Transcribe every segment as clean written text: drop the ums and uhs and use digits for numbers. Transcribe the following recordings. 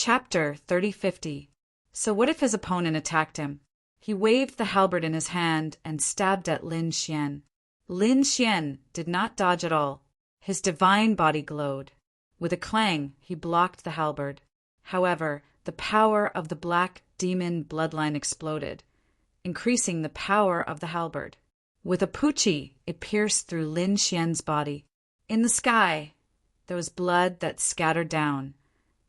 Chapter 3050. So what if his opponent attacked him? He waved the halberd in his hand and stabbed at Lin Xian. Lin Xian did not dodge at all. His divine body glowed. With a clang, he blocked the halberd. However, the power of the black demon bloodline exploded, increasing the power of the halberd. With a puchi, it pierced through Lin Xian's body. In the sky, there was blood that scattered down,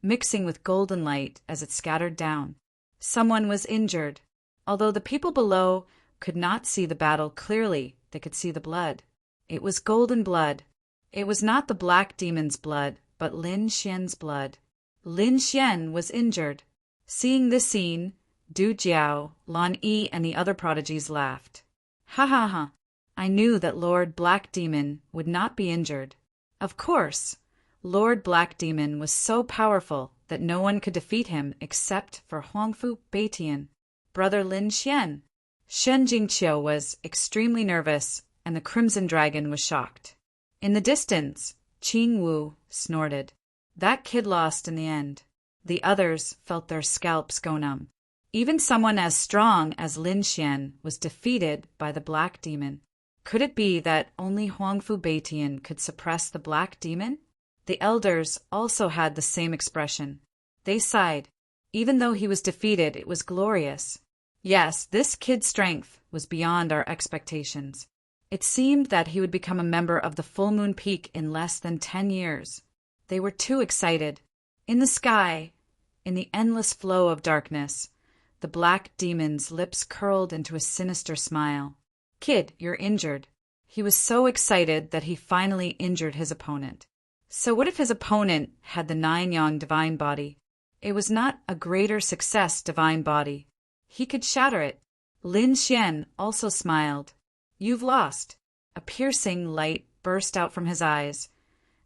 mixing with golden light as it scattered down. Someone was injured. Although the people below could not see the battle clearly, they could see the blood. It was golden blood. It was not the black demon's blood, but Lin Xian's blood. Lin Xian was injured. Seeing this scene, Du Jiao, Lan Yi, and the other prodigies laughed. Ha ha ha! I knew that Lord Black Demon would not be injured. Of course, Lord Black Demon was so powerful that no one could defeat him except for Huangfu Beitian, brother Lin Xian. Shen Jingqiu was extremely nervous, and the Crimson Dragon was shocked. In the distance, Qing Wu snorted. That kid lost in the end. The others felt their scalps go numb. Even someone as strong as Lin Xian was defeated by the Black Demon. Could it be that only Huangfu Beitian could suppress the Black Demon? The elders also had the same expression. They sighed. Even though he was defeated, it was glorious. Yes, this kid's strength was beyond our expectations. It seemed that he would become a member of the Full Moon Peak in less than 10 years. They were too excited. In the sky, in the endless flow of darkness, the Black Demon's lips curled into a sinister smile. Kid, you're injured. He was so excited that he finally injured his opponent. So what if his opponent had the Nine-Yang divine body? It was not a greater success divine body. He could shatter it. Lin Xian also smiled. You've lost. A piercing light burst out from his eyes,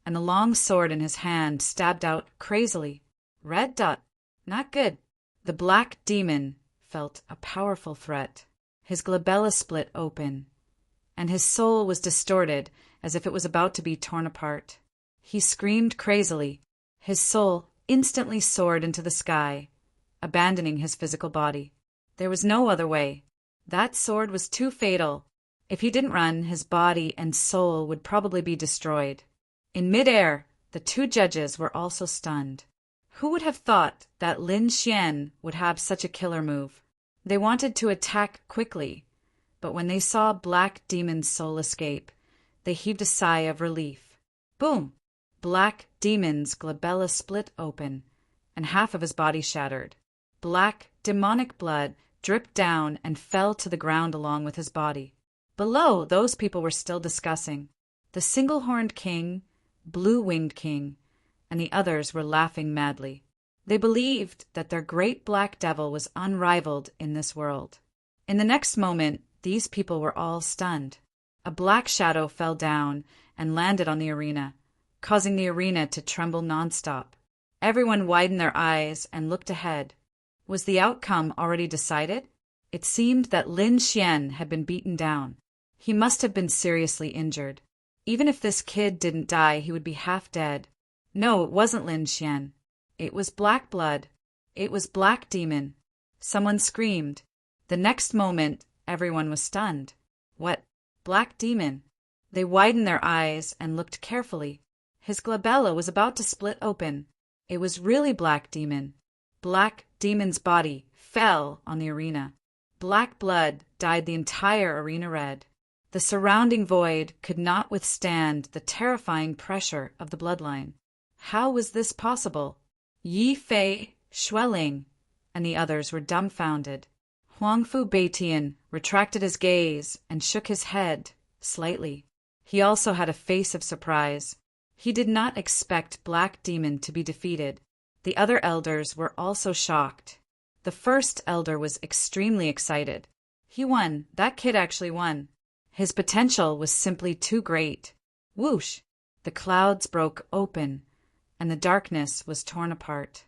and the long sword in his hand stabbed out crazily. Red dot. Not good. The Black Demon felt a powerful threat. His glabella split open, and his soul was distorted as if it was about to be torn apart. He screamed crazily. His soul instantly soared into the sky, abandoning his physical body. There was no other way. That sword was too fatal. If he didn't run, his body and soul would probably be destroyed. In midair, the two judges were also stunned. Who would have thought that Lin Xian would have such a killer move? They wanted to attack quickly, but when they saw Black Demon's soul escape, they heaved a sigh of relief. Boom! Black Demon's glabella split open, and half of his body shattered. Black, demonic blood dripped down and fell to the ground along with his body. Below, those people were still discussing. The single-horned king, blue-winged king, and the others were laughing madly. They believed that their great black devil was unrivaled in this world. In the next moment, these people were all stunned. A black shadow fell down and landed on the arena, causing the arena to tremble nonstop. Everyone widened their eyes and looked ahead. Was the outcome already decided? It seemed that Lin Xian had been beaten down. He must have been seriously injured. Even if this kid didn't die, he would be half dead. No, it wasn't Lin Xian. It was black blood. It was Black Demon. Someone screamed. The next moment, everyone was stunned. What? Black Demon? They widened their eyes and looked carefully. His glabella was about to split open. It was really Black Demon. Black Demon's body fell on the arena. Black blood dyed the entire arena red. The surrounding void could not withstand the terrifying pressure of the bloodline. How was this possible? Yi Fei, Xueling, and the others were dumbfounded. Huangfu Beitian retracted his gaze and shook his head slightly. He also had a face of surprise. He did not expect Black Demon to be defeated. The other elders were also shocked. The first elder was extremely excited. He won. That kid actually won. His potential was simply too great. Whoosh! The clouds broke open, and the darkness was torn apart.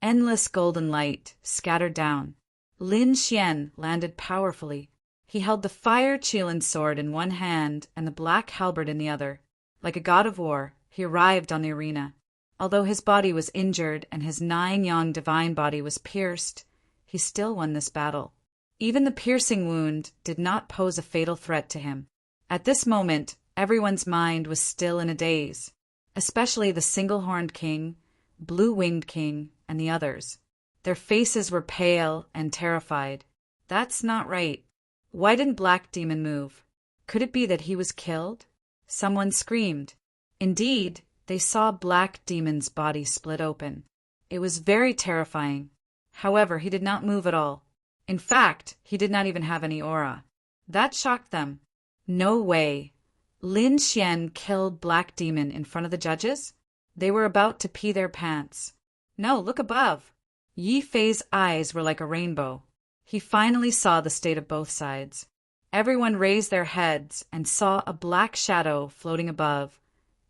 Endless golden light scattered down. Lin Xian landed powerfully. He held the fire Qilin sword in one hand and the black halberd in the other. Like a god of war, he arrived on the arena. Although his body was injured and his 9-yang divine body was pierced, he still won this battle. Even the piercing wound did not pose a fatal threat to him. At this moment, everyone's mind was still in a daze, especially the single-horned king, blue-winged king, and the others. Their faces were pale and terrified. That's not right. Why didn't Black Demon move? Could it be that he was killed? Someone screamed. Indeed, they saw Black Demon's body split open. It was very terrifying. However, he did not move at all. In fact, he did not even have any aura. That shocked them. No way. Lin Xian killed Black Demon in front of the judges? They were about to pee their pants. No, look above. Yi Fei's eyes were like a rainbow. He finally saw the state of both sides. Everyone raised their heads and saw a black shadow floating above,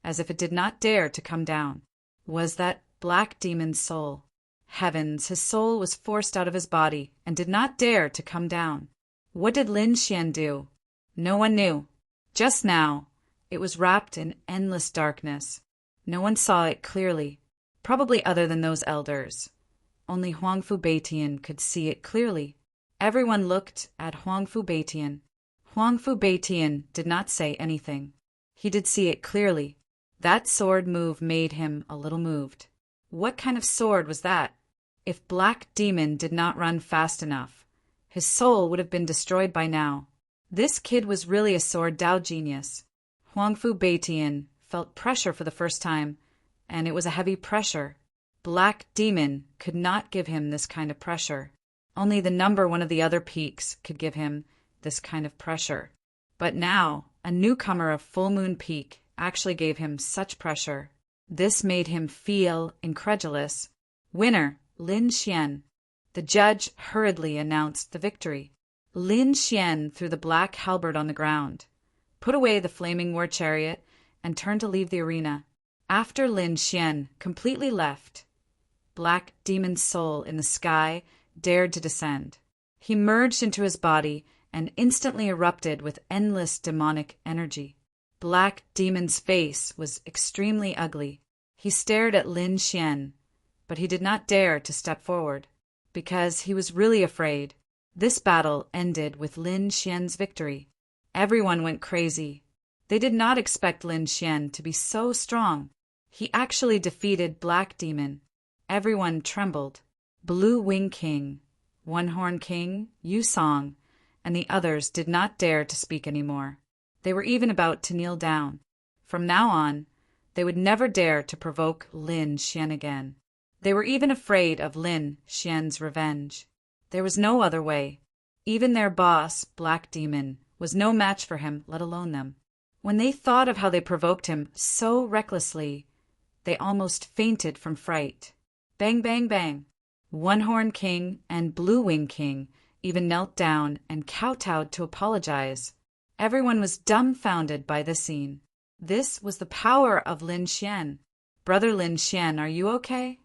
as if it did not dare to come down. Was that Black Demon's soul? Heavens, his soul was forced out of his body and did not dare to come down. What did Lin Xian do? No one knew. Just now, it was wrapped in endless darkness. No one saw it clearly, probably other than those elders. Only Huangfu Beitian could see it clearly. Everyone looked at Huangfu Beitian. Huangfu Beitian did not say anything. He did see it clearly. That sword move made him a little moved. What kind of sword was that? If Black Demon did not run fast enough, his soul would have been destroyed by now. This kid was really a sword Dao genius. Huangfu Beitian felt pressure for the first time, and it was a heavy pressure. Black Demon could not give him this kind of pressure. Only the number one of the other peaks could give him this kind of pressure. But now, a newcomer of Full Moon Peak actually gave him such pressure. This made him feel incredulous. Winner, Lin Xian. The judge hurriedly announced the victory. Lin Xian threw the black halberd on the ground, put away the flaming war chariot, and turned to leave the arena. After Lin Xian completely left, Black Demon's soul in the sky dared to descend. He merged into his body and instantly erupted with endless demonic energy. Black Demon's face was extremely ugly. He stared at Lin Xian, but he did not dare to step forward, because he was really afraid. This battle ended with Lin Xian's victory. Everyone went crazy. They did not expect Lin Xian to be so strong. He actually defeated Black Demon. Everyone trembled. Blue Wing King, One Horn King, Yu Song, and the others did not dare to speak anymore. They were even about to kneel down. From now on, they would never dare to provoke Lin Xian again. They were even afraid of Lin Xian's revenge. There was no other way. Even their boss, Black Demon, was no match for him, let alone them. When they thought of how they provoked him so recklessly, they almost fainted from fright. Bang, bang, bang. One Horn King and Blue Wing King even knelt down and kowtowed to apologize. Everyone was dumbfounded by this scene. This was the power of Lin Xian. Brother Lin Xian, are you okay?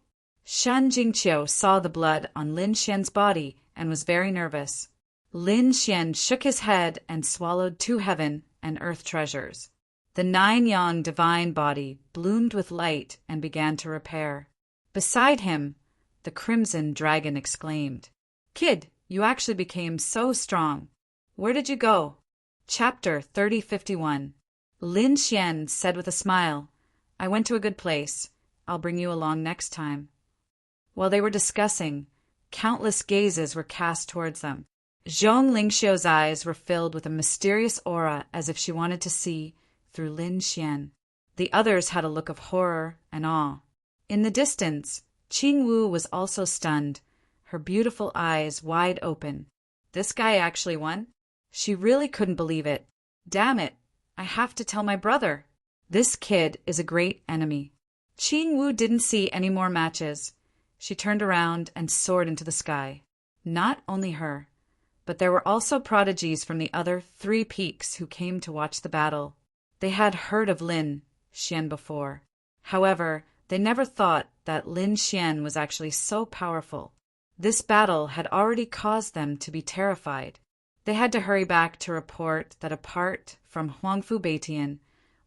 Shan Jingqiu saw the blood on Lin Xian's body and was very nervous. Lin Xian shook his head and swallowed 2 heaven and earth treasures. The 9-yang divine body bloomed with light and began to repair. Beside him, the crimson dragon exclaimed, "Kid, you actually became so strong. Where did you go?" Chapter 3051. Lin Xian said with a smile, "I went to a good place. I'll bring you along next time." While they were discussing, countless gazes were cast towards them. Zhong Lingxiu's eyes were filled with a mysterious aura as if she wanted to see through Lin Xian. The others had a look of horror and awe. In the distance, Qing Wu was also stunned, her beautiful eyes wide open. This guy actually won? She really couldn't believe it. Damn it, I have to tell my brother. This kid is a great enemy. Qing Wu didn't see any more matches. She turned around and soared into the sky. Not only her, but there were also prodigies from the other 3 peaks who came to watch the battle. They had heard of Lin Xian before. However, they never thought that Lin Xian was actually so powerful. This battle had already caused them to be terrified. They had to hurry back to report that apart from Huangfu Beitian,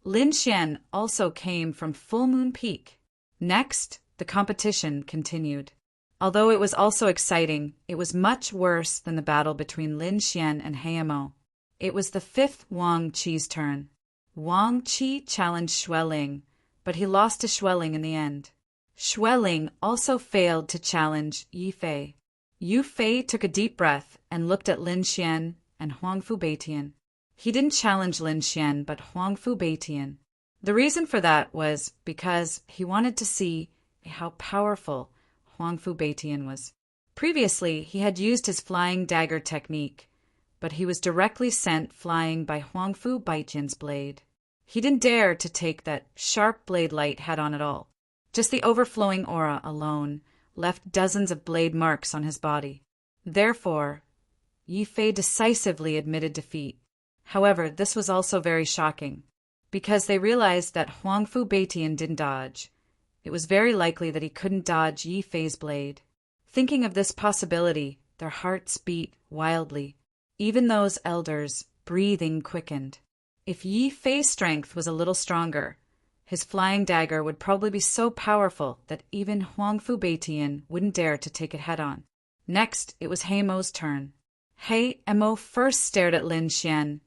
Lin Xian also came from Full Moon Peak. Next, the competition continued. Although it was also exciting, it was much worse than the battle between Lin Xian and Heimo. It was the fifth Wang Qi's turn. Wang Qi challenged Xueling, but he lost to Xueling in the end. Xueling also failed to challenge Yi Fei. Yu Fei took a deep breath and looked at Lin Xian and Huangfu Beitian. He didn't challenge Lin Xian but Huangfu Beitian. The reason for that was because he wanted to see how powerful Huangfu Beitian was. Previously, he had used his flying dagger technique, but he was directly sent flying by Huangfu Beitian's blade. He didn't dare to take that sharp blade light head-on at all. Just the overflowing aura alone left dozens of blade marks on his body. Therefore, Yi Fei decisively admitted defeat. However, this was also very shocking, because they realized that Huangfu Beitian didn't dodge. It was very likely that he couldn't dodge Yi Fei's blade. Thinking of this possibility, their hearts beat wildly. Even those elders' breathing quickened. If Yi Fei's strength was a little stronger, his flying dagger would probably be so powerful that even Huangfu Beitian wouldn't dare to take it head-on. Next, it was Heimo's turn. Heimo first stared at Lin Xian,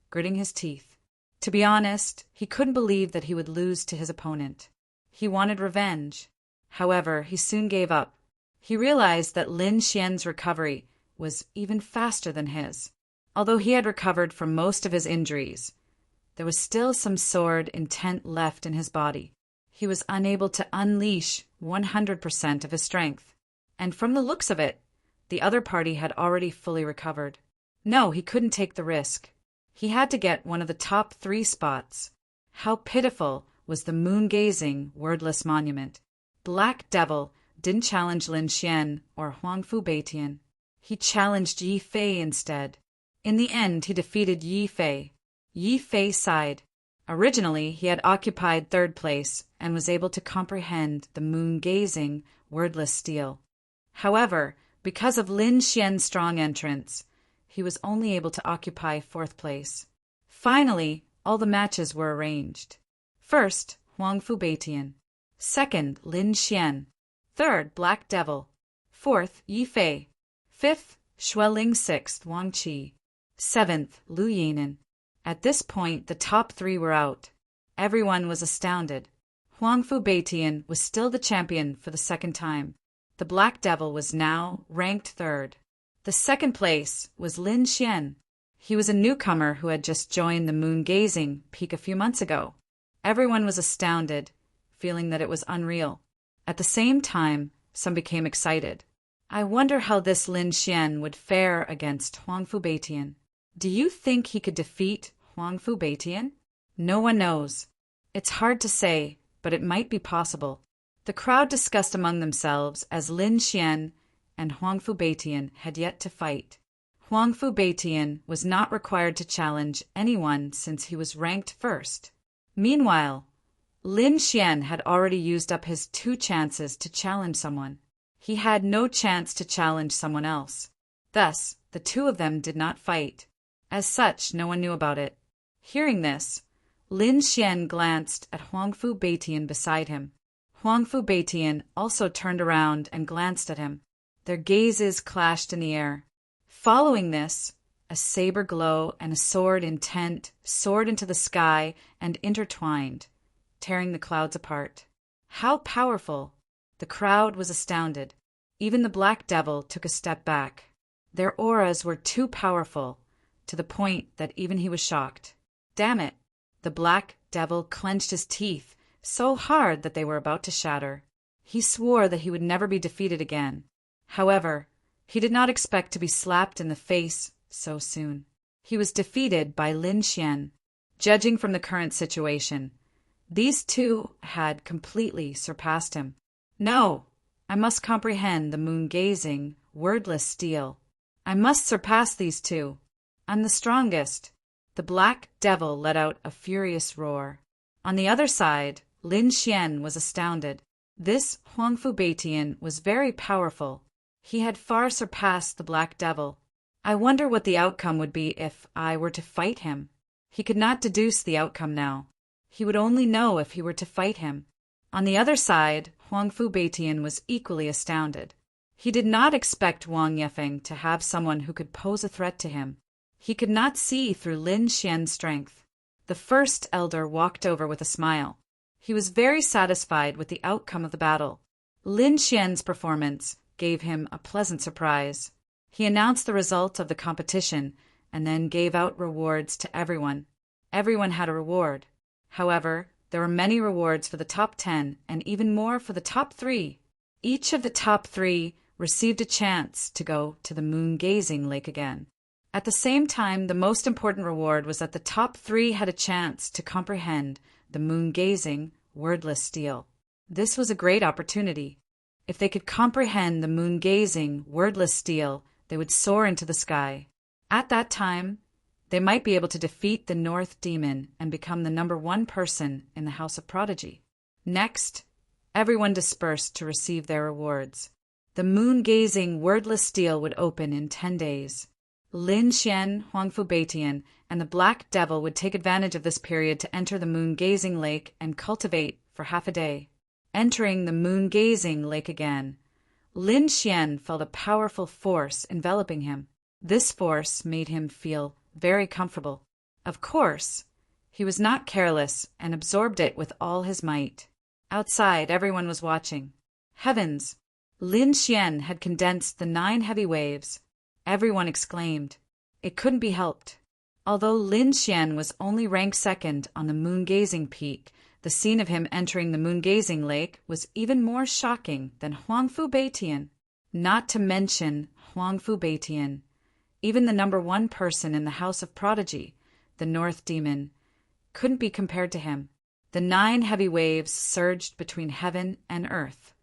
gritting his teeth. To be honest, he couldn't believe that he would lose to his opponent. He wanted revenge. However, he soon gave up. He realized that Lin Xian's recovery was even faster than his. Although he had recovered from most of his injuries, there was still some sword intent left in his body. He was unable to unleash 100% of his strength. And from the looks of it, the other party had already fully recovered. No, he couldn't take the risk. He had to get one of the top 3 spots. How pitiful was the moon-gazing, wordless monument. Black Devil didn't challenge Lin Xian or Huangfu Beitian. He challenged Yi Fei instead. In the end, he defeated Yi Fei. Yi Fei sighed. Originally, he had occupied 3rd place and was able to comprehend the moon-gazing, wordless steel. However, because of Lin Xian's strong entrance, he was only able to occupy 4th place. Finally, all the matches were arranged. First, Huangfu Beitian. Second, Lin Xian. Third, Black Devil. Fourth, Yi Fei. Fifth, Xueling. Sixth, Wang Qi. Seventh, Lu Yinan. At this point, the top 3 were out. Everyone was astounded. Huangfu Beitian was still the champion for the 2nd time. The Black Devil was now ranked 3rd. The 2nd place was Lin Xian. He was a newcomer who had just joined the moon-gazing peak a few months ago. Everyone was astounded, feeling that it was unreal. At the same time, some became excited. I wonder how this Lin Xian would fare against Huangfu Beitian. Do you think he could defeat Huangfu Beitian? No one knows. It's hard to say, but it might be possible. The crowd discussed among themselves as Lin Xian and Huangfu Beitian had yet to fight. Huangfu Beitian was not required to challenge anyone since he was ranked 1st. Meanwhile, Lin Xian had already used up his 2 chances to challenge someone. He had no chance to challenge someone else. Thus, the 2 of them did not fight. As such, no one knew about it. Hearing this, Lin Xian glanced at Huangfu Beitian beside him. Huangfu Beitian also turned around and glanced at him. Their gazes clashed in the air. Following this, a saber glow and a sword intent soared into the sky and intertwined, tearing the clouds apart. How powerful! The crowd was astounded. Even the Black Devil took a step back. Their auras were too powerful, to the point that even he was shocked. Damn it! The Black Devil clenched his teeth so hard that they were about to shatter. He swore that he would never be defeated again. However, he did not expect to be slapped in the face so soon. He was defeated by Lin Xian. Judging from the current situation, these 2 had completely surpassed him. No! I must comprehend the moon-gazing, wordless steel. I must surpass these 2. I'm the strongest. The Black Devil let out a furious roar. On the other side, Lin Xian was astounded. This Huangfu Beitian was very powerful. He had far surpassed the Black Devil. I wonder what the outcome would be if I were to fight him. He could not deduce the outcome now. He would only know if he were to fight him. On the other side, Huangfu Beitian was equally astounded. He did not expect Wang Yefeng to have someone who could pose a threat to him. He could not see through Lin Xian's strength. The first elder walked over with a smile. He was very satisfied with the outcome of the battle. Lin Xian's performance gave him a pleasant surprise. He announced the result of the competition and then gave out rewards to everyone. Everyone had a reward. However, there were many rewards for the top 10 and even more for the top 3. Each of the top 3 received a chance to go to the moon-gazing lake again. At the same time, the most important reward was that the top 3 had a chance to comprehend the moon-gazing, wordless stele. This was a great opportunity. If they could comprehend the moon-gazing, wordless stele, they would soar into the sky. At that time, they might be able to defeat the North Demon and become the number 1 person in the House of Prodigy. Next, everyone dispersed to receive their rewards. The moon-gazing, wordless stele would open in 10 days. Lin Xian, Huangfu Beitian, and the Black Devil would take advantage of this period to enter the moon-gazing lake and cultivate for half a day. Entering the moon-gazing lake again, Lin Xian felt a powerful force enveloping him. This force made him feel very comfortable. Of course, he was not careless and absorbed it with all his might. Outside, everyone was watching. Heavens! Lin Xian had condensed the 9 heavy waves. Everyone exclaimed. It couldn't be helped. Although Lin Xian was only ranked 2nd on the moon-gazing peak, the scene of him entering the moon-gazing lake was even more shocking than Huangfu Beitian. Not to mention Huangfu Beitian, even the number 1 person in the House of Prodigy, the North Demon, couldn't be compared to him. The 9 heavy waves surged between heaven and earth,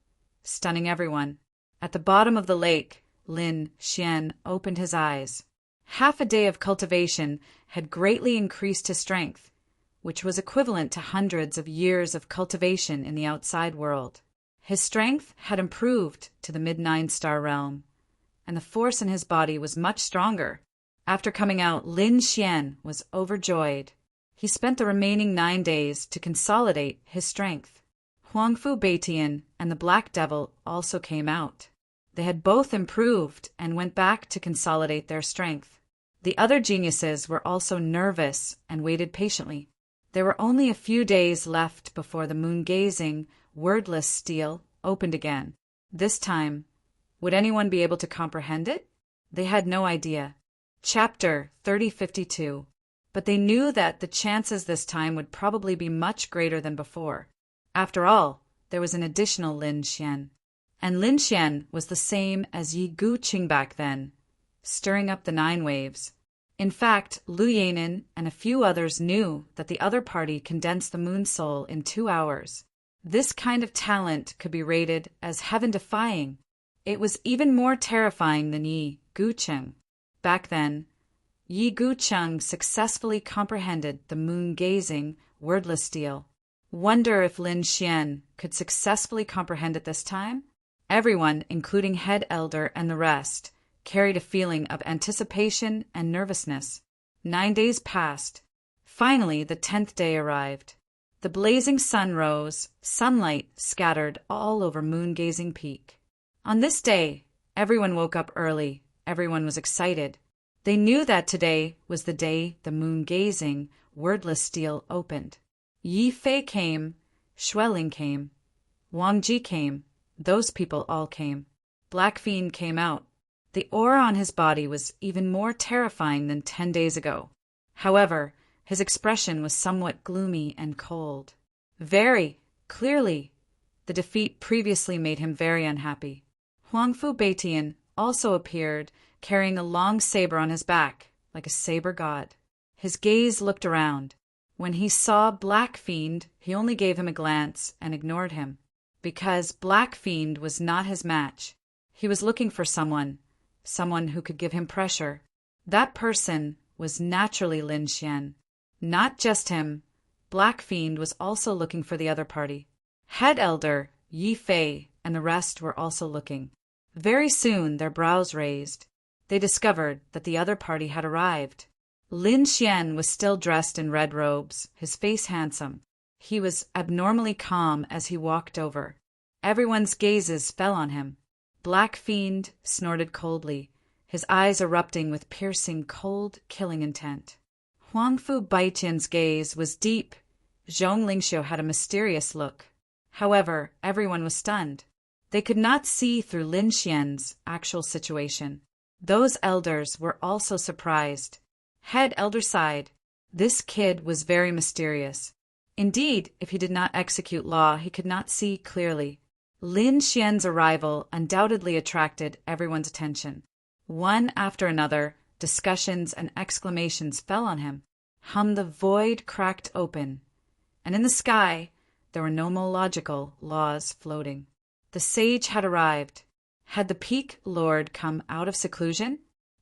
stunning everyone. At the bottom of the lake, Lin Xian opened his eyes. Half a day of cultivation had greatly increased his strength, which was equivalent to hundreds of years of cultivation in the outside world. His strength had improved to the mid-9-star realm, and the force in his body was much stronger. After coming out, Lin Xian was overjoyed. He spent the remaining 9 days to consolidate his strength. Huangfu Beitian and the Black Devil also came out. They had both improved and went back to consolidate their strength. The other geniuses were also nervous and waited patiently. There were only a few days left before the moon-gazing, wordless stele opened again. This time, would anyone be able to comprehend it? They had no idea. Chapter 3052. But they knew that the chances this time would probably be much greater than before. After all, there was an additional Lin Xian. And Lin Xian was the same as Yi Guqing back then, stirring up the 9 waves. In fact, Lu Yanin and a few others knew that the other party condensed the moon soul in 2 hours. This kind of talent could be rated as heaven-defying. It was even more terrifying than Yi Guqing. Back then, Yi Guqing successfully comprehended the moon-gazing, wordless stele. Wonder if Lin Xian could successfully comprehend it this time? Everyone, including Head Elder and the rest, carried a feeling of anticipation and nervousness. 9 days passed. Finally, the 10th day arrived. The blazing sun rose, sunlight scattered all over Moon-Gazing Peak. On this day, everyone woke up early. Everyone was excited. They knew that today was the day the Moon-Gazing, wordless stele opened. Yi Fei came, Xueling came, Wang Ji came, those people all came. Black Fiend came out. The aura on his body was even more terrifying than 10 days ago. However, his expression was somewhat gloomy and cold. Very clearly, the defeat previously made him very unhappy. Huangfu Beitian also appeared, carrying a long saber on his back, like a saber god. His gaze looked around. When he saw Black Fiend, he only gave him a glance and ignored him. Because Black Fiend was not his match. He was looking for someone who could give him pressure. That person was naturally Lin Xian. Not just him, Black Fiend was also looking for the other party. Head Elder, Yi Fei, and the rest were also looking. Very soon their brows raised. They discovered that the other party had arrived. Lin Xian was still dressed in red robes, his face handsome. He was abnormally calm as he walked over. Everyone's gazes fell on him. Black Fiend snorted coldly, his eyes erupting with piercing, cold, killing intent. Huangfu Baitian's gaze was deep. Zhong Lingxiu had a mysterious look. However, everyone was stunned. They could not see through Lin Xian's actual situation. Those elders were also surprised. Head elder sighed. This kid was very mysterious. Indeed, if he did not execute law, he could not see clearly. Lin Xian's arrival undoubtedly attracted everyone's attention. One after another, discussions and exclamations fell on him. The void cracked open, and in the sky there were nomological laws floating. The sage had arrived. Had the Peak Lord come out of seclusion?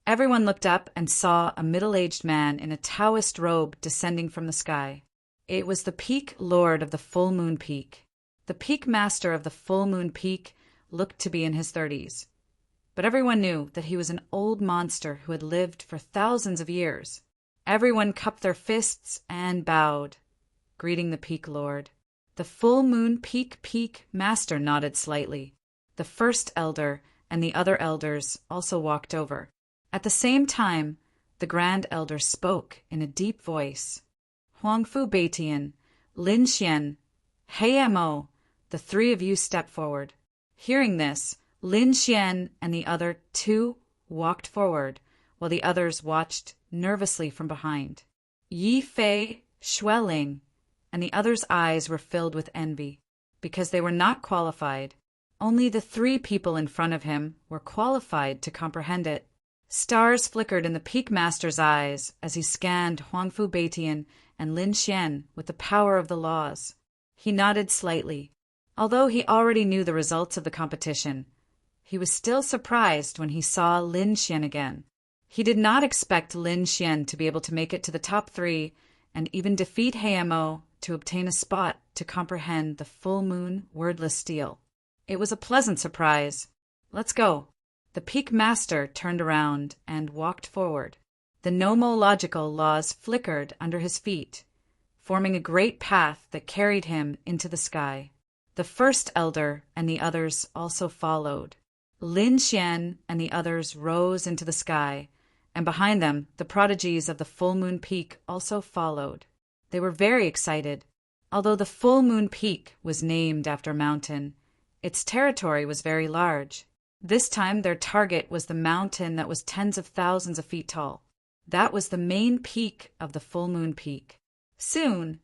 Everyone looked up and saw a middle-aged man in a Taoist robe descending from the sky. It was the Peak Lord of the Full Moon Peak. The Peak Master of the Full Moon Peak looked to be in his 30s. But everyone knew that he was an old monster who had lived for thousands of years. Everyone cupped their fists and bowed, greeting the Peak Lord. The Full Moon Peak Master nodded slightly. The first elder and the other elders also walked over. At the same time, the Grand Elder spoke in a deep voice. Huangfu Baitian, Lin Xian, Hei Mo, the three of you step forward. Hearing this, Lin Xian and the other two walked forward, while the others watched nervously from behind. Yi Fei, Xueling, and the others' eyes were filled with envy, because they were not qualified. Only the three people in front of him were qualified to comprehend it. Stars flickered in the Peak Master's eyes as he scanned Huangfu Baitian and Lin Xian with the power of the laws. He nodded slightly. Although he already knew the results of the competition, he was still surprised when he saw Lin Xian again. He did not expect Lin Xian to be able to make it to the top 3 and even defeat Hei Mo to obtain a spot to comprehend the full moon wordless steel. It was a pleasant surprise. Let's go. The Peak Master turned around and walked forward. The nomological laws flickered under his feet, forming a great path that carried him into the sky. The first elder and the others also followed. Lin Xian and the others rose into the sky, and behind them the prodigies of the Full Moon Peak also followed. They were very excited. Although the Full Moon Peak was named after a mountain, its territory was very large. This time their target was the mountain that was tens of thousands of feet tall. That was the main peak of the Full Moon Peak. Soon,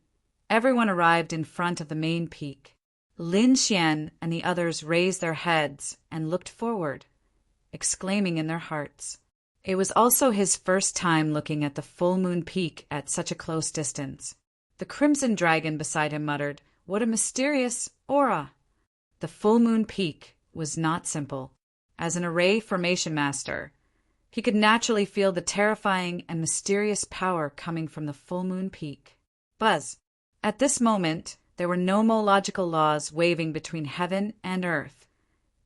everyone arrived in front of the main peak. Lin Xian and the others raised their heads and looked forward, exclaiming in their hearts. It was also his first time looking at the Full Moon Peak at such a close distance. The Crimson Dragon beside him muttered, "What a mysterious aura!" The Full Moon Peak was not simple. As an array formation master, he could naturally feel the terrifying and mysterious power coming from the Full Moon Peak. Buzz. At this moment, there were nomological laws waving between heaven and earth,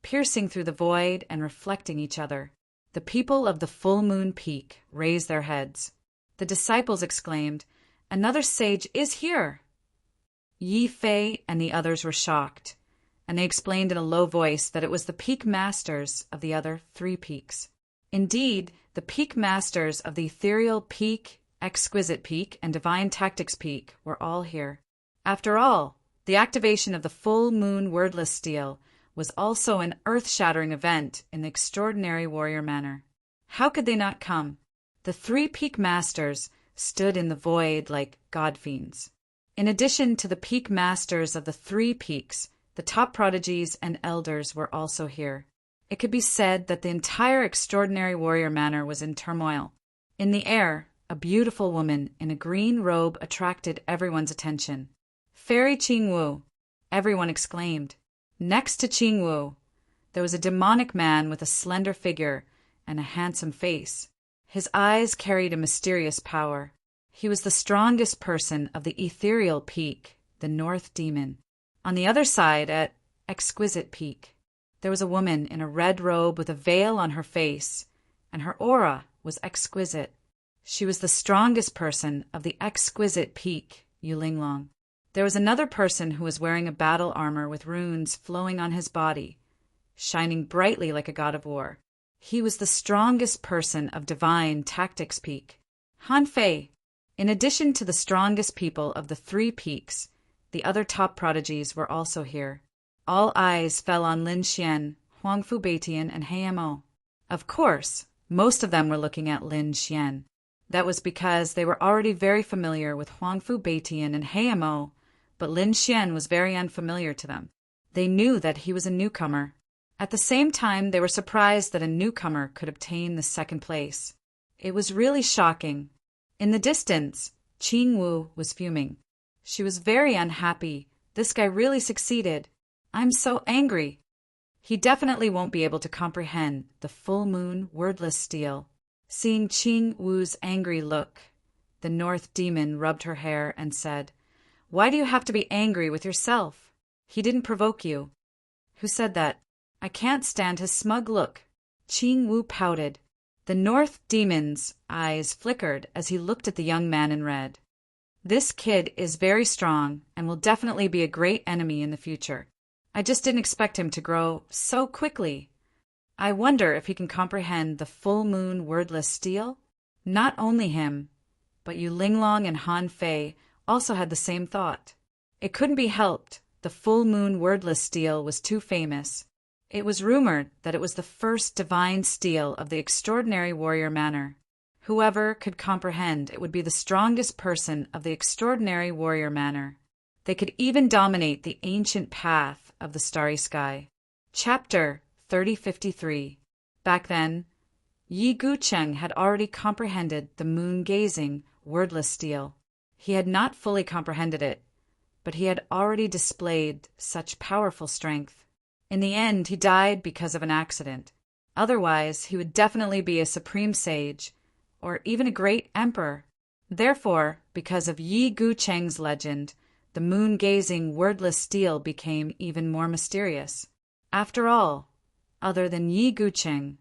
piercing through the void and reflecting each other. The people of the Full Moon Peak raised their heads. The disciples exclaimed, "Another sage is here!" Yi Fei and the others were shocked, and they explained in a low voice that it was the Peak Masters of the other 3 peaks. Indeed, the Peak Masters of the Ethereal Peak, Exquisite Peak, and Divine Tactics Peak were all here. After all, the activation of the full moon wordless steel was also an earth-shattering event in the extraordinary warrior manner. How could they not come? The 3 Peak Masters stood in the void like god-fiends. In addition to the Peak Masters of the 3 peaks, the top prodigies and elders were also here. It could be said that the entire extraordinary warrior manor was in turmoil. In the air, a beautiful woman in a green robe attracted everyone's attention. "Fairy Qingwu!" everyone exclaimed. Next to Qingwu, there was a demonic man with a slender figure and a handsome face. His eyes carried a mysterious power. He was the strongest person of the ethereal peak, the North Demon. On the other side, at Exquisite Peak, there was a woman in a red robe with a veil on her face, and her aura was exquisite. She was the strongest person of the Exquisite Peak, Yulinglong. There was another person who was wearing a battle armor with runes flowing on his body, shining brightly like a god of war. He was the strongest person of divine tactics peak, Han Fei. In addition to the strongest people of the 3 peaks, the other top prodigies were also here. All eyes fell on Lin Xian, Huangfu Beitian, and Heimo. Of course, most of them were looking at Lin Xian. That was because they were already very familiar with Huangfu Beitian and Heimo, but Lin Xian was very unfamiliar to them. They knew that he was a newcomer. At the same time, they were surprised that a newcomer could obtain the 2nd place. It was really shocking. In the distance, Qing Wu was fuming. She was very unhappy. This guy really succeeded. I'm so angry. He definitely won't be able to comprehend the full moon wordless steel. Seeing Qing Wu's angry look, the North Demon rubbed her hair and said, "Why do you have to be angry with yourself? He didn't provoke you." "Who said that? I can't stand his smug look." Qing Wu pouted. The North Demon's eyes flickered as he looked at the young man in red. "This kid is very strong and will definitely be a great enemy in the future. I just didn't expect him to grow so quickly. I wonder if he can comprehend the full moon wordless steel?" Not only him, but Yu Linglong and Han Fei also had the same thought. It couldn't be helped. The full moon wordless steel was too famous. It was rumored that it was the first divine steel of the extraordinary warrior manner. Whoever could comprehend it would be the strongest person of the extraordinary warrior manner. They could even dominate the ancient path of the starry sky. Chapter 3053. Back then, Yi Gucheng had already comprehended the moon-gazing, wordless steel. He had not fully comprehended it, but he had already displayed such powerful strength. In the end, he died because of an accident. Otherwise, he would definitely be a supreme sage, or even a great emperor. Therefore, because of Yi Gucheng's legend, the moon-gazing, wordless steel became even more mysterious. After all, other than Yi Gucheng,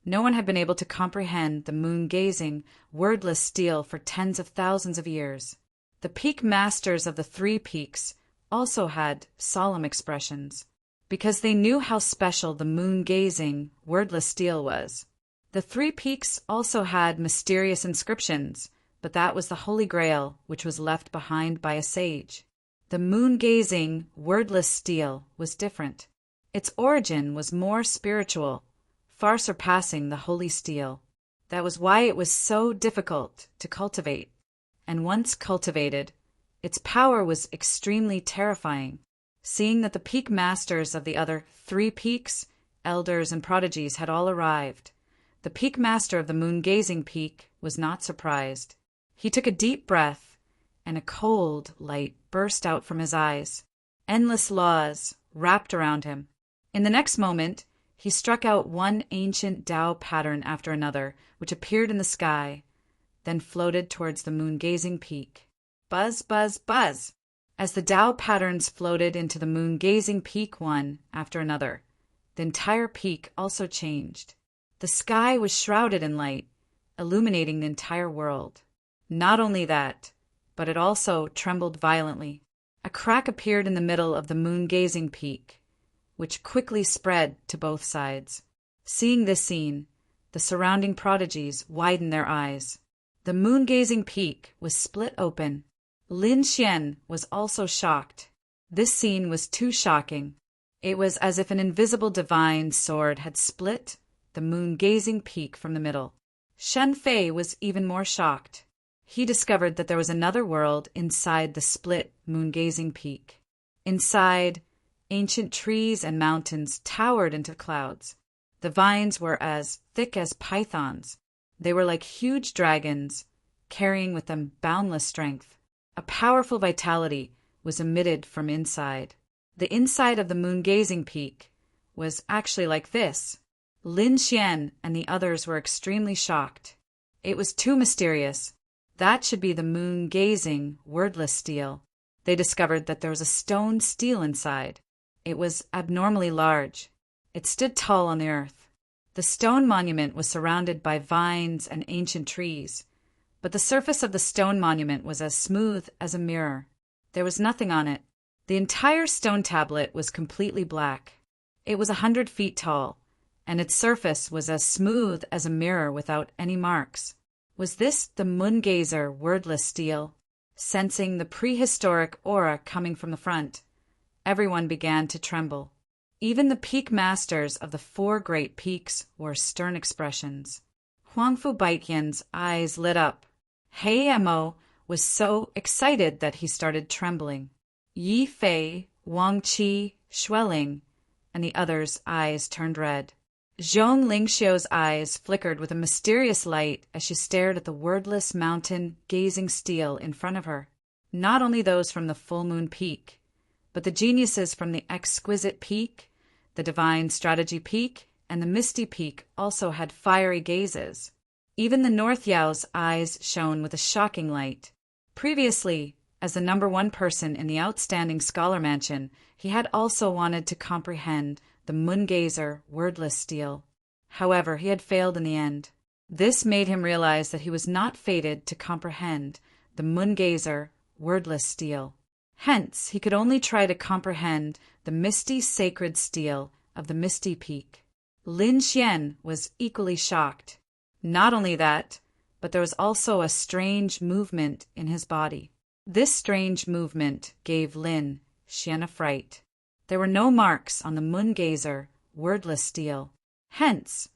no one had been able to comprehend the moon-gazing, wordless steel for tens of thousands of years. The peak masters of the 3 peaks also had solemn expressions, because they knew how special the moon-gazing, wordless steel was. The 3 peaks also had mysterious inscriptions, but that was the Holy Grail, which was left behind by a sage. The moon-gazing, wordless steel was different. Its origin was more spiritual, far surpassing the holy steel. That was why it was so difficult to cultivate. And once cultivated, its power was extremely terrifying. Seeing that the peak masters of the other 3 peaks, elders and prodigies had all arrived, the peak master of the moon-gazing peak was not surprised. He took a deep breath, and a cold light burst out from his eyes. Endless laws wrapped around him. In the next moment, he struck out one ancient Tao pattern after another, which appeared in the sky, then floated towards the moon-gazing peak. Buzz, buzz, buzz! As the Tao patterns floated into the moon-gazing peak one after another, the entire peak also changed. The sky was shrouded in light, illuminating the entire world. Not only that, but it also trembled violently. A crack appeared in the middle of the moon-gazing peak, which quickly spread to both sides. Seeing this scene, the surrounding prodigies widened their eyes. The moon-gazing peak was split open. Lin Xian was also shocked. This scene was too shocking. It was as if an invisible divine sword had split the moon-gazing peak from the middle. Shen Fei was even more shocked. He discovered that there was another world inside the split moon-gazing peak. Inside, ancient trees and mountains towered into clouds. The vines were as thick as pythons. They were like huge dragons, carrying with them boundless strength. A powerful vitality was emitted from inside. The inside of the moon-gazing peak was actually like this. Lin Xian and the others were extremely shocked. It was too mysterious. That should be the moon-gazing, wordless steel. They discovered that there was a stone stele inside. It was abnormally large. It stood tall on the earth. The stone monument was surrounded by vines and ancient trees, but the surface of the stone monument was as smooth as a mirror. There was nothing on it. The entire stone tablet was completely black. It was 100 feet tall, and its surface was as smooth as a mirror without any marks. Was this the moon-gazer wordless steel? Sensing the prehistoric aura coming from the front, everyone began to tremble. Even the peak masters of the 4 great peaks wore stern expressions. Huangfu Baitian's eyes lit up. He Mo was so excited that he started trembling. Yi Fei, Wang Qi, Xueling, and the others' eyes turned red. Zhong Lingxiu's eyes flickered with a mysterious light as she stared at the wordless mountain gazing steel in front of her. Not only those from the full moon peak, but the geniuses from the exquisite peak, the divine strategy peak, and the misty peak also had fiery gazes. Even the North Yao's eyes shone with a shocking light. Previously, as the #1 person in the outstanding scholar mansion, he had also wanted to comprehend the moon-gazer wordless steel. However, he had failed in the end. This made him realize that he was not fated to comprehend the moon-gazer wordless steel. Hence, he could only try to comprehend the misty sacred steel of the misty peak. Lin Xian was equally shocked. Not only that, but there was also a strange movement in his body. This strange movement gave Lin Xian a fright. There were no marks on the moon-gazer wordless steel. Hence,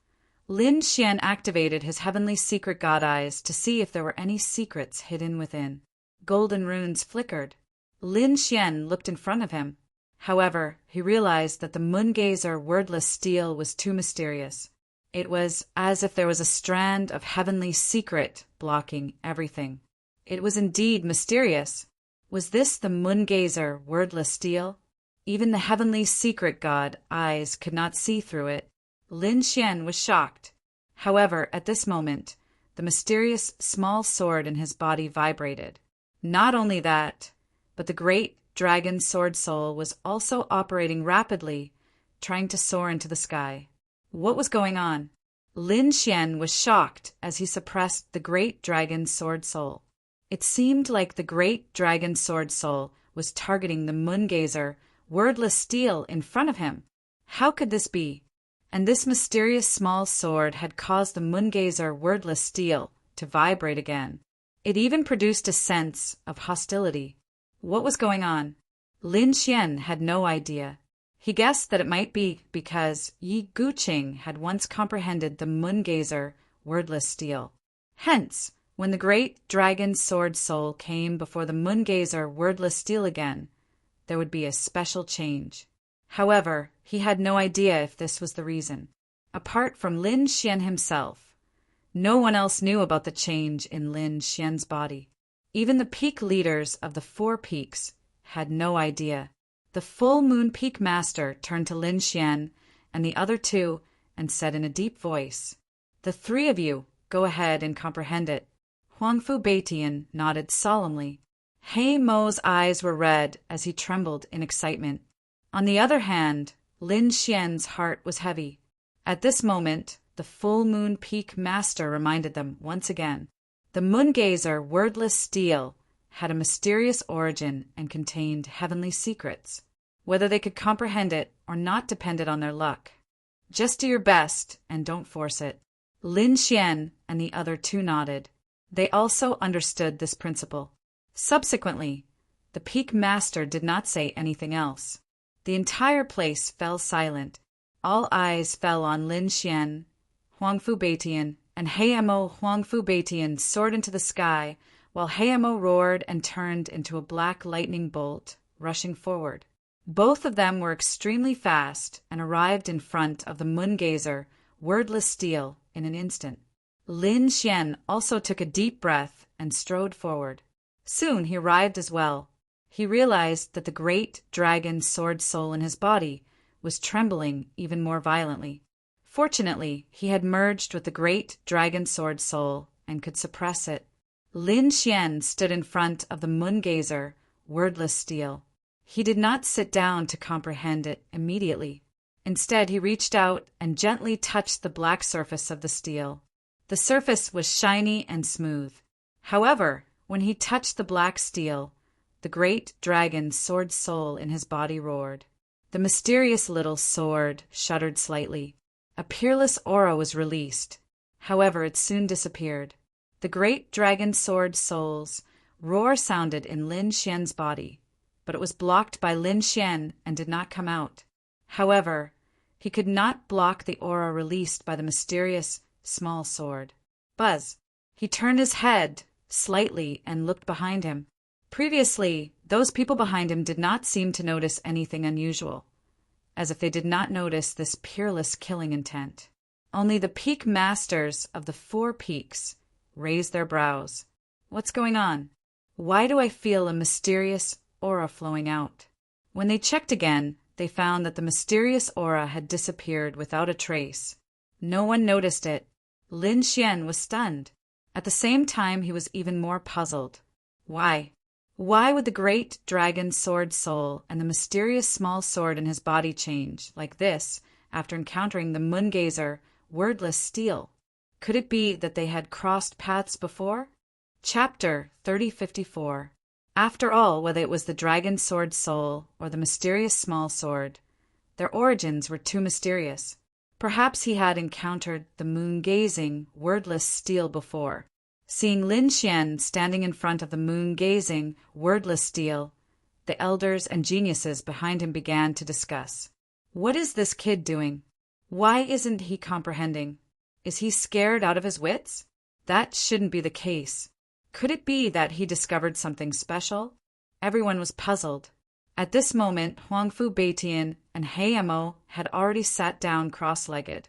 Lin Xian activated his heavenly secret god eyes to see if there were any secrets hidden within. Golden runes flickered. Lin Xian looked in front of him. However, he realized that the moon-gazer wordless steel was too mysterious. It was as if there was a strand of heavenly secret blocking everything. It was indeed mysterious. Was this the moon-gazer wordless steel? Even the heavenly secret god eyes could not see through it. Lin Xian was shocked. However, at this moment, the mysterious small sword in his body vibrated. Not only that, but the great dragon sword soul was also operating rapidly, trying to soar into the sky. What was going on? Lin Xian was shocked as he suppressed the great dragon sword soul. It seemed like the great dragon sword soul was targeting the moon-gazer wordless steel in front of him. How could this be? And this mysterious small sword had caused the moon-gazer wordless steel to vibrate again. It even produced a sense of hostility. What was going on? Lin Xian had no idea. He guessed that it might be because Yi Guqing had once comprehended the moon-gazer wordless steel. Hence, when the great dragon sword soul came before the moon-gazer wordless steel again, there would be a special change. However, he had no idea if this was the reason. Apart from Lin Xian himself, no one else knew about the change in Lin Xian's body. Even the peak leaders of the 4 peaks had no idea. The full moon peak master turned to Lin Xian and the other 2 and said in a deep voice, "The 3 of you, go ahead and comprehend it." Huangfu Baitian nodded solemnly. He Mo's eyes were red as he trembled in excitement. On the other hand, Lin Xian's heart was heavy. At this moment, the full moon peak master reminded them once again. The moon-gazer wordless steel had a mysterious origin and contained heavenly secrets. Whether they could comprehend it or not depended on their luck. Just do your best and don't force it. Lin Xian and the other 2 nodded. They also understood this principle. Subsequently, the peak master did not say anything else. The entire place fell silent. All eyes fell on Lin Xian. Huangfu Baitian and Heimo Huangfu Baitian soared into the sky, while Heimo roared and turned into a black lightning bolt, rushing forward. Both of them were extremely fast and arrived in front of the moon-gazer wordless steel in an instant. Lin Xian also took a deep breath and strode forward. Soon he arrived as well. He realized that the great dragon sword soul in his body was trembling even more violently. Fortunately, he had merged with the great dragon sword soul and could suppress it. Lin Xian stood in front of the moon-gazer wordless steel. He did not sit down to comprehend it immediately. Instead, he reached out and gently touched the black surface of the steel. The surface was shiny and smooth. However, when he touched the black steel, the great dragon sword soul in his body roared. The mysterious little sword shuddered slightly. A peerless aura was released. However, it soon disappeared. The great dragon sword soul's roar sounded in Lin Xian's body, but it was blocked by Lin Xian and did not come out. However, he could not block the aura released by the mysterious small sword. Buzz! He turned his head slightly and looked behind him. Previously, those people behind him did not seem to notice anything unusual, as if they did not notice this peerless killing intent. Only the peak masters of the 4 peaks raised their brows. What's going on? Why do I feel a mysterious aura flowing out? When they checked again, they found that the mysterious aura had disappeared without a trace. No one noticed it. Lin Xian was stunned. At the same time, he was even more puzzled. Why? Why would the great dragon sword soul and the mysterious small sword in his body change like this after encountering the moon gazer, wordless steel? Could it be that they had crossed paths before? Chapter 3054. After all, whether it was the dragon sword soul or the mysterious small sword, their origins were too mysterious. Perhaps he had encountered the moon-gazing, wordless steel before. Seeing Lin Xian standing in front of the moon-gazing, wordless steel, the elders and geniuses behind him began to discuss. What is this kid doing? Why isn't he comprehending? Is he scared out of his wits? That shouldn't be the case. Could it be that he discovered something special? Everyone was puzzled. At this moment, Huangfu Beitian and Heimo had already sat down cross-legged,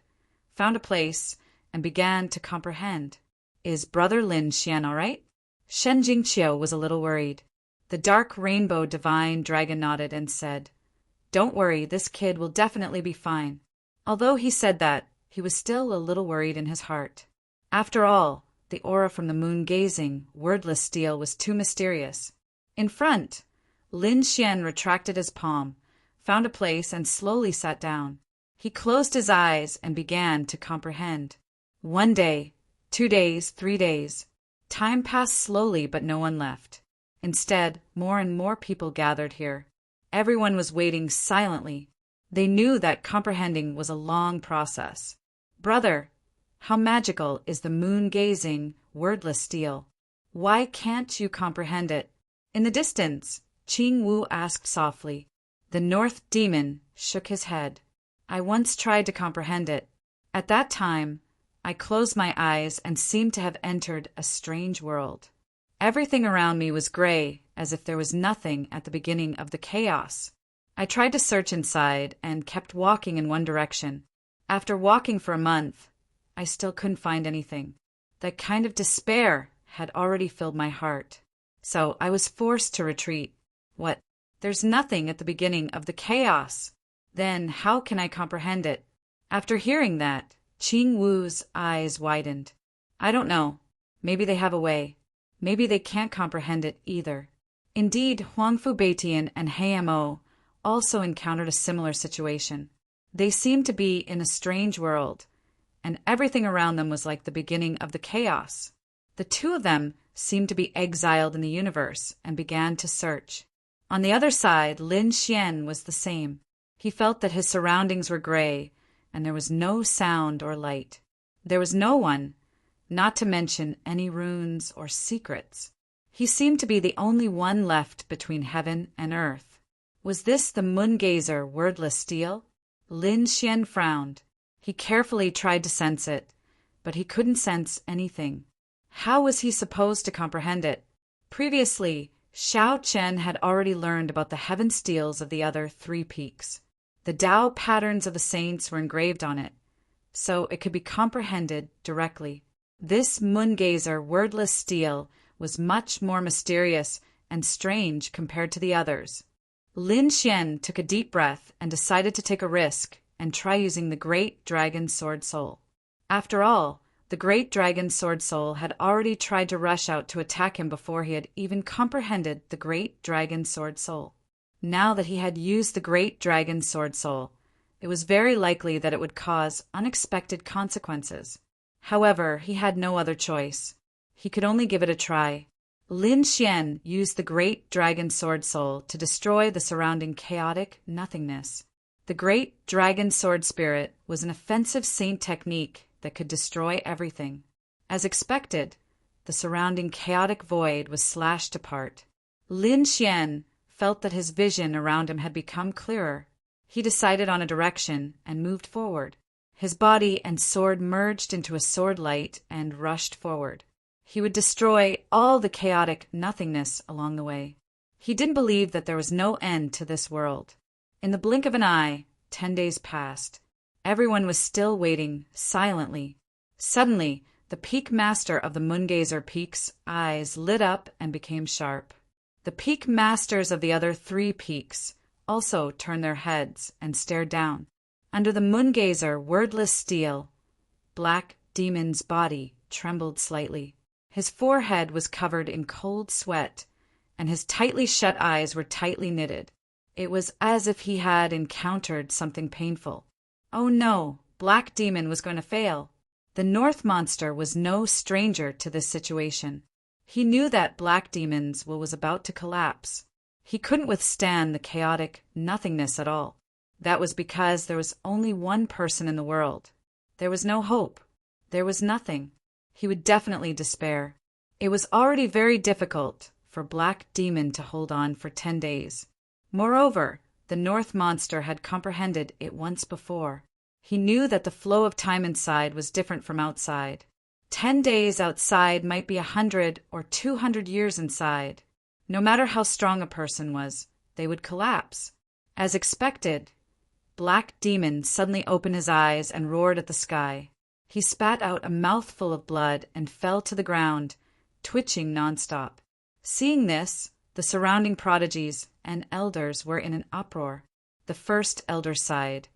found a place, and began to comprehend. Is Brother Lin Xian all right? Shen Jingqiu was a little worried. The dark rainbow divine dragon nodded and said, Don't worry, this kid will definitely be fine. Although he said that, he was still a little worried in his heart. After all, the aura from the moon-gazing, wordless steel was too mysterious. In front, Lin Xian retracted his palm, found a place, and slowly sat down. He closed his eyes and began to comprehend. 1 day, 2 days, 3 days. Time passed slowly, but no one left. Instead, more and more people gathered here. Everyone was waiting silently. They knew that comprehending was a long process. Brother, how magical is the moon-gazing, wordless steel? Why can't you comprehend it? In the distance, Qing Wu asked softly. The North Demon shook his head. I once tried to comprehend it. At that time, I closed my eyes and seemed to have entered a strange world. Everything around me was gray, as if there was nothing at the beginning of the chaos. I tried to search inside and kept walking in one direction. After walking for a month, I still couldn't find anything. That kind of despair had already filled my heart. So I was forced to retreat. What? There's nothing at the beginning of the chaos. Then how can I comprehend it? After hearing that, Qing Wu's eyes widened. I don't know. Maybe they have a way. Maybe they can't comprehend it either. Indeed, Huangfu Beitian and Heimo also encountered a similar situation. They seemed to be in a strange world, and everything around them was like the beginning of the chaos. The two of them seemed to be exiled in the universe and began to search. On the other side, Lin Xian was the same. He felt that his surroundings were gray, and there was no sound or light. There was no one, not to mention any runes or secrets. He seemed to be the only one left between heaven and earth. Was this the moon-gazer, wordless steel? Lin Xian frowned. He carefully tried to sense it, but he couldn't sense anything. How was he supposed to comprehend it? Previously, Xiao Chen had already learned about the heaven steels of the other 3 peaks. The Tao patterns of the saints were engraved on it, so it could be comprehended directly. This moon-gazer, wordless steel was much more mysterious and strange compared to the others. Lin Xian took a deep breath and decided to take a risk and try using the Great Dragon Sword Soul. After all, the Great Dragon Sword Soul had already tried to rush out to attack him before he had even comprehended the Great Dragon Sword Soul. Now that he had used the Great Dragon Sword Soul, it was very likely that it would cause unexpected consequences. However, he had no other choice. He could only give it a try. Lin Xian used the great dragon sword soul to destroy the surrounding chaotic nothingness. The great dragon sword spirit was an offensive saint technique that could destroy everything. As expected, the surrounding chaotic void was slashed apart. Lin Xian felt that his vision around him had become clearer. He decided on a direction and moved forward. His body and sword merged into a sword light and rushed forward. He would destroy all the chaotic nothingness along the way. He didn't believe that there was no end to this world. In the blink of an eye, 10 days passed. Everyone was still waiting, silently. Suddenly, the peak master of the Moongazer Peak's eyes lit up and became sharp. The peak masters of the other 3 peaks also turned their heads and stared down. Under the Moongazer wordless steel, Black Demon's body trembled slightly. His forehead was covered in cold sweat, and his tightly shut eyes were tightly knitted. It was as if he had encountered something painful. Oh no, Black Demon was going to fail. The North Monster was no stranger to this situation. He knew that Black Demon's will was about to collapse. He couldn't withstand the chaotic nothingness at all. That was because there was only one person in the world. There was no hope. There was nothing. He would definitely despair. It was already very difficult for Black Demon to hold on for 10 days. Moreover, the North Monster had comprehended it once before. He knew that the flow of time inside was different from outside. 10 days outside might be 100 or 200 years inside. No matter how strong a person was, they would collapse. As expected, Black Demon suddenly opened his eyes and roared at the sky. He spat out a mouthful of blood and fell to the ground, twitching nonstop. Seeing this, the surrounding prodigies and elders were in an uproar. The first elder sighed,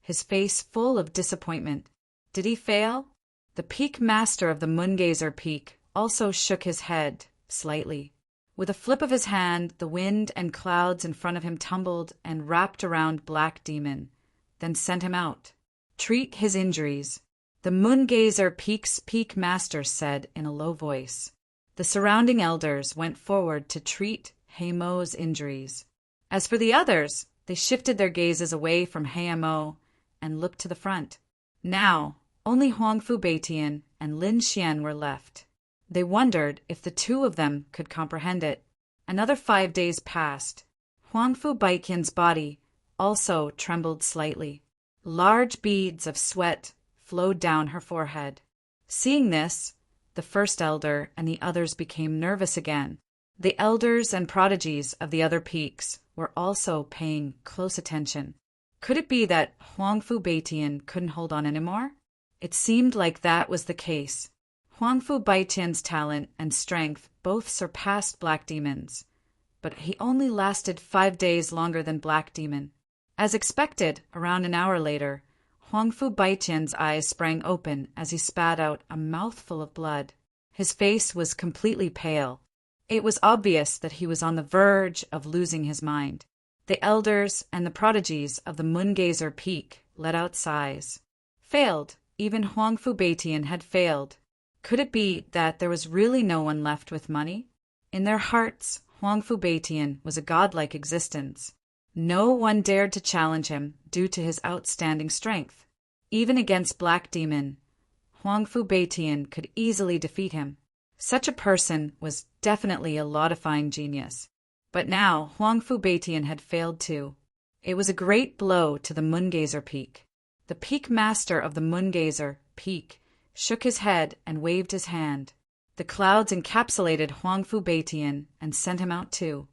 his face full of disappointment. Did he fail? The peak master of the Moongazer Peak also shook his head slightly. With a flip of his hand, the wind and clouds in front of him tumbled and wrapped around Black Demon, then sent him out. Treat his injuries, the Moongazer Peak's peak master said in a low voice. The surrounding elders went forward to treat Heimo's injuries. As for the others, they shifted their gazes away from Heimo and looked to the front. Now, only Huangfu Beitian and Lin Xian were left. They wondered if the 2 of them could comprehend it. Another 5 days passed. Huangfu Beitian's body also trembled slightly. Large beads of sweat flowed down her forehead. Seeing this, the first elder and the others became nervous again. The elders and prodigies of the other peaks were also paying close attention. Could it be that Huangfu Beitian couldn't hold on anymore? It seemed like that was the case. Huangfu Beitian's talent and strength both surpassed Black Demon's, but he only lasted 5 days longer than Black Demon. As expected, around an hour later, Huangfu Beitian's eyes sprang open as he spat out a mouthful of blood. His face was completely pale. It was obvious that he was on the verge of losing his mind. The elders and the prodigies of the Moongazer Peak let out sighs. Failed. Even Huangfu Beitian had failed. Could it be that there was really no one left with money? In their hearts, Huangfu Beitian was a godlike existence. No one dared to challenge him due to his outstanding strength. Even against Black Demon, Huangfu Beitian could easily defeat him. Such a person was definitely a law-defying genius. But now Huangfu Beitian had failed too. It was a great blow to the Moongazer Peak. The peak master of the Moongazer Peak shook his head and waved his hand. The clouds encapsulated Huangfu Beitian and sent him out too.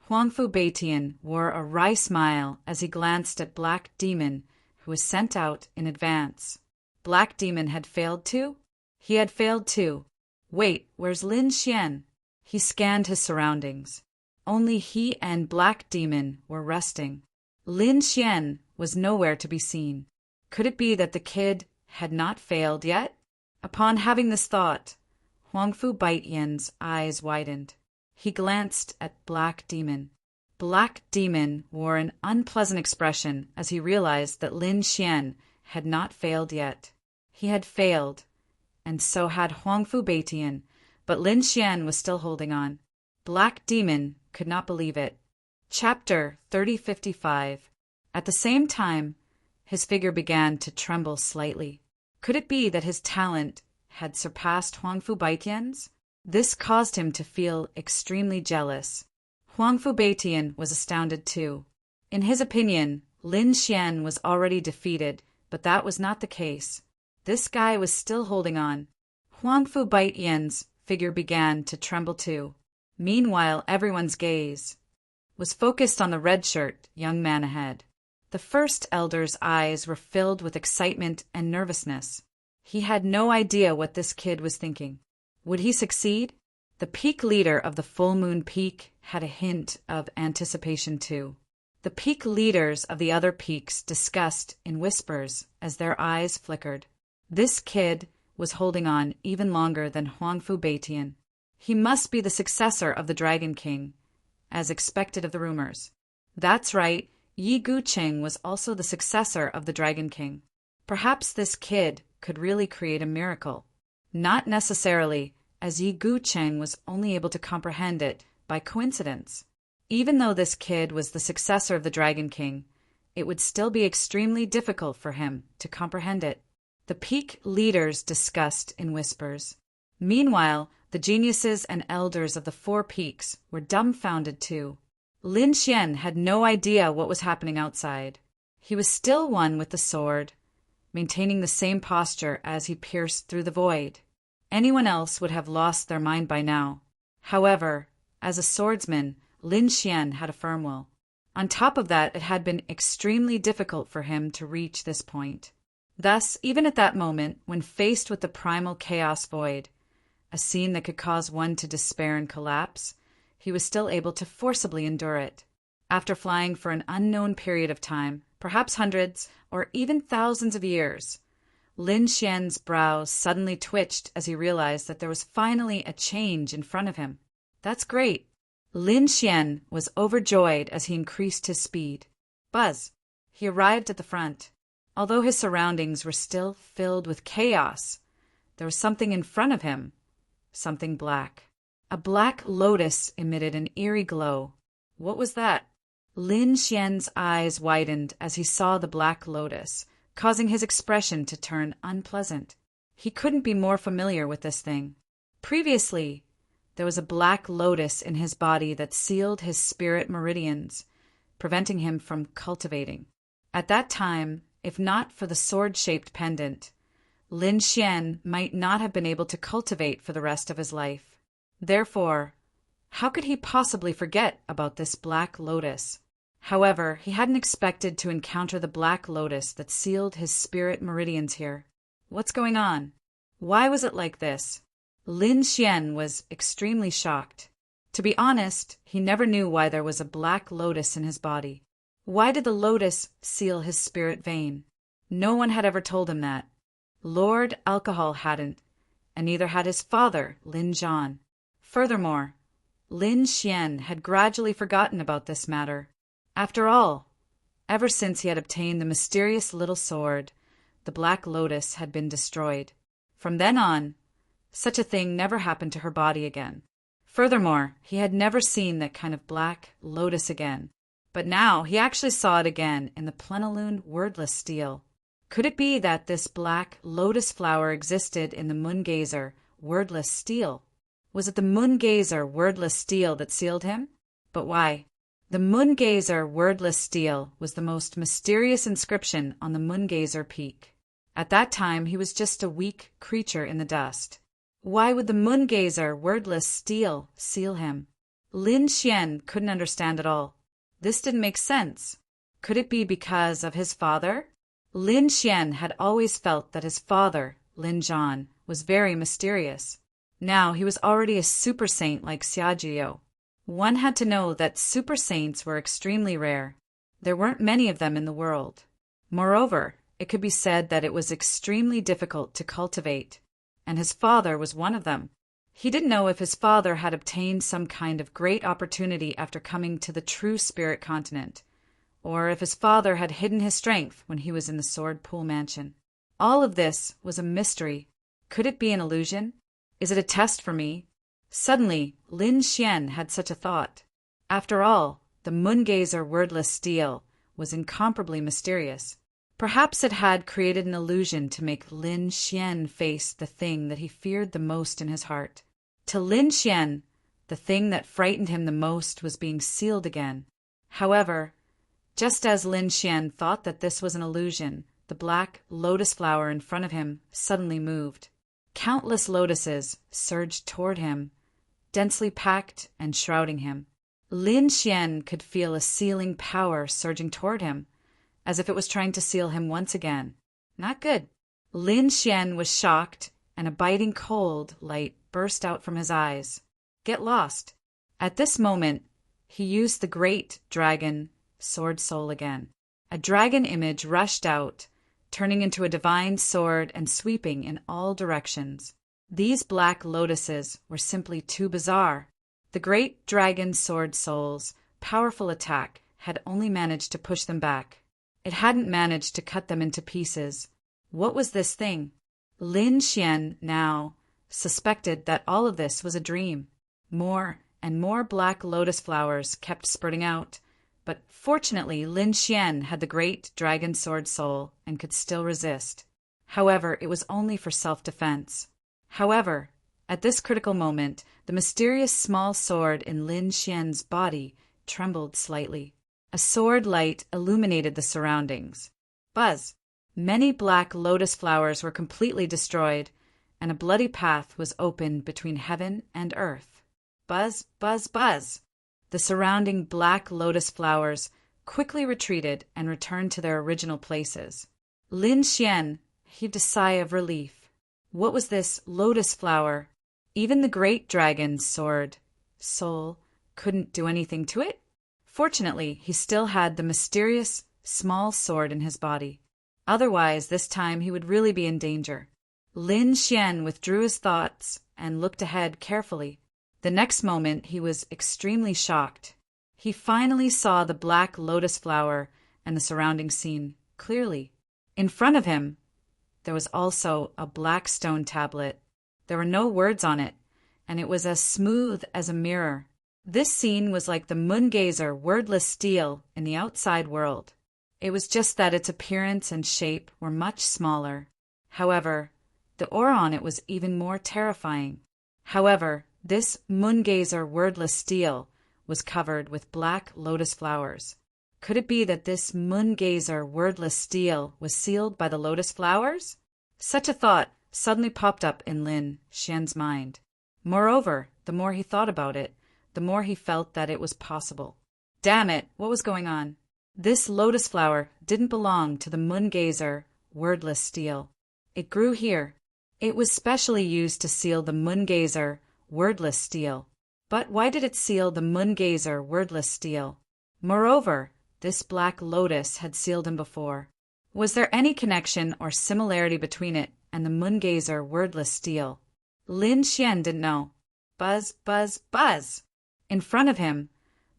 Huangfu Beitian wore a wry smile as he glanced at Black Demon, who was sent out in advance. Black Demon had failed too? He had failed too. Wait, where's Lin Xian? He scanned his surroundings. Only he and Black Demon were resting. Lin Xian was nowhere to be seen. Could it be that the kid had not failed yet? Upon having this thought, Huangfu Beitian's eyes widened. He glanced at Black Demon. Black Demon wore an unpleasant expression as he realized that Lin Xian had not failed yet. He had failed, and so had Huangfu Beitian, but Lin Xian was still holding on. Black Demon could not believe it. Chapter 3055. At the same time, his figure began to tremble slightly. Could it be that his talent had surpassed Huangfu Baitian's? This caused him to feel extremely jealous. Huangfu Baitian was astounded too. In his opinion, Lin Xian was already defeated, but that was not the case. This guy was still holding on. Huangfu Baitian's figure began to tremble too. Meanwhile, everyone's gaze was focused on the red-shirt young man ahead. The first elder's eyes were filled with excitement and nervousness. He had no idea what this kid was thinking. Would he succeed? The peak leader of the Full Moon Peak had a hint of anticipation too. The peak leaders of the other peaks discussed in whispers as their eyes flickered. This kid was holding on even longer than Huangfu Baitian. He must be the successor of the Dragon King, as expected of the rumors. That's right, Yi Guqing was also the successor of the Dragon King. Perhaps this kid could really create a miracle. Not necessarily, as Yi Guqing was only able to comprehend it by coincidence. Even though this kid was the successor of the Dragon King, it would still be extremely difficult for him to comprehend it. The peak leaders discussed in whispers. Meanwhile, the geniuses and elders of the four peaks were dumbfounded too. Lin Xian had no idea what was happening outside. He was still one with the sword, maintaining the same posture as he pierced through the void. Anyone else would have lost their mind by now. However, as a swordsman, Lin Xian had a firm will. On top of that, it had been extremely difficult for him to reach this point. Thus, even at that moment, when faced with the primal chaos void, a scene that could cause one to despair and collapse, he was still able to forcibly endure it. After flying for an unknown period of time, perhaps hundreds or even thousands of years, Lin Xian's brows suddenly twitched as he realized that there was finally a change in front of him. That's great. Lin Xian was overjoyed as he increased his speed. Buzz! He arrived at the front. Although his surroundings were still filled with chaos, there was something in front of him. Something black. A black lotus emitted an eerie glow. What was that? Lin Xian's eyes widened as he saw the black lotus, causing his expression to turn unpleasant. He couldn't be more familiar with this thing. Previously, there was a black lotus in his body that sealed his spirit meridians, preventing him from cultivating. At that time, if not for the sword-shaped pendant, Lin Xian might not have been able to cultivate for the rest of his life. Therefore, how could he possibly forget about this black lotus? However, he hadn't expected to encounter the black lotus that sealed his spirit meridians here. What's going on? Why was it like this? Lin Xian was extremely shocked. To be honest, he never knew why there was a black lotus in his body. Why did the lotus seal his spirit vein? No one had ever told him that. Lord Alcohol hadn't, and neither had his father, Lin Zhan. Furthermore, Lin Xian had gradually forgotten about this matter. After all, ever since he had obtained the mysterious little sword, the black lotus had been destroyed. From then on, such a thing never happened to her body again. Furthermore, he had never seen that kind of black lotus again. But now he actually saw it again in the plenilune wordless steel. Could it be that this black lotus flower existed in the moongazer wordless steel? Was it the moongazer wordless steel that sealed him? But why? The moongazer wordless steel was the most mysterious inscription on the moongazer peak. At that time, he was just a weak creature in the dust. Why would the moongazer wordless steel seal him? Lin Xian couldn't understand at all. This didn't make sense. Could it be because of his father? Lin Xian had always felt that his father, Lin Zhan, was very mysterious. Now he was already a super saint like Xiajiao. One had to know that super saints were extremely rare. There weren't many of them in the world. Moreover, it could be said that it was extremely difficult to cultivate, and his father was one of them. He didn't know if his father had obtained some kind of great opportunity after coming to the true spirit continent, or if his father had hidden his strength when he was in the Sword Pool Mansion. All of this was a mystery. Could it be an illusion? Is it a test for me? Suddenly, Lin Xian had such a thought. After all, the moon-gazer wordless steel was incomparably mysterious. Perhaps it had created an illusion to make Lin Xian face the thing that he feared the most in his heart. To Lin Xian, the thing that frightened him the most was being sealed again. However, just as Lin Xian thought that this was an illusion, the black lotus flower in front of him suddenly moved. Countless lotuses surged toward him, densely packed and shrouding him. Lin Xian could feel a sealing power surging toward him, as if it was trying to seal him once again. Not good. Lin Xian was shocked, and a biting cold light burst out from his eyes. Get lost. At this moment, he used the great dragon sword soul again. A dragon image rushed out, turning into a divine sword and sweeping in all directions. These black lotuses were simply too bizarre. The great dragon sword soul's powerful attack had only managed to push them back. It hadn't managed to cut them into pieces. What was this thing? Lin Xian now suspected that all of this was a dream. More and more black lotus flowers kept spurting out, but fortunately Lin Xian had the great dragon sword soul and could still resist. However, it was only for self-defense. However, at this critical moment, the mysterious small sword in Lin Xian's body trembled slightly. A sword light illuminated the surroundings. Buzz! Many black lotus flowers were completely destroyed, and a bloody path was opened between heaven and earth. Buzz, buzz, buzz! The surrounding black lotus flowers quickly retreated and returned to their original places. Lin Xian heaved a sigh of relief. What was this lotus flower? Even the great dragon's sword soul couldn't do anything to it? Fortunately, he still had the mysterious small sword in his body. Otherwise, this time he would really be in danger. Lin Xian withdrew his thoughts and looked ahead carefully. The next moment, he was extremely shocked. He finally saw the black lotus flower and the surrounding scene clearly. In front of him, there was also a black stone tablet. There were no words on it, and it was as smooth as a mirror. This scene was like the moon-gazer wordless steel in the outside world. It was just that its appearance and shape were much smaller. However, the aura on it was even more terrifying. However, this moon-gazer wordless steel was covered with black lotus flowers. Could it be that this moon-gazer wordless steel was sealed by the lotus flowers? Such a thought suddenly popped up in Lin Xian's mind. Moreover, the more he thought about it, the more he felt that it was possible. Damn it, what was going on? This lotus flower didn't belong to the moon-gazer wordless steel. It grew here. It was specially used to seal the moon-gazer wordless steel. But why did it seal the moon-gazer wordless steel? Moreover, this black lotus had sealed him before. Was there any connection or similarity between it and the moon-gazer wordless steel? Lin Xian didn't know. Buzz, buzz, buzz! In front of him,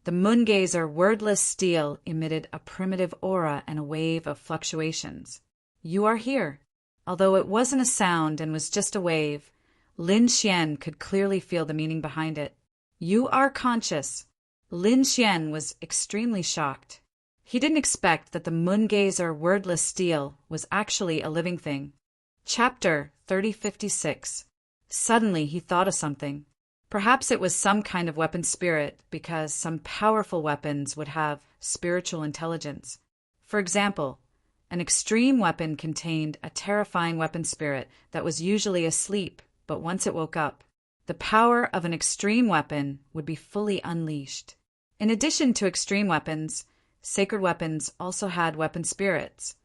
the moon-gazer wordless steel emitted a primitive aura and a wave of fluctuations. You are here. Although it wasn't a sound and was just a wave, Lin Xian could clearly feel the meaning behind it. You are conscious. Lin Xian was extremely shocked. He didn't expect that the moon-gazer wordless steel was actually a living thing. Chapter 3056. Suddenly he thought of something. Perhaps it was some kind of weapon spirit, because some powerful weapons would have spiritual intelligence. For example, an extreme weapon contained a terrifying weapon spirit that was usually asleep, but once it woke up, the power of an extreme weapon would be fully unleashed. In addition to extreme weapons, sacred weapons also had weapon spirits,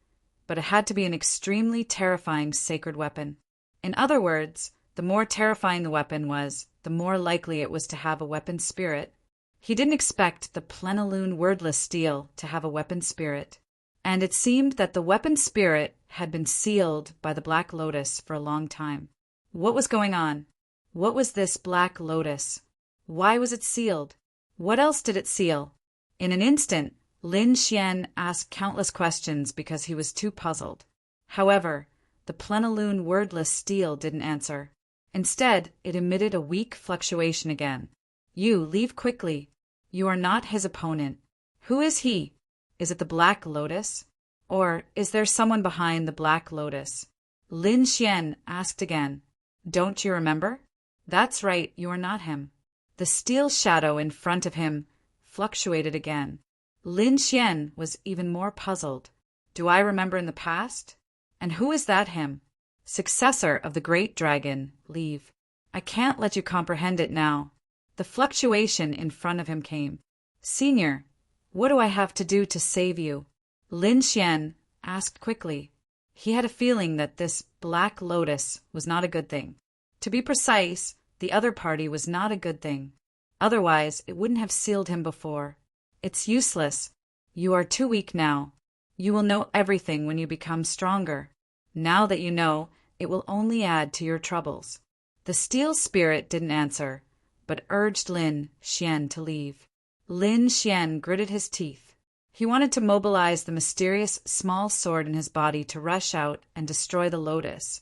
but it had to be an extremely terrifying sacred weapon. In other words, the more terrifying the weapon was, the more likely it was to have a weapon spirit. He didn't expect the plenilune wordless steel to have a weapon spirit, and it seemed that the weapon spirit had been sealed by the Black Lotus for a long time. What was going on? What was this Black Lotus? Why was it sealed? What else did it seal? In an instant, Lin Xian asked countless questions because he was too puzzled. However, the plenilune wordless steel didn't answer. Instead, it emitted a weak fluctuation again. You leave quickly. You are not his opponent. Who is he? Is it the Black Lotus? Or is there someone behind the Black Lotus? Lin Xian asked again. Don't you remember? That's right, you are not him. The steel shadow in front of him fluctuated again. Lin Xian was even more puzzled. Do I remember in the past? And who is that him? Successor of the great dragon, leave. I can't let you comprehend it now. The fluctuation in front of him came. Senior, what do I have to do to save you? Lin Xian asked quickly. He had a feeling that this Black Lotus was not a good thing. To be precise, the other party was not a good thing. Otherwise, it wouldn't have sealed him before. It's useless. You are too weak now. You will know everything when you become stronger. Now that you know, it will only add to your troubles. The steel spirit didn't answer, but urged Lin Xian to leave. Lin Xian gritted his teeth. He wanted to mobilize the mysterious small sword in his body to rush out and destroy the lotus,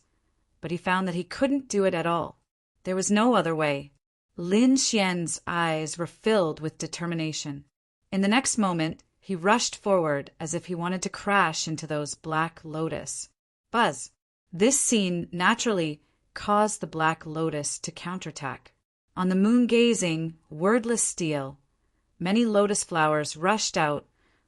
but he found that he couldn't do it at all. There was no other way. Lin Xian's eyes were filled with determination. In the next moment, he rushed forward as if he wanted to crash into those Black Lotus. Buzz! This scene naturally caused the Black Lotus to counterattack. On the moon-gazing, wordless steel, many lotus flowers rushed out,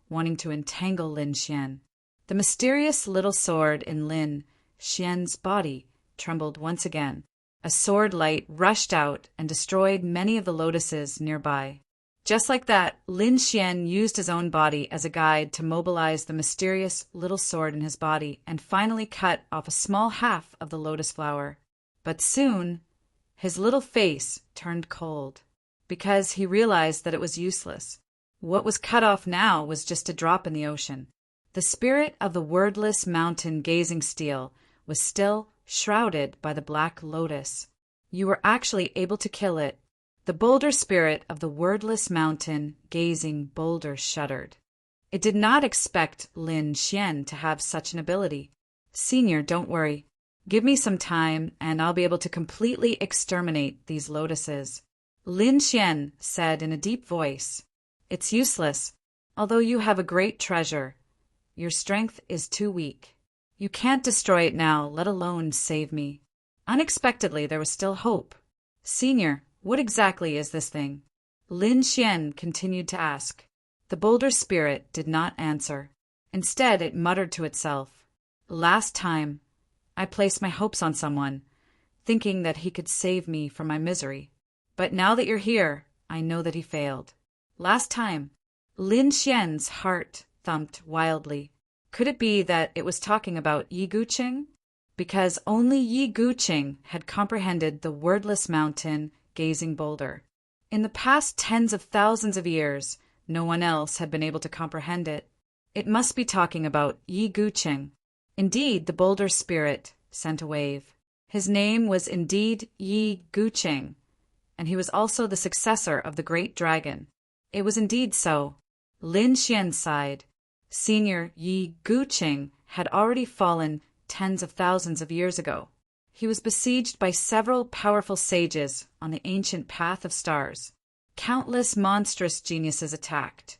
wanting to entangle Lin Xian. The mysterious little sword in Lin Xian's body trembled once again. A sword light rushed out and destroyed many of the lotuses nearby. Just like that, Lin Xian used his own body as a guide to mobilize the mysterious little sword in his body and finally cut off a small half of the lotus flower. But soon, his little face turned cold, because he realized that it was useless. What was cut off now was just a drop in the ocean. The spirit of the wordless mountain gazing steel was still shrouded by the Black Lotus. You were actually able to kill it. The boulder spirit of the wordless mountain gazing boulder shuddered. It did not expect Lin Xian to have such an ability. Senior, don't worry. Give me some time and I'll be able to completely exterminate these lotuses. Lin Xian said in a deep voice. It's useless. Although you have a great treasure, your strength is too weak. You can't destroy it now, let alone save me. Unexpectedly, there was still hope. Senior, what exactly is this thing? Lin Xian continued to ask. The boulder spirit did not answer. Instead, it muttered to itself. Last time, I placed my hopes on someone, thinking that he could save me from my misery. But now that you're here, I know that he failed. Last time, Lin Xian's heart thumped wildly. Could it be that it was talking about Yi Guqing? Because only Yi Guqing had comprehended the wordless mountain gazing boulder. In the past tens of thousands of years, no one else had been able to comprehend it. It must be talking about Yi Guqing. Indeed, the boulder spirit sent a wave. His name was indeed Yi Guqing, and he was also the successor of the great dragon. It was indeed so. Lin Xian sighed. Senior Yi Guqing had already fallen tens of thousands of years ago. He was besieged by several powerful sages on the ancient path of stars. Countless monstrous geniuses attacked,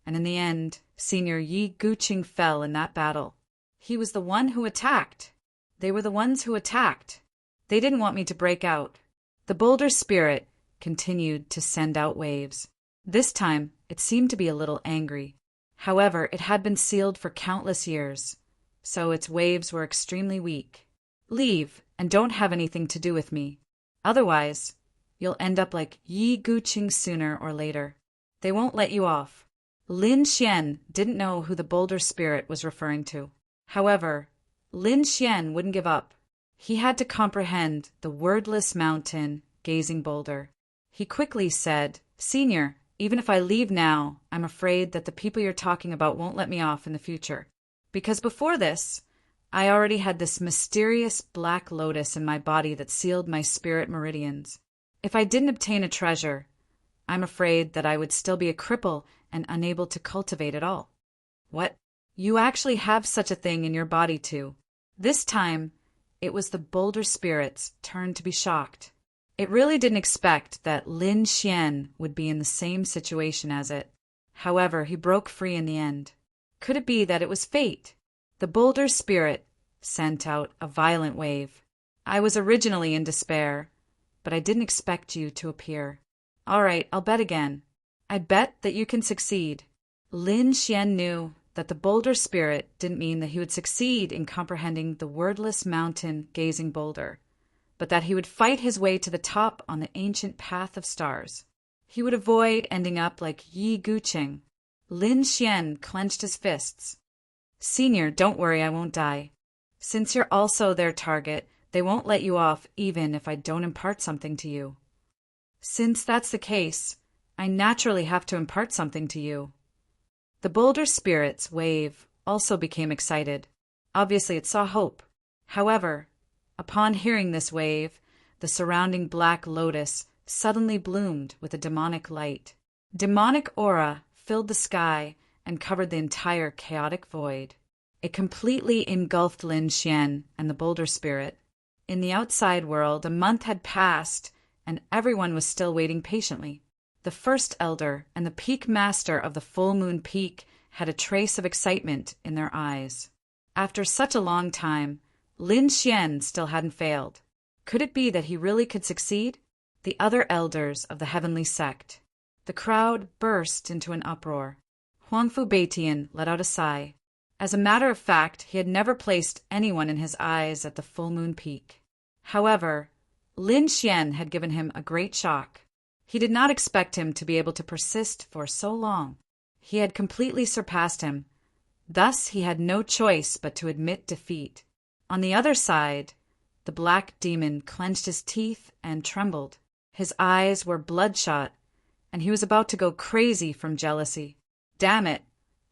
and in the end, Senior Yi Guqing fell in that battle. He was the one who attacked. They were the ones who attacked. They didn't want me to break out. The boulder spirit continued to send out waves. This time, it seemed to be a little angry. However, it had been sealed for countless years, so its waves were extremely weak. Leave, and don't have anything to do with me. Otherwise, you'll end up like Yi Guqing sooner or later. They won't let you off. Lin Xian didn't know who the boulder spirit was referring to. However, Lin Xian wouldn't give up. He had to comprehend the wordless mountain gazing boulder. He quickly said, Senior, even if I leave now, I'm afraid that the people you're talking about won't let me off in the future. Because before this, I already had this mysterious black lotus in my body that sealed my spirit meridians. If I didn't obtain a treasure, I'm afraid that I would still be a cripple and unable to cultivate at all. What? You actually have such a thing in your body too. This time, it was the Boulder Spirit's turn to be shocked. It really didn't expect that Lin Xian would be in the same situation as it. However, he broke free in the end. Could it be that it was fate? The Boulder Spirit sent out a violent wave. I was originally in despair, but I didn't expect you to appear. All right, I'll bet again. I bet that you can succeed. Lin Xian knew that the Boulder Spirit didn't mean that he would succeed in comprehending the wordless mountain-gazing boulder, but that he would fight his way to the top on the ancient path of stars. He would avoid ending up like Yi Guqing. Lin Xian clenched his fists. Senior, don't worry, I won't die. Since you're also their target, they won't let you off even if I don't impart something to you. Since that's the case, I naturally have to impart something to you. The Boulder Spirit's wave also became excited. Obviously, it saw hope. However, upon hearing this wave, the surrounding black lotus suddenly bloomed with a demonic light. Demonic aura filled the sky and covered the entire chaotic void. It completely engulfed Lin Xian and the Boulder Spirit. In the outside world, a month had passed, and everyone was still waiting patiently. The first elder and the peak master of the full moon peak had a trace of excitement in their eyes. After such a long time, Lin Xian still hadn't failed. Could it be that he really could succeed? The other elders of the heavenly sect. The crowd burst into an uproar. Huangfu Beitian let out a sigh. As a matter of fact, he had never placed anyone in his eyes at the full moon peak. However, Lin Xian had given him a great shock. He did not expect him to be able to persist for so long. He had completely surpassed him. Thus, he had no choice but to admit defeat. On the other side, the black demon clenched his teeth and trembled. His eyes were bloodshot, and he was about to go crazy from jealousy. Damn it!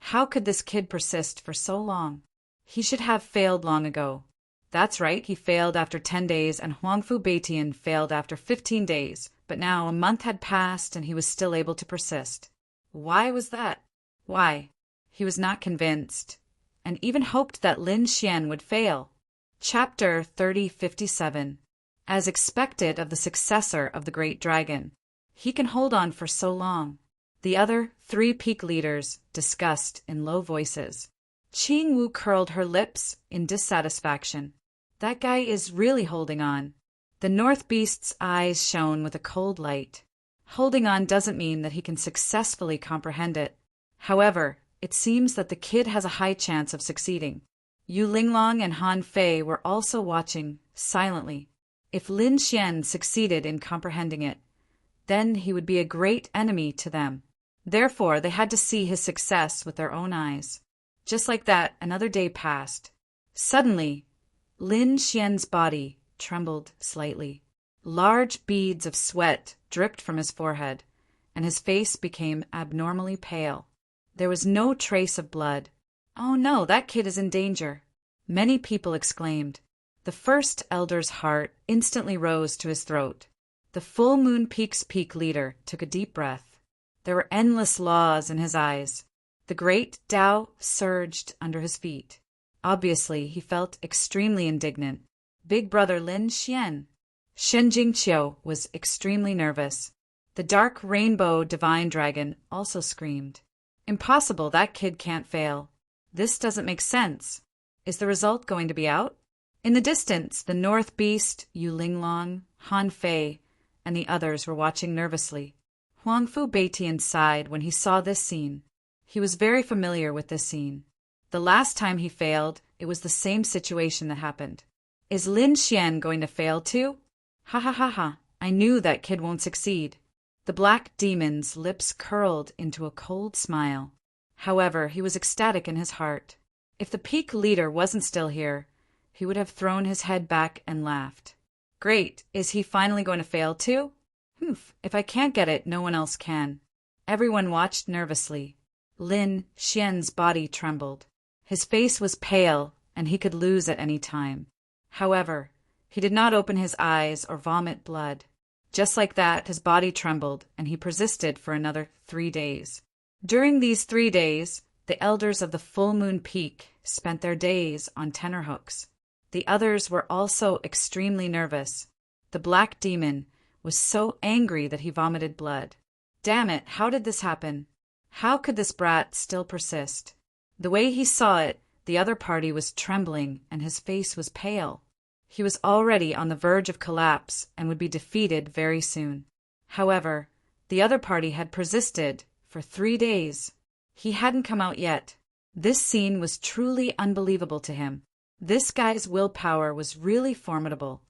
How could this kid persist for so long? He should have failed long ago. That's right, he failed after 10 days, and Huangfu Beitian failed after 15 days. But now a month had passed, and he was still able to persist. Why was that? Why? He was not convinced, and even hoped that Lin Xian would fail. Chapter 3057. As expected of the successor of the Great Dragon, he can hold on for so long. The other 3 peak leaders discussed in low voices. Qing Wu curled her lips in dissatisfaction. That guy is really holding on. The North Beast's eyes shone with a cold light. Holding on doesn't mean that he can successfully comprehend it. However, it seems that the kid has a high chance of succeeding. Yu Linglong and Han Fei were also watching, silently. If Lin Xian succeeded in comprehending it, then he would be a great enemy to them. Therefore, they had to see his success with their own eyes. Just like that, another day passed. Suddenly, Lin Xian's body trembled slightly. Large beads of sweat dripped from his forehead, and his face became abnormally pale. There was no trace of blood. Oh no, that kid is in danger. Many people exclaimed. The first elder's heart instantly rose to his throat. The full moon peak's peak leader took a deep breath. There were endless laws in his eyes. The great Tao surged under his feet. Obviously, he felt extremely indignant. Big brother Lin Xian. Shen Jingqiu was extremely nervous. The dark rainbow divine dragon also screamed. Impossible, that kid can't fail. This doesn't make sense. Is the result going to be out? In the distance, the North Beast, Yu Linglong, Han Fei, and the others were watching nervously. Huangfu Beitian sighed when he saw this scene. He was very familiar with this scene. The last time he failed, it was the same situation that happened. Is Lin Xian going to fail too? Ha ha ha ha, I knew that kid won't succeed. The black demon's lips curled into a cold smile. However, he was ecstatic in his heart. If the peak leader wasn't still here, he would have thrown his head back and laughed. Great, is he finally going to fail too? Humph, if I can't get it, no one else can. Everyone watched nervously. Lin Xian's body trembled. His face was pale, and he could lose at any time. However, he did not open his eyes or vomit blood. Just like that, his body trembled, and he persisted for another 3 days. During these 3 days, the elders of the full moon peak spent their days on tenterhooks. The others were also extremely nervous. The black demon was so angry that he vomited blood. Damn it, how did this happen? How could this brat still persist? The way he saw it, the other party was trembling and his face was pale. He was already on the verge of collapse and would be defeated very soon. However, the other party had persisted for 3 days. He hadn't come out yet. This scene was truly unbelievable to him. This guy's willpower was really formidable.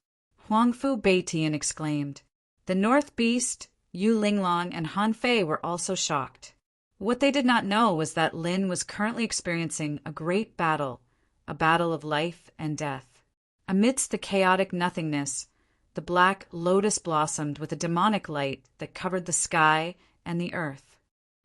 Huangfu Beitian exclaimed. The North Beast, Yu Linglong, and Han Fei were also shocked. What they did not know was that Lin was currently experiencing a great battle, a battle of life and death. Amidst the chaotic nothingness, the black lotus blossomed with a demonic light that covered the sky and the earth.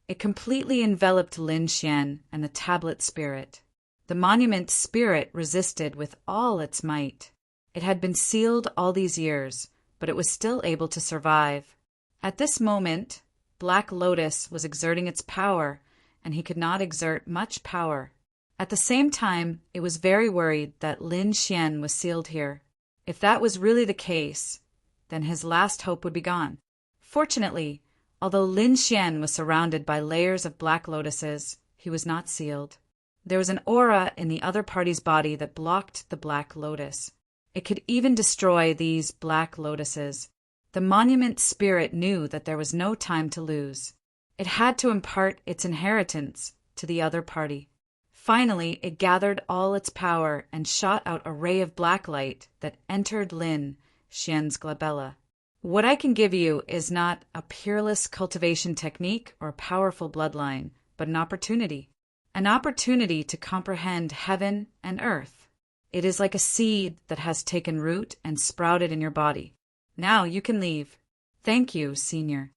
It completely enveloped Lin Xian and the tablet spirit. The monument spirit resisted with all its might. It had been sealed all these years, but it was still able to survive. At this moment, Black Lotus was exerting its power, and he could not exert much power. At the same time, it was very worried that Lin Xian was sealed here. If that was really the case, then his last hope would be gone. Fortunately, although Lin Xian was surrounded by layers of black lotuses, he was not sealed. There was an aura in the other party's body that blocked the black lotus. It could even destroy these black lotuses. The monument spirit knew that there was no time to lose. It had to impart its inheritance to the other party. Finally, it gathered all its power and shot out a ray of black light that entered Lin Xian's glabella. What I can give you is not a peerless cultivation technique or powerful bloodline, but an opportunity. An opportunity to comprehend heaven and earth. It is like a seed that has taken root and sprouted in your body. Now you can leave. Thank you, Senior.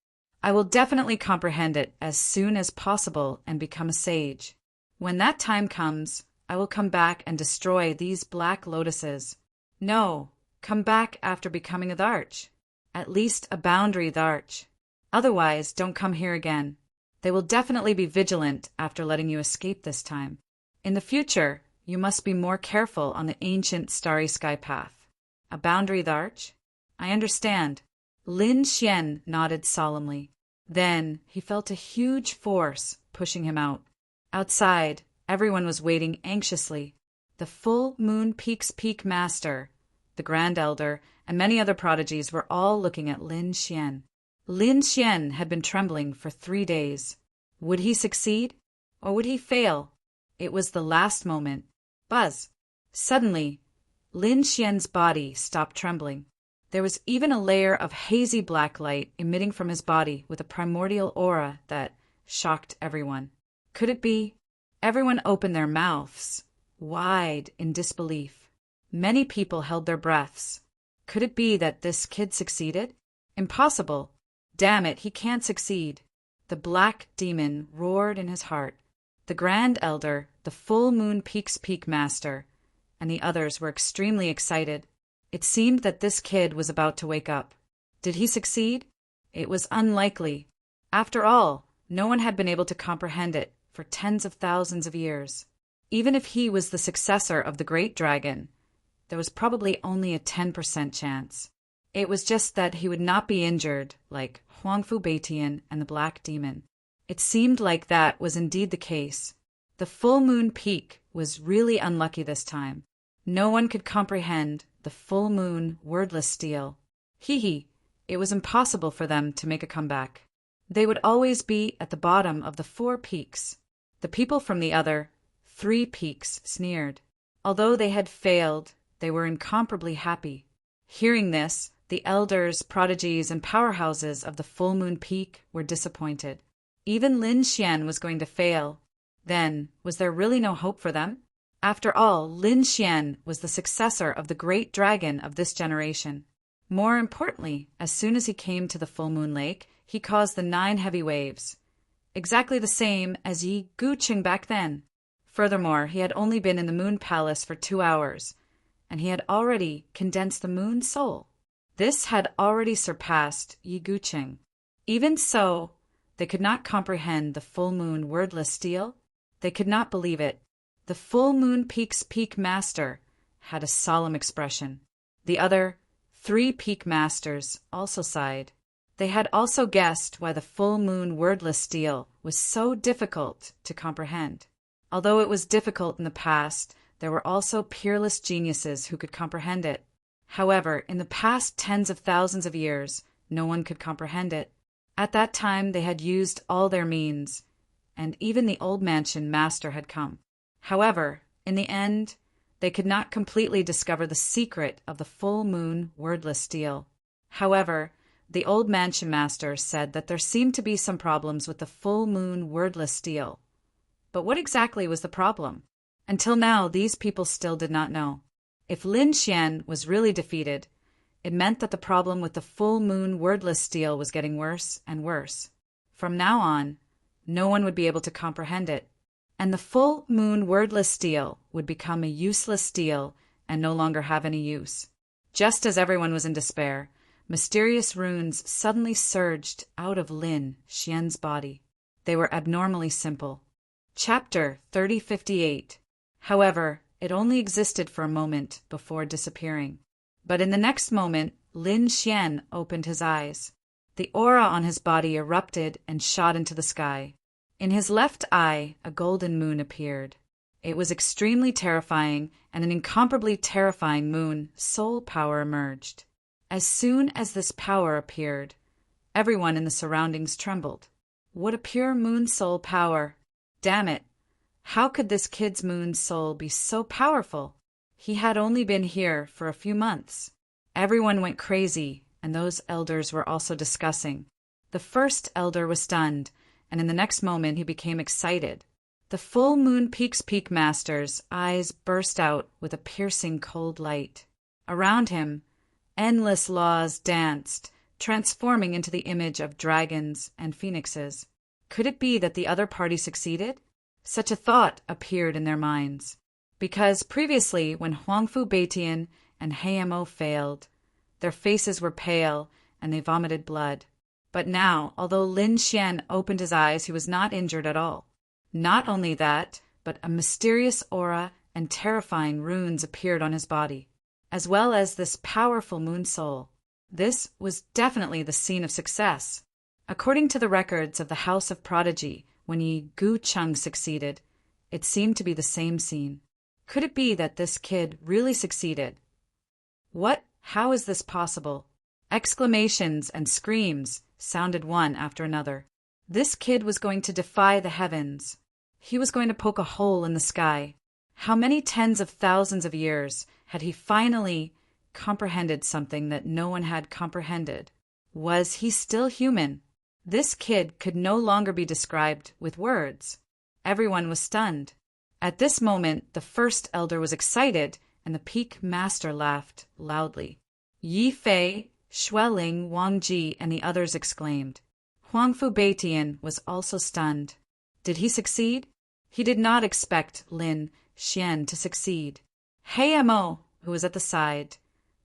I will definitely comprehend it as soon as possible and become a sage. When that time comes, I will come back and destroy these black lotuses. No, come back after becoming a Dharch. At least a boundary Dharch. Otherwise, don't come here again. They will definitely be vigilant after letting you escape this time. In the future, you must be more careful on the ancient starry sky path. A boundary Dharch? I understand. Lin Xian nodded solemnly. Then he felt a huge force pushing him out. Outside, everyone was waiting anxiously. The full moon peak's peak master, the Grand Elder, and many other prodigies were all looking at Lin Xian. Lin Xian had been trembling for 3 days. Would he succeed? Or would he fail? It was the last moment. Buzz! Suddenly, Lin Xian's body stopped trembling. There was even a layer of hazy black light emitting from his body with a primordial aura that shocked everyone. Could it be? Everyone opened their mouths, wide in disbelief. Many people held their breaths. Could it be that this kid succeeded? Impossible. Damn it, he can't succeed. The black demon roared in his heart. The Grand Elder, the full moon peak's peak master, and the others were extremely excited. It seemed that this kid was about to wake up. Did he succeed? It was unlikely. After all, no one had been able to comprehend it for tens of thousands of years. Even if he was the successor of the great dragon, there was probably only a 10% chance. It was just that he would not be injured like Huangfu Beitian and the Black Demon. It seemed like that was indeed the case. The full moon peak was really unlucky this time. No one could comprehend the full moon wordless steel. Hee, it was impossible for them to make a comeback. They would always be at the bottom of the 4 peaks. The people from the other 3 peaks sneered. Although they had failed, they were incomparably happy. Hearing this, the elders, prodigies, and powerhouses of the full moon peak were disappointed. Even Lin Xian was going to fail. Then, was there really no hope for them? After all, Lin Xian was the successor of the great dragon of this generation. More importantly, as soon as he came to the full moon lake, he caused the 9 heavy waves. Exactly the same as Yi Guqing back then. Furthermore, he had only been in the moon palace for 2 hours, and he had already condensed the moon soul. This had already surpassed Yi Guqing. Even so, they could not comprehend the full moon wordless steel. They could not believe it. The full moon peak's peak master, had a solemn expression. The other 3 peak masters also sighed. They had also guessed why the full moon wordless stele was so difficult to comprehend. Although it was difficult in the past, there were also peerless geniuses who could comprehend it. However, in the past tens of thousands of years, no one could comprehend it. At that time they had used all their means, and even the old mansion master had come. However, in the end, they could not completely discover the secret of the full moon wordless stele. However, the old mansion master said that there seemed to be some problems with the full moon wordless stele. But what exactly was the problem? Until now, these people still did not know. If Lin Xian was really defeated, it meant that the problem with the full moon wordless stele was getting worse and worse. From now on, no one would be able to comprehend it, and the full moon wordless stele would become a useless stele and no longer have any use. Just as everyone was in despair, mysterious runes suddenly surged out of Lin Xian's body. They were abnormally simple. Chapter 3058. However, it only existed for a moment before disappearing. But in the next moment, Lin Xian opened his eyes. The aura on his body erupted and shot into the sky. In his left eye, a golden moon appeared. It was extremely terrifying, and an incomparably terrifying moon soul power emerged. As soon as this power appeared, everyone in the surroundings trembled. What a pure moon soul power! Damn it! How could this kid's moon soul be so powerful? He had only been here for a few months. Everyone went crazy, and those elders were also discussing. The first elder was stunned, and in the next moment he became excited. The full moon peak's peak master's eyes burst out with a piercing cold light. Around him, endless laws danced, transforming into the image of dragons and phoenixes. Could it be that the other party succeeded? Such a thought appeared in their minds. Because previously, when Huangfu Beitian and Heimo failed, their faces were pale and they vomited blood. But now, although Lin Xian opened his eyes, he was not injured at all. Not only that, but a mysterious aura and terrifying runes appeared on his body, as well as this powerful moon soul. This was definitely the scene of success. According to the records of the House of Prodigy, when Yi Gucheng succeeded, it seemed to be the same scene. Could it be that this kid really succeeded? What? How is this possible? Exclamations and screams sounded one after another. This kid was going to defy the heavens. He was going to poke a hole in the sky. How many tens of thousands of years had he finally comprehended something that no one had comprehended? Was he still human? This kid could no longer be described with words. Everyone was stunned. At this moment, the first elder was excited, and the peak master laughed loudly. Yi Fei, Xueling, Wang Ji, and the others exclaimed. Huangfu Beitian was also stunned. Did he succeed? He did not expect Lin Xian to succeed. Heimo, who was at the side,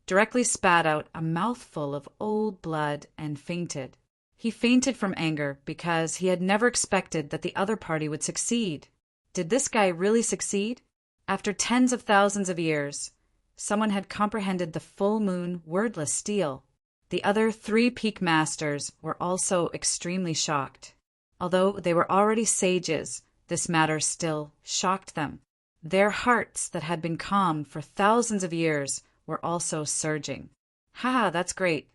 directly spat out a mouthful of old blood and fainted. He fainted from anger because he had never expected that the other party would succeed. Did this guy really succeed? After tens of thousands of years, someone had comprehended the full moon wordless stele. The other 3 peak masters were also extremely shocked. Although they were already sages, this matter still shocked them. Their hearts that had been calm for thousands of years were also surging. Haha, that's great.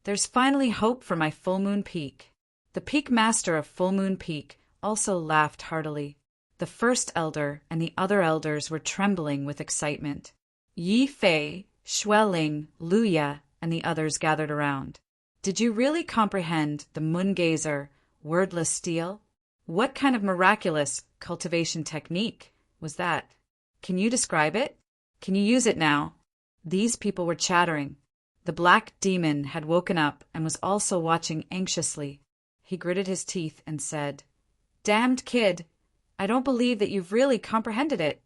There's finally hope for my full moon peak. The peak master of Full Moon Peak also laughed heartily. The first elder and the other elders were trembling with excitement. Yi Fei, Xueling, Luya, and the others gathered around. Did you really comprehend the Moongazer wordless stele? What kind of miraculous cultivation technique was that? Can you describe it? Can you use it now? These people were chattering. The black demon had woken up and was also watching anxiously. He gritted his teeth and said, "Damned kid, I don't believe that you've really comprehended it."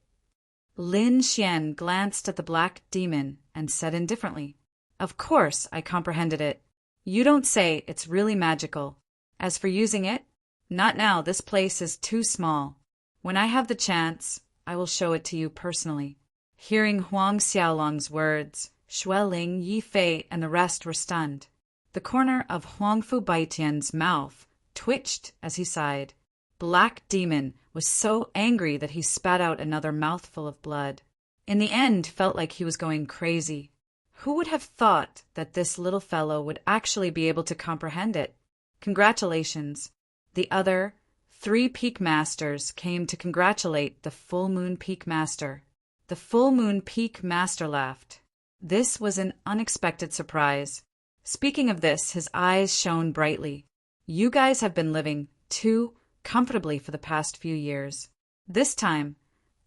Lin Xian glanced at the black demon and said indifferently, "Of course I comprehended it. You don't say it's really magical. As for using it, not now, this place is too small. When I have the chance, I will show it to you personally." Hearing Huang Xiaolong's words, Xueling, Yi Fei, and the rest were stunned. The corner of Huang Fu Baitian's mouth twitched as he sighed. Black Demon was so angry that he spat out another mouthful of blood. In the end, felt like he was going crazy. Who would have thought that this little fellow would actually be able to comprehend it? Congratulations. The other 3 Peak Masters came to congratulate the Full Moon Peak Master. The Full Moon Peak Master laughed. This was an unexpected surprise. Speaking of this, his eyes shone brightly. You guys have been living too comfortably for the past few years. This time,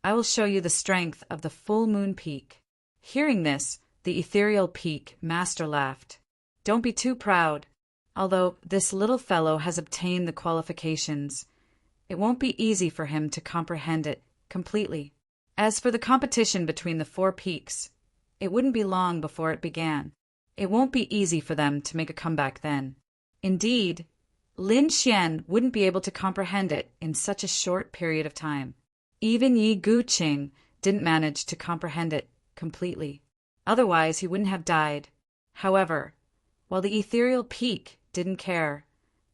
I will show you the strength of the Full Moon Peak. Hearing this, the Ethereal Peak Master laughed. Don't be too proud. Although this little fellow has obtained the qualifications, it won't be easy for him to comprehend it completely. As for the competition between the 4 peaks, it wouldn't be long before it began. It won't be easy for them to make a comeback then. Indeed, Lin Xian wouldn't be able to comprehend it in such a short period of time. Even Yi Guqing didn't manage to comprehend it completely. Otherwise, he wouldn't have died. However, while the Ethereal Peak didn't care,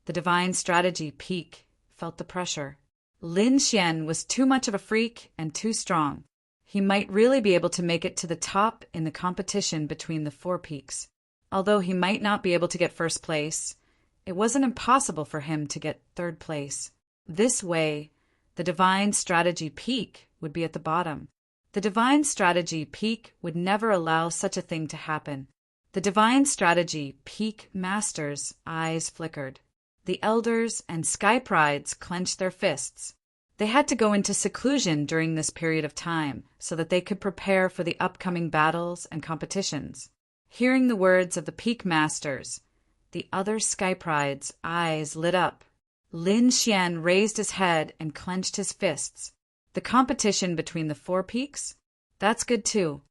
the Divine Strategy Peak felt the pressure. Lin Xian was too much of a freak and too strong. He might really be able to make it to the top in the competition between the 4 peaks. Although he might not be able to get first place, it wasn't impossible for him to get 3rd place. This way, the Divine Strategy Peak would be at the bottom. The Divine Strategy Peak would never allow such a thing to happen. The Divine Strategy Peak Master's eyes flickered. The elders and Sky Prides clenched their fists. They had to go into seclusion during this period of time so that they could prepare for the upcoming battles and competitions. Hearing the words of the Peak Masters, the other Sky Pride's eyes lit up. Lin Xian raised his head and clenched his fists. The competition between the 4 peaks? That's good too.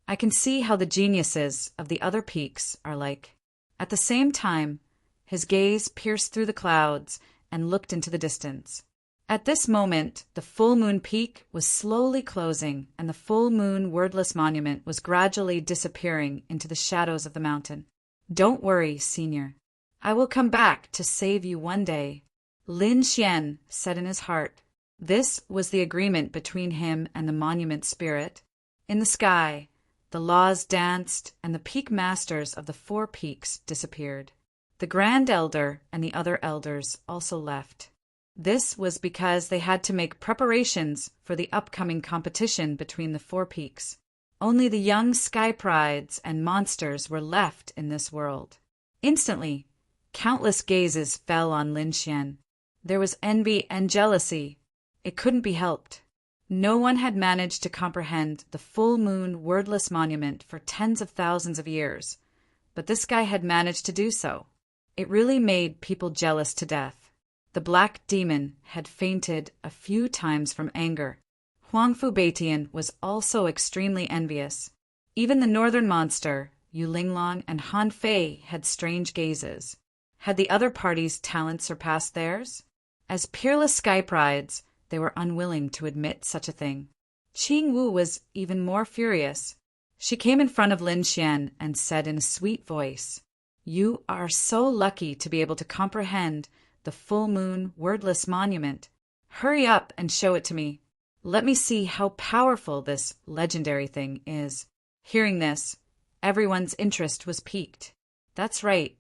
I can see how the geniuses of the other peaks are like. At the same time, his gaze pierced through the clouds and looked into the distance. At this moment, the Full Moon Peak was slowly closing, and the Full Moon Wordless Monument was gradually disappearing into the shadows of the mountain. Don't worry, Senior. I will come back to save you one day, Lin Xian said in his heart. This was the agreement between him and the monument spirit. In the sky, the laws danced, and the peak masters of the 4 peaks disappeared. The Grand Elder and the other elders also left. This was because they had to make preparations for the upcoming competition between the 4 peaks. Only the young Sky Prides and monsters were left in this world. Instantly, countless gazes fell on Lin Xian. There was envy and jealousy. It couldn't be helped. No one had managed to comprehend the Full Moon Wordless Monument for tens of thousands of years, but this guy had managed to do so. It really made people jealous to death. The Black Demon had fainted a few times from anger. Huang Fu Baitian was also extremely envious. Even the northern monster, Yu Linglong and Han Fei, had strange gazes. Had the other party's talent surpassed theirs? As peerless Sky Prides, they were unwilling to admit such a thing. Qing Wu was even more furious. She came in front of Lin Xian and said in a sweet voice, "You are so lucky to be able to comprehend the Full Moon Wordless Monument. Hurry up and show it to me. Let me see how powerful this legendary thing is." Hearing this, everyone's interest was piqued. That's right.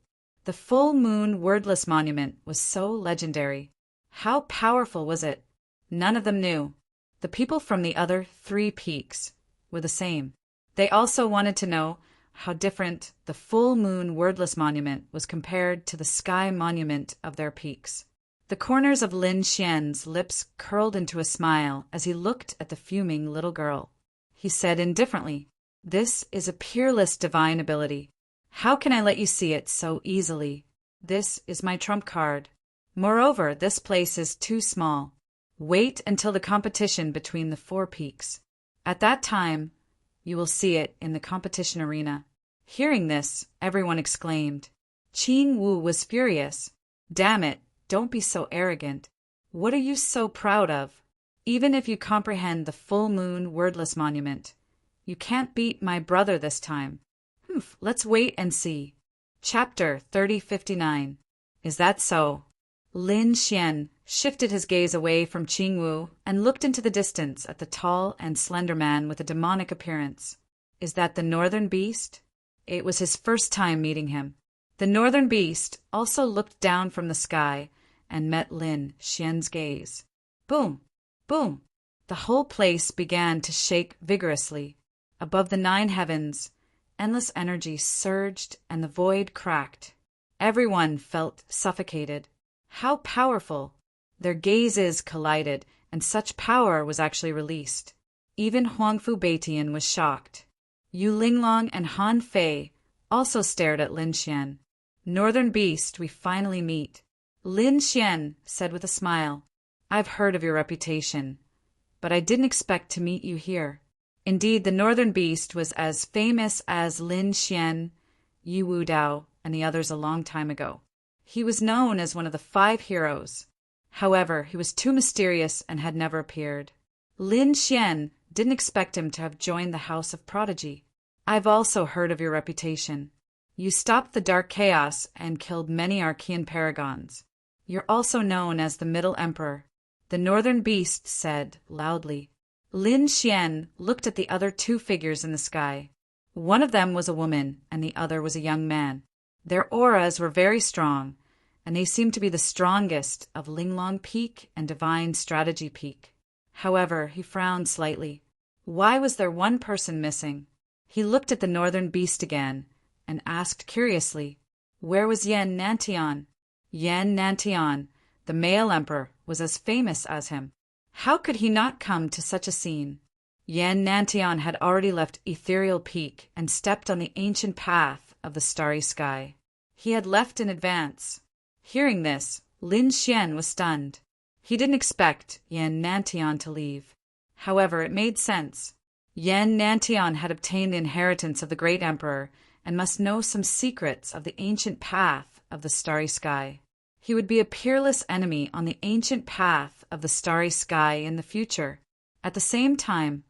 The Full Moon Wordless Monument was so legendary. How powerful was it? None of them knew. The people from the other 3 peaks were the same. They also wanted to know how different the Full Moon Wordless Monument was compared to the Sky Monument of their peaks. The corners of Lin Xian's lips curled into a smile as he looked at the fuming little girl. He said indifferently, "This is a peerless divine ability. How can I let you see it so easily? This is my trump card. Moreover, this place is too small. Wait until the competition between the 4 peaks. At that time, you will see it in the competition arena." Hearing this, everyone exclaimed. Qing Wu was furious. "Damn it, don't be so arrogant. What are you so proud of? Even if you comprehend the Full Moon Wordless Monument, You can't beat my brother this time. Let's wait and see. Chapter 3059. Is that so? Lin Xian shifted his gaze away from Qingwu and looked into the distance at the tall and slender man with a demonic appearance. Is that the northern beast? It was his first time meeting him. The northern beast also looked down from the sky and met Lin Xian's gaze. Boom! Boom! The whole place began to shake vigorously. Above the 9 heavens, endless energy surged and the void cracked. Everyone felt suffocated. How powerful! Their gazes collided, and such power was actually released. Even Huangfu Beitian was shocked. Yu Linglong and Han Fei also stared at Lin Xian. Northern Beast, we finally meet. Lin Xian said with a smile, I've heard of your reputation, but I didn't expect to meet you here. Indeed, the Northern Beast was as famous as Lin Xian, Yi Wu Dao, and the others a long time ago. He was known as one of the 5 heroes. However, he was too mysterious and had never appeared. Lin Xian didn't expect him to have joined the House of Prodigy. I've also heard of your reputation. You stopped the Dark Chaos and killed many Archean paragons. You're also known as the Middle Emperor, the Northern Beast said loudly. Lin Xian looked at the other 2 figures in the sky. One of them was a woman, and the other was a young man. Their auras were very strong, and they seemed to be the strongest of Linglong Peak and Divine Strategy Peak. However, he frowned slightly. Why was there one person missing? He looked at the Northern Beast again and asked curiously, where was Yan Nantian? Yan Nantian, the male emperor, was as famous as him. How could he not come to such a scene? Yan Nantian had already left Ethereal Peak and stepped on the ancient path of the starry sky. He had left in advance. Hearing this, Lin Xian was stunned. He didn't expect Yan Nantian to leave. However, it made sense. Yan Nantian had obtained the inheritance of the great emperor and must know some secrets of the ancient path of the starry sky. He would be a peerless enemy on the ancient path of the starry sky in the future. At the same time,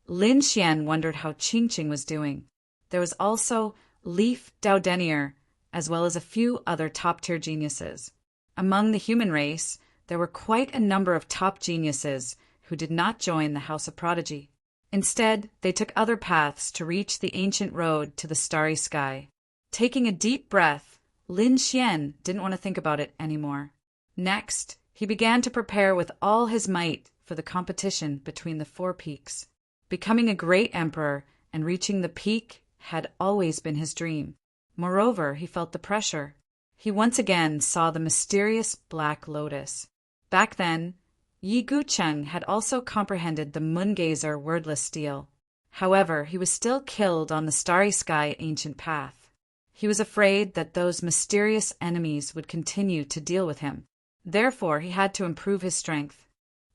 Lin Xian wondered how Qingqing was doing. There was also Leaf Daudenier, as well as a few other top-tier geniuses. Among the human race, there were quite a number of top geniuses who did not join the House of Prodigy. Instead, they took other paths to reach the ancient road to the starry sky. Taking a deep breath, Lin Xian didn't want to think about it anymore. Next, he began to prepare with all his might for the competition between the 4 peaks. Becoming a great emperor and reaching the peak had always been his dream. Moreover, he felt the pressure. He once again saw the mysterious Black Lotus. Back then, Yi Gucheng had also comprehended the Moongazer wordless steel. However, he was still killed on the starry sky ancient path. He was afraid that those mysterious enemies would continue to deal with him. Therefore, he had to improve his strength.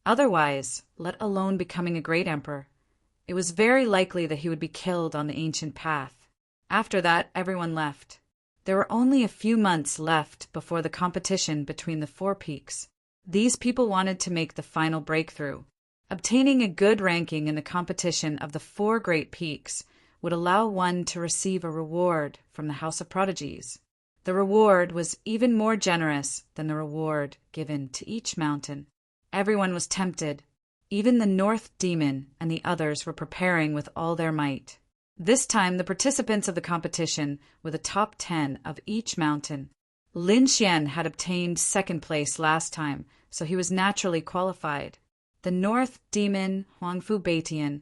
Otherwise, let alone becoming a great emperor, it was very likely that he would be killed on the ancient path. After that, everyone left. There were only a few months left before the competition between the 4 peaks. These people wanted to make the final breakthrough. Obtaining a good ranking in the competition of the 4 great peaks would allow one to receive a reward from the House of Prodigies. The reward was even more generous than the reward given to each mountain. Everyone was tempted. Even the North Demon and the others were preparing with all their might. This time, the participants of the competition were the top 10 of each mountain. Lin Xian had obtained 2nd place last time, so he was naturally qualified. The North Demon, Huangfu Beitian,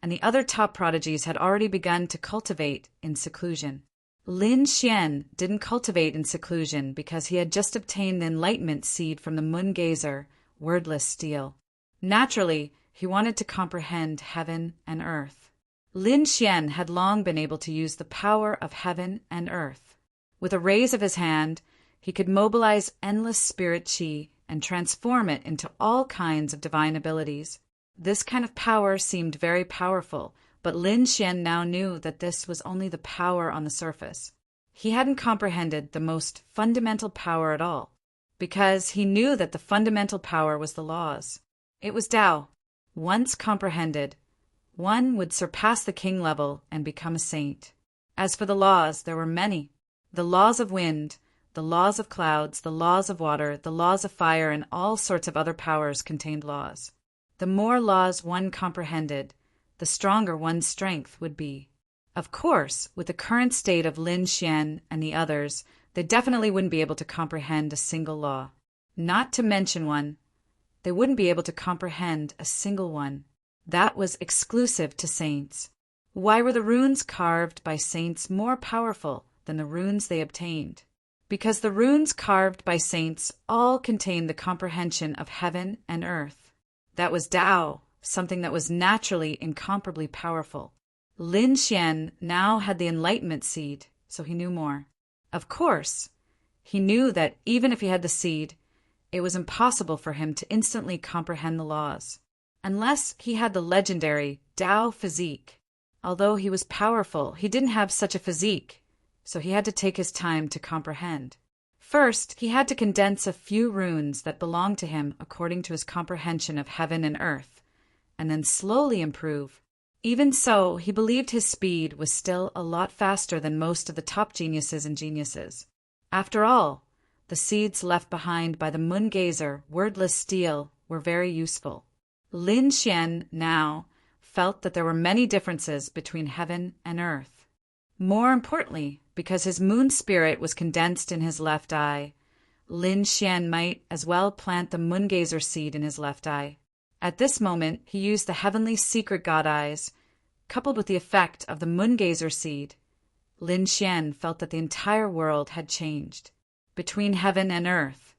and the other top prodigies had already begun to cultivate in seclusion. Lin Xian didn't cultivate in seclusion because he had just obtained the enlightenment seed from the Moongazer, wordless steel. Naturally, he wanted to comprehend heaven and earth. Lin Xian had long been able to use the power of heaven and earth. With a raise of his hand, he could mobilize endless spirit qi and transform it into all kinds of divine abilities. This kind of power seemed very powerful, but Lin Xian now knew that this was only the power on the surface. He hadn't comprehended the most fundamental power at all, because he knew that the fundamental power was the laws. It was Tao. Once comprehended, One would surpass the king level and become a saint. As for the laws, there were many. The laws of wind, the laws of clouds, the laws of water, the laws of fire, and all sorts of other powers contained laws. The more laws one comprehended, the stronger one's strength would be. Of course, with the current state of Lin Xian and the others, they definitely wouldn't be able to comprehend a single law. Not to mention one, they wouldn't be able to comprehend a single one. That was exclusive to saints. Why were the runes carved by saints more powerful than the runes they obtained? Because the runes carved by saints all contained the comprehension of heaven and earth. That was Tao, something that was naturally incomparably powerful. Lin Xian now had the enlightenment seed, so he knew more. Of course, he knew that even if he had the seed, it was impossible for him to instantly comprehend the laws, unless he had the legendary Tao physique. Although he was powerful, he didn't have such a physique, so he had to take his time to comprehend. First, he had to condense a few runes that belonged to him according to his comprehension of heaven and earth, and then slowly improve. Even so, he believed his speed was still a lot faster than most of the top geniuses and geniuses. After all, the seeds left behind by the moon gazer, wordless steel, were very useful. Lin Xian now felt that there were many differences between heaven and earth. More importantly, because his moon spirit was condensed in his left eye, Lin Xian might as well plant the moon gazer seed in his left eye. At this moment, he used the heavenly secret god eyes, coupled with the effect of the moon gazer seed. Lin Xian felt that the entire world had changed. Between heaven and earth,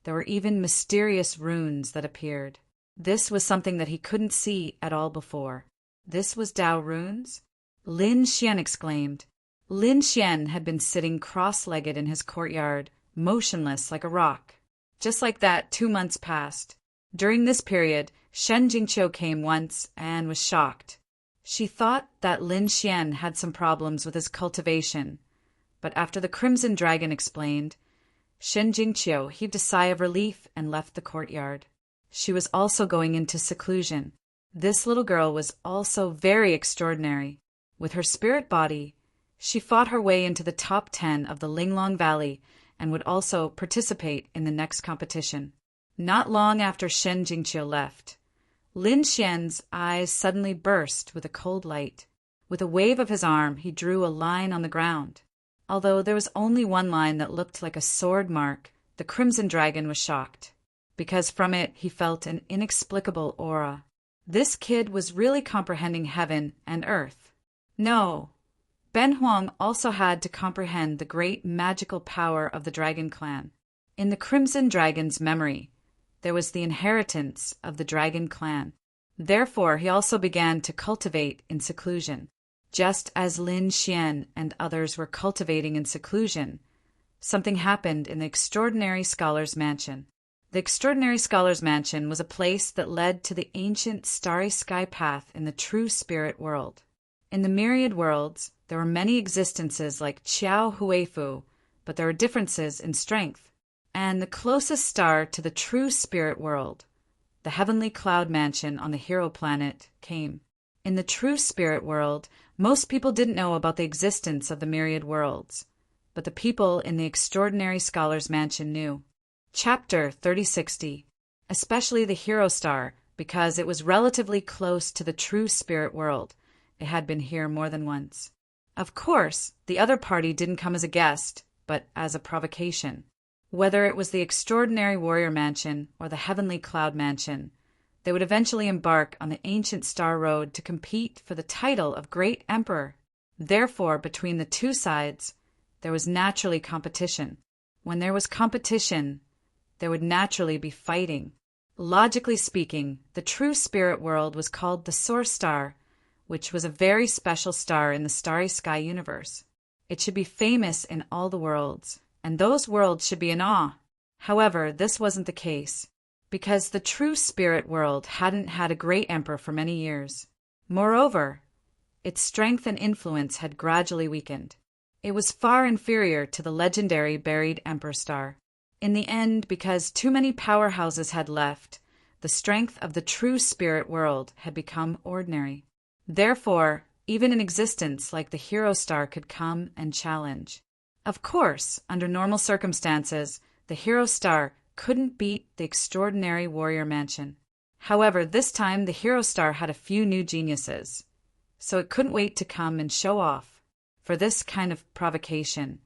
there were even mysterious runes that appeared. This was something that he couldn't see at all before. This was Tao runes? Lin Xian exclaimed. Lin Xian had been sitting cross-legged in his courtyard, motionless like a rock. Just like that, 2 months passed. During this period, Shen Jingqiu came once and was shocked. She thought that Lin Xian had some problems with his cultivation, but after the Crimson Dragon explained, Shen Jingqiu heaved a sigh of relief and left the courtyard. She was also going into seclusion. This little girl was also very extraordinary. With her spirit body, she fought her way into the top 10 of the Linglong Valley and would also participate in the next competition. Not long after Shen Jingqiu left, Lin Xian's eyes suddenly burst with a cold light. With a wave of his arm, he drew a line on the ground. Although there was only one line that looked like a sword mark, the Crimson Dragon was shocked, because from it he felt an inexplicable aura. This kid was really comprehending heaven and earth. No, Ben Huang also had to comprehend the great magical power of the Dragon Clan. In the Crimson Dragon's memory, there was the inheritance of the Dragon Clan. Therefore, he also began to cultivate in seclusion. Just as Lin Xian and others were cultivating in seclusion, something happened in the Extraordinary Scholar's Mansion. The Extraordinary Scholar's Mansion was a place that led to the ancient starry sky path in the true spirit world. In the myriad worlds, there were many existences like Qiao Huifu, but there were differences in strength. And the closest star to the true spirit world, the heavenly cloud mansion on the hero planet, came. In the true spirit world, most people didn't know about the existence of the myriad worlds, but the people in the Extraordinary Scholar's Mansion knew. Chapter 3060, especially the hero star, because it was relatively close to the true spirit world. It had been here more than once. Of course, the other party didn't come as a guest, but as a provocation. Whether it was the Extraordinary Warrior Mansion or the Heavenly Cloud Mansion, they would eventually embark on the ancient Star Road to compete for the title of Great Emperor. Therefore, between the two sides, there was naturally competition. When there was competition, there would naturally be fighting. Logically speaking, the true spirit world was called the Source Star, which was a very special star in the starry sky universe. It should be famous in all the worlds, and those worlds should be in awe. However, this wasn't the case, because the true spirit world hadn't had a great emperor for many years. Moreover, its strength and influence had gradually weakened. It was far inferior to the legendary buried emperor star. In the end, because too many powerhouses had left, the strength of the true spirit world had become ordinary. Therefore, even an existence like the hero star could come and challenge. Of course, under normal circumstances, the hero star couldn't beat the extraordinary warrior mansion. However, this time the hero star had a few new geniuses, so it couldn't wait to come and show off for this kind of provocation.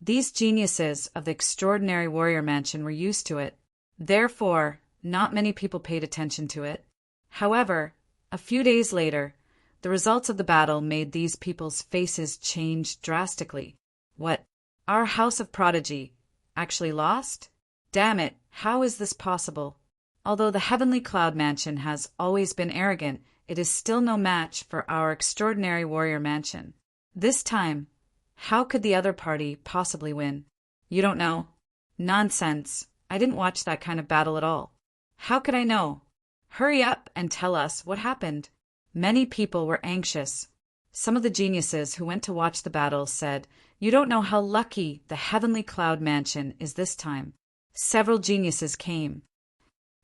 These geniuses of the extraordinary warrior mansion were used to it. Therefore, not many people paid attention to it. However, a few days later, the results of the battle made these people's faces change drastically. What? Our house of prodigy actually lost? Damn it, how is this possible? Although the heavenly cloud mansion has always been arrogant, it is still no match for our extraordinary warrior mansion. This time, how could the other party possibly win? You don't know? Nonsense. I didn't watch that kind of battle at all. How could I know? Hurry up and tell us what happened. Many people were anxious. Some of the geniuses who went to watch the battle said, "You don't know how lucky the heavenly cloud mansion is this time." Several geniuses came.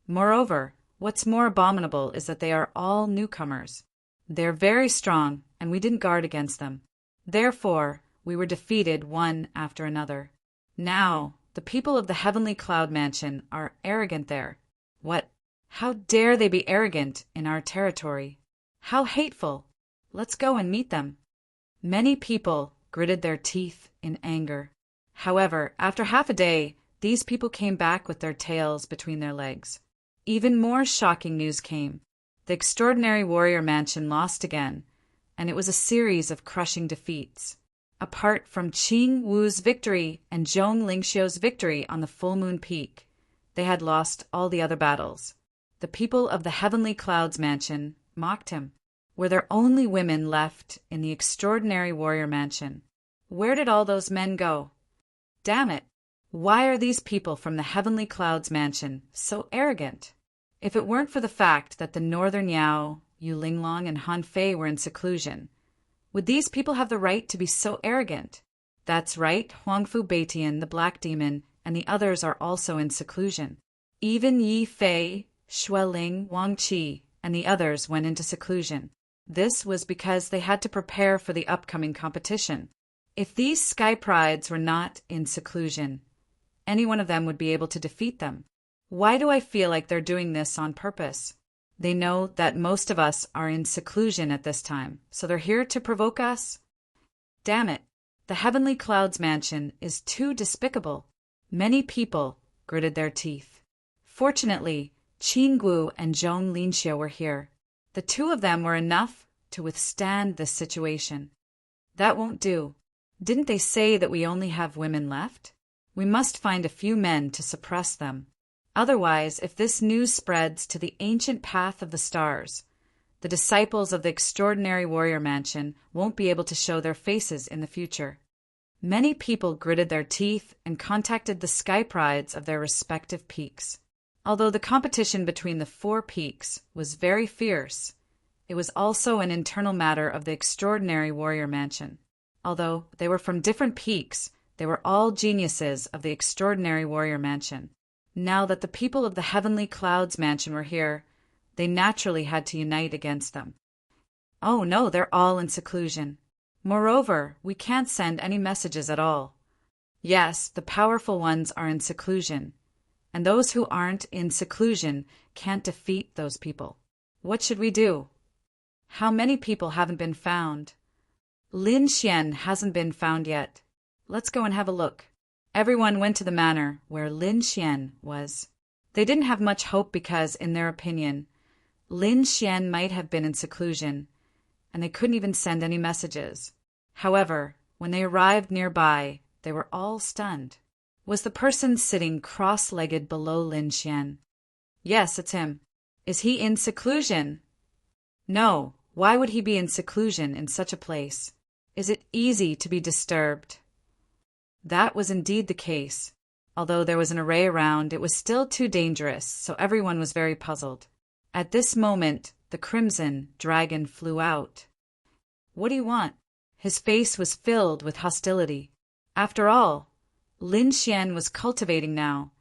Moreover, what's more abominable is that they are all newcomers. They're very strong, and we didn't guard against them. Therefore, we were defeated one after another. Now, the people of the heavenly cloud mansion are arrogant there. What? How dare they be arrogant in our territory? How hateful! Let's go and meet them. Many people gritted their teeth in anger. However, after half a day, these people came back with their tails between their legs. Even more shocking news came. The extraordinary warrior mansion lost again, and it was a series of crushing defeats. Apart from Qing Wu's victory and Zhong Lingxiu's victory on the Full Moon Peak, they had lost all the other battles. The people of the Heavenly Clouds mansion mocked him. Were there only women left in the extraordinary warrior mansion? Where did all those men go? Damn it! Why are these people from the Heavenly Clouds mansion so arrogant? If it weren't for the fact that the Northern Yao, Yu Linglong, and Han Fei were in seclusion, would these people have the right to be so arrogant? That's right, Huangfu Beitian, the Black Demon, and the others are also in seclusion. Even Yi Fei, Xueling, Wang Qi, and the others went into seclusion. This was because they had to prepare for the upcoming competition. If these sky prides were not in seclusion, any one of them would be able to defeat them. Why do I feel like they're doing this on purpose? They know that most of us are in seclusion at this time, so they're here to provoke us? Damn it! The Heavenly Clouds mansion is too despicable. Many people gritted their teeth. Fortunately, Qin Gu and Zhong Lingxiu were here. The two of them were enough to withstand this situation. That won't do. Didn't they say that we only have women left? We must find a few men to suppress them. Otherwise, if this news spreads to the ancient path of the stars, the disciples of the extraordinary warrior mansion won't be able to show their faces in the future. Many people gritted their teeth and contacted the sky prides of their respective peaks. Although the competition between the 4 peaks was very fierce, it was also an internal matter of the extraordinary warrior mansion. Although they were from different peaks, they were all geniuses of the extraordinary warrior mansion. Now that the people of the Heavenly Clouds mansion were here, they naturally had to unite against them. Oh no, they're all in seclusion. Moreover, we can't send any messages at all. Yes, the powerful ones are in seclusion, and those who aren't in seclusion can't defeat those people. What should we do? How many people haven't been found? Lin Xian hasn't been found yet. Let's go and have a look. Everyone went to the manor where Lin Xian was. They didn't have much hope because, in their opinion, Lin Xian might have been in seclusion, and they couldn't even send any messages. However, when they arrived nearby, they were all stunned. Was the person sitting cross-legged below Lin Xian? Yes, it's him. Is he in seclusion? No. Why would he be in seclusion in such a place? Is it easy to be disturbed? That was indeed the case. Although there was an array around, it was still too dangerous, so everyone was very puzzled. At this moment, the crimson dragon flew out. What do you want? His face was filled with hostility. After all, Lin Xian was cultivating now,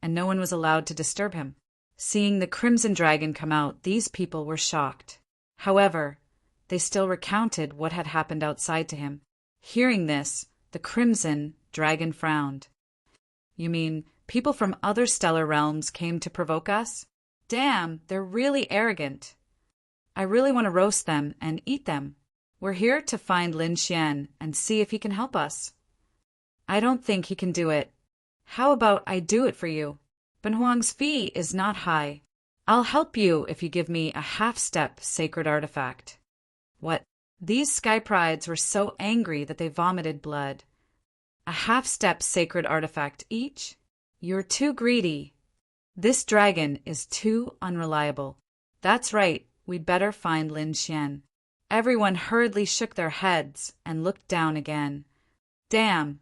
and no one was allowed to disturb him. Seeing the crimson dragon come out, these people were shocked. However, they still recounted what had happened outside to him. Hearing this, the Crimson Dragon frowned. You mean people from other stellar realms came to provoke us? Damn, they're really arrogant. I really want to roast them and eat them. We're here to find Lin Xian and see if he can help us. I don't think he can do it. How about I do it for you? Ben Huang's fee is not high. I'll help you if you give me a half-step sacred artifact. What? These sky prides were so angry that they vomited blood. A half-step sacred artifact each? You're too greedy. This dragon is too unreliable. That's right, we'd better find Lin Xian. Everyone hurriedly shook their heads and looked down again. Damn,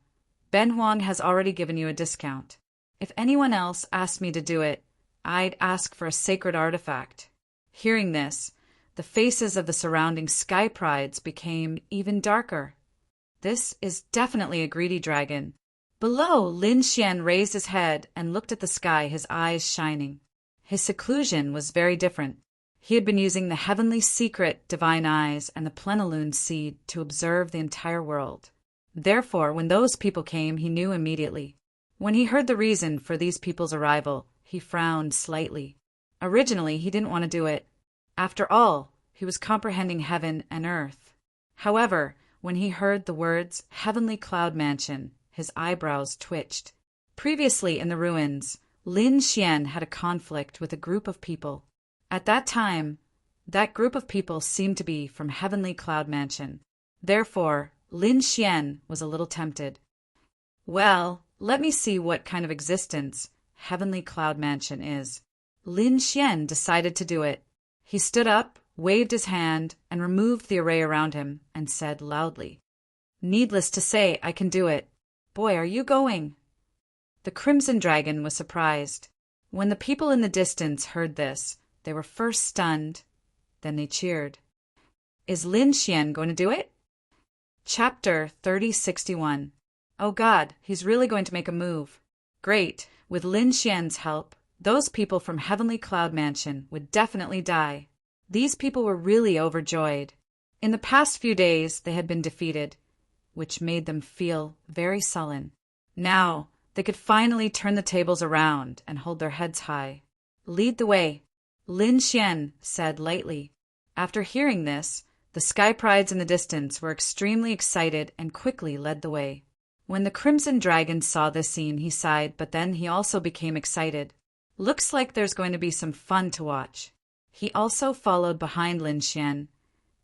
Ben Huang has already given you a discount. If anyone else asked me to do it, I'd ask for a sacred artifact. Hearing this, the faces of the surrounding sky prides became even darker. This is definitely a greedy dragon. Below, Lin Xian raised his head and looked at the sky, his eyes shining. His seclusion was very different. He had been using the heavenly secret divine eyes and the plenilune seed to observe the entire world. Therefore, when those people came, he knew immediately. When he heard the reason for these people's arrival, he frowned slightly. Originally, he didn't want to do it. After all, he was comprehending heaven and earth. However, when he heard the words Heavenly Cloud Mansion, his eyebrows twitched. Previously in the ruins, Lin Xian had a conflict with a group of people. At that time, that group of people seemed to be from Heavenly Cloud Mansion. Therefore, Lin Xian was a little tempted. Well, let me see what kind of existence Heavenly Cloud Mansion is. Lin Xian decided to do it. He stood up, waved his hand, and removed the array around him, and said loudly, Needless to say, I can do it. Boy, are you going? The Crimson Dragon was surprised. When the people in the distance heard this, they were first stunned, then they cheered. Is Lin Xian going to do it? Chapter 3061. Oh God, he's really going to make a move. Great. With Lin Xian's help, those people from Heavenly Cloud Mansion would definitely die. These people were really overjoyed. In the past few days, they had been defeated, which made them feel very sullen. Now, they could finally turn the tables around and hold their heads high. Lead the way, Lin Xian said lightly. After hearing this, the sky prides in the distance were extremely excited and quickly led the way. When the Crimson Dragon saw this scene, he sighed, but then he also became excited. Looks like there's going to be some fun to watch. He also followed behind Lin Xian,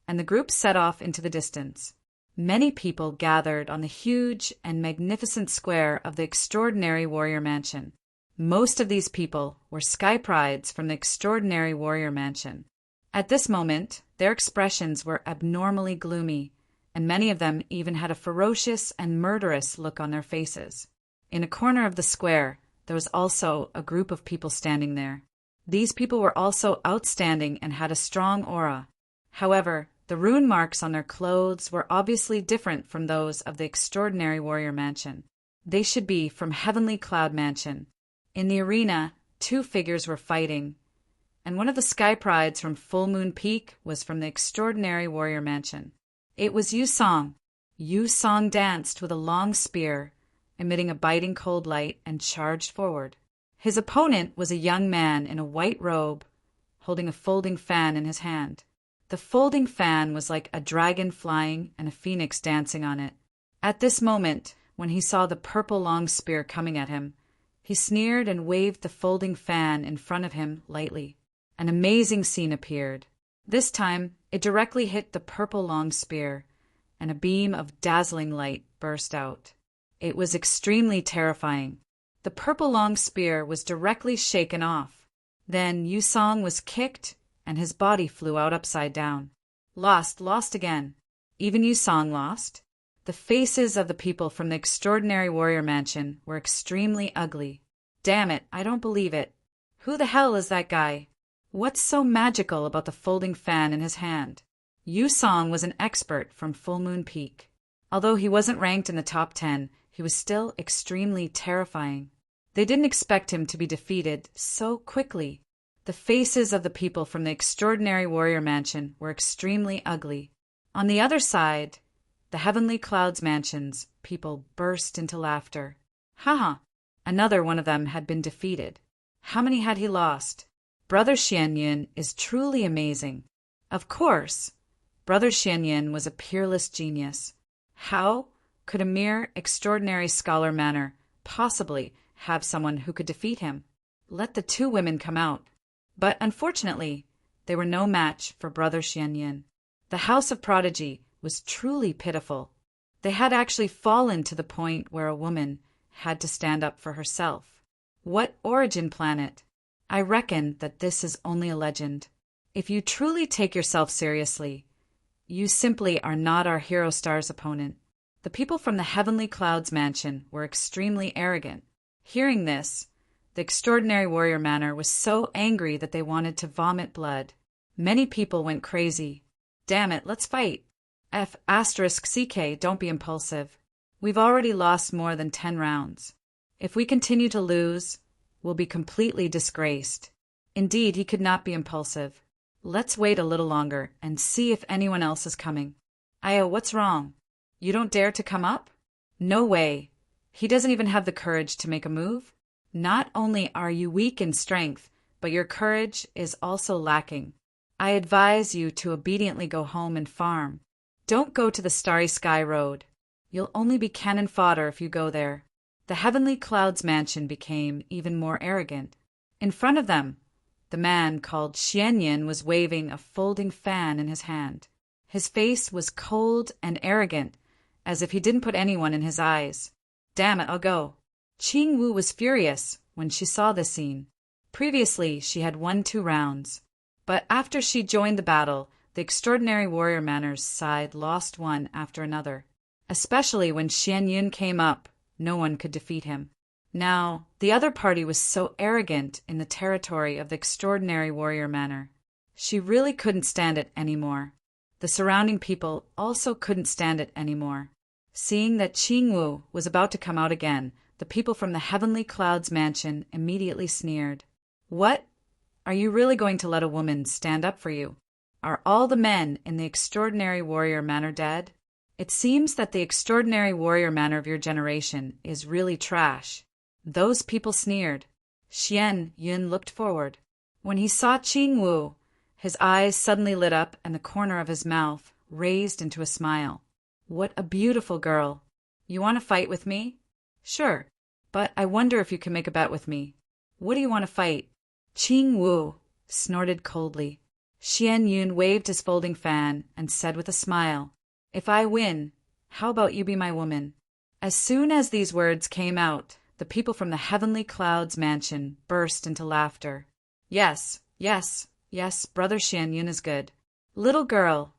and the group set off into the distance. Many people gathered on the huge and magnificent square of the Extraordinary Warrior Mansion. Most of these people were sky prides from the Extraordinary Warrior Mansion. At this moment, their expressions were abnormally gloomy, and many of them even had a ferocious and murderous look on their faces. In a corner of the square, there was also a group of people standing there. These people were also outstanding and had a strong aura. However, the rune marks on their clothes were obviously different from those of the Extraordinary Warrior Mansion. They should be from Heavenly Cloud Mansion. In the arena, two figures were fighting, and one of the sky prides from Full Moon Peak was from the Extraordinary Warrior Mansion. It was Yu Song. Yu Song danced with a long spear, emitting a biting cold light, and charged forward. His opponent was a young man in a white robe, holding a folding fan in his hand. The folding fan was like a dragon flying and a phoenix dancing on it. At this moment, when he saw the purple long spear coming at him, he sneered and waved the folding fan in front of him lightly. An amazing scene appeared. This time, it directly hit the purple long spear, and a beam of dazzling light burst out. It was extremely terrifying. The purple long spear was directly shaken off. Then Yu Song was kicked, and his body flew out upside down. Lost again. Even Yu Song lost. The faces of the people from the Extraordinary Warrior Mansion were extremely ugly. Damn it, I don't believe it. Who the hell is that guy? What's so magical about the folding fan in his hand? Yu Song was an expert from Full Moon Peak. Although he wasn't ranked in the top 10, he was still extremely terrifying. They didn't expect him to be defeated so quickly. The faces of the people from the extraordinary warrior mansion were extremely ugly. On the other side, the heavenly clouds mansion's people burst into laughter. Haha! Another one of them had been defeated. How many had he lost? Brother Xianyun is truly amazing. Of course, Brother Xianyun was a peerless genius. How could a mere extraordinary scholar manner possibly have someone who could defeat him? Let the two women come out. But unfortunately, they were no match for Brother Xianyun. The house of prodigy was truly pitiful. They had actually fallen to the point where a woman had to stand up for herself. What origin planet? I reckon that this is only a legend. If you truly take yourself seriously, you simply are not our hero star's opponent. The people from the Heavenly Clouds mansion were extremely arrogant. Hearing this, the extraordinary warrior manor was so angry that they wanted to vomit blood. Many people went crazy. Damn it, let's fight. F***CK, don't be impulsive. We've already lost more than 10 rounds. If we continue to lose, we'll be completely disgraced. Indeed, he could not be impulsive. Let's wait a little longer and see if anyone else is coming. Io, what's wrong? You don't dare to come up? No way. He doesn't even have the courage to make a move. Not only are you weak in strength, but your courage is also lacking. I advise you to obediently go home and farm. Don't go to the Starry Sky Road. You'll only be cannon fodder if you go there. The Heavenly Clouds mansion became even more arrogant. In front of them, the man called Xianyun was waving a folding fan in his hand. His face was cold and arrogant, as if he didn't put anyone in his eyes. Damn it, I'll go. Qing Wu was furious when she saw this scene. Previously, she had won 2 rounds. But after she joined the battle, the extraordinary warrior manor's side lost one after another. Especially when Xianyun came up, no one could defeat him. Now, the other party was so arrogant in the territory of the extraordinary warrior manor. She really couldn't stand it anymore. The surrounding people also couldn't stand it anymore. Seeing that Qing Wu was about to come out again, the people from the Heavenly Clouds mansion immediately sneered. What? Are you really going to let a woman stand up for you? Are all the men in the extraordinary warrior manor dead? It seems that the extraordinary warrior manor of your generation is really trash. Those people sneered. Xianyun looked forward. When he saw Qing Wu, his eyes suddenly lit up and the corner of his mouth raised into a smile. What a beautiful girl. You want to fight with me? Sure, but I wonder if you can make a bet with me. What do you want to fight? Qing Wu snorted coldly. Xianyun waved his folding fan and said with a smile, If I win, how about you be my woman? As soon as these words came out, the people from the Heavenly Clouds mansion burst into laughter. Yes, yes, yes, Brother Xianyun is good. Little girl,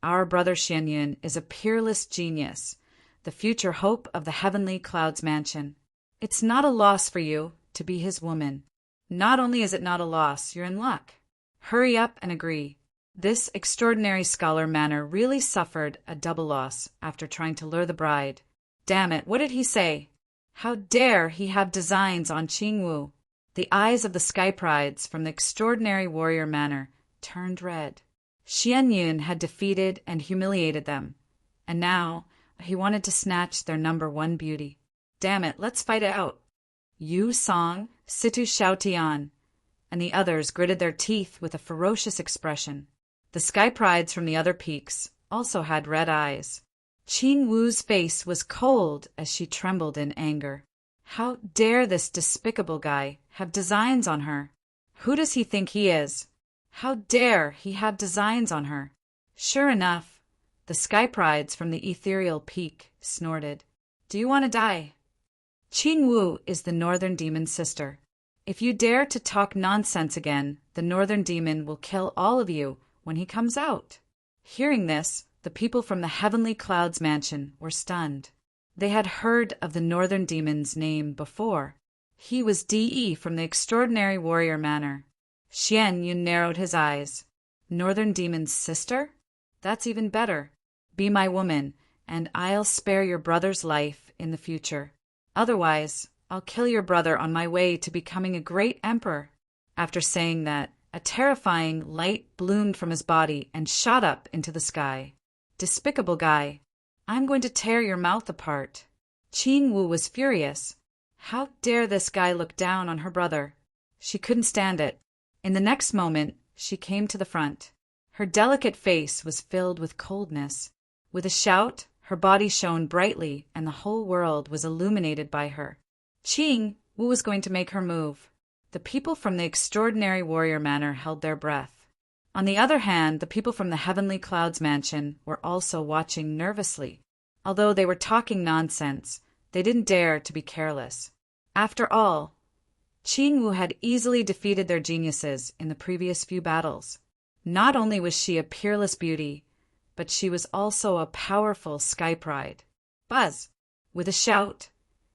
our Brother Xianyun is a peerless genius, the future hope of the Heavenly Clouds mansion. It's not a loss for you to be his woman. Not only is it not a loss, you're in luck. Hurry up and agree. This extraordinary scholar manor really suffered a double loss after trying to lure the bride. Damn it, what did he say? How dare he have designs on Qing Wu? The eyes of the sky prides from the extraordinary warrior manor turned red. Xianyun had defeated and humiliated them, and now he wanted to snatch their #1 beauty. Damn it, let's fight it out. Yu Song, Situ Xiaotian, and the others gritted their teeth with a ferocious expression. The sky prides from the other peaks also had red eyes. Qing Wu's face was cold as she trembled in anger. How dare this despicable guy have designs on her? Who does he think he is? How dare he have designs on her? Sure enough, the sky prides from the ethereal peak snorted. Do you want to die? Qing Wu is the northern demon's sister. If you dare to talk nonsense again, the northern demon will kill all of you when he comes out. Hearing this, the people from the Heavenly Clouds mansion were stunned. They had heard of the northern demon's name before. He was De from the extraordinary warrior manor. Xianyun narrowed his eyes. Northern demon's sister? That's even better. Be my woman, and I'll spare your brother's life in the future. Otherwise, I'll kill your brother on my way to becoming a great emperor. After saying that, a terrifying light bloomed from his body and shot up into the sky. Despicable guy. I'm going to tear your mouth apart. Qing Wu was furious. How dare this guy look down on her brother? She couldn't stand it. In the next moment, she came to the front. Her delicate face was filled with coldness. With a shout, her body shone brightly and the whole world was illuminated by her. Qing Wu was going to make her move. The people from the extraordinary warrior manor held their breath. On the other hand, the people from the Heavenly Clouds mansion were also watching nervously. Although they were talking nonsense, they didn't dare to be careless. After all, Qing Wu had easily defeated their geniuses in the previous few battles. Not only was she a peerless beauty, but she was also a powerful sky pride. Buzz! With a shout,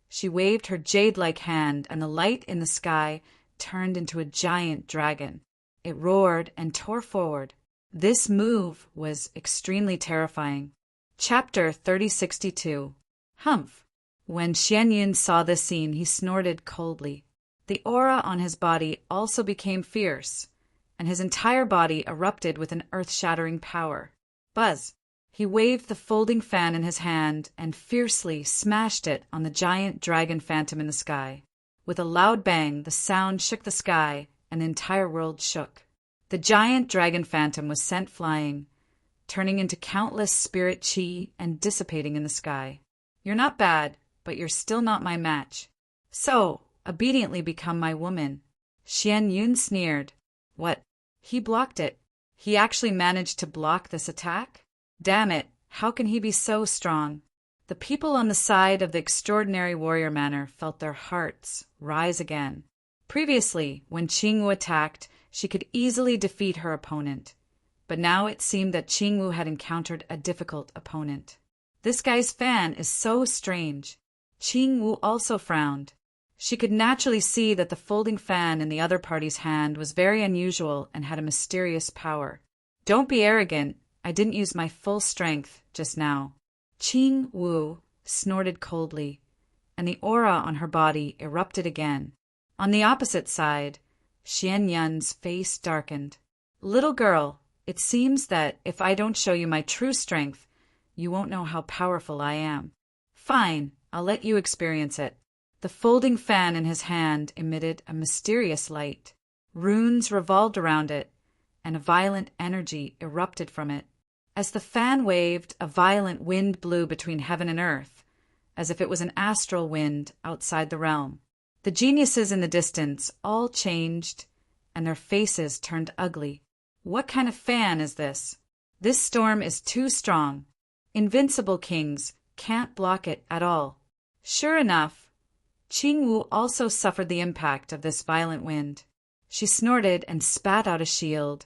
she waved her jade-like hand and the light in the sky turned into a giant dragon. It roared and tore forward. This move was extremely terrifying. Chapter 3062. Humph! When Xianyun saw this scene, he snorted coldly. The aura on his body also became fierce, and his entire body erupted with an earth-shattering power. Buzz! He waved the folding fan in his hand and fiercely smashed it on the giant dragon phantom in the sky. With a loud bang, the sound shook the sky, and the entire world shook. The giant dragon phantom was sent flying, turning into countless spirit chi and dissipating in the sky. You're not bad, but you're still not my match. So, obediently become my woman. Xianyun sneered. What? He blocked it. He actually managed to block this attack? Damn it, how can he be so strong? The people on the side of the extraordinary warrior manor felt their hearts rise again. Previously, when Qing Wu attacked, she could easily defeat her opponent. But now it seemed that Qing Wu had encountered a difficult opponent. This guy's fan is so strange. Qing Wu also frowned. She could naturally see that the folding fan in the other party's hand was very unusual and had a mysterious power. Don't be arrogant. I didn't use my full strength just now. Qing Wu snorted coldly, and the aura on her body erupted again. On the opposite side, Xianyun's face darkened. Little girl, it seems that if I don't show you my true strength, you won't know how powerful I am. Fine, I'll let you experience it. The folding fan in his hand emitted a mysterious light. Runes revolved around it, and a violent energy erupted from it. As the fan waved, a violent wind blew between heaven and earth, as if it was an astral wind outside the realm. The geniuses in the distance all changed, and their faces turned ugly. What kind of fan is this? This storm is too strong. Invincible kings can't block it at all. Sure enough, Qing Wu also suffered the impact of this violent wind. She snorted and spat out a shield,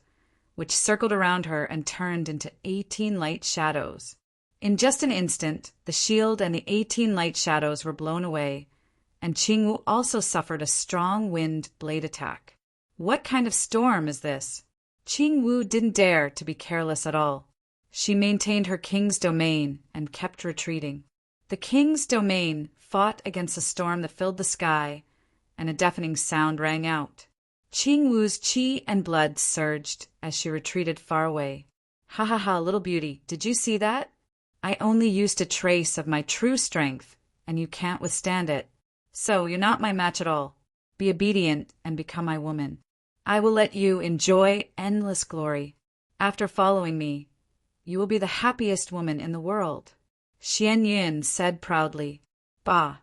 which circled around her and turned into 18 light shadows. In just an instant, the shield and the 18 light shadows were blown away, and Qing Wu also suffered a strong wind blade attack. What kind of storm is this? Qing Wu didn't dare to be careless at all. She maintained her king's domain and kept retreating. The king's domain fought against a storm that filled the sky, and a deafening sound rang out. Qing Wu's qi and blood surged as she retreated far away. Ha ha ha, little beauty, did you see that? I only used a trace of my true strength, and you can't withstand it. So you're not my match at all. Be obedient and become my woman. I will let you enjoy endless glory. After following me, you will be the happiest woman in the world. Xianyun said proudly. Bah!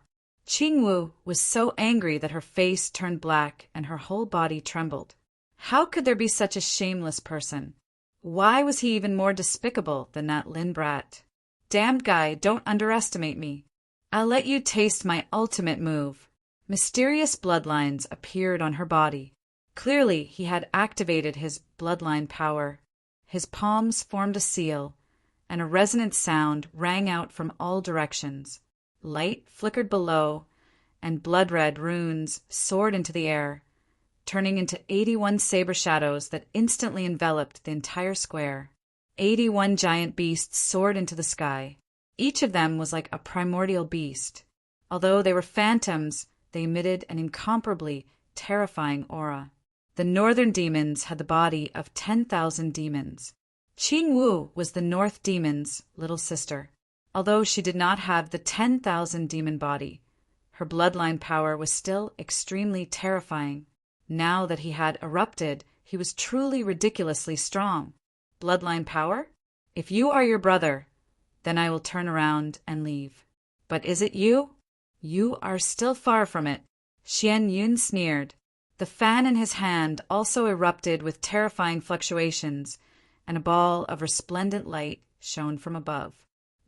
Qing Wu was so angry that her face turned black and her whole body trembled. How could there be such a shameless person? Why was he even more despicable than that Lin brat? Damned guy, don't underestimate me. I'll let you taste my ultimate move. Mysterious bloodlines appeared on her body. Clearly, he had activated his bloodline power. His palms formed a seal, and a resonant sound rang out from all directions. Light flickered below, and blood-red runes soared into the air, turning into 81 saber shadows that instantly enveloped the entire square. 81 giant beasts soared into the sky. Each of them was like a primordial beast. Although they were phantoms, they emitted an incomparably terrifying aura. The northern demons had the body of 10,000 demons. Qing Wu was the north demon's little sister. Although she did not have the 10,000 demon body, her bloodline power was still extremely terrifying. Now that he had erupted, he was truly ridiculously strong. Bloodline power? If you are your brother, then I will turn around and leave. But is it you? You are still far from it. Xian Yun sneered. The fan in his hand also erupted with terrifying fluctuations, and a ball of resplendent light shone from above.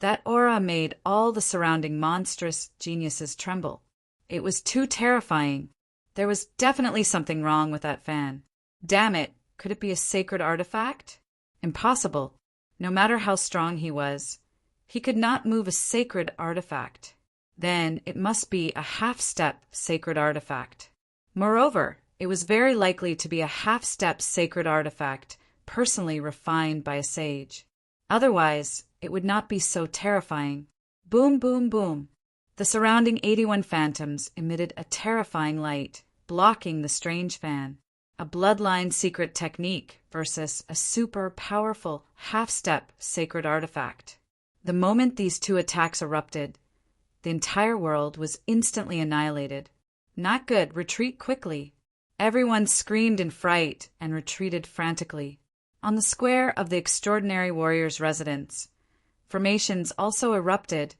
That aura made all the surrounding monstrous geniuses tremble. It was too terrifying. There was definitely something wrong with that fan. Damn it, could it be a sacred artifact? Impossible. No matter how strong he was, he could not move a sacred artifact. Then it must be a half-step sacred artifact. Moreover, it was very likely to be a half-step sacred artifact, personally refined by a sage. Otherwise, it would not be so terrifying. Boom, boom, boom. The surrounding 81 phantoms emitted a terrifying light, blocking the strange fan. A bloodline secret technique versus a super powerful half-step sacred artifact. The moment these two attacks erupted, the entire world was instantly annihilated. Not good, retreat quickly. Everyone screamed in fright and retreated frantically. On the square of the extraordinary warrior's residence, formations also erupted,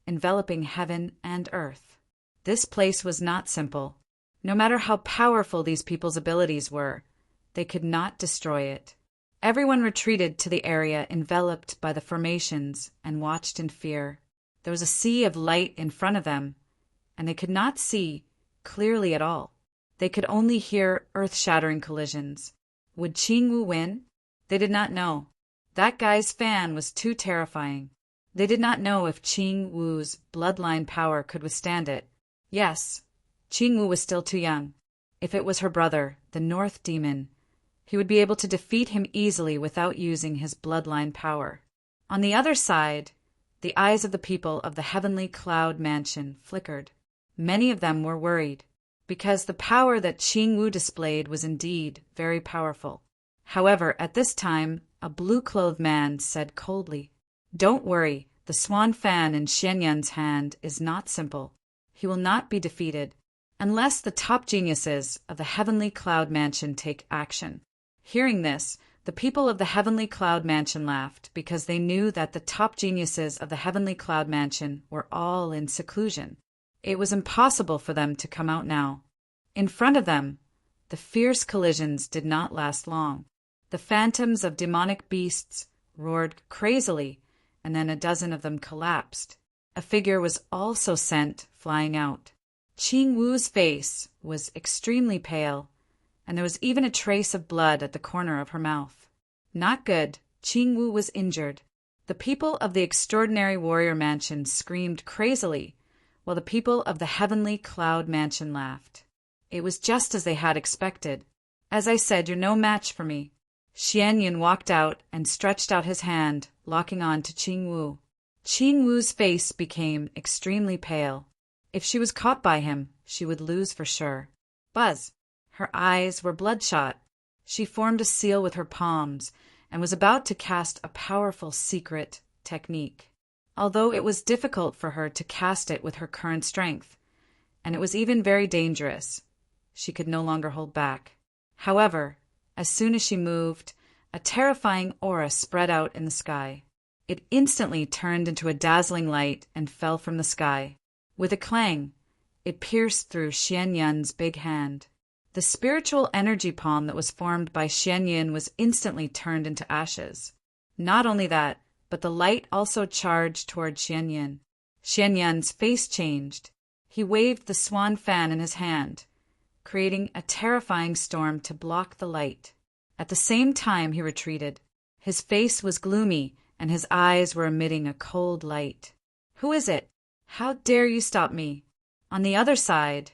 enveloping heaven and earth. This place was not simple. No matter how powerful these people's abilities were, they could not destroy it. Everyone retreated to the area enveloped by the formations and watched in fear. There was a sea of light in front of them, and they could not see clearly at all. They could only hear earth-shattering collisions. Would Qing Wu win? They did not know. That guy's fan was too terrifying. They did not know if Qing Wu's bloodline power could withstand it. Yes, Qing Wu was still too young. If it was her brother, the North Demon, he would be able to defeat him easily without using his bloodline power. On the other side, the eyes of the people of the Heavenly Cloud Mansion flickered. Many of them were worried, because the power that Qing Wu displayed was indeed very powerful. However, at this time, a blue-clothed man said coldly, "Don't worry, the swan fan in Xianyun's hand is not simple. He will not be defeated, unless the top geniuses of the Heavenly Cloud Mansion take action." Hearing this, the people of the Heavenly Cloud Mansion laughed, because they knew that the top geniuses of the Heavenly Cloud Mansion were all in seclusion. It was impossible for them to come out now. In front of them, the fierce collisions did not last long. The phantoms of demonic beasts roared crazily, and then a dozen of them collapsed. A figure was also sent flying out. Qing Wu's face was extremely pale, and there was even a trace of blood at the corner of her mouth. Not good. Qing Wu was injured. The people of the Extraordinary Warrior Mansion screamed crazily, while the people of the Heavenly Cloud Mansion laughed. It was just as they had expected. "As I said, you're no match for me." Xianyun walked out and stretched out his hand, locking on to Qing Wu. Qing Wu's face became extremely pale. If she was caught by him, she would lose for sure. Buzz! Her eyes were bloodshot. She formed a seal with her palms and was about to cast a powerful secret technique. Although it was difficult for her to cast it with her current strength, and it was even very dangerous, she could no longer hold back. However, as soon as she moved, a terrifying aura spread out in the sky. It instantly turned into a dazzling light and fell from the sky. With a clang, it pierced through Xianyun's big hand. The spiritual energy palm that was formed by Xianyun was instantly turned into ashes. Not only that, but the light also charged toward Xianyun. Xianyun's face changed. He waved the swan fan in his hand, creating a terrifying storm to block the light. At the same time, he retreated. His face was gloomy, and his eyes were emitting a cold light. "Who is it? How dare you stop me?" On the other side,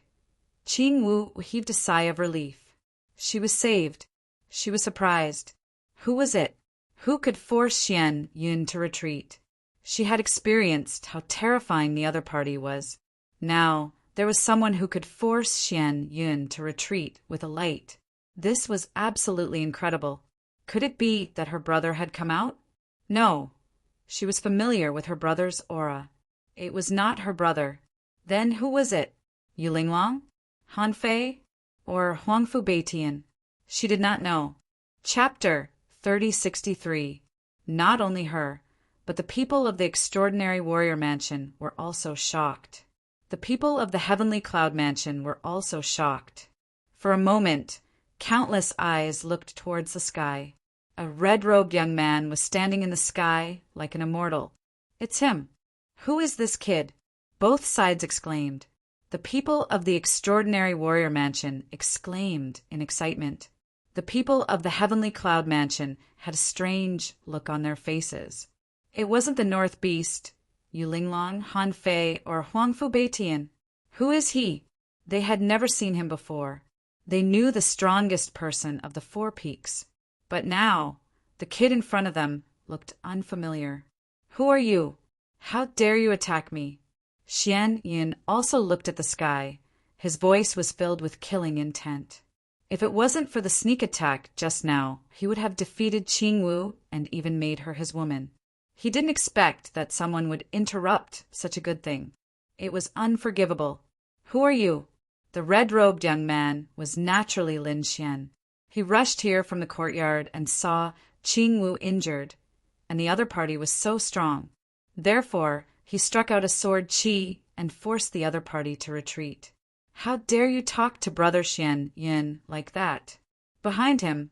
Qing Wu heaved a sigh of relief. She was saved. She was surprised. Who was it? Who could force Xianyun to retreat? She had experienced how terrifying the other party was. Now, there was someone who could force Xianyun to retreat with a light. This was absolutely incredible. Could it be that her brother had come out? No. She was familiar with her brother's aura. It was not her brother. Then who was it? Yulinglong? Han Fei? Or Huangfu Beitian? She did not know. Chapter 3063. Not only her, but the people of the extraordinary warrior mansion were also shocked. The people of the heavenly cloud mansion were also shocked. For a moment, countless eyes looked towards the sky. A red-robed young man was standing in the sky like an immortal. It's him. Who is this kid? Both sides exclaimed. The people of the extraordinary warrior mansion exclaimed in excitement. The people of the heavenly cloud mansion had a strange look on their faces. It wasn't the North Beast, Yulinglong, Han Fei, or Huangfu Beitian. Who is he? They had never seen him before. They knew the strongest person of the Four Peaks. But now, the kid in front of them looked unfamiliar. Who are you? How dare you attack me? Xian Yin also looked at the sky. His voice was filled with killing intent. If it wasn't for the sneak attack just now, he would have defeated Qing Wu and even made her his woman. He didn't expect that someone would interrupt such a good thing. It was unforgivable. Who are you? The red-robed young man was naturally Lin Xian. He rushed here from the courtyard and saw Qing Wu injured, and the other party was so strong. Therefore, he struck out a sword qi and forced the other party to retreat. How dare you talk to Brother Xian Yin like that? Behind him,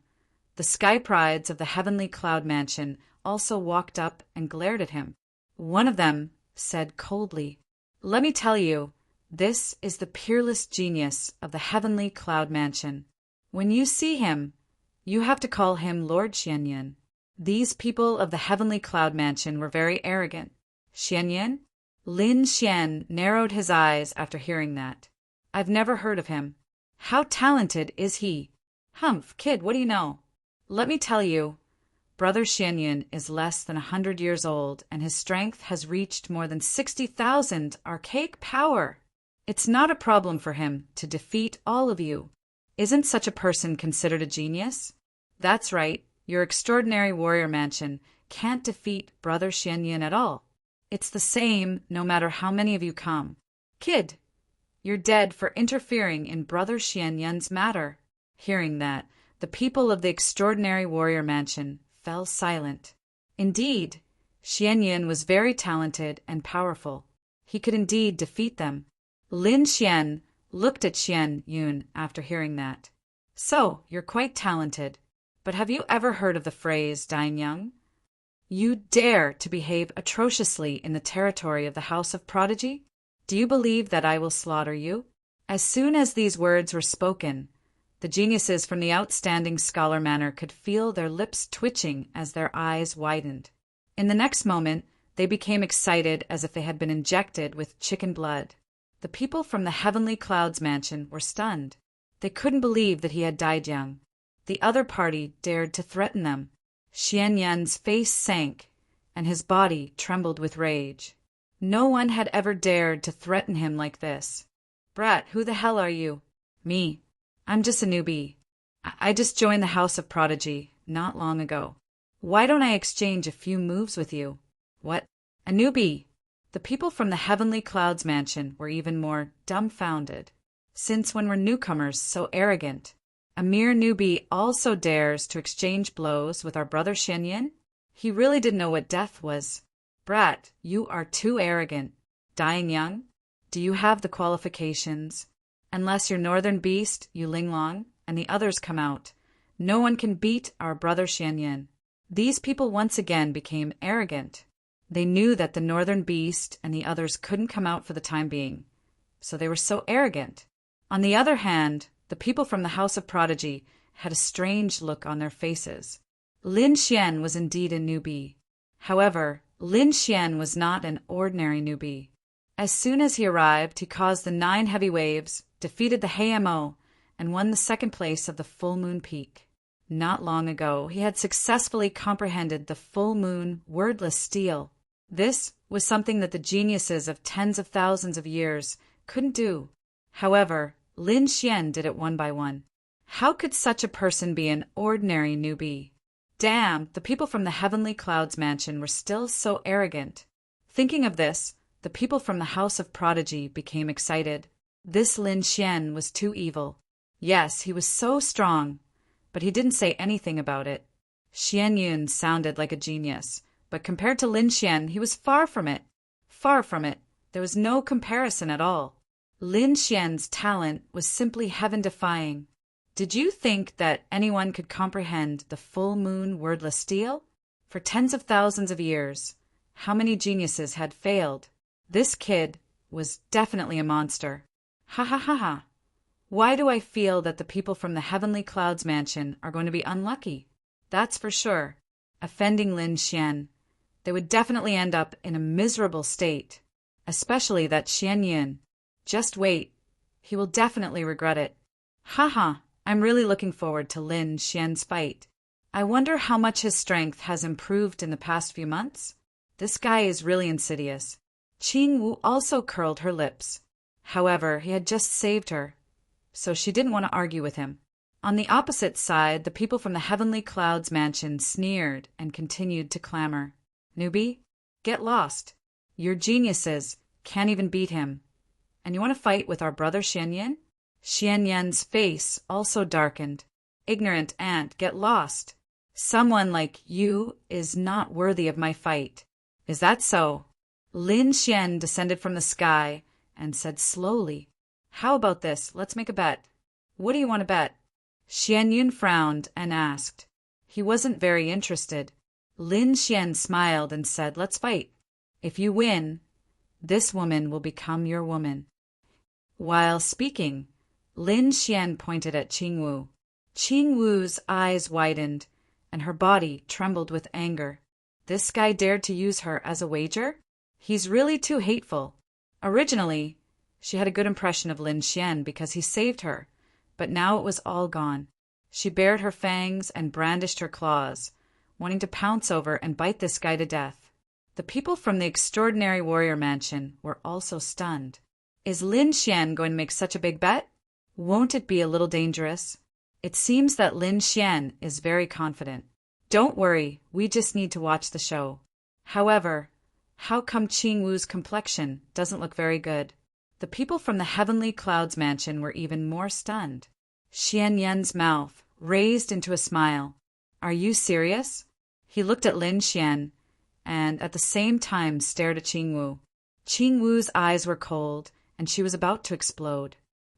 the sky prides of the heavenly cloud mansion also walked up and glared at him. One of them said coldly, "Let me tell you, this is the peerless genius of the heavenly cloud mansion. When you see him, you have to call him Lord Xianyin." These people of the heavenly cloud mansion were very arrogant. Xianyin? Lin Xian narrowed his eyes after hearing that. I've never heard of him. How talented is he? Humph, kid, what do you know? Let me tell you, Brother Xianyin is less than 100 years old, and his strength has reached more than 60,000 archaic power. It's not a problem for him to defeat all of you. Isn't such a person considered a genius? That's right, your extraordinary warrior mansion can't defeat Brother Xianyin at all. It's the same no matter how many of you come. Kid, you're dead for interfering in Brother Xianyin's matter. Hearing that, the people of the extraordinary warrior mansion fell silent. Indeed, Xianyin was very talented and powerful. He could indeed defeat them. Lin Xian looked at Xianyun after hearing that. So, you're quite talented. But have you ever heard of the phrase dying young? You dare to behave atrociously in the territory of the House of Prodigy? Do you believe that I will slaughter you? As soon as these words were spoken, the geniuses from the outstanding scholar manor could feel their lips twitching as their eyes widened. In the next moment, they became excited as if they had been injected with chicken blood. The people from the heavenly clouds mansion were stunned. They couldn't believe that he had died young. The other party dared to threaten them. Xianyun's face sank, and his body trembled with rage. No one had ever dared to threaten him like this. Brat, who the hell are you? Me. I'm just a newbie. I just joined the House of Prodigy not long ago. Why don't I exchange a few moves with you? What? A newbie? The people from the Heavenly Clouds mansion were even more dumbfounded. Since when were newcomers so arrogant? A mere newbie also dares to exchange blows with our brother Xianyin? He really didn't know what death was. Brat, you are too arrogant. Dying young? Do you have the qualifications? Unless your northern beast, Yulinglong, and the others come out, no one can beat our brother Xianyin. These people once again became arrogant. They knew that the northern beast and the others couldn't come out for the time being, so they were so arrogant. On the other hand, the people from the House of Prodigy had a strange look on their faces. Lin Xian was indeed a newbie. However, Lin Xian was not an ordinary newbie. As soon as he arrived, he caused the 9 heavy waves, defeated the HMO, and won the second place of the Full Moon Peak. Not long ago, he had successfully comprehended the full moon wordless stele. This was something that the geniuses of tens of thousands of years couldn't do. However, Lin Xian did it one by one. How could such a person be an ordinary newbie? Damn, the people from the Heavenly Clouds mansion were still so arrogant. Thinking of this, the people from the House of Prodigy became excited. This Lin Xian was too evil. Yes, he was so strong, but he didn't say anything about it. Xian Yun sounded like a genius, but compared to Lin Xian, he was far from it. Far from it. There was no comparison at all. Lin Xian's talent was simply heaven-defying. Did you think that anyone could comprehend the full moon wordless steel? For tens of thousands of years, how many geniuses had failed? This kid was definitely a monster. Ha ha ha ha. Why do I feel that the people from the Heavenly Clouds mansion are going to be unlucky? That's for sure. Offending Lin Xian. They would definitely end up in a miserable state. Especially that Xian Yun. Just wait. He will definitely regret it. Ha. I'm really looking forward to Lin Xian's fight. I wonder how much his strength has improved in the past few months. This guy is really insidious. Qing Wu also curled her lips. However, he had just saved her, so she didn't want to argue with him. On the opposite side, the people from the Heavenly Clouds mansion sneered and continued to clamor. Newbie, get lost. Your geniuses can't even beat him. And you want to fight with our brother Xian Yin? Xian Yan's face also darkened. Ignorant ant, get lost. Someone like you is not worthy of my fight. Is that so? Lin Xian descended from the sky and said slowly, How about this? Let's make a bet. What do you want to bet? Xian Yun frowned and asked. He wasn't very interested. Lin Xian smiled and said, Let's fight. If you win, this woman will become your woman. While speaking, Lin Xian pointed at Qing Wu. Qing Wu's eyes widened, and her body trembled with anger. This guy dared to use her as a wager? He's really too hateful. Originally, she had a good impression of Lin Xian because he saved her, but now it was all gone. She bared her fangs and brandished her claws, wanting to pounce over and bite this guy to death. The people from the Extraordinary Warrior Mansion were also stunned. Is Lin Xian going to make such a big bet? Won't it be a little dangerous? It seems that Lin Xian is very confident. Don't worry, we just need to watch the show. However, how come Qing Wu's complexion doesn't look very good? The people from the Heavenly Clouds mansion were even more stunned. Xian Yan's mouth raised into a smile. Are you serious? He looked at Lin Xian and at the same time stared at Qing Wu. Qing Wu's eyes were cold and she was about to explode.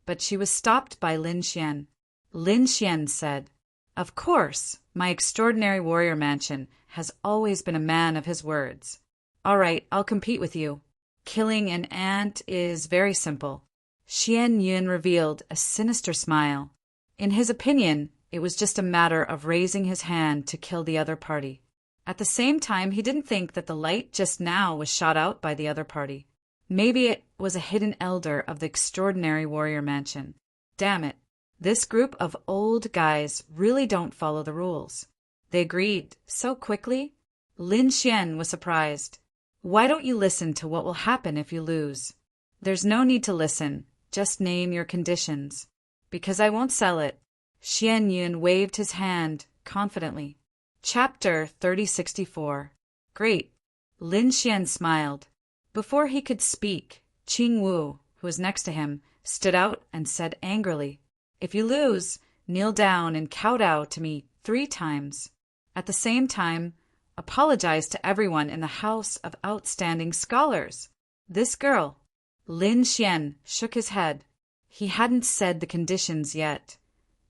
But she was stopped by Lin Xian. Lin Xian said, Of course, my Extraordinary Warrior Mansion has always been a man of his words. All right, I'll compete with you. Killing an ant is very simple. Xian Yun revealed a sinister smile. In his opinion, it was just a matter of raising his hand to kill the other party. At the same time, he didn't think that the light just now was shot out by the other party. Maybe it was a hidden elder of the Extraordinary Warrior Mansion. Damn it. This group of old guys really don't follow the rules. They agreed so quickly. Lin Xian was surprised. Why don't you listen to what will happen if you lose? There's no need to listen. Just name your conditions. Because I won't sell it. Xian Yun waved his hand confidently. Chapter 3064. Great. Lin Xian smiled. Before he could speak, Qing Wu, who was next to him, stood out and said angrily, If you lose, kneel down and kowtow to me 3 times. At the same time, apologize to everyone in the House of Outstanding Scholars. This girl. Lin Xian shook his head. He hadn't said the conditions yet,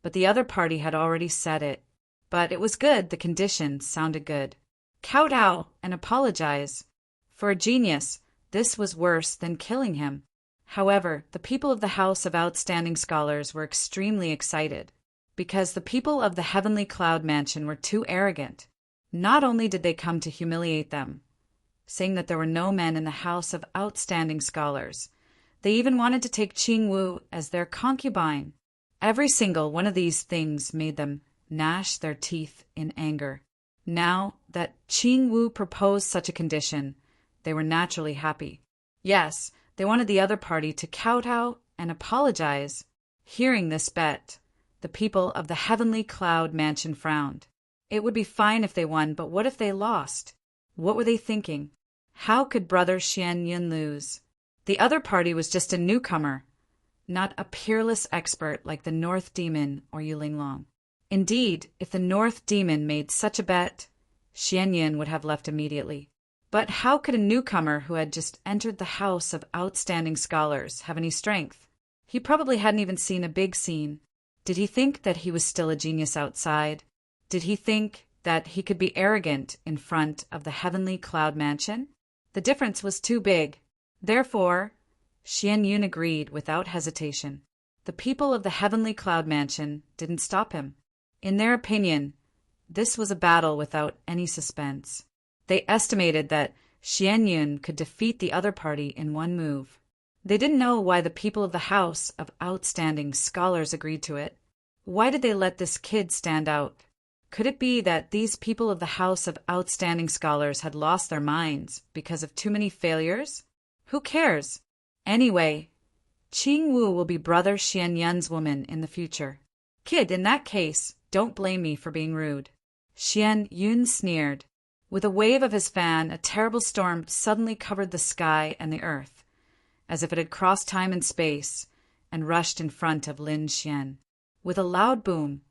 but the other party had already said it. But it was good, the conditions sounded good. Kowtow and apologize. For a genius, this was worse than killing him. However, the people of the House of Outstanding Scholars were extremely excited, because the people of the Heavenly Cloud Mansion were too arrogant. Not only did they come to humiliate them, saying that there were no men in the House of Outstanding Scholars, they even wanted to take Qing Wu as their concubine. Every single one of these things made them gnash their teeth in anger. Now that Qing Wu proposed such a condition, they were naturally happy. Yes, they wanted the other party to kowtow and apologize. Hearing this bet, The people of the Heavenly Cloud Mansion frowned. It would be fine if they won, but what if they lost? What were they thinking? How could Brother Xian Yun lose? The other party was just a newcomer, not a peerless expert like the North Demon or Yulinglong. Indeed, if the North Demon made such a bet, Xian Yun would have left immediately. But how could a newcomer who had just entered the House of Outstanding Scholars have any strength? He probably hadn't even seen a big scene. Did he think that he was still a genius outside? Did he think that he could be arrogant in front of the Heavenly Cloud Mansion? The difference was too big. Therefore, Xian Yun agreed without hesitation. The people of the Heavenly Cloud Mansion didn't stop him. In their opinion, this was a battle without any suspense. They estimated that Xian Yun could defeat the other party in one move. They didn't know why the people of the House of Outstanding Scholars agreed to it. Why did they let this kid stand out? Could it be that these people of the House of Outstanding Scholars had lost their minds because of too many failures? Who cares? Anyway, Qing Wu will be Brother Xian Yun's woman in the future. Kid, in that case, don't blame me for being rude. Xian Yun sneered. With a wave of his fan, a terrible storm suddenly covered the sky and the earth, as if it had crossed time and space and rushed in front of Lin Xian. With a loud boom,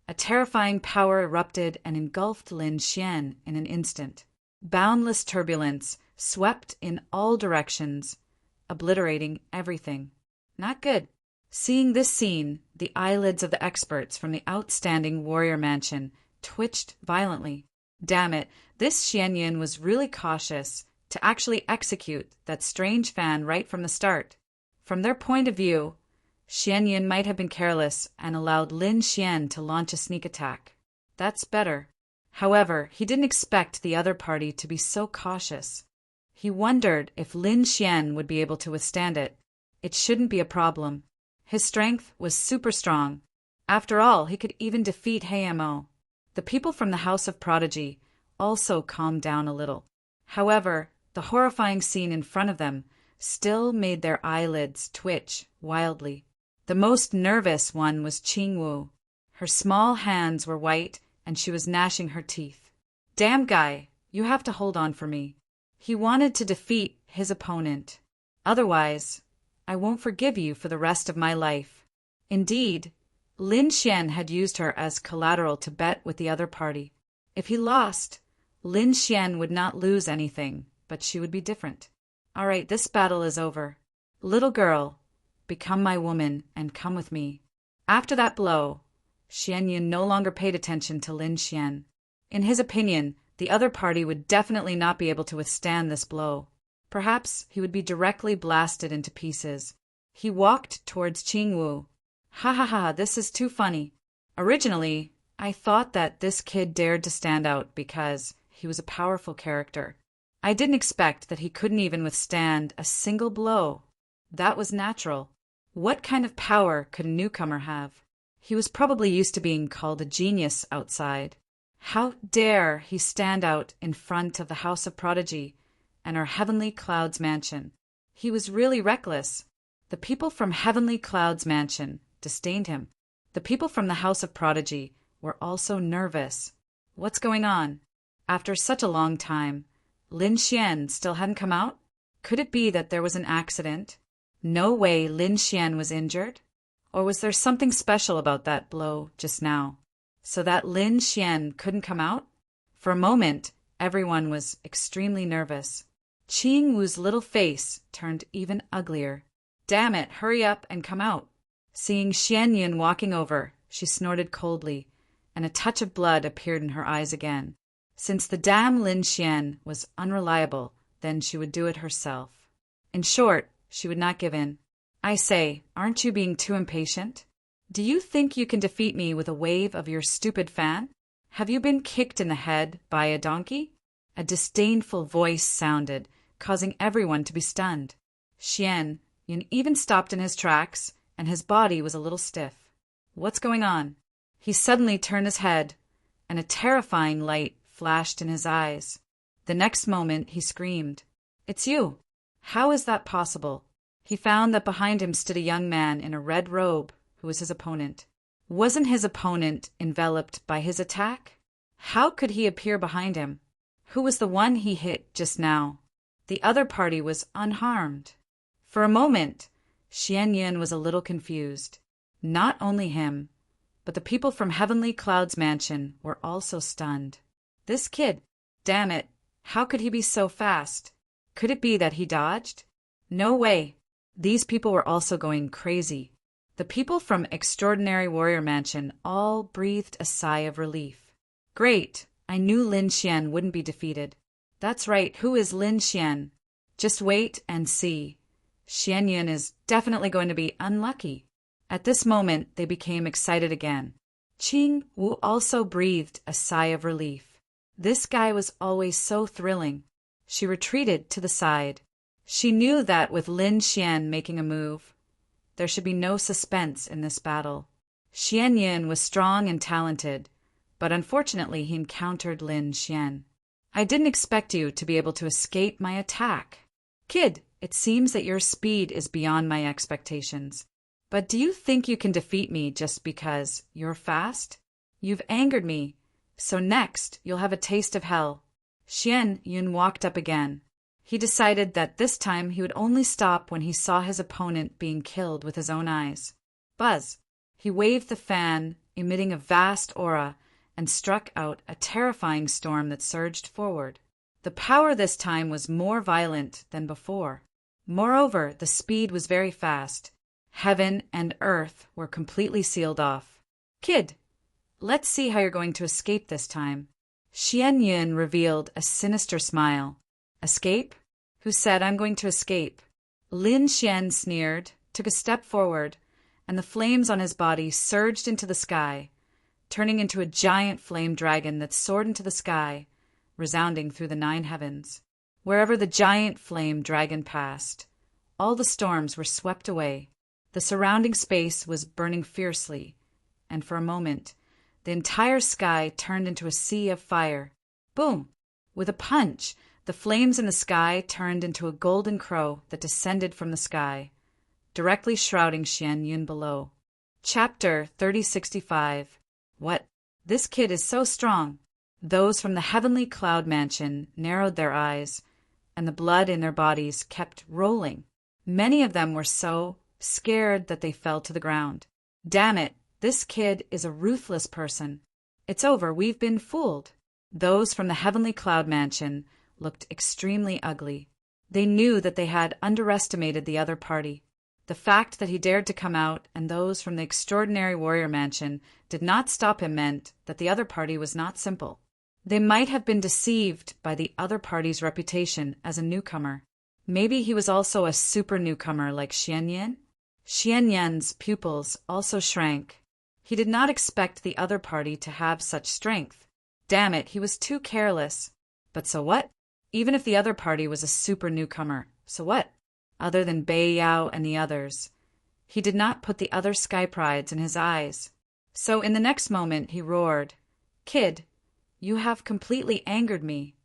a terrifying power erupted and engulfed Lin Xian in an instant. Boundless turbulence swept in all directions, obliterating everything. Not good. Seeing this scene, the eyelids of the experts from the Outstanding Warrior Mansion twitched violently. Damn it, this Xian Yun was really cautious to actually execute that strange fan right from the start. From their point of view, Xian Yun might have been careless and allowed Lin Xian to launch a sneak attack. That's better. However, he didn't expect the other party to be so cautious. He wondered if Lin Xian would be able to withstand it. It shouldn't be a problem. His strength was super strong. After all, he could even defeat Mo. The people from the House of Prodigy also calmed down a little. However, the horrifying scene in front of them still made their eyelids twitch wildly. The most nervous one was Qing Wu. Her small hands were white, and she was gnashing her teeth. Damn guy, you have to hold on for me. He wanted to defeat his opponent. Otherwise, I won't forgive you for the rest of my life. Indeed, Lin Xian had used her as collateral to bet with the other party. If he lost, Lin Xian would not lose anything, but she would be different. All right, this battle is over. Little girl, become my woman and come with me. After that blow, Xian Yun no longer paid attention to Lin Xian. In his opinion, the other party would definitely not be able to withstand this blow. Perhaps he would be directly blasted into pieces. He walked towards Qing Wu. Ha ha ha, this is too funny. Originally, I thought that this kid dared to stand out because he was a powerful character. I didn't expect that he couldn't even withstand a single blow. That was natural. What kind of power could a newcomer have? He was probably used to being called a genius outside. How dare he stand out in front of the House of Prodigy and our Heavenly Clouds Mansion? He was really reckless. The people from Heavenly Clouds Mansion disdained him. The people from the House of Prodigy were also nervous. What's going on? After such a long time, Lin Xian still hadn't come out? Could it be that there was an accident? No way Lin Xian was injured? Or was there something special about that blow just now, so that Lin Xian couldn't come out? For a moment, everyone was extremely nervous. Qing Wu's little face turned even uglier. Damn it, hurry up and come out. Seeing Xian Yun walking over, she snorted coldly, and a touch of blood appeared in her eyes again. Since the damn Lin Xian was unreliable, then she would do it herself. In short, she would not give in. I say, aren't you being too impatient? Do you think you can defeat me with a wave of your stupid fan? Have you been kicked in the head by a donkey? A disdainful voice sounded, causing everyone to be stunned. Xian Yun even stopped in his tracks, and his body was a little stiff. What's going on? He suddenly turned his head, and a terrifying light flashed in his eyes. The next moment he screamed, "It's you! How is that possible?" He found that behind him stood a young man in a red robe who was his opponent. Wasn't his opponent enveloped by his attack? How could he appear behind him? Who was the one he hit just now? The other party was unharmed. For a moment, Xian Yin was a little confused. Not only him, but the people from Heavenly Cloud's mansion were also stunned. This kid, damn it, how could he be so fast? Could it be that he dodged? No way. These people were also going crazy. The people from Extraordinary Warrior Mansion all breathed a sigh of relief. Great, I knew Lin Xian wouldn't be defeated. That's right, who is Lin Xian? Just wait and see. Xian Yin is definitely going to be unlucky. At this moment, they became excited again. Qing Wu also breathed a sigh of relief. This guy was always so thrilling. She retreated to the side. She knew that with Lin Xian making a move, there should be no suspense in this battle. Xian Yin was strong and talented, but unfortunately he encountered Lin Xian. I didn't expect you to be able to escape my attack. Kid, it seems that your speed is beyond my expectations. But do you think you can defeat me just because you're fast? You've angered me, so next you'll have a taste of hell. Xian Yun walked up again. He decided that this time he would only stop when he saw his opponent being killed with his own eyes. Buzz! He waved the fan, emitting a vast aura, and struck out a terrifying storm that surged forward. The power this time was more violent than before. Moreover, the speed was very fast. Heaven and earth were completely sealed off. Kid, let's see how you're going to escape this time. Xian Yun revealed a sinister smile. Escape? Who said I'm going to escape? Lin Xian sneered, took a step forward, and the flames on his body surged into the sky, turning into a giant flame dragon that soared into the sky, resounding through the 9 heavens. Wherever the giant flame dragon passed, all the storms were swept away. The surrounding space was burning fiercely, and for a moment, the entire sky turned into a sea of fire. Boom! With a punch, the flames in the sky turned into a golden crow that descended from the sky, directly shrouding Xian Yun below. Chapter 3065. What? This kid is so strong. Those from the Heavenly Cloud Mansion narrowed their eyes, and the blood in their bodies kept rolling. Many of them were so scared that they fell to the ground. Damn it, this kid is a ruthless person. It's over, we've been fooled. Those from the Heavenly Cloud Mansion looked extremely ugly. They knew that they had underestimated the other party. The fact that he dared to come out and those from the Extraordinary Warrior Mansion did not stop him meant that the other party was not simple. They might have been deceived by the other party's reputation as a newcomer. Maybe he was also a super newcomer like Xian Yin? Xian Yan's pupils also shrank. He did not expect the other party to have such strength. Damn it, he was too careless. But so what? Even if the other party was a super newcomer, so what? Other than Bei Yao and the others. He did not put the other sky prides in his eyes. So in the next moment he roared, Kid, you have completely angered me.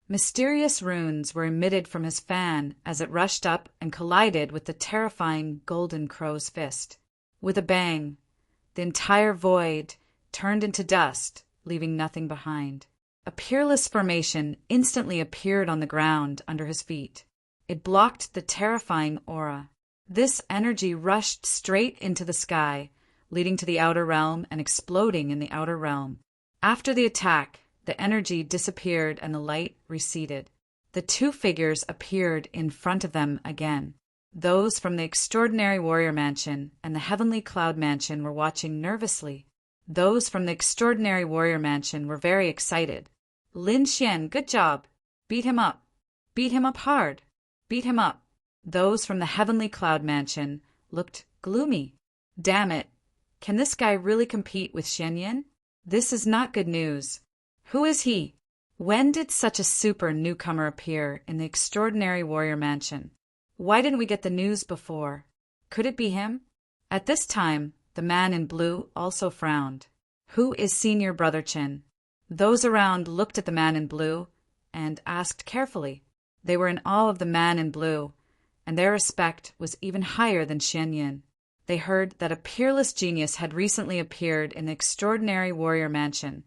Mysterious runes were emitted from his fan as it rushed up and collided with the terrifying golden crow's fist. With a bang, the entire void turned into dust, leaving nothing behind. A peerless formation instantly appeared on the ground under his feet. It blocked the terrifying aura. This energy rushed straight into the sky, leading to the outer realm and exploding in the outer realm. After the attack, the energy disappeared and the light receded. The 2 figures appeared in front of them again. Those from the Extraordinary Warrior Mansion and the Heavenly Cloud Mansion were watching nervously. Those from the Extraordinary Warrior Mansion were very excited. Lin Xian, good job. Beat him up. Beat him up hard. Beat him up. Those from the Heavenly Cloud Mansion looked gloomy. Damn it. Can this guy really compete with Xian Yin? This is not good news. Who is he? When did such a super newcomer appear in the Extraordinary Warrior Mansion? Why didn't we get the news before? Could it be him? At this time, the man in blue also frowned. Who is Senior Brother Chin? Those around looked at the man in blue and asked carefully. They were in awe of the man in blue, and their respect was even higher than Xian Yin. They heard that a peerless genius had recently appeared in the extraordinary warrior mansion,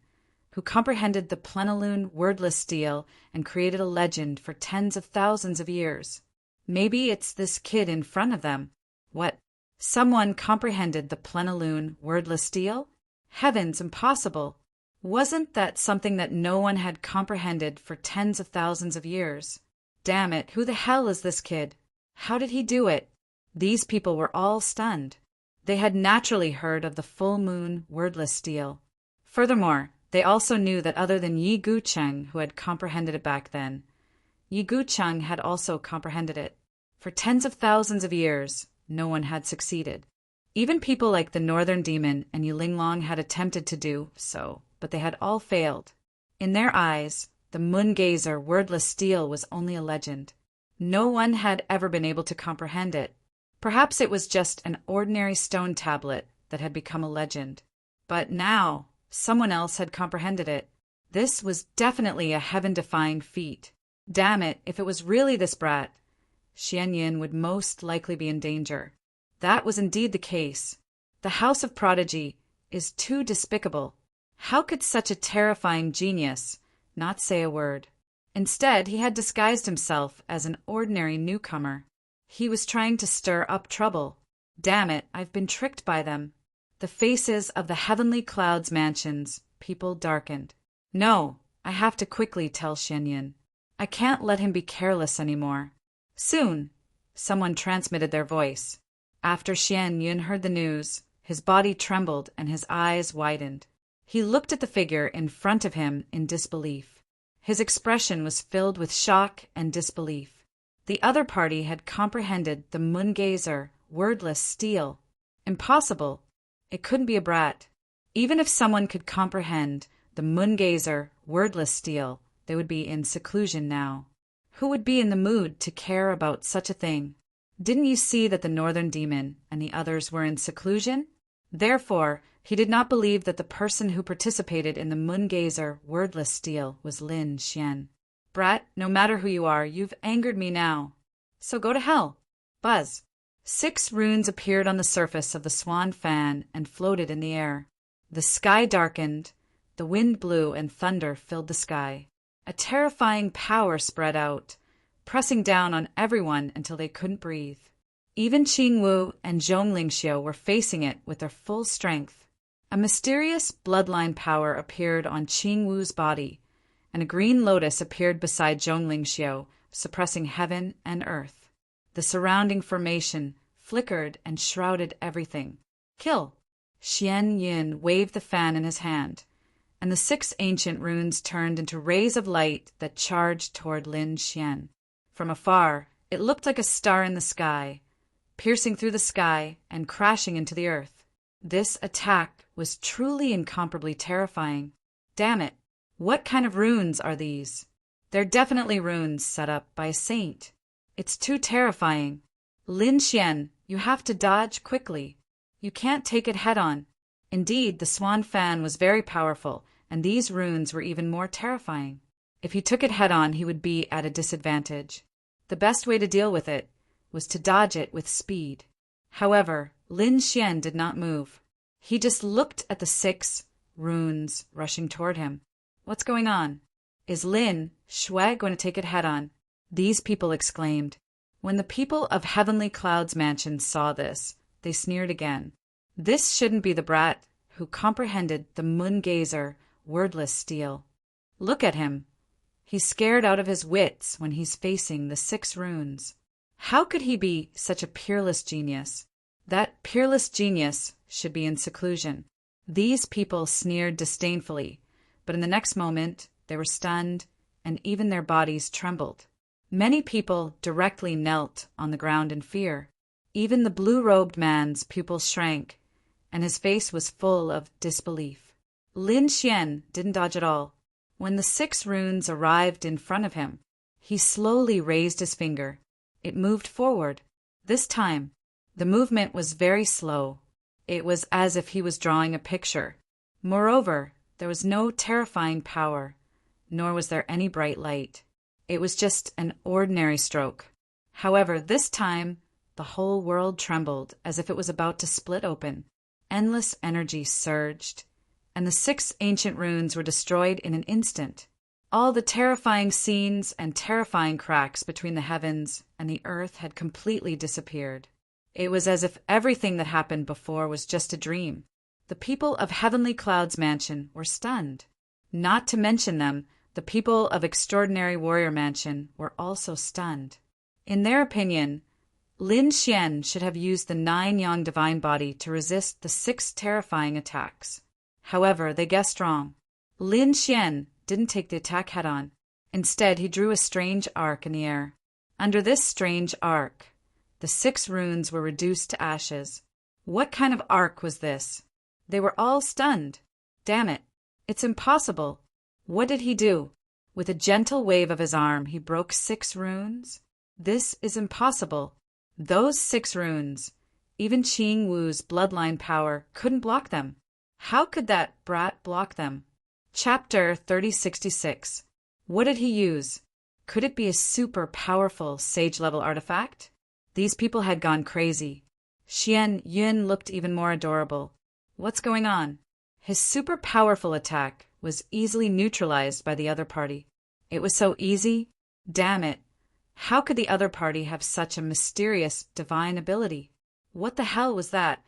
who comprehended the plenilune wordless steel and created a legend for tens of thousands of years. Maybe it's this kid in front of them. What? Someone comprehended the plenilune wordless steel? Heavens, impossible! Wasn't that something that no one had comprehended for tens of thousands of years? Damn it, who the hell is this kid? How did he do it? These people were all stunned. They had naturally heard of the full moon wordless steel. Furthermore, they also knew that other than Yi Gucheng, who had comprehended it back then, Yi Gucheng had also comprehended it. For tens of thousands of years, no one had succeeded. Even people like the Northern Demon and Yulinglong had attempted to do so, but they had all failed. In their eyes, the moon gazer wordless steel was only a legend. No one had ever been able to comprehend it. Perhaps it was just an ordinary stone tablet that had become a legend. But now, someone else had comprehended it. This was definitely a heaven-defying feat. Damn it, if it was really this brat, Xian Yin would most likely be in danger. That was indeed the case. The House of Prodigy is too despicable. How could such a terrifying genius not say a word? Instead, he had disguised himself as an ordinary newcomer. He was trying to stir up trouble. Damn it, I've been tricked by them. The faces of the heavenly clouds mansions, people darkened. No, I have to quickly tell Xian Yin. I can't let him be careless anymore. Soon, someone transmitted their voice. After Xian Yin heard the news, his body trembled and his eyes widened. He looked at the figure in front of him in disbelief. His expression was filled with shock and disbelief. The other party had comprehended the moon-gazer, wordless steel. Impossible. It couldn't be a brat. Even if someone could comprehend the moon-gazer, wordless steel, they would be in seclusion now. Who would be in the mood to care about such a thing? Didn't you see that the Northern Demon and the others were in seclusion? Therefore, he did not believe that the person who participated in the moon-gazer, wordless steel was Lin Xian. Brat, no matter who you are, you've angered me now. So go to hell. Buzz. 6 runes appeared on the surface of the swan fan and floated in the air. The sky darkened, the wind blew and thunder filled the sky. A terrifying power spread out, pressing down on everyone until they couldn't breathe. Even Qing Wu and Zhong Lingxiu were facing it with their full strength. A mysterious bloodline power appeared on Qing Wu's body, and a green lotus appeared beside Zhong Lingxiu, suppressing heaven and earth. The surrounding formation flickered and shrouded everything. Kill! Xian Yin waved the fan in his hand, and the 6 ancient runes turned into rays of light that charged toward Lin Xian. From afar, it looked like a star in the sky, piercing through the sky and crashing into the earth. This attack was truly incomparably terrifying. Damn it, what kind of runes are these? They're definitely runes set up by a saint. It's too terrifying. Lin Xian, you have to dodge quickly. You can't take it head-on. Indeed, the swan fan was very powerful, and these runes were even more terrifying. If he took it head-on, he would be at a disadvantage. The best way to deal with it was to dodge it with speed. However, Lin Xian did not move. He just looked at the 6 runes rushing toward him. What's going on? Is Lin Shui going to take it head-on? These people exclaimed. When the people of Heavenly Cloud's mansion saw this, they sneered again. This shouldn't be the brat who comprehended the moon-gazer, wordless steel. Look at him. He's scared out of his wits when he's facing the 6 runes. How could he be such a peerless genius? That peerless genius should be in seclusion. These people sneered disdainfully, but in the next moment they were stunned, and even their bodies trembled. Many people directly knelt on the ground in fear. Even the blue-robed man's pupils shrank, and his face was full of disbelief. Lin Xian didn't dodge at all. When the 6 runes arrived in front of him, he slowly raised his finger. It moved forward. This time, the movement was very slow. It was as if he was drawing a picture. Moreover, there was no terrifying power, nor was there any bright light. It was just an ordinary stroke. However, this time, the whole world trembled as if it was about to split open. Endless energy surged, and the 6 ancient runes were destroyed in an instant. All the terrifying scenes and terrifying cracks between the heavens and the earth had completely disappeared. It was as if everything that happened before was just a dream. The people of Heavenly Cloud's mansion were stunned. Not to mention them, the people of Extraordinary Warrior Mansion were also stunned. In their opinion, Lin Xian should have used the 9 Yang divine body to resist the 6 terrifying attacks. However, they guessed wrong. Lin Xian didn't take the attack head-on. Instead, he drew a strange arc in the air. Under this strange arc, the 6 runes were reduced to ashes. What kind of arc was this? They were all stunned. Damn it. It's impossible. What did he do? With a gentle wave of his arm, he broke 6 runes? This is impossible. Those 6 runes, even Qing Wu's bloodline power, couldn't block them. How could that brat block them? Chapter 3066. What did he use? Could it be a super powerful sage-level artifact? These people had gone crazy. Xian Yun looked even more adorable. What's going on? His super powerful attack was easily neutralized by the other party. It was so easy. Damn it. How could the other party have such a mysterious divine ability? What the hell was that?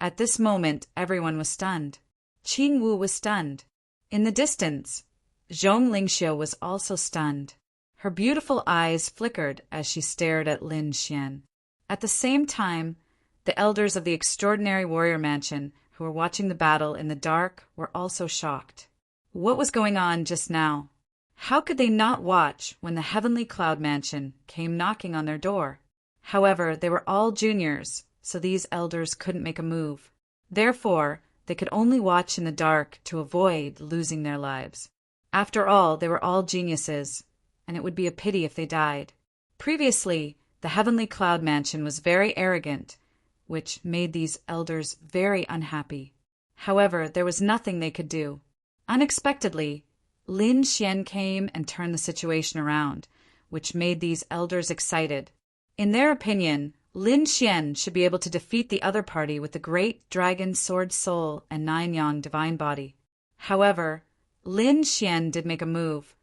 At this moment, everyone was stunned. Qing Wu was stunned. In the distance, Zhong Lingxiu was also stunned. Her beautiful eyes flickered as she stared at Lin Xian. At the same time, the elders of the Extraordinary Warrior Mansion, who were watching the battle in the dark, were also shocked. What was going on just now? How could they not watch when the Heavenly Cloud Mansion came knocking on their door? However, they were all juniors, so these elders couldn't make a move. Therefore, they could only watch in the dark to avoid losing their lives. After all, they were all geniuses, and it would be a pity if they died. Previously, the Heavenly Cloud Mansion was very arrogant, which made these elders very unhappy. However, there was nothing they could do. Unexpectedly, Lin Xian came and turned the situation around, which made these elders excited. In their opinion, Lin Xian should be able to defeat the other party with the Great Dragon Sword Soul and 9 Yang Divine Body. However, Lin Xian did make a move,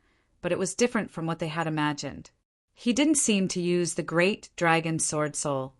but it was different from what they had imagined. He didn't seem to use the Great Dragon Sword Soul,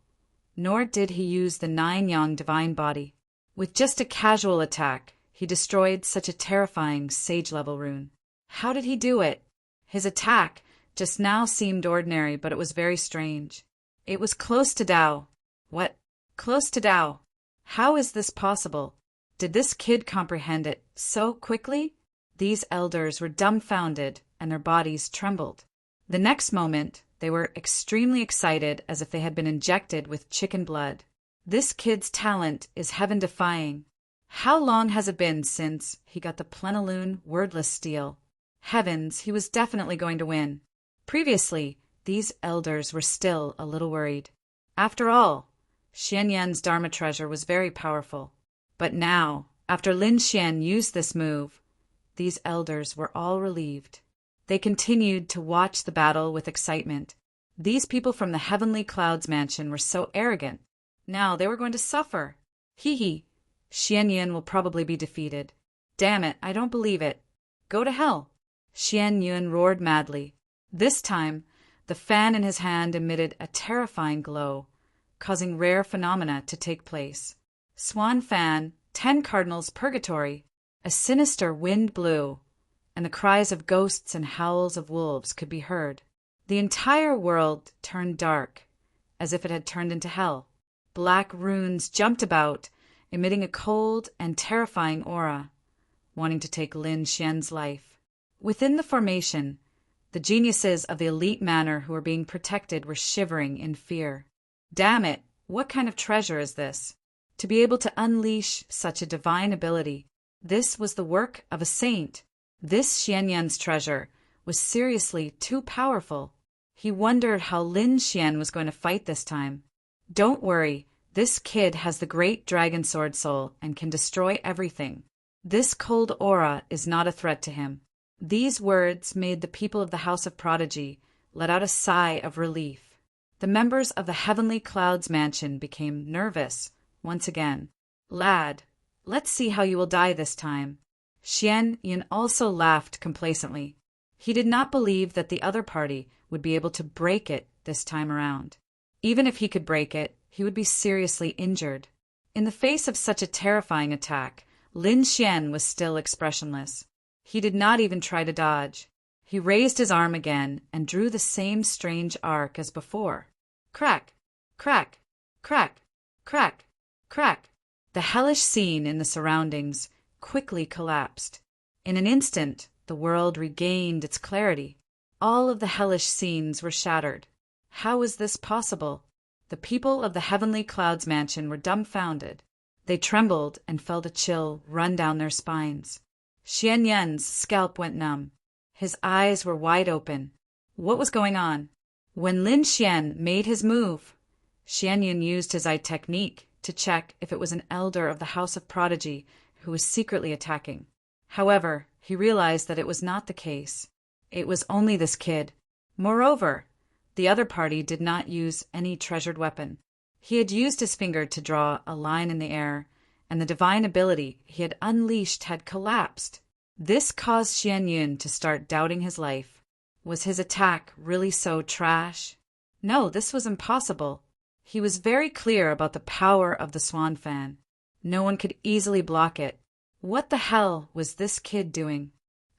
nor did he use the 9 Yang Divine Body. With just a casual attack, he destroyed such a terrifying sage-level rune. How did he do it? His attack just now seemed ordinary, but it was very strange. It was close to Dao. What? Close to Dao? How is this possible? Did this kid comprehend it so quickly? These elders were dumbfounded, and their bodies trembled. The next moment, they were extremely excited as if they had been injected with chicken blood. This kid's talent is heaven-defying. How long has it been since he got the Plenilune Wordless Steel? Heavens, he was definitely going to win. Previously, these elders were still a little worried. After all, Xian Yan's Dharma treasure was very powerful. But now, after Lin Xian used this move, these elders were all relieved. They continued to watch the battle with excitement. These people from the Heavenly Clouds Mansion were so arrogant. Now they were going to suffer. Hee. Xian Yun will probably be defeated. Damn it, I don't believe it. Go to hell. Xian Yun roared madly. This time, the fan in his hand emitted a terrifying glow, causing rare phenomena to take place. Swan Fan, 10 Cardinals Purgatory. A sinister wind blew, and the cries of ghosts and howls of wolves could be heard. The entire world turned dark, as if it had turned into hell. Black runes jumped about, emitting a cold and terrifying aura, wanting to take Lin Xian's life. Within the formation, the geniuses of the elite manor who were being protected were shivering in fear. Damn it, what kind of treasure is this? To be able to unleash such a divine ability, this was the work of a saint. This Xian Yan's treasure was seriously too powerful. He wondered how Lin Xian was going to fight this time. Don't worry, this kid has the Great Dragon Sword Soul and can destroy everything. This cold aura is not a threat to him. These words made the people of the House of Prodigy let out a sigh of relief. The members of the Heavenly Clouds mansion became nervous once again. Lad, let's see how you will die this time. Xian Yun also laughed complacently. He did not believe that the other party would be able to break it this time around. Even if he could break it, he would be seriously injured. In the face of such a terrifying attack, Lin Xian was still expressionless. He did not even try to dodge. He raised his arm again and drew the same strange arc as before. Crack! Crack! Crack! Crack! Crack! The hellish scene in the surroundings quickly collapsed. In an instant, the world regained its clarity. All of the hellish scenes were shattered. How was this possible? The people of the Heavenly Clouds mansion were dumbfounded. They trembled and felt a chill run down their spines. Xian Yun's scalp went numb. His eyes were wide open. What was going on? When Lin Xian made his move, Xian Yun used his eye technique to check if it was an elder of the House of Prodigy who was secretly attacking. However, he realized that it was not the case. It was only this kid. Moreover, the other party did not use any treasured weapon. He had used his finger to draw a line in the air, and the divine ability he had unleashed had collapsed. This caused Xian Yun to start doubting his life. Was his attack really so trash? No, this was impossible. He was very clear about the power of the Swan Fan. No one could easily block it. What the hell was this kid doing?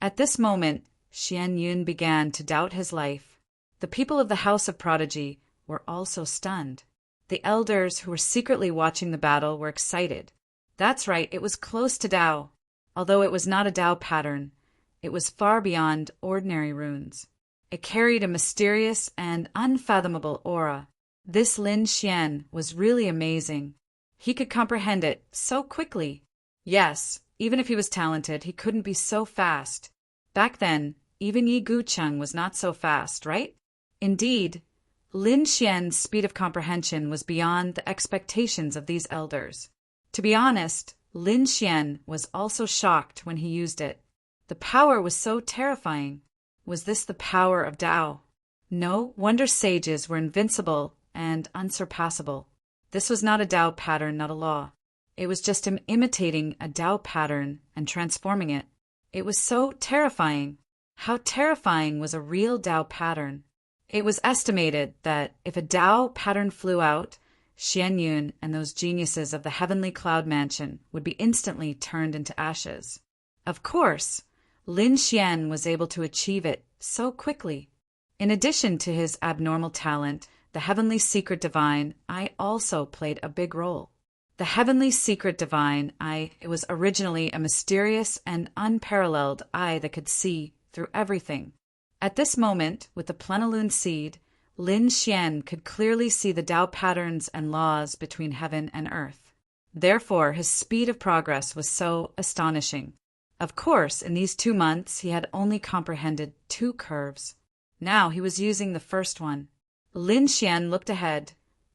At this moment, Xian Yun began to doubt his life. The people of the House of Prodigy were also stunned. The elders who were secretly watching the battle were excited. That's right, it was close to Dao. Although it was not a Dao pattern, it was far beyond ordinary runes. It carried a mysterious and unfathomable aura. This Lin Xian was really amazing. He could comprehend it so quickly. Yes, even if he was talented, he couldn't be so fast. Back then, even Yi Gucheng was not so fast, right? Indeed, Lin Xian's speed of comprehension was beyond the expectations of these elders. To be honest, Lin Xian was also shocked when he used it. The power was so terrifying. Was this the power of Dao? No wonder sages were invincible and unsurpassable. This was not a Dao pattern, not a law. It was just him imitating a Dao pattern and transforming it. It was so terrifying. How terrifying was a real Dao pattern? It was estimated that if a Dao pattern flew out, Xian Yun and those geniuses of the Heavenly Cloud Mansion would be instantly turned into ashes. Of course, Lin Xian was able to achieve it so quickly. In addition to his abnormal talent, the Heavenly Secret Divine Eye also played a big role. The Heavenly Secret Divine Eye was originally a mysterious and unparalleled eye that could see through everything. At this moment, with the Plenilune Seed, Lin Xian could clearly see the Dao patterns and laws between heaven and earth. Therefore, his speed of progress was so astonishing. Of course, in these 2 months, he had only comprehended 2 curves. Now he was using the first one. Lin Xian looked ahead,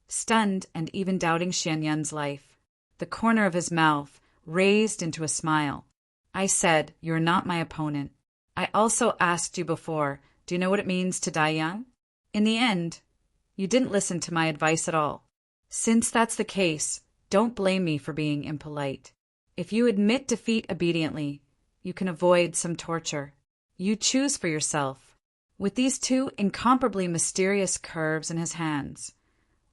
stunned and even doubting Xian Yun's life. The corner of his mouth raised into a smile. I said, "You're not my opponent. I also asked you before, do you know what it means to die young? In the end, you didn't listen to my advice at all. Since that's the case, don't blame me for being impolite. If you admit defeat obediently, you can avoid some torture. You choose for yourself." With these 2 incomparably mysterious curves in his hands,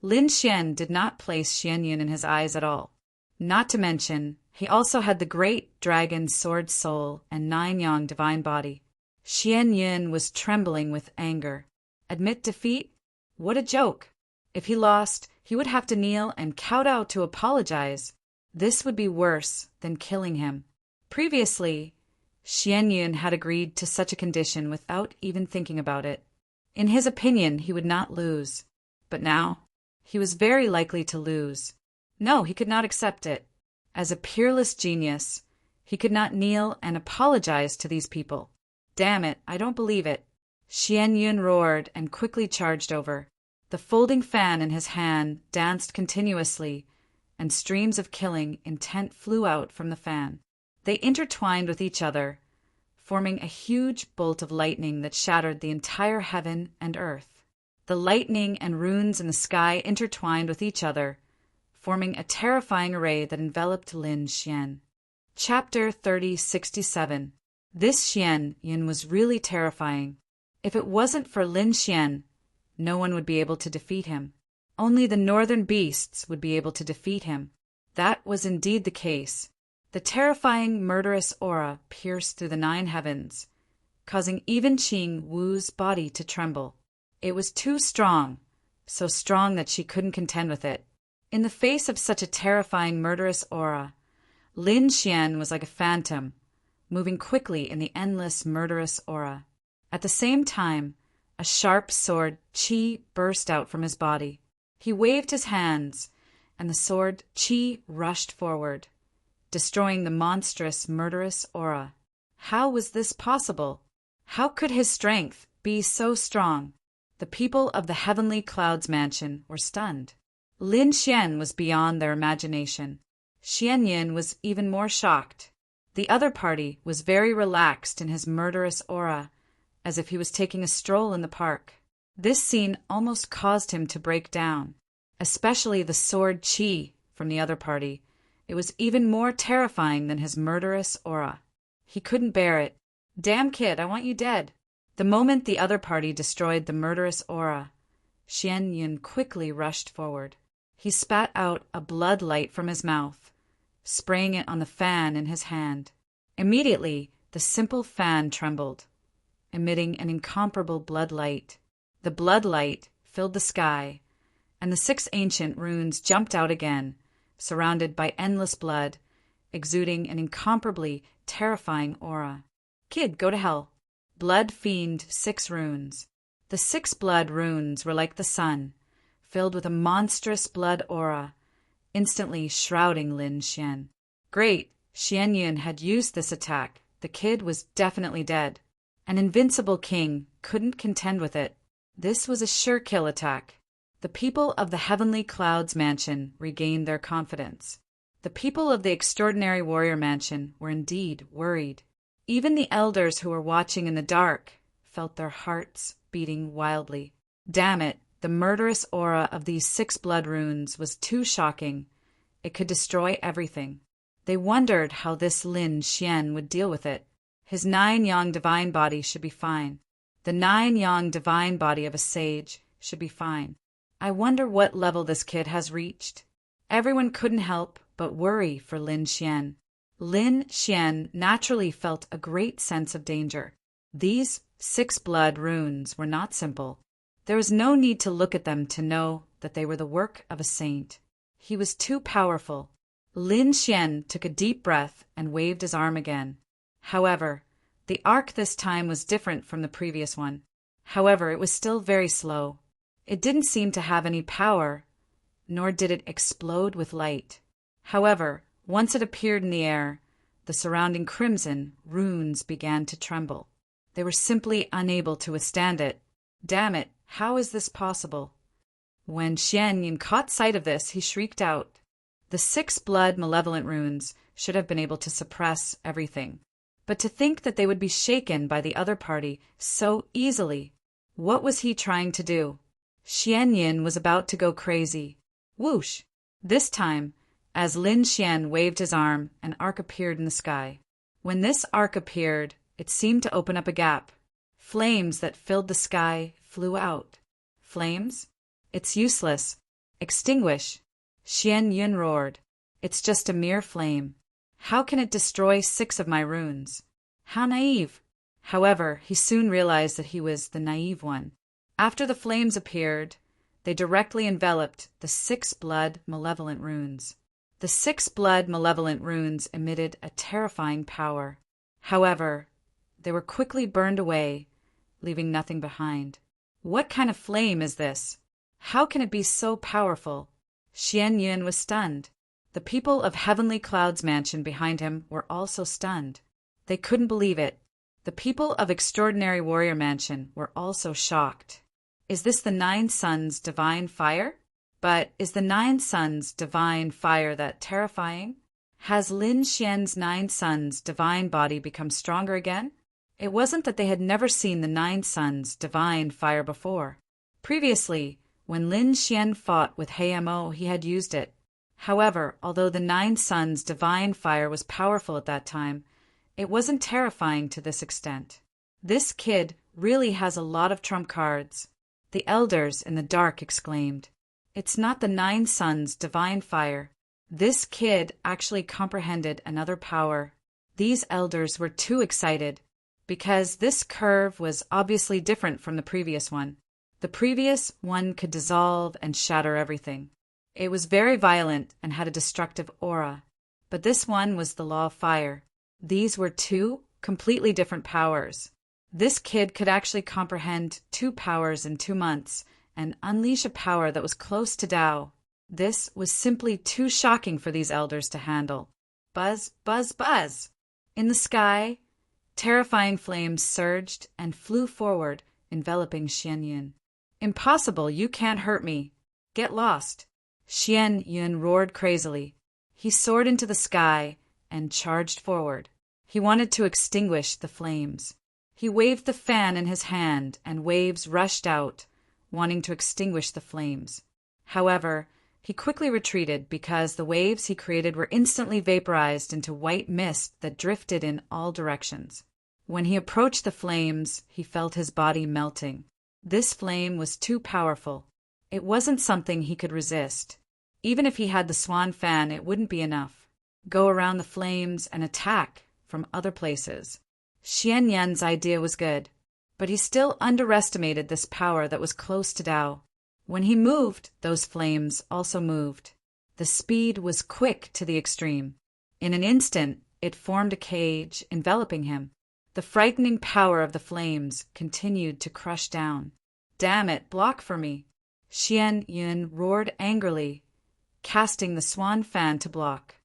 Lin Xian did not place Xian Yun in his eyes at all. Not to mention, he also had the great dragon sword soul and 9 yang divine body. Xian Yun was trembling with anger. Admit defeat? What a joke! If he lost, he would have to kneel and kowtow to apologize. This would be worse than killing him. Previously, Xian Yun had agreed to such a condition without even thinking about it. In his opinion, he would not lose. But now, he was very likely to lose. No, he could not accept it. As a peerless genius, he could not kneel and apologize to these people. Damn it, I don't believe it. Xian Yun roared and quickly charged over. The folding fan in his hand danced continuously, and streams of killing intent flew out from the fan. They intertwined with each other, forming a huge bolt of lightning that shattered the entire heaven and earth. The lightning and runes in the sky intertwined with each other, forming a terrifying array that enveloped Lin Xian. Chapter 3067. This Xian Yin was really terrifying. If it wasn't for Lin Xian, no one would be able to defeat him. Only the northern beasts would be able to defeat him. That was indeed the case. The terrifying, murderous aura pierced through the 9 heavens, causing even Qing Wu's body to tremble. It was too strong, so strong that she couldn't contend with it. In the face of such a terrifying, murderous aura, Lin Xian was like a phantom, moving quickly in the endless, murderous aura. At the same time, a sharp sword qi burst out from his body. He waved his hands, and the sword qi rushed forward, destroying the monstrous, murderous aura. How was this possible? How could his strength be so strong? The people of the Heavenly Clouds Mansion were stunned. Lin Xian was beyond their imagination. Xian Yin was even more shocked. The other party was very relaxed in his murderous aura, as if he was taking a stroll in the park. This scene almost caused him to break down, especially the sword qi from the other party. It was even more terrifying than his murderous aura. He couldn't bear it. "Damn kid, I want you dead." The moment the other party destroyed the murderous aura, Xian Yin quickly rushed forward. He spat out a blood light from his mouth, spraying it on the fan in his hand. Immediately, the simple fan trembled, emitting an incomparable blood light. The blood light filled the sky, and the 6 ancient runes jumped out again, surrounded by endless blood, exuding an incomparably terrifying aura. "Kid, go to hell." Blood fiend 6 runes. The 6 blood runes were like the sun, filled with a monstrous blood aura, instantly shrouding Lin Xian. Great! Xian Yin had used this attack. The kid was definitely dead. An invincible king couldn't contend with it. This was a sure kill attack. The people of the Heavenly Clouds Mansion regained their confidence. The people of the Extraordinary Warrior Mansion were indeed worried. Even the elders who were watching in the dark felt their hearts beating wildly. Damn it! The murderous aura of these 6 blood runes was too shocking. It could destroy everything. They wondered how this Lin Xian would deal with it. His 9-yang divine body should be fine. The 9-yang divine body of a sage should be fine. I wonder what level this kid has reached. Everyone couldn't help but worry for Lin Xian. Lin Xian naturally felt a great sense of danger. These 6 blood runes were not simple. There was no need to look at them to know that they were the work of a saint. He was too powerful. Lin Xian took a deep breath and waved his arm again. However, the arc this time was different from the previous one. However, it was still very slow. It didn't seem to have any power, nor did it explode with light. However, once it appeared in the air, the surrounding crimson runes began to tremble. They were simply unable to withstand it. Damn it, how is this possible? When Xian Yin caught sight of this, he shrieked out. The 6 blood malevolent runes should have been able to suppress everything. But to think that they would be shaken by the other party so easily. What was he trying to do? Xian Yin was about to go crazy. Whoosh! This time, as Lin Xian waved his arm, an arc appeared in the sky. When this arc appeared, it seemed to open up a gap. Flames that filled the sky flew out. Flames? It's useless. Extinguish. Xian Yin roared. It's just a mere flame. How can it destroy 6 of my runes? How naive! However, he soon realized that he was the naive one. After the flames appeared, they directly enveloped the 6 blood malevolent runes. The 6 blood malevolent runes emitted a terrifying power. However, they were quickly burned away, leaving nothing behind. What kind of flame is this? How can it be so powerful? Xian Yin was stunned. The people of Heavenly Clouds Mansion behind him were also stunned. They couldn't believe it. The people of Extraordinary Warrior Mansion were also shocked. Is this the 9 suns' divine fire? But is the 9 suns' divine fire that terrifying? Has Lin Xian's 9 suns' divine body become stronger again? It wasn't that they had never seen the 9 suns' divine fire before. Previously, when Lin Xian fought with Heimo, he had used it. However, although the Nine Suns' divine fire was powerful at that time, it wasn't terrifying to this extent. This kid really has a lot of trump cards, the elders in the dark exclaimed. It's not the Nine Suns' divine fire. This kid actually comprehended another power. These elders were too excited, because this curve was obviously different from the previous one. The previous one could dissolve and shatter everything. It was very violent and had a destructive aura. But this one was the law of fire. These were two completely different powers. This kid could actually comprehend two powers in 2 months and unleash a power that was close to Tao. This was simply too shocking for these elders to handle. Buzz, buzz, buzz! In the sky, terrifying flames surged and flew forward, enveloping Xian Yun. Impossible, you can't hurt me. Get lost. Xian Yun roared crazily. He soared into the sky and charged forward. He wanted to extinguish the flames. He waved the fan in his hand, and waves rushed out, wanting to extinguish the flames. However, he quickly retreated because the waves he created were instantly vaporized into white mist that drifted in all directions. When he approached the flames, he felt his body melting. This flame was too powerful. It wasn't something he could resist. Even if he had the swan fan, it wouldn't be enough. Go around the flames and attack from other places. Xian Yun's idea was good, but he still underestimated this power that was close to Tao. When he moved, those flames also moved. The speed was quick to the extreme. In an instant, it formed a cage enveloping him. The frightening power of the flames continued to crush down. Damn it, block for me! Xian Yun roared angrily, casting the swan fan to block.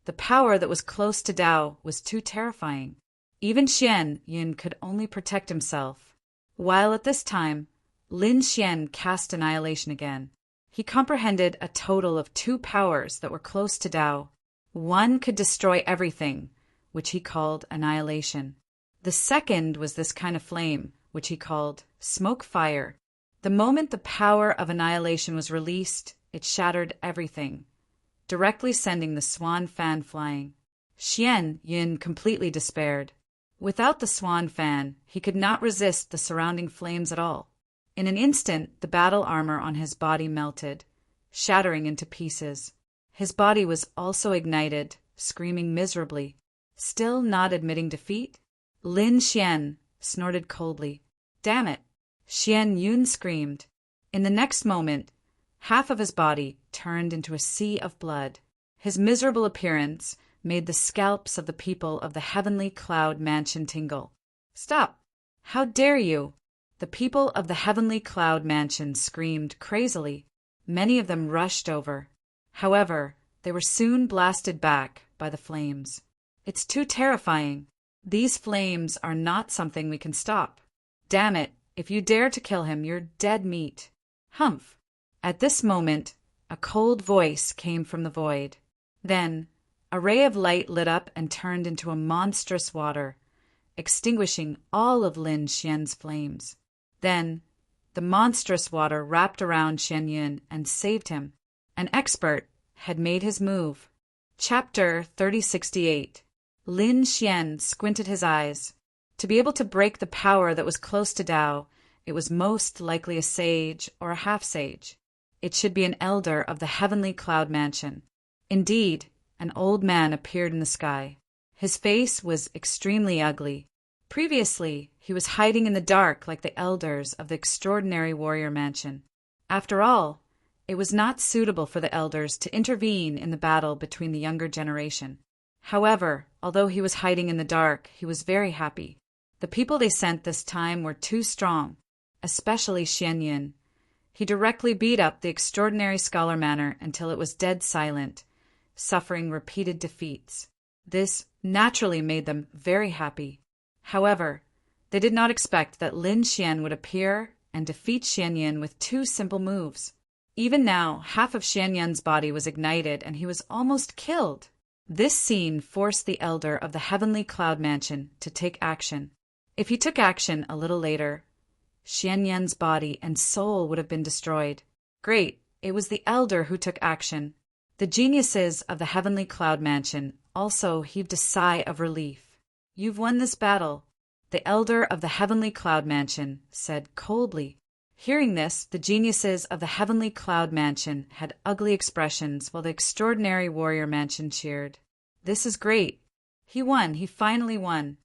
The power that was close to Tao was too terrifying. Even Xian Yun could only protect himself. While at this time, Lin Xian cast Annihilation again. He comprehended a total of 2 powers that were close to Tao. One could destroy everything, which he called Annihilation. The second was this kind of flame, which he called Smoke Fire. The moment the power of Annihilation was released, it shattered everything, directly sending the swan fan flying. Xian Yun completely despaired. Without the swan fan, he could not resist the surrounding flames at all. In an instant, the battle armor on his body melted, shattering into pieces. His body was also ignited, screaming miserably. Still not admitting defeat? Lin Xian snorted coldly. Damn it! Xian Yun screamed. In the next moment, half of his body turned into a sea of blood. His miserable appearance made the scalps of the people of the Heavenly Cloud Mansion tingle. Stop! How dare you! The people of the Heavenly Cloud Mansion screamed crazily. Many of them rushed over. However, they were soon blasted back by the flames. It's too terrifying. These flames are not something we can stop. Damn it, if you dare to kill him, you're dead meat. Humph! At this moment, a cold voice came from the void. Then, a ray of light lit up and turned into a monstrous water, extinguishing all of Lin Xian's flames. Then, the monstrous water wrapped around Xian Yun and saved him. An expert had made his move. Chapter 3068. Lin Xian squinted his eyes. To be able to break the power that was close to Tao, it was most likely a sage or a half-sage. It should be an elder of the Heavenly Cloud Mansion. Indeed, an old man appeared in the sky. His face was extremely ugly. Previously, he was hiding in the dark like the elders of the extraordinary warrior mansion. After all, it was not suitable for the elders to intervene in the battle between the younger generation. However, although he was hiding in the dark, he was very happy. The people they sent this time were too strong, especially Xian Yun. He directly beat up the extraordinary scholar manor until it was dead silent, suffering repeated defeats. This naturally made them very happy. However, they did not expect that Lin Xian would appear and defeat Xian Yun with 2 simple moves. Even now, half of Xian Yun's body was ignited and he was almost killed. This scene forced the elder of the Heavenly Cloud Mansion to take action. If he took action a little later, Xian Yan's body and soul would have been destroyed. Great, it was the elder who took action. The geniuses of the heavenly cloud mansion also heaved a sigh of relief. You've won this battle, the elder of the heavenly cloud mansion said coldly. Hearing this, the geniuses of the heavenly cloud mansion had ugly expressions while the extraordinary warrior mansion cheered. This is great. He won, he finally won.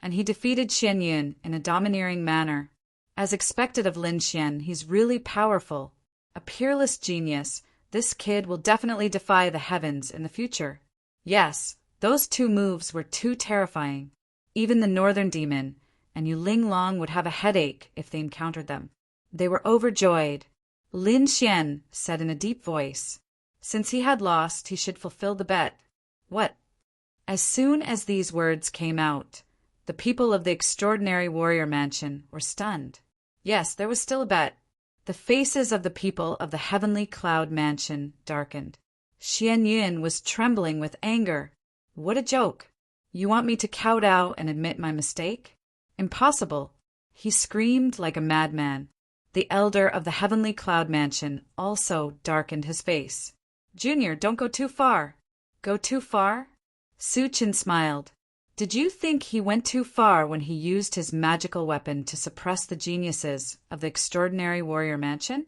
And he defeated Xian Yun in a domineering manner. As expected of Lin Xian, he's really powerful. A peerless genius, this kid will definitely defy the heavens in the future. Yes, those 2 moves were too terrifying. Even the northern demon and Yu Ling Long would have a headache if they encountered them. They were overjoyed. Lin Xian said in a deep voice, since he had lost, he should fulfill the bet. What? As soon as these words came out, the people of the extraordinary warrior mansion were stunned. Yes, there was still a bet. The faces of the people of the heavenly cloud mansion darkened. Xian Yun was trembling with anger. What a joke! You want me to kowtow and admit my mistake? Impossible! He screamed like a madman. The elder of the heavenly cloud mansion also darkened his face. Junior, don't go too far. Go too far? Su Chen smiled. Did you think he went too far when he used his magical weapon to suppress the geniuses of the extraordinary warrior mansion?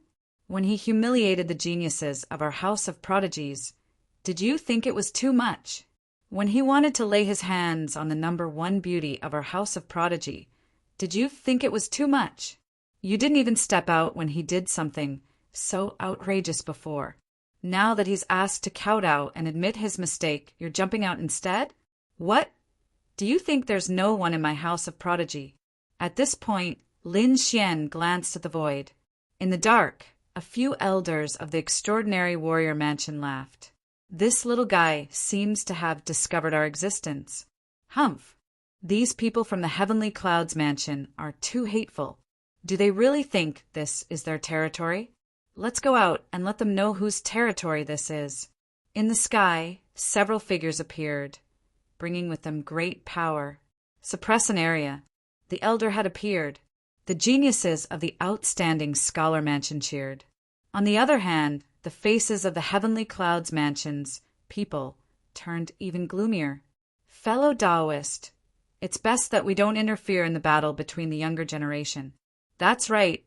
When he humiliated the geniuses of our house of prodigies, did you think it was too much? When he wanted to lay his hands on the number 1 beauty of our house of prodigy, did you think it was too much? You didn't even step out when he did something so outrageous before. Now that he's asked to kowtow and admit his mistake, you're jumping out instead? What? Do you think there's no one in my house of prodigy? At this point, Lin Xian glanced at the void. In the dark, a few elders of the extraordinary warrior mansion laughed. This little guy seems to have discovered our existence. Humph! These people from the heavenly clouds mansion are too hateful. Do they really think this is their territory? Let's go out and let them know whose territory this is. In the sky, several figures appeared, bringing with them great power. Suppress an area. The elder had appeared. The geniuses of the outstanding scholar mansion cheered. On the other hand, the faces of the heavenly clouds mansion's people turned even gloomier. Fellow Taoist, it's best that we don't interfere in the battle between the younger generation. That's right.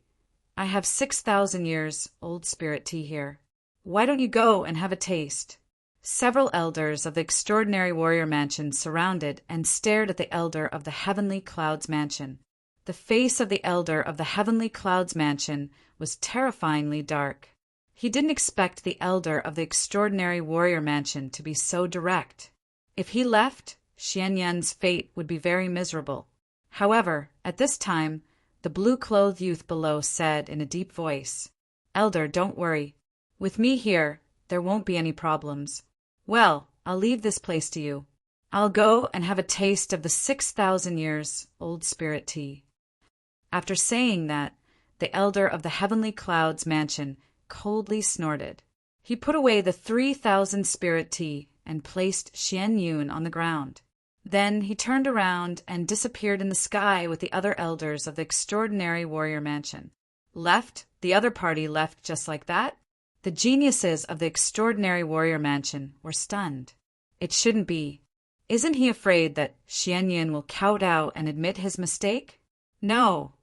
I have 6,000 years old spirit tea here. Why don't you go and have a taste? Several elders of the extraordinary warrior mansion surrounded and stared at the elder of the heavenly clouds mansion. The face of the elder of the heavenly clouds mansion was terrifyingly dark. He didn't expect the elder of the extraordinary warrior mansion to be so direct. If he left, Xian Yan's fate would be very miserable. However, at this time, the blue-clothed youth below said in a deep voice, Elder, don't worry. With me here, there won't be any problems. Well, I'll leave this place to you. I'll go and have a taste of the 6,000 years old spirit tea. After saying that, the elder of the heavenly clouds mansion coldly snorted. He put away the 3,000 spirit tea and placed Xian Yun on the ground. Then he turned around and disappeared in the sky with the other elders of the extraordinary warrior mansion. Left, the other party left just like that? The geniuses of the extraordinary warrior mansion were stunned. It shouldn't be. Isn't he afraid that Xian Yun will kowtow and admit his mistake? No,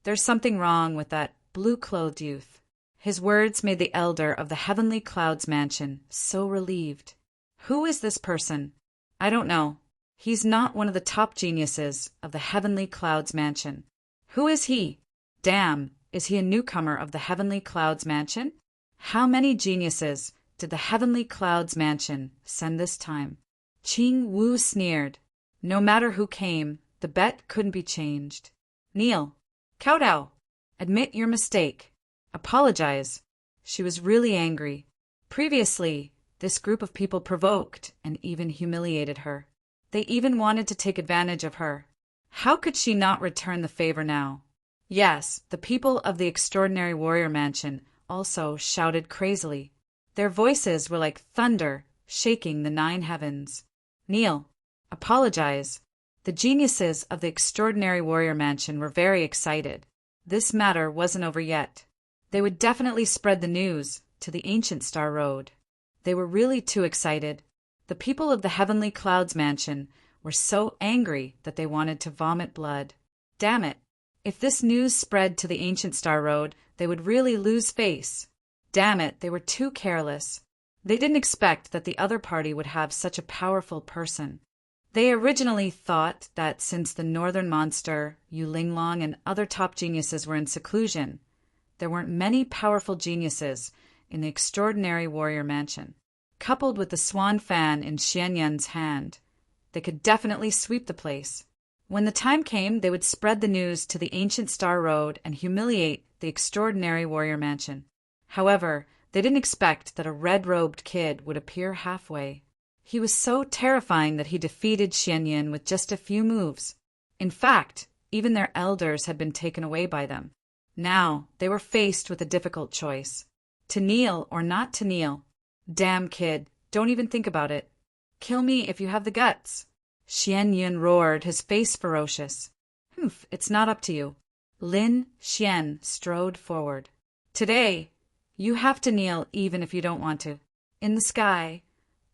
there's something wrong with that blue-clothed youth. His words made the elder of the heavenly clouds mansion so relieved. Who is this person? I don't know. He's not one of the top geniuses of the heavenly clouds mansion. Who is he? Damn, is he a newcomer of the heavenly clouds mansion? How many geniuses did the heavenly clouds mansion send this time? Qing Wu sneered. No matter who came, the bet couldn't be changed. Kneel. Kowtow. Admit your mistake. Apologize. She was really angry. Previously, this group of people provoked and even humiliated her. They even wanted to take advantage of her. How could she not return the favor now? Yes, the people of the extraordinary warrior mansion also shouted crazily. Their voices were like thunder, shaking the 9 heavens. Kneel. Apologize. The geniuses of the extraordinary warrior mansion were very excited. this matter wasn't over yet. They would definitely spread the news to the ancient Star Road. They were really too excited. The people of the Heavenly Clouds Mansion were so angry that they wanted to vomit blood. Damn it! If this news spread to the ancient Star Road, they would really lose face. Damn it, they were too careless. They didn't expect that the other party would have such a powerful person. They originally thought that since the Northern Monster, Yu Linglong, and other top geniuses were in seclusion, there weren't many powerful geniuses in the Extraordinary Warrior Mansion. Coupled with the swan fan in Xian Yun's hand, they could definitely sweep the place. When the time came, they would spread the news to the ancient Star Road and humiliate the Extraordinary Warrior Mansion. However, they didn't expect that a red-robed kid would appear halfway. He was so terrifying that he defeated Xian Yun with just a few moves. In fact, even their elders had been taken away by them. Now, they were faced with a difficult choice. To kneel or not to kneel. Damn kid, don't even think about it. Kill me if you have the guts. Xian Yun roared, his face ferocious. Humph, it's not up to you. Lin Xian strode forward. Today, you have to kneel even if you don't want to. In the sky,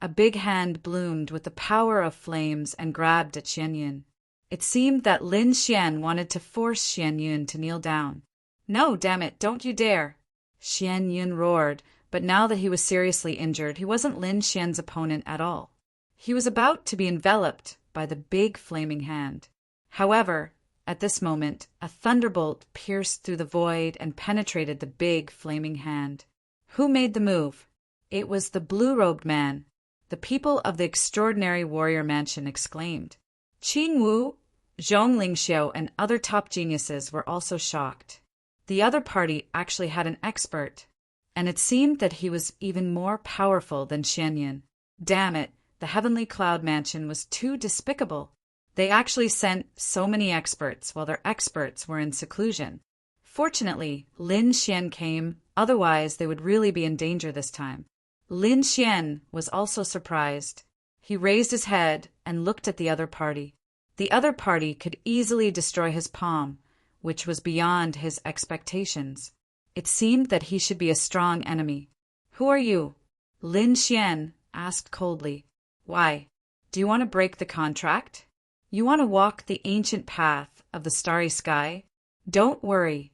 a big hand bloomed with the power of flames and grabbed at Xian Yun. It seemed that Lin Xian wanted to force Xian Yun to kneel down. No, damn it, don't you dare. Xian Yun roared, but now that he was seriously injured, he wasn't Lin Xian's opponent at all. He was about to be enveloped by the big flaming hand. However, at this moment, a thunderbolt pierced through the void and penetrated the big flaming hand. Who made the move? It was the blue-robed man. The people of the Extraordinary Warrior Mansion exclaimed. Qing Wu, Zhong Lingxiu, and other top geniuses were also shocked. The other party actually had an expert, and it seemed that he was even more powerful than Xian Yun. Damn it, the Heavenly Cloud Mansion was too despicable. They actually sent so many experts while their experts were in seclusion. Fortunately, Lin Xian came, otherwise they would really be in danger this time. Lin Xian was also surprised. He raised his head and looked at the other party. The other party could easily destroy his palm, which was beyond his expectations. It seemed that he should be a strong enemy. Who are you? Lin Xian asked coldly. Why? Do you want to break the contract? You want to walk the ancient path of the starry sky? Don't worry.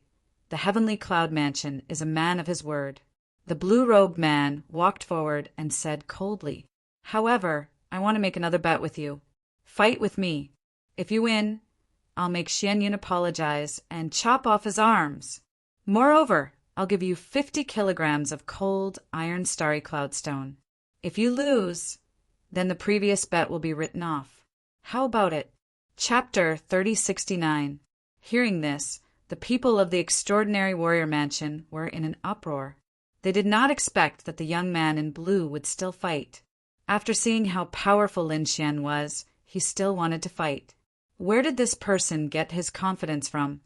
The Heavenly Cloud Mansion is a man of his word. The blue-robed man walked forward and said coldly, However, I want to make another bet with you. Fight with me. If you win, I'll make Xian Yun apologize and chop off his arms. Moreover, I'll give you 50 kilograms of cold iron starry cloudstone. If you lose, then the previous bet will be written off. How about it? Chapter 3069. Hearing this, the people of the Extraordinary Warrior Mansion were in an uproar. They did not expect that the young man in blue would still fight. After seeing how powerful Lin Xian was, he still wanted to fight. Where did this person get his confidence from?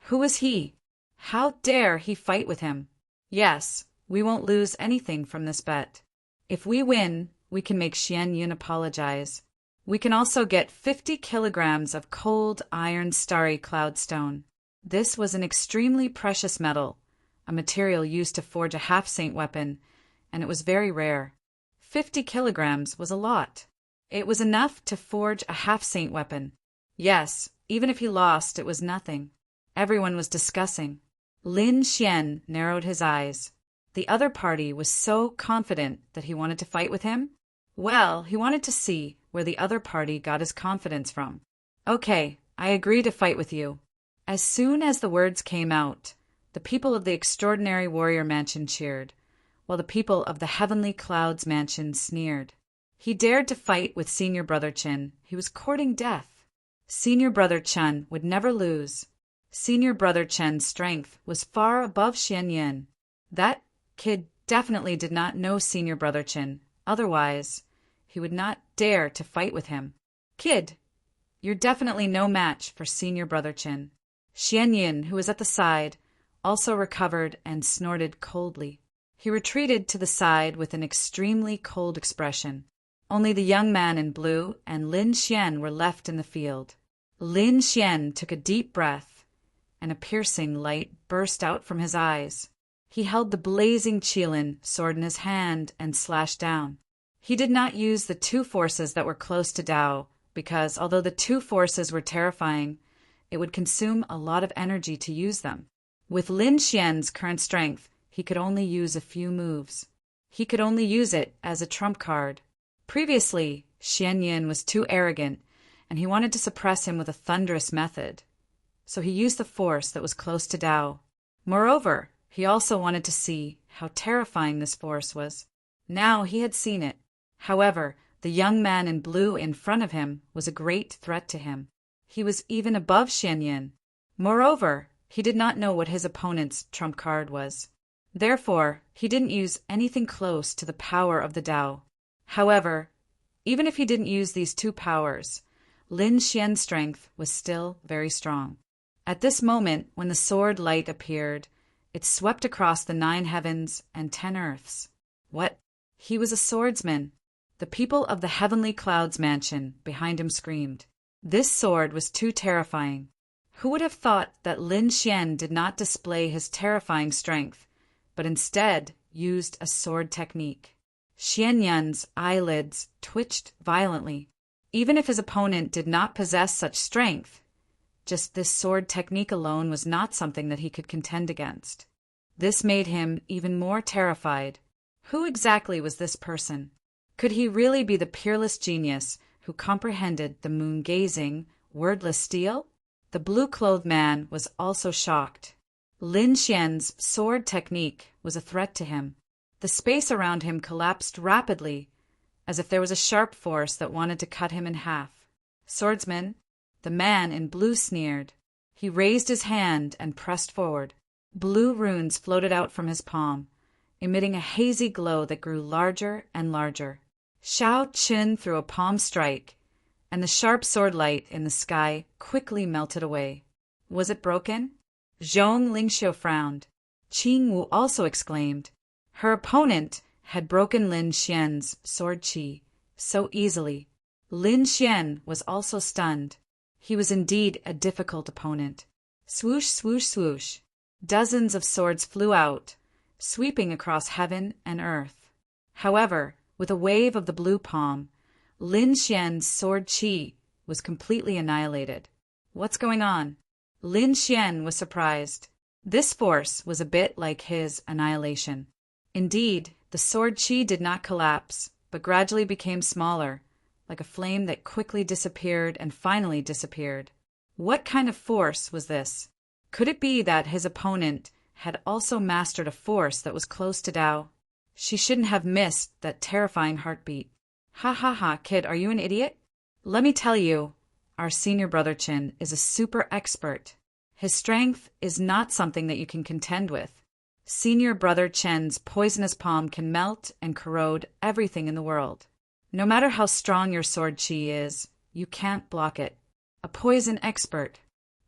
Who was he? How dare he fight with him? Yes, we won't lose anything from this bet. If we win, we can make Xian Yun apologize. We can also get 50 kilograms of cold iron starry cloudstone. This was an extremely precious metal, a material used to forge a half-saint weapon, and it was very rare. 50 kilograms was a lot. It was enough to forge a half-saint weapon. Yes, even if he lost, it was nothing. Everyone was discussing. Lin Xian narrowed his eyes. The other party was so confident that he wanted to fight with him? Well, he wanted to see where the other party got his confidence from. Okay, I agree to fight with you. As soon as the words came out, the people of the Extraordinary Warrior Mansion cheered, while the people of the Heavenly Clouds Mansion sneered. He dared to fight with Senior Brother Chen. He was courting death. Senior Brother Chen would never lose. Senior Brother Chen's strength was far above Xian Yun. That kid definitely did not know Senior Brother Chen. Otherwise, he would not dare to fight with him. Kid, you're definitely no match for Senior Brother Chen. Xian Yun, who was at the side, also recovered and snorted coldly. He retreated to the side with an extremely cold expression. Only the young man in blue and Lin Xian were left in the field. Lin Xian took a deep breath, and a piercing light burst out from his eyes. He held the blazing Qilin sword in his hand and slashed down. He did not use the two forces that were close to Dao, because although the two forces were terrifying, it would consume a lot of energy to use them. With Lin Xian's current strength, he could only use a few moves. He could only use it as a trump card. Previously, Xian Yin was too arrogant, and he wanted to suppress him with a thunderous method. So he used the force that was close to Dao. Moreover, he also wanted to see how terrifying this force was. Now he had seen it. However, the young man in blue in front of him was a great threat to him. He was even above Xian Yin. Moreover, he did not know what his opponent's trump card was. Therefore, he didn't use anything close to the power of the Dao. However, even if he didn't use these two powers, Lin Xian's strength was still very strong. At this moment, when the sword light appeared, it swept across the 9 heavens and 10 earths. What? He was a swordsman. The people of the Heavenly Clouds mansion behind him screamed. This sword was too terrifying. Who would have thought that Lin Xian did not display his terrifying strength, but instead used a sword technique? Xian Yun's eyelids twitched violently. Even if his opponent did not possess such strength, just this sword technique alone was not something that he could contend against. This made him even more terrified. Who exactly was this person? Could he really be the peerless genius who comprehended the moon-gazing, wordless steel? The blue-clothed man was also shocked. Lin Xian's sword technique was a threat to him. The space around him collapsed rapidly, as if there was a sharp force that wanted to cut him in half. Swordsman, the man in blue sneered. He raised his hand and pressed forward. Blue runes floated out from his palm, emitting a hazy glow that grew larger and larger. Shao Qin threw a palm strike, and the sharp sword light in the sky quickly melted away. Was it broken? Zhong Lingxiu frowned. Qing Wu also exclaimed. Her opponent had broken Lin Xian's sword qi so easily. Lin Xian was also stunned. He was indeed a difficult opponent. Swoosh, swoosh, swoosh. Dozens of swords flew out, sweeping across heaven and earth. However, with a wave of the blue palm, Lin Xian's sword qi was completely annihilated. What's going on? Lin Xian was surprised. This force was a bit like his annihilation. Indeed, the sword qi did not collapse, but gradually became smaller, like a flame that quickly disappeared and finally disappeared. What kind of force was this? Could it be that his opponent had also mastered a force that was close to Dao? She shouldn't have missed that terrifying heartbeat. Ha ha ha, kid, are you an idiot? Let me tell you, our senior brother Qin is a super expert. His strength is not something that you can contend with. Senior brother Chen's poisonous palm can melt and corrode everything in the world. No matter how strong your sword qi is, you can't block it. A poison expert.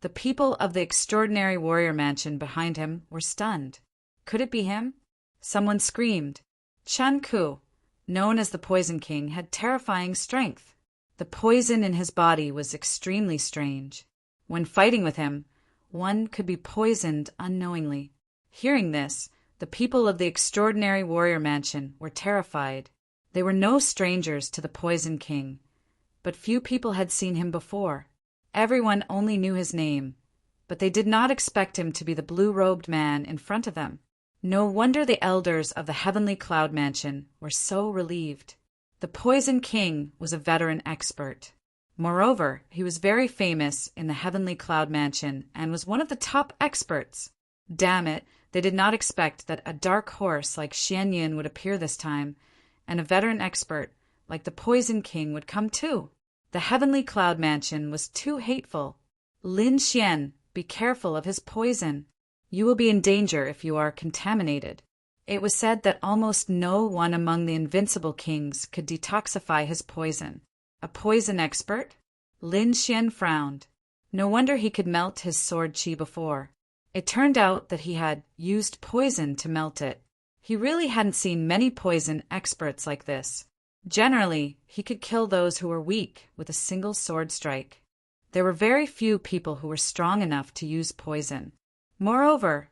The people of the extraordinary warrior mansion behind him were stunned. Could it be him? Someone screamed. Chen Ku, known as the Poison King, had terrifying strength. The poison in his body was extremely strange. When fighting with him, one could be poisoned unknowingly. Hearing this, the people of the extraordinary warrior mansion were terrified. They were no strangers to the Poison King, but few people had seen him before. Everyone only knew his name, but they did not expect him to be the blue-robed man in front of them. No wonder the elders of the Heavenly Cloud Mansion were so relieved. The Poison King was a veteran expert. Moreover, he was very famous in the Heavenly Cloud Mansion and was one of the top experts. Damn it, they did not expect that a dark horse like Xian Yin would appear this time, and a veteran expert like the Poison King would come too. The Heavenly Cloud Mansion was too hateful. Lin Xian, be careful of his poison. You will be in danger if you are contaminated. It was said that almost no one among the invincible kings could detoxify his poison. A poison expert? Lin Xian frowned. No wonder he could melt his sword qi before. It turned out that he had used poison to melt it. He really hadn't seen many poison experts like this. Generally, he could kill those who were weak with a single sword strike. There were very few people who were strong enough to use poison. Moreover,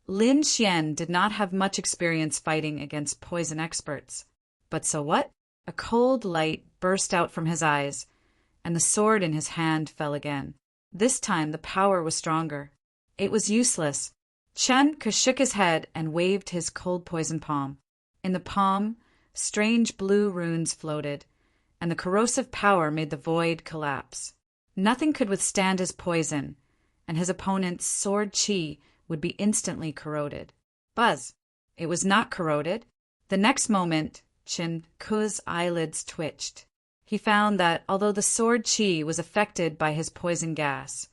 Lin Xian did not have much experience fighting against poison experts. But so what? A cold light burst out from his eyes, and the sword in his hand fell again. This time the power was stronger. It was useless. Chen Ke shook his head and waved his cold poison palm. In the palm, strange blue runes floated, and the corrosive power made the void collapse. Nothing could withstand his poison, and his opponent's sword chi would be instantly corroded. Buzz! It was not corroded. The next moment, Chen Ke's eyelids twitched. He found that, although the sword chi was affected by his poison gas,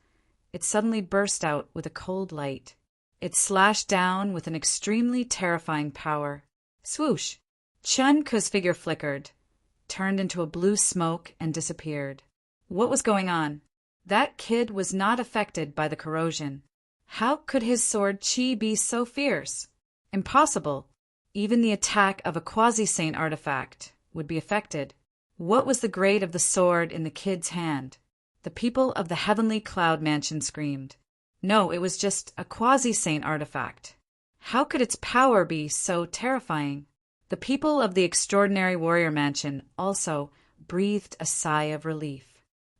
it suddenly burst out with a cold light. It slashed down with an extremely terrifying power. Swoosh! Chen Ke's figure flickered, turned into a blue smoke, and disappeared. What was going on? That kid was not affected by the corrosion. How could his sword chi be so fierce? Impossible. Even the attack of a quasi-saint artifact would be affected. What was the grade of the sword in the kid's hand? The people of the heavenly cloud mansion screamed. No, it was just a quasi-saint artifact. How could its power be so terrifying? The people of the extraordinary warrior mansion also breathed a sigh of relief.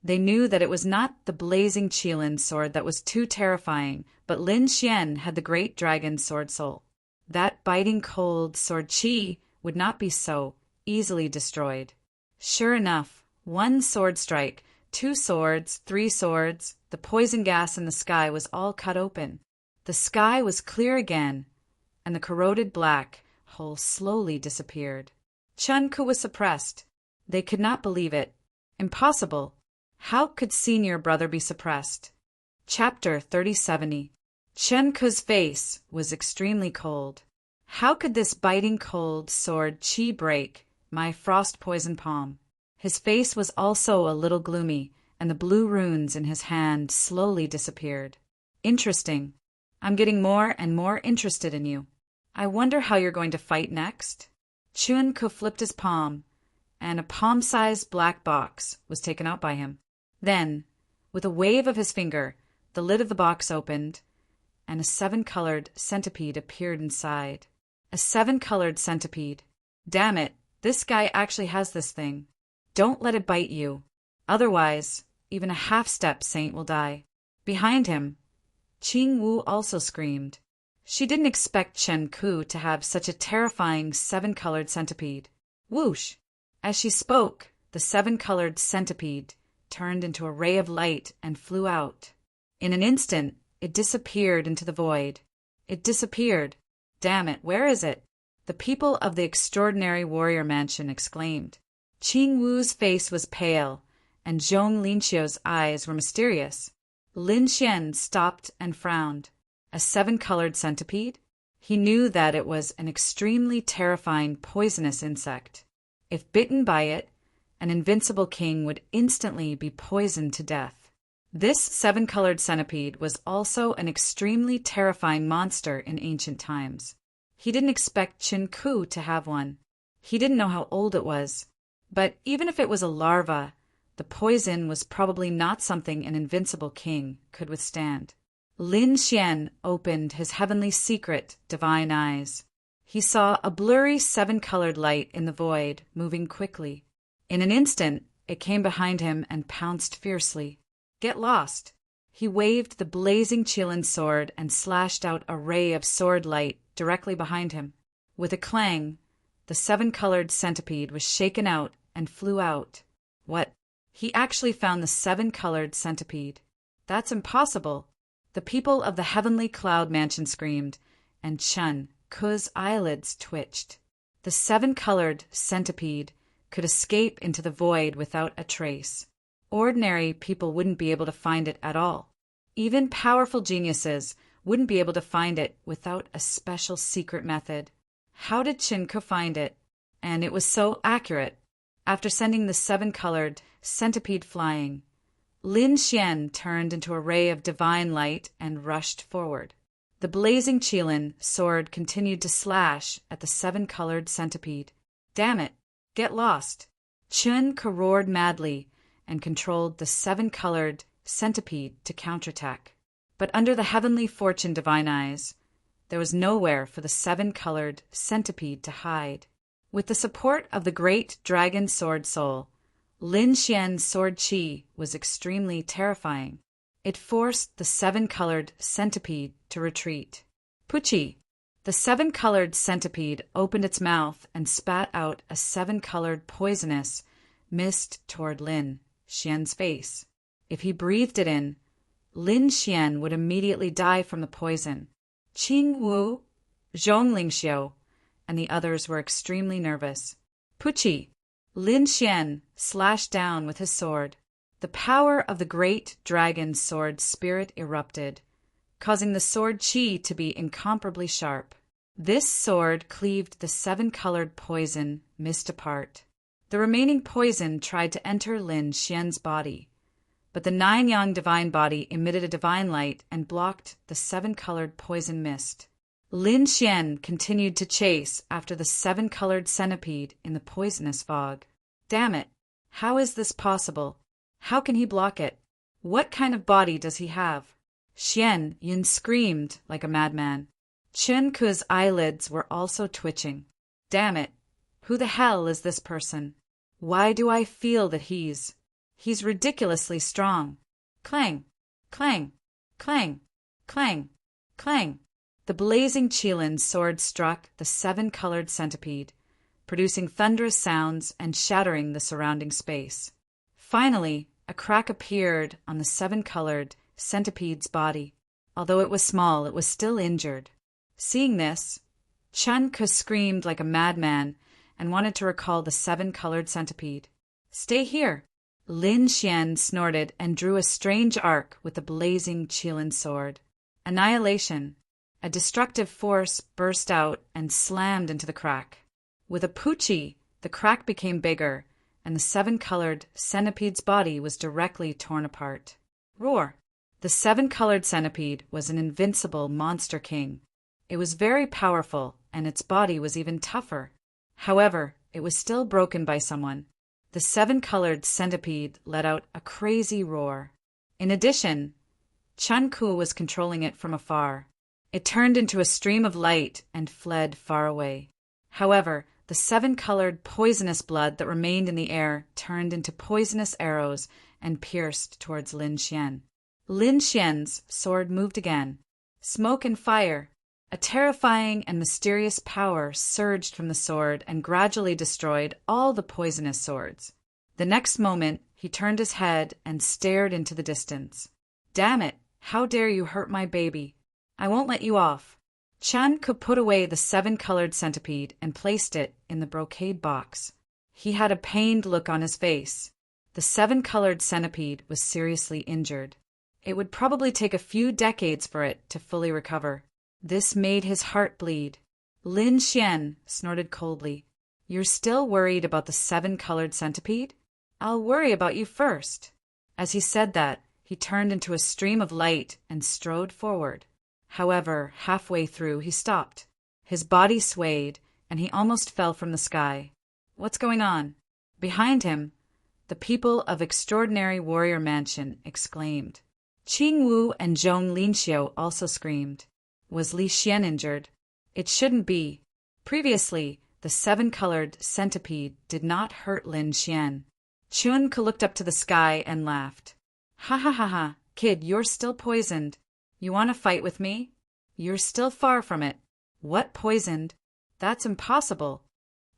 They knew that it was not the blazing Qilin sword that was too terrifying, but Lin Xian had the great dragon sword soul. That biting cold sword chi would not be so easily destroyed. Sure enough, one sword strike, 2 swords, 3 swords, the poison gas in the sky was all cut open. The sky was clear again, and the corroded black hole slowly disappeared. Chen Ke was suppressed. They could not believe it. Impossible. How could senior brother be suppressed? Chapter 3070. Chen Ke's face was extremely cold. How could this biting cold sword chi break my frost poison palm? His face was also a little gloomy, and the blue runes in his hand slowly disappeared. Interesting. I'm getting more and more interested in you. I wonder how you're going to fight next. Chen Ke flipped his palm, and a palm-sized black box was taken out by him. Then, with a wave of his finger, the lid of the box opened, and a 7-colored centipede appeared inside. A 7-colored centipede. Damn it, this guy actually has this thing. Don't let it bite you. Otherwise, even a half-step saint will die. Behind him, Qing Wu also screamed. She didn't expect Chen Ke to have such a terrifying 7-colored centipede. Whoosh! As she spoke, the 7-colored centipede turned into a ray of light and flew out. In an instant, it disappeared into the void. It disappeared. Damn it, where is it? The people of the extraordinary warrior mansion exclaimed. Qing Wu's face was pale, and Zhong Linqiu's eyes were mysterious. Lin Xian stopped and frowned. A 7-colored centipede? He knew that it was an extremely terrifying poisonous insect. If bitten by it, an invincible king would instantly be poisoned to death. This 7-colored centipede was also an extremely terrifying monster in ancient times. He didn't expect Chen Ke to have one. He didn't know how old it was. But even if it was a larva, the poison was probably not something an invincible king could withstand. Lin Xian opened his heavenly secret, divine eyes. He saw a blurry 7-colored light in the void, moving quickly. In an instant, it came behind him and pounced fiercely. Get lost! He waved the blazing Qilin sword and slashed out a ray of sword light directly behind him. With a clang, the 7-colored centipede was shaken out and flew out. What? He actually found the 7-colored centipede. That's impossible. The people of the heavenly cloud mansion screamed, and Chen Ke's eyelids twitched. The 7-colored centipede could escape into the void without a trace. Ordinary people wouldn't be able to find it at all. Even powerful geniuses wouldn't be able to find it without a special secret method. How did Chen Ke find it? And it was so accurate. After sending the 7-colored centipede flying, Lin Xian turned into a ray of divine light and rushed forward. The blazing Qilin sword continued to slash at the 7-colored centipede. Damn it! Get lost! Chen Ke roared madly and controlled the 7-colored centipede to counterattack. But under the heavenly fortune divine eyes, there was nowhere for the seven-colored centipede to hide. With the support of the great dragon sword soul, Lin Xian's sword chi was extremely terrifying. It forced the seven-colored centipede to retreat. Puchi! The seven-colored centipede opened its mouth and spat out a seven-colored poisonous mist toward Lin Xian's face. If he breathed it in, Lin Xian would immediately die from the poison. Qing Wu, Zhong Lingxiu, and the others were extremely nervous. Puchi! Lin Xian slashed down with his sword. The power of the great dragon sword spirit erupted, causing the sword chi to be incomparably sharp. This sword cleaved the seven-colored poison mist apart. The remaining poison tried to enter Lin Xian's body, but the nine-yang divine body emitted a divine light and blocked the seven-colored poison mist. Lin Xian continued to chase after the seven-colored centipede in the poisonous fog. Damn it! How is this possible? How can he block it? What kind of body does he have? Xian Yun screamed like a madman. Chen Ku's eyelids were also twitching. Damn it! Who the hell is this person? Why do I feel that he's ridiculously strong? Clang! Clang! Clang! Clang! Clang! The blazing Qilin's sword struck the seven-colored centipede, producing thunderous sounds and shattering the surrounding space. Finally, a crack appeared on the seven-colored centipede's body. Although it was small, it was still injured. Seeing this, Chen Ku screamed like a madman and wanted to recall the seven-colored centipede. Stay here! Lin Xian snorted and drew a strange arc with the blazing Qilin sword. Annihilation! A destructive force burst out and slammed into the crack. With a puchi, the crack became bigger, and the seven-colored centipede's body was directly torn apart. Roar! The seven-colored centipede was an invincible monster king. It was very powerful, and its body was even tougher. However, it was still broken by someone. The seven-colored centipede let out a crazy roar. In addition, Chen Ku was controlling it from afar. It turned into a stream of light and fled far away. However, the seven-colored poisonous blood that remained in the air turned into poisonous arrows and pierced towards Lin Xian. Lin Xian's sword moved again. Smoke and fire! A terrifying and mysterious power surged from the sword and gradually destroyed all the poisonous swords. The next moment, he turned his head and stared into the distance. Damn it! How dare you hurt my baby? I won't let you off. Chen Ku put away the seven-colored centipede and placed it in the brocade box. He had a pained look on his face. The seven-colored centipede was seriously injured. It would probably take a few decades for it to fully recover. This made his heart bleed. Lin Xian snorted coldly. You're still worried about the seven-colored centipede? I'll worry about you first. As he said that, he turned into a stream of light and strode forward. However, halfway through, he stopped. His body swayed, and he almost fell from the sky. What's going on? Behind him, the people of Extraordinary Warrior Mansion exclaimed. Qing Wu and Zhong Lingxiu also screamed. Was Li Xian injured? It shouldn't be. Previously, the seven-colored centipede did not hurt Lin Xian. Chun Ke looked up to the sky and laughed. Ha ha ha ha, kid, you're still poisoned. You want to fight with me? You're still far from it. What poisoned? That's impossible.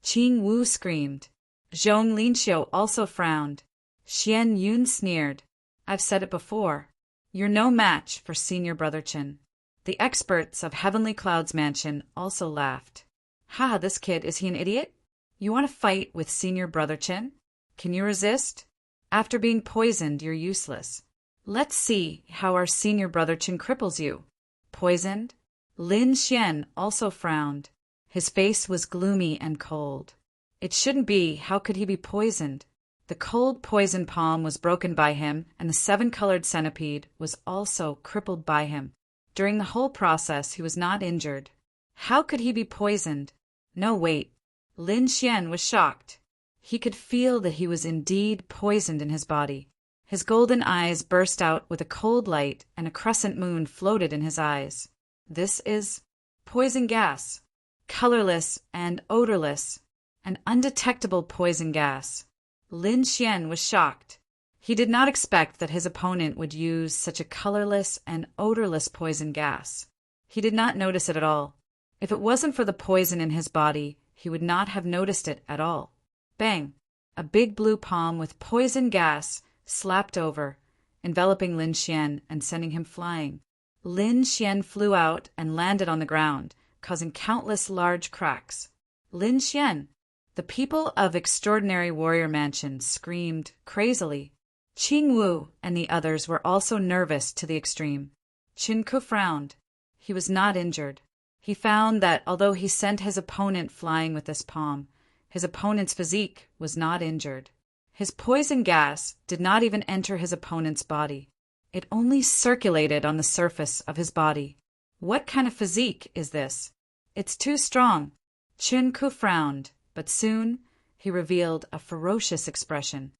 Qing Wu screamed. Zhong Lingxiu also frowned. Xian Yun sneered. I've said it before. You're no match for Senior Brother Chen. The experts of Heavenly Cloud's mansion also laughed. Ha, this kid, is he an idiot? You want to fight with Senior Brother Chen? Can you resist? After being poisoned, you're useless. Let's see how our Senior Brother Chen cripples you. Poisoned? Lin Xian also frowned. His face was gloomy and cold. It shouldn't be. How could he be poisoned? The cold poison palm was broken by him, and the seven-colored centipede was also crippled by him. During the whole process, he was not injured. How could he be poisoned? No, wait. Lin Xian was shocked. He could feel that he was indeed poisoned in his body. His golden eyes burst out with a cold light, and a crescent moon floated in his eyes. This is poison gas. Colorless and odorless. An undetectable poison gas. Lin Xian was shocked. He did not expect that his opponent would use such a colorless and odorless poison gas. He did not notice it at all. If it wasn't for the poison in his body, he would not have noticed it at all. Bang! A big blue palm with poison gas slapped over, enveloping Lin Xian and sending him flying. Lin Xian flew out and landed on the ground, causing countless large cracks. Lin Xian! The people of Extraordinary Warrior Mansion screamed crazily. Qing Wu and the others were also nervous to the extreme. Qin Ke frowned. He was not injured. He found that although he sent his opponent flying with this palm, his opponent's physique was not injured. His poison gas did not even enter his opponent's body. It only circulated on the surface of his body. What kind of physique is this? It's too strong. Qin Ke frowned, but soon he revealed a ferocious expression.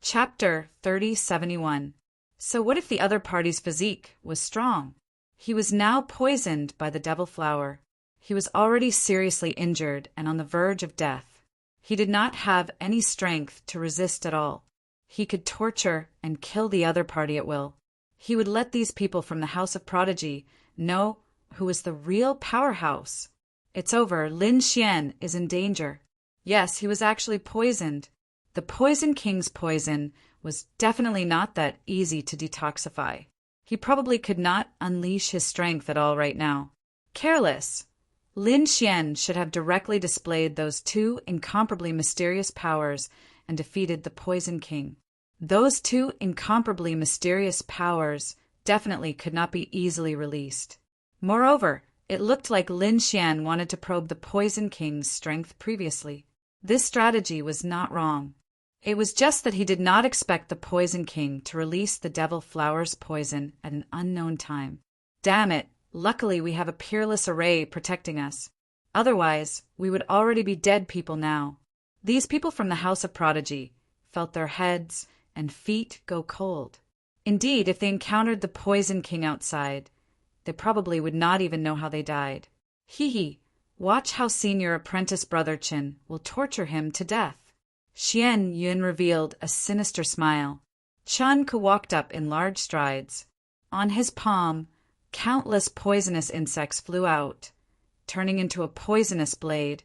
Chapter 3071. So what if the other party's physique was strong? He was now poisoned by the devil flower. He was already seriously injured and on the verge of death. He did not have any strength to resist at all. He could torture and kill the other party at will. He would let these people from the House of Prodigy know who was the real powerhouse. It's over. Lin Xian is in danger. Yes, he was actually poisoned. The Poison King's poison was definitely not that easy to detoxify. He probably could not unleash his strength at all right now. Careless. Lin Xian should have directly displayed those two incomparably mysterious powers and defeated the Poison King. Those two incomparably mysterious powers definitely could not be easily released. Moreover, it looked like Lin Xian wanted to probe the Poison King's strength previously. This strategy was not wrong. It was just that he did not expect the Poison King to release the devil flower's poison at an unknown time. Damn it, luckily we have a peerless array protecting us. Otherwise, we would already be dead people now. These people from the House of Prodigy felt their heads and feet go cold. Indeed, if they encountered the Poison King outside, they probably would not even know how they died. Hee, watch how senior apprentice brother Qin will torture him to death. Xian Yun revealed a sinister smile. Qin Ke walked up in large strides. On his palm, countless poisonous insects flew out, turning into a poisonous blade,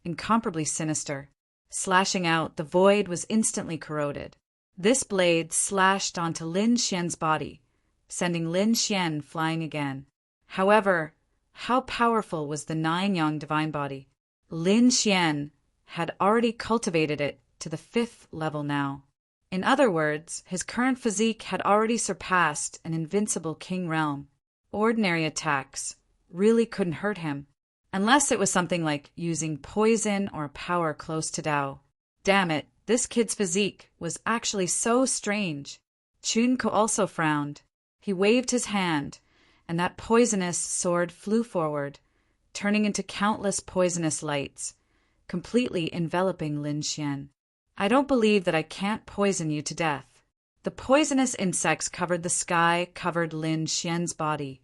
incomparably sinister. Slashing out, the void was instantly corroded. This blade slashed onto Lin Xian's body, sending Lin Xian flying again. However, how powerful was the nine-yang divine body? Lin Xian had already cultivated it to the 5th level now. In other words, his current physique had already surpassed an invincible king realm. Ordinary attacks really couldn't hurt him, unless it was something like using poison or power close to Tao. Damn it, this kid's physique was actually so strange. Qin Ke also frowned. He waved his hand, and that poisonous sword flew forward, turning into countless poisonous lights, completely enveloping Lin Xian. I don't believe that I can't poison you to death. The poisonous insects covered the sky, covered Lin Xian's body,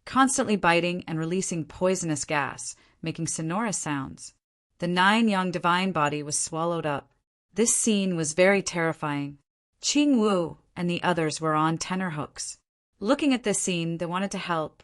constantly biting and releasing poisonous gas, making sonorous sounds. The nine-yang divine body was swallowed up. This scene was very terrifying. Qing Wu and the others were on tenterhooks. Looking at this scene, they wanted to help,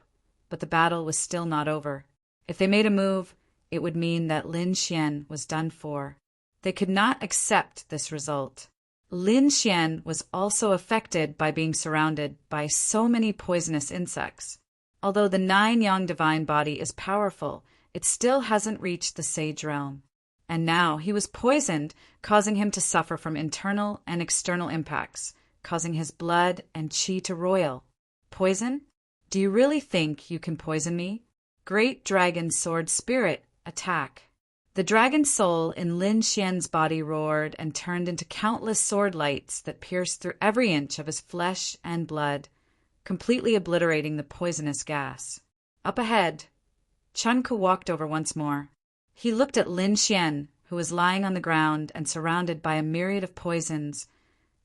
but the battle was still not over. If they made a move, it would mean that Lin Xian was done for. They could not accept this result. Lin Xian was also affected by being surrounded by so many poisonous insects. Although the nine-yang divine body is powerful, it still hasn't reached the sage realm. And now he was poisoned, causing him to suffer from internal and external impacts, causing his blood and qi to roil. Poison? Do you really think you can poison me? Great Dragon Sword Spirit, attack. The dragon soul in Lin Xian's body roared and turned into countless sword lights that pierced through every inch of his flesh and blood, completely obliterating the poisonous gas. Up ahead, Qin Ke walked over once more. He looked at Lin Xian, who was lying on the ground and surrounded by a myriad of poisons,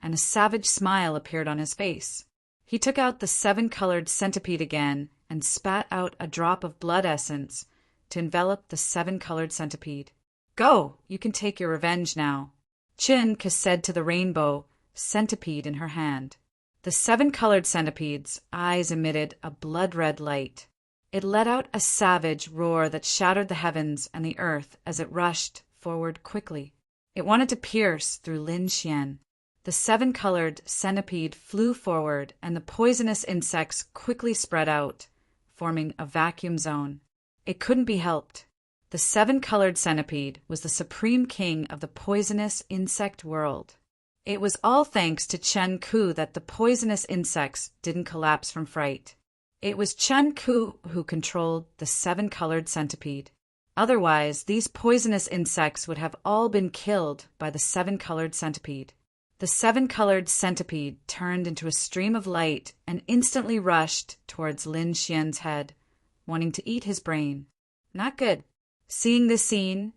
and a savage smile appeared on his face. He took out the 7-colored centipede again and spat out a drop of blood essence to envelop the 7-colored centipede. "Go! You can take your revenge now," Chinka said to the rainbow centipede in her hand. The 7-colored centipede's eyes emitted a blood-red light. It let out a savage roar that shattered the heavens and the earth as it rushed forward quickly. It wanted to pierce through Lin Xian. The 7-colored centipede flew forward, and the poisonous insects quickly spread out, forming a vacuum zone. It couldn't be helped. The 7-colored centipede was the supreme king of the poisonous insect world. It was all thanks to Chen Ku that the poisonous insects didn't collapse from fright. It was Chen Ku who controlled the 7-colored centipede. Otherwise, these poisonous insects would have all been killed by the 7-colored centipede. The 7-colored centipede turned into a stream of light and instantly rushed towards Lin Xian's head, wanting to eat his brain. Not good. Seeing this scene,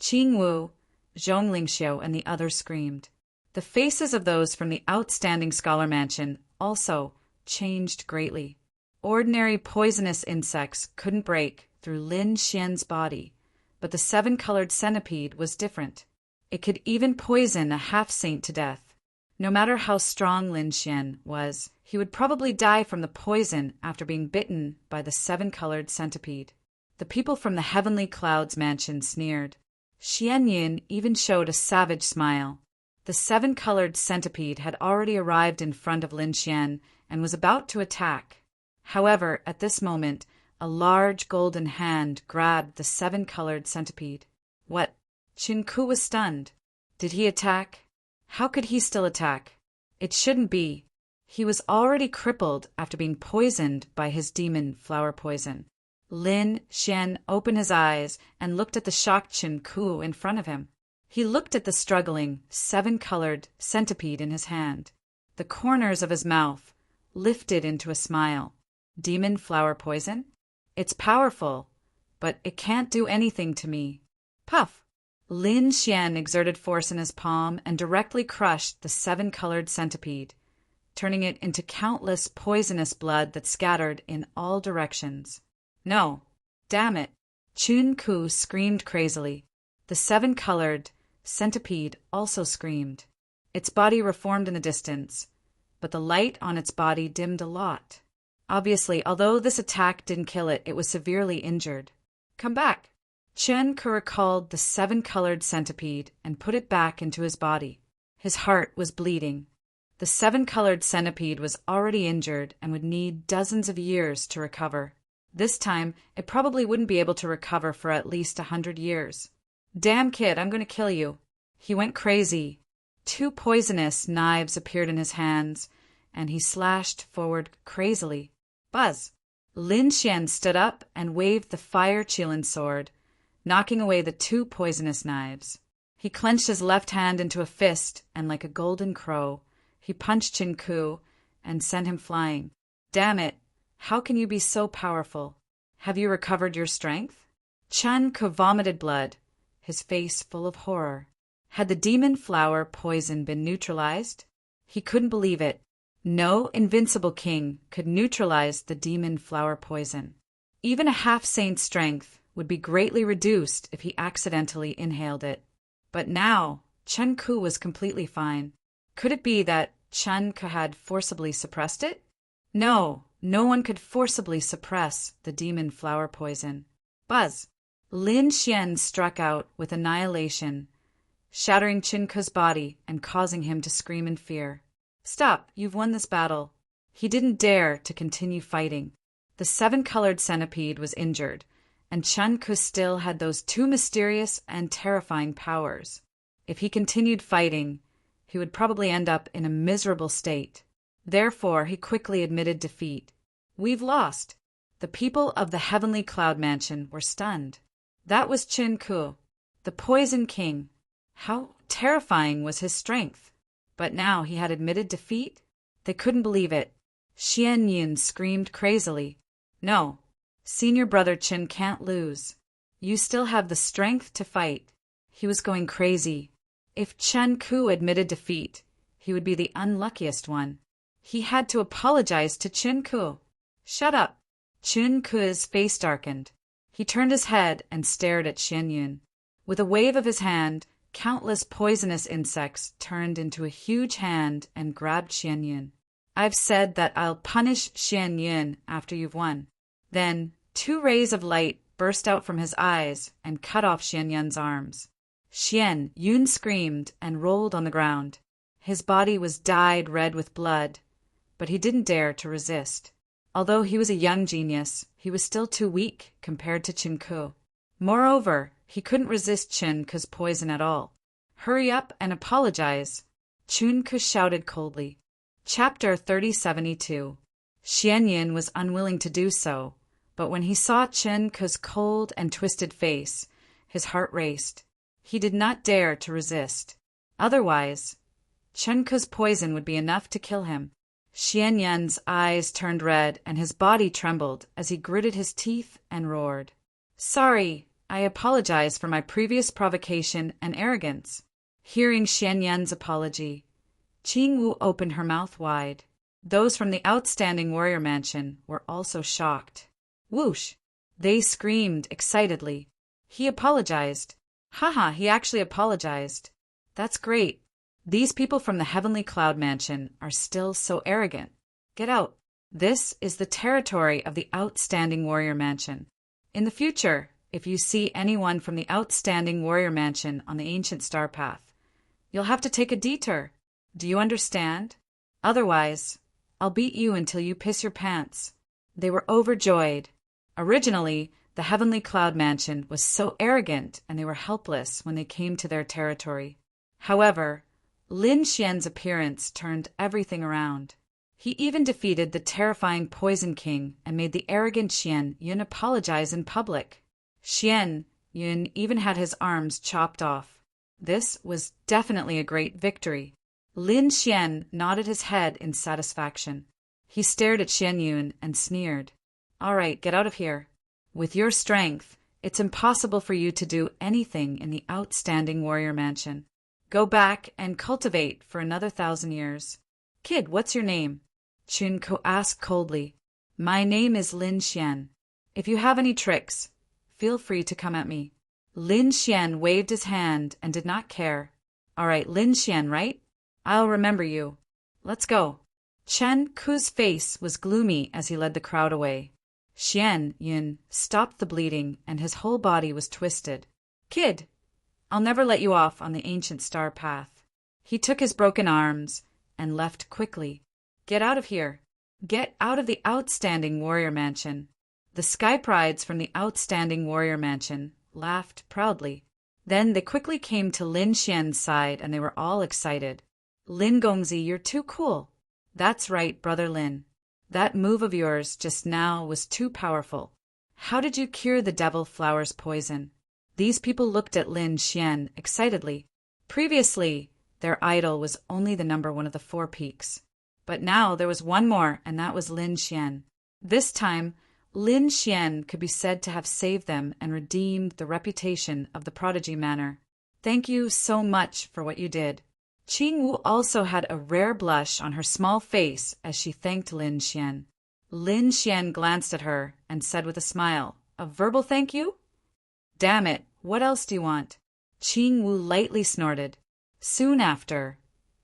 Qing Wu, Zhong Lingxiu, and the others screamed. The faces of those from the outstanding scholar mansion also changed greatly. Ordinary poisonous insects couldn't break through Lin Xian's body, but the 7-colored centipede was different. It could even poison a half-saint to death. No matter how strong Lin Xian was, he would probably die from the poison after being bitten by the 7-colored centipede. The people from the Heavenly Clouds mansion sneered. Xian Yin even showed a savage smile. The 7-colored centipede had already arrived in front of Lin Xian and was about to attack. However, at this moment, a large golden hand grabbed the 7-colored centipede. What? Qin Ku was stunned. Did he attack? How could he still attack? It shouldn't be. He was already crippled after being poisoned by his demon flower poison. Lin Xian opened his eyes and looked at the shocked Qin Ku in front of him. He looked at the struggling 7-colored centipede in his hand. The corners of his mouth lifted into a smile. Demon flower poison? It's powerful, but it can't do anything to me. Puff! Lin Xian exerted force in his palm and directly crushed the 7-colored centipede, turning it into countless poisonous blood that scattered in all directions. No! Damn it! Qin Ku screamed crazily. The 7-colored centipede also screamed. Its body reformed in the distance, but the light on its body dimmed a lot. Obviously, although this attack didn't kill it, it was severely injured. Come back! Chen Ku recalled the 7-colored centipede and put it back into his body. His heart was bleeding. The 7-colored centipede was already injured and would need dozens of years to recover. This time, it probably wouldn't be able to recover for at least 100 years. Damn kid, I'm going to kill you. He went crazy. 2 poisonous knives appeared in his hands, and he slashed forward crazily. Buzz! Lin Xian stood up and waved the fire Qilin sword, knocking away the 2 poisonous knives. He clenched his left hand into a fist, and like a golden crow, he punched Qin Ku and sent him flying. Damn it! How can you be so powerful? Have you recovered your strength? Chen Ku vomited blood, his face full of horror. Had the demon flower poison been neutralized? He couldn't believe it. No invincible king could neutralize the demon flower poison. Even a half-saint's strength would be greatly reduced if he accidentally inhaled it. But now, Chen Ku was completely fine. Could it be that Chen Ku had forcibly suppressed it? No, no one could forcibly suppress the demon flower poison. Buzz! Lin Xian struck out with annihilation, shattering Qin Ku's body and causing him to scream in fear. Stop, you've won this battle. He didn't dare to continue fighting. The 7-colored centipede was injured, and Chen Ku still had those 2 mysterious and terrifying powers. If he continued fighting, he would probably end up in a miserable state. Therefore, he quickly admitted defeat. We've lost. The people of the Heavenly Cloud Mansion were stunned. That was Qin Ku, the Poison King. How terrifying was his strength! But now he had admitted defeat? They couldn't believe it. Xian Yin screamed crazily. No, senior brother Qin can't lose. You still have the strength to fight. He was going crazy. If Chen Ku admitted defeat, he he would be the unluckiest one. He had to apologize to Chinku. Shut up. Chinku's face darkened. He turned his head and stared at Xian Yun. With a wave of his hand, countless poisonous insects turned into a huge hand and grabbed Xian Yun. I've said that I'll punish Xian Yun after you've won. Then 2 rays of light burst out from his eyes and cut off Xian Yun's arms. Xian Yun screamed and rolled on the ground. His body was dyed red with blood, but he didn't dare to resist. Although he was a young genius, he was still too weak compared to Chinku. Moreover, he couldn't resist Chinku's poison at all. Hurry up and apologize, Chinku shouted coldly. Chapter 3072. Xian Yun was unwilling to do so, but when he saw Chinku's cold and twisted face, his heart raced. He did not dare to resist. Otherwise, Chinku's poison would be enough to kill him. Xian Yun's eyes turned red and his body trembled as he gritted his teeth and roared. Sorry, I apologize for my previous provocation and arrogance. Hearing Xian Yun's apology, Qing Wu opened her mouth wide. Those from the outstanding warrior mansion were also shocked. Whoosh! They screamed excitedly. He apologized. Haha, he actually apologized. That's great. These people from the Heavenly Cloud Mansion are still so arrogant. Get out. This is the territory of the Outstanding Warrior Mansion. In the future, if you see anyone from the Outstanding Warrior Mansion on the Ancient Star Path, you'll have to take a detour. Do you understand? Otherwise, I'll beat you until you piss your pants. They were overjoyed. Originally, the Heavenly Cloud Mansion was so arrogant and they were helpless when they came to their territory. However, Lin Xian's appearance turned everything around. He even defeated the terrifying Poison King and made the arrogant Xian Yun apologize in public. Xian Yun even had his arms chopped off. This was definitely a great victory. Lin Xian nodded his head in satisfaction. He stared at Xian Yun and sneered. All right, get out of here. With your strength, it's impossible for you to do anything in the Outstanding Warrior Mansion. Go back and cultivate for another 1,000 years. Kid, what's your name? Chunko asked coldly. My name is Lin Xian. If you have any tricks, feel free to come at me. Lin Xian waved his hand and did not care. All right, Lin Xian, right? I'll remember you. Let's go. Chen Ku's face was gloomy as he led the crowd away. Xian Yun stopped the bleeding and his whole body was twisted. Kid, I'll never let you off on the Ancient Star Path. He took his broken arms and left quickly. Get out of here. Get out of the Outstanding Warrior Mansion. The Sky Prides from the Outstanding Warrior Mansion laughed proudly. Then they quickly came to Lin Xian's side and they were all excited. Lin Gongzi, you're too cool. That's right, Brother Lin. That move of yours just now was too powerful. How did you cure the devil flower's poison? These people looked at Lin Xian excitedly. Previously, their idol was only the number 1 of the 4 peaks. But now there was one more, and that was Lin Xian. This time, Lin Xian could be said to have saved them and redeemed the reputation of the Prodigy Manor. Thank you so much for what you did. Qing Wu also had a rare blush on her small face as she thanked Lin Xian. Lin Xian glanced at her and said with a smile, A verbal thank you? Damn it, what else do you want? Qing Wu lightly snorted. Soon after,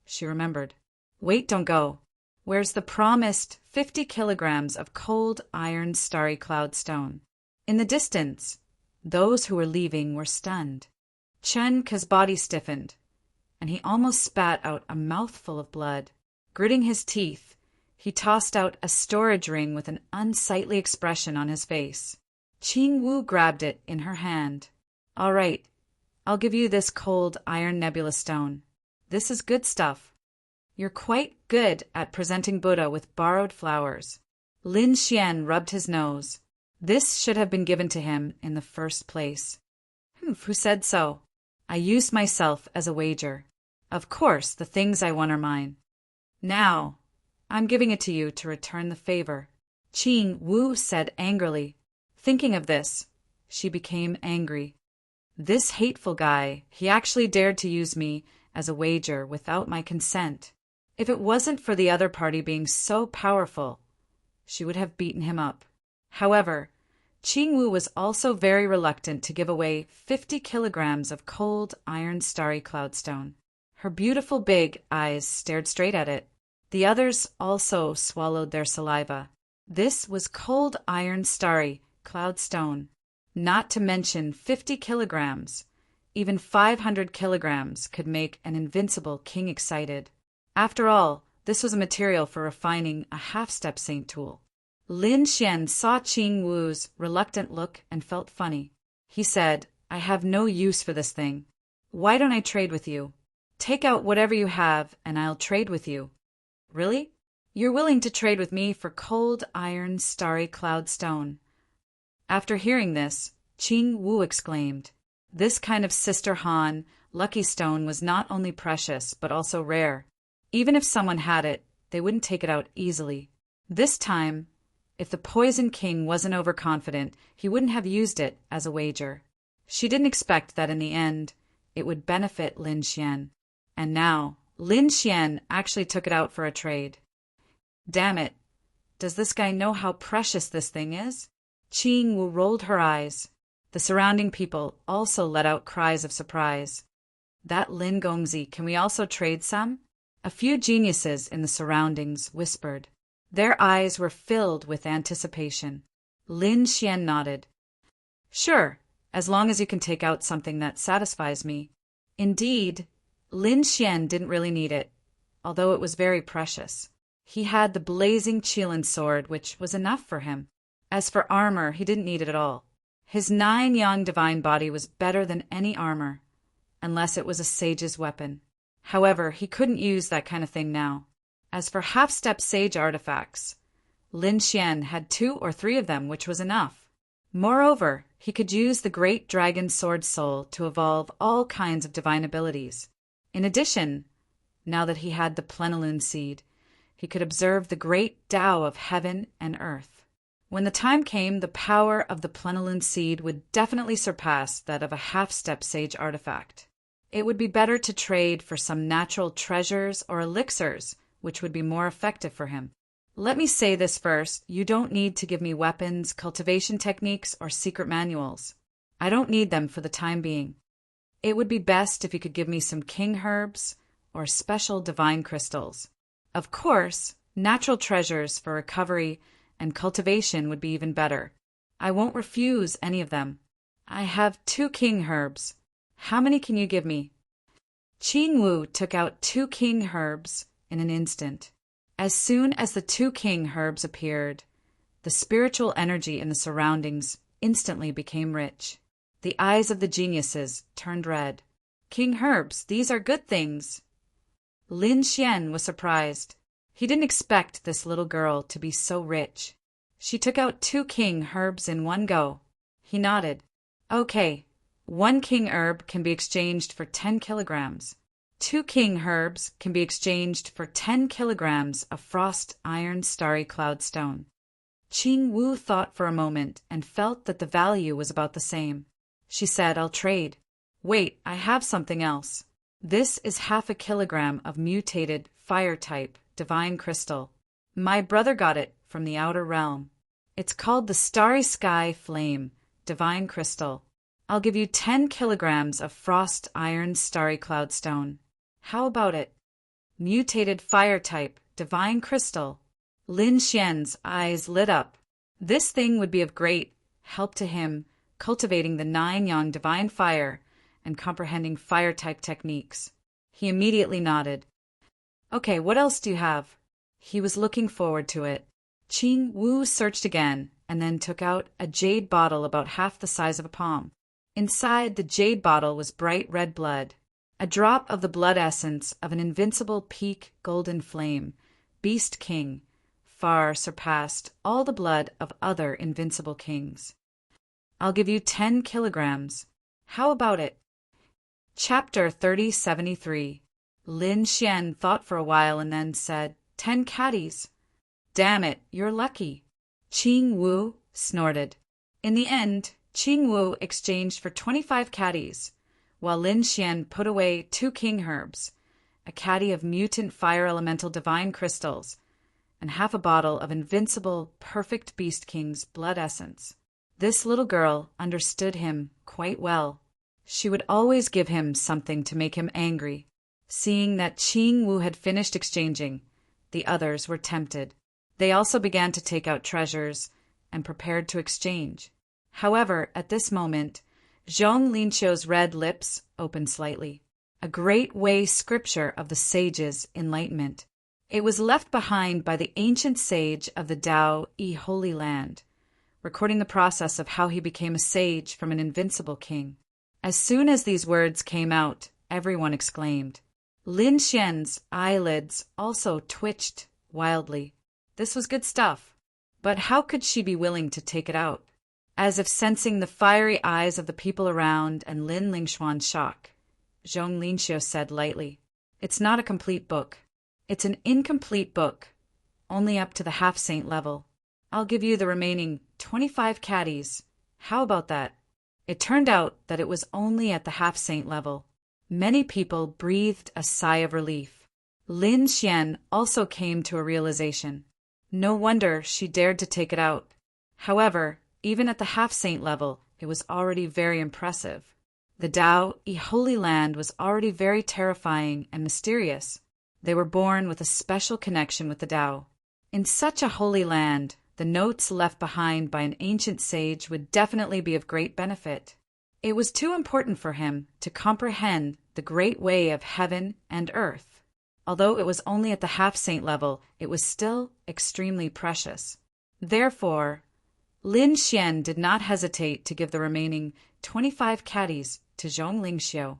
she remembered. Wait, don't go. Where's the promised 50 kilograms of cold iron starry cloud stone? In the distance, those who were leaving were stunned. Chen Ke's body stiffened, and he almost spat out a mouthful of blood. Gritting his teeth, he tossed out a storage ring with an unsightly expression on his face. Qing Wu grabbed it in her hand. All right, I'll give you this cold iron nebula stone. This is good stuff. You're quite good at presenting Buddha with borrowed flowers. Lin Xian rubbed his nose. This should have been given to him in the first place. Who said so? I used myself as a wager. Of course, the things I won are mine. Now, I'm giving it to you to return the favor. Qing Wu said angrily. Thinking of this, she became angry. This hateful guy, he actually dared to use me as a wager without my consent. If it wasn't for the other party being so powerful, she would have beaten him up. However, Qingwu was also very reluctant to give away 50 kilograms of cold iron starry cloudstone. Her beautiful big eyes stared straight at it. The others also swallowed their saliva. This was cold iron starry cloudstone, not to mention 50 kilograms. Even 500 kilograms could make an invincible king excited. After all, this was a material for refining a half-step saint tool. Lin Xian saw Qing Wu's reluctant look and felt funny. He said, "I have no use for this thing. Why don't I trade with you? Take out whatever you have and I'll trade with you." "Really? You're willing to trade with me for cold iron starry cloud stone?" After hearing this, Qing Wu exclaimed, this kind of Sister Han lucky stone was not only precious but also rare. Even if someone had it, they wouldn't take it out easily. This time, if the Poison King wasn't overconfident, he wouldn't have used it as a wager. She didn't expect that in the end, it would benefit Lin Xian. And now, Lin Xian actually took it out for a trade. Damn it! Does this guy know how precious this thing is? Qing Wu rolled her eyes. The surrounding people also let out cries of surprise. That Lin Gongzi, can we also trade some? A few geniuses in the surroundings whispered. Their eyes were filled with anticipation. Lin Xian nodded. Sure, as long as you can take out something that satisfies me. Indeed, Lin Xian didn't really need it, although it was very precious. He had the blazing Qilin sword, which was enough for him. As for armor, he didn't need it at all. His 9-yang divine body was better than any armor, unless it was a sage's weapon. However, he couldn't use that kind of thing now. As for half-step sage artifacts, Lin Xian had 2 or 3 of them, which was enough. Moreover, he could use the great dragon sword soul to evolve all kinds of divine abilities. In addition, now that he had the plenilune seed, he could observe the great Tao of heaven and earth. When the time came, the power of the plenilune seed would definitely surpass that of a half-step sage artifact. It would be better to trade for some natural treasures or elixirs, which would be more effective for him. Let me say this first, you don't need to give me weapons, cultivation techniques, or secret manuals. I don't need them for the time being. It would be best if you could give me some king herbs or special divine crystals. Of course, natural treasures for recovery and cultivation would be even better. I won't refuse any of them. I have 2 king herbs. How many can you give me? Qing Wu took out 2 king herbs in an instant. As soon as the 2 king herbs appeared, the spiritual energy in the surroundings instantly became rich. The eyes of the geniuses turned red. King herbs, these are good things. Lin Xian was surprised. He didn't expect this little girl to be so rich. She took out 2 king herbs in one go. He nodded. Okay, 1 king herb can be exchanged for 10 kilograms. 2 king herbs can be exchanged for 10 kilograms of frost iron starry cloud stone. Qing Wu thought for a moment and felt that the value was about the same. She said, I'll trade. Wait, I have something else. This is half a kilogram of mutated fire-type divine crystal. My brother got it from the outer realm. It's called the Starry Sky Flame divine crystal. I'll give you 10 kilograms of frost iron starry cloud stone. How about it? Mutated fire-type divine crystal. Lin Xian's eyes lit up. This thing would be of great help to him, cultivating the 9-yang divine fire and comprehending fire-type techniques. He immediately nodded. Okay, what else do you have? He was looking forward to it. Qing Wu searched again and then took out a jade bottle about half the size of a palm. Inside the jade bottle was bright red blood. A drop of the blood essence of an invincible peak golden flame, beast king, far surpassed all the blood of other invincible kings. I'll give you 10 kilograms. How about it? Chapter 3073. Lin Xian thought for a while and then said, 10 caddies. Damn it, you're lucky. Qing Wu snorted. In the end, Qing Wu exchanged for 25 caddies, while Lin Xian put away 2 king herbs, a caddy of mutant fire elemental divine crystals, and half a bottle of invincible, perfect Beast King's blood essence. This little girl understood him quite well. She would always give him something to make him angry. Seeing that Qing Wu had finished exchanging, the others were tempted. They also began to take out treasures and prepared to exchange. However, at this moment, Zhong Linqiu's red lips opened slightly. A great way scripture of the sage's enlightenment. It was left behind by the ancient sage of the Tao Yi Holy Land, recording the process of how he became a sage from an invincible king. As soon as these words came out, everyone exclaimed. Lin Xian's eyelids also twitched wildly. This was good stuff. But how could she be willing to take it out? As if sensing the fiery eyes of the people around and Lin Lingshuan's shock, Zhong Linqiu said lightly, "It's not a complete book. It's an incomplete book, only up to the half-saint level. I'll give you the remaining 25 caddies. How about that?" It turned out that it was only at the half-saint level. Many people breathed a sigh of relief. Lin Xian also came to a realization. No wonder she dared to take it out. However, even at the half-saint level, it was already very impressive. The Tao Yi Holy Land was already very terrifying and mysterious. They were born with a special connection with the Tao. In such a holy land, the notes left behind by an ancient sage would definitely be of great benefit. It was too important for him to comprehend the great way of heaven and earth. Although it was only at the half-saint level, it was still extremely precious. Therefore, Lin Xian did not hesitate to give the remaining 25 caddies to Zhong Linqiu.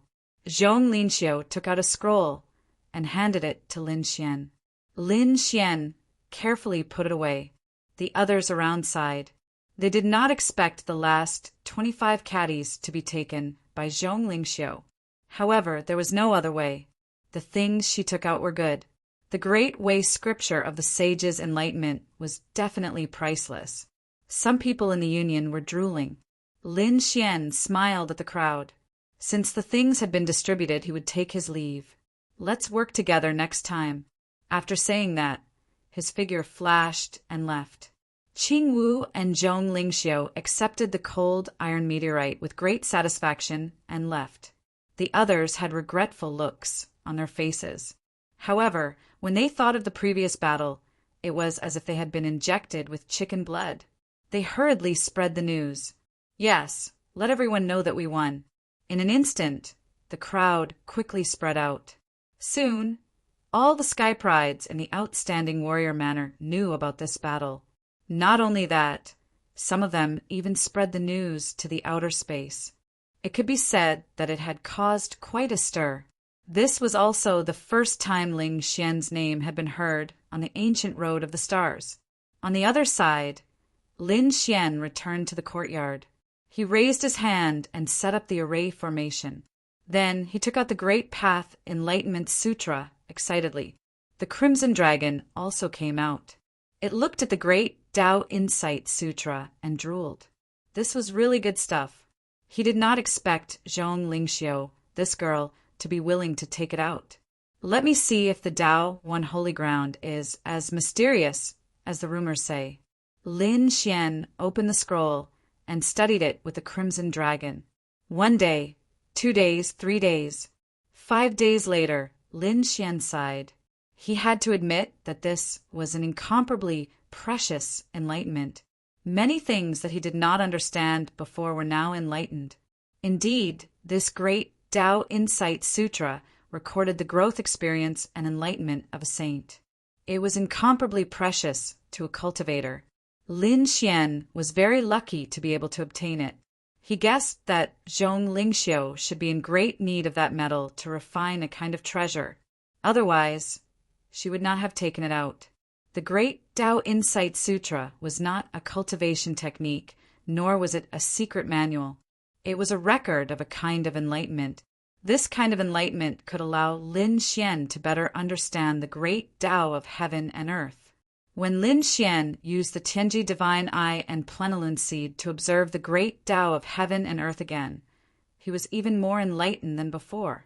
Zhong Linqiu took out a scroll and handed it to Lin Xian. Lin Xian carefully put it away. The others around sighed. They did not expect the last 25 caddies to be taken by Zhong Linqiu. However, there was no other way. The things she took out were good. The great way scripture of the sage's enlightenment was definitely priceless. Some people in the union were drooling. Lin Xian smiled at the crowd. Since the things had been distributed, he would take his leave. Let's work together next time. After saying that, his figure flashed and left. Qing Wu and Zhong Linqiu accepted the cold iron meteorite with great satisfaction and left. The others had regretful looks on their faces. However, when they thought of the previous battle, it was as if they had been injected with chicken blood. They hurriedly spread the news. Yes, let everyone know that we won. In an instant, the crowd quickly spread out. Soon, all the Sky Prides in the outstanding warrior manor knew about this battle. Not only that, some of them even spread the news to the outer space. It could be said that it had caused quite a stir. This was also the first time Ling Xian's name had been heard on the ancient road of the stars. On the other side, Lin Xian returned to the courtyard. He raised his hand and set up the array formation. Then he took out the Great Path Enlightenment Sutra excitedly. The Crimson Dragon also came out. It looked at the Great Tao Insight Sutra and drooled. This was really good stuff. He did not expect Zhong Linqiu, this girl, to be willing to take it out. Let me see if the Tao One Holy Ground is as mysterious as the rumors say. Lin Xian opened the scroll and studied it with the Crimson Dragon. 1 day, 2 days, 3 days. 5 days later, Lin Xian sighed. He had to admit that this was an incomparably precious enlightenment. Many things that he did not understand before were now enlightened. Indeed, this great Tao Insight Sutra recorded the growth experience and enlightenment of a saint. It was incomparably precious to a cultivator. Lin Xian was very lucky to be able to obtain it. He guessed that Zhong Linqiu should be in great need of that metal to refine a kind of treasure. Otherwise, she would not have taken it out. The Great Tao Insight Sutra was not a cultivation technique, nor was it a secret manual. It was a record of a kind of enlightenment. This kind of enlightenment could allow Lin Xian to better understand the great Tao of heaven and earth. When Lin Xian used the Tianji Divine Eye and Plenilun Seed to observe the great Tao of heaven and earth again, he was even more enlightened than before.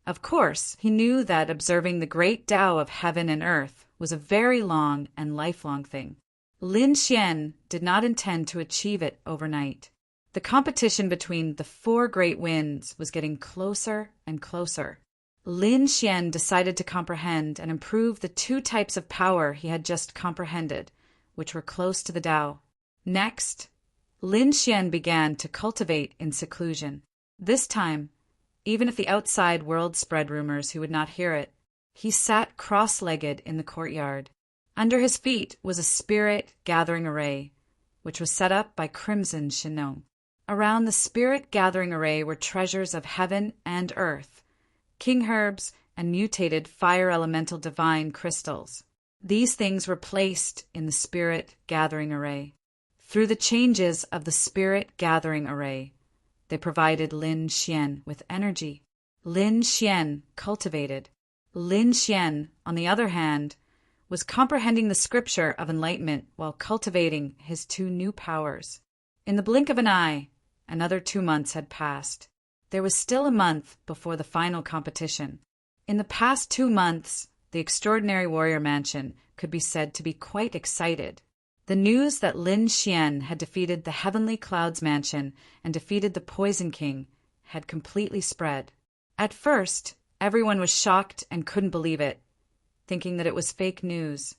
Of course, he knew that observing the great Tao of heaven and earth was a very long and lifelong thing. Lin Xian did not intend to achieve it overnight. The competition between the four great winds was getting closer and closer. Lin Xian decided to comprehend and improve the two types of power he had just comprehended, which were close to the Tao. Next, Lin Xian began to cultivate in seclusion. This time, even if the outside world spread rumors he would not hear it, he sat cross-legged in the courtyard. Under his feet was a spirit gathering array, which was set up by crimson Shinong. Around the spirit gathering array were treasures of heaven and earth, king herbs, and mutated fire elemental divine crystals. These things were placed in the spirit gathering array. Through the changes of the spirit gathering array, they provided Lin Xian with energy. Lin Xian cultivated. Lin Xian, on the other hand, was comprehending the scripture of enlightenment while cultivating his two new powers. In the blink of an eye, another 2 months had passed. There was still a month before the final competition. In the past 2 months, the Extraordinary Warrior Mansion could be said to be quite excited. The news that Lin Xian had defeated the Heavenly Clouds Mansion and defeated the Poison King had completely spread. At first, everyone was shocked and couldn't believe it, thinking that it was fake news.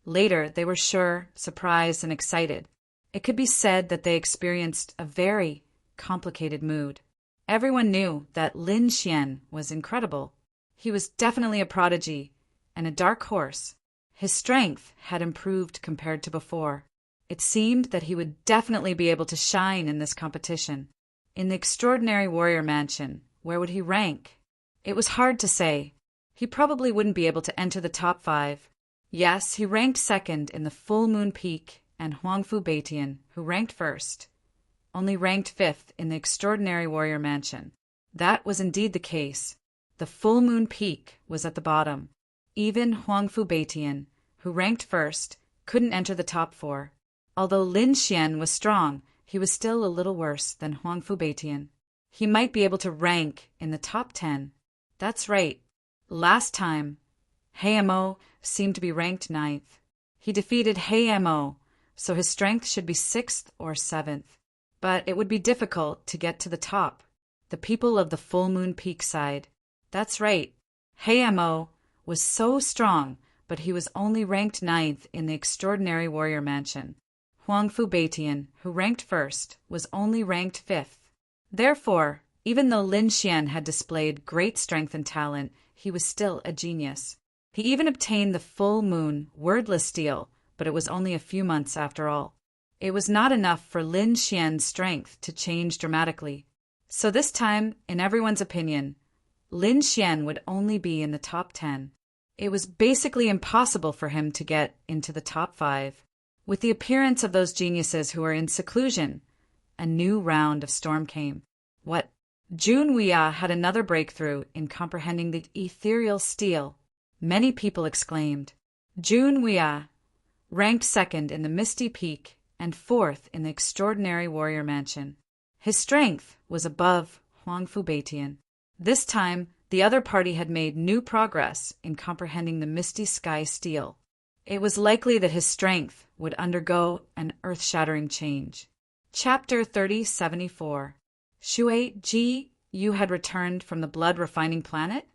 Later, they were sure, surprised, and excited. It could be said that they experienced a very complicated mood. Everyone knew that Lin Xian was incredible. He was definitely a prodigy and a dark horse. His strength had improved compared to before. It seemed that he would definitely be able to shine in this competition. In the Extraordinary Warrior Mansion, where would he rank? It was hard to say. He probably wouldn't be able to enter the top 5. Yes, he ranked second in the Full Moon Peak, and Huangfu Beitian, who ranked first, only ranked 5th in the Extraordinary Warrior Mansion. That was indeed the case. The Full Moon Peak was at the bottom. Even Huangfu Beitian, who ranked first, couldn't enter the top 4. Although Lin Xian was strong, he was still a little worse than Huangfu Beitian. He might be able to rank in the top 10. That's right. Last time, Mo seemed to be ranked 9th. He defeated Mo, so his strength should be 6th or 7th. But it would be difficult to get to the top. The people of the Full Moon Peak side. That's right. Mo was so strong, but he was only ranked 9th in the Extraordinary Warrior Mansion. Huangfu Beitian, who ranked first, was only ranked 5th. Therefore, even though Lin Xian had displayed great strength and talent, he was still a genius. He even obtained the Full Moon Wordless Steel, but it was only a few months after all. It was not enough for Lin Xian's strength to change dramatically. So this time, in everyone's opinion, Lin Xian would only be in the top 10. It was basically impossible for him to get into the top 5. With the appearance of those geniuses who were in seclusion, a new round of storm came. What? Jun Huiya had another breakthrough in comprehending the ethereal steel. Many people exclaimed. Jun Huiya ranked 2nd in the Misty Peak and 4th in the Extraordinary Warrior Mansion. His strength was above Huangfu Beitian. This time, the other party had made new progress in comprehending the Misty Sky Steel. It was likely that his strength would undergo an earth-shattering change. Chapter 3074. Shui Ji, you had returned from the blood-refining planet?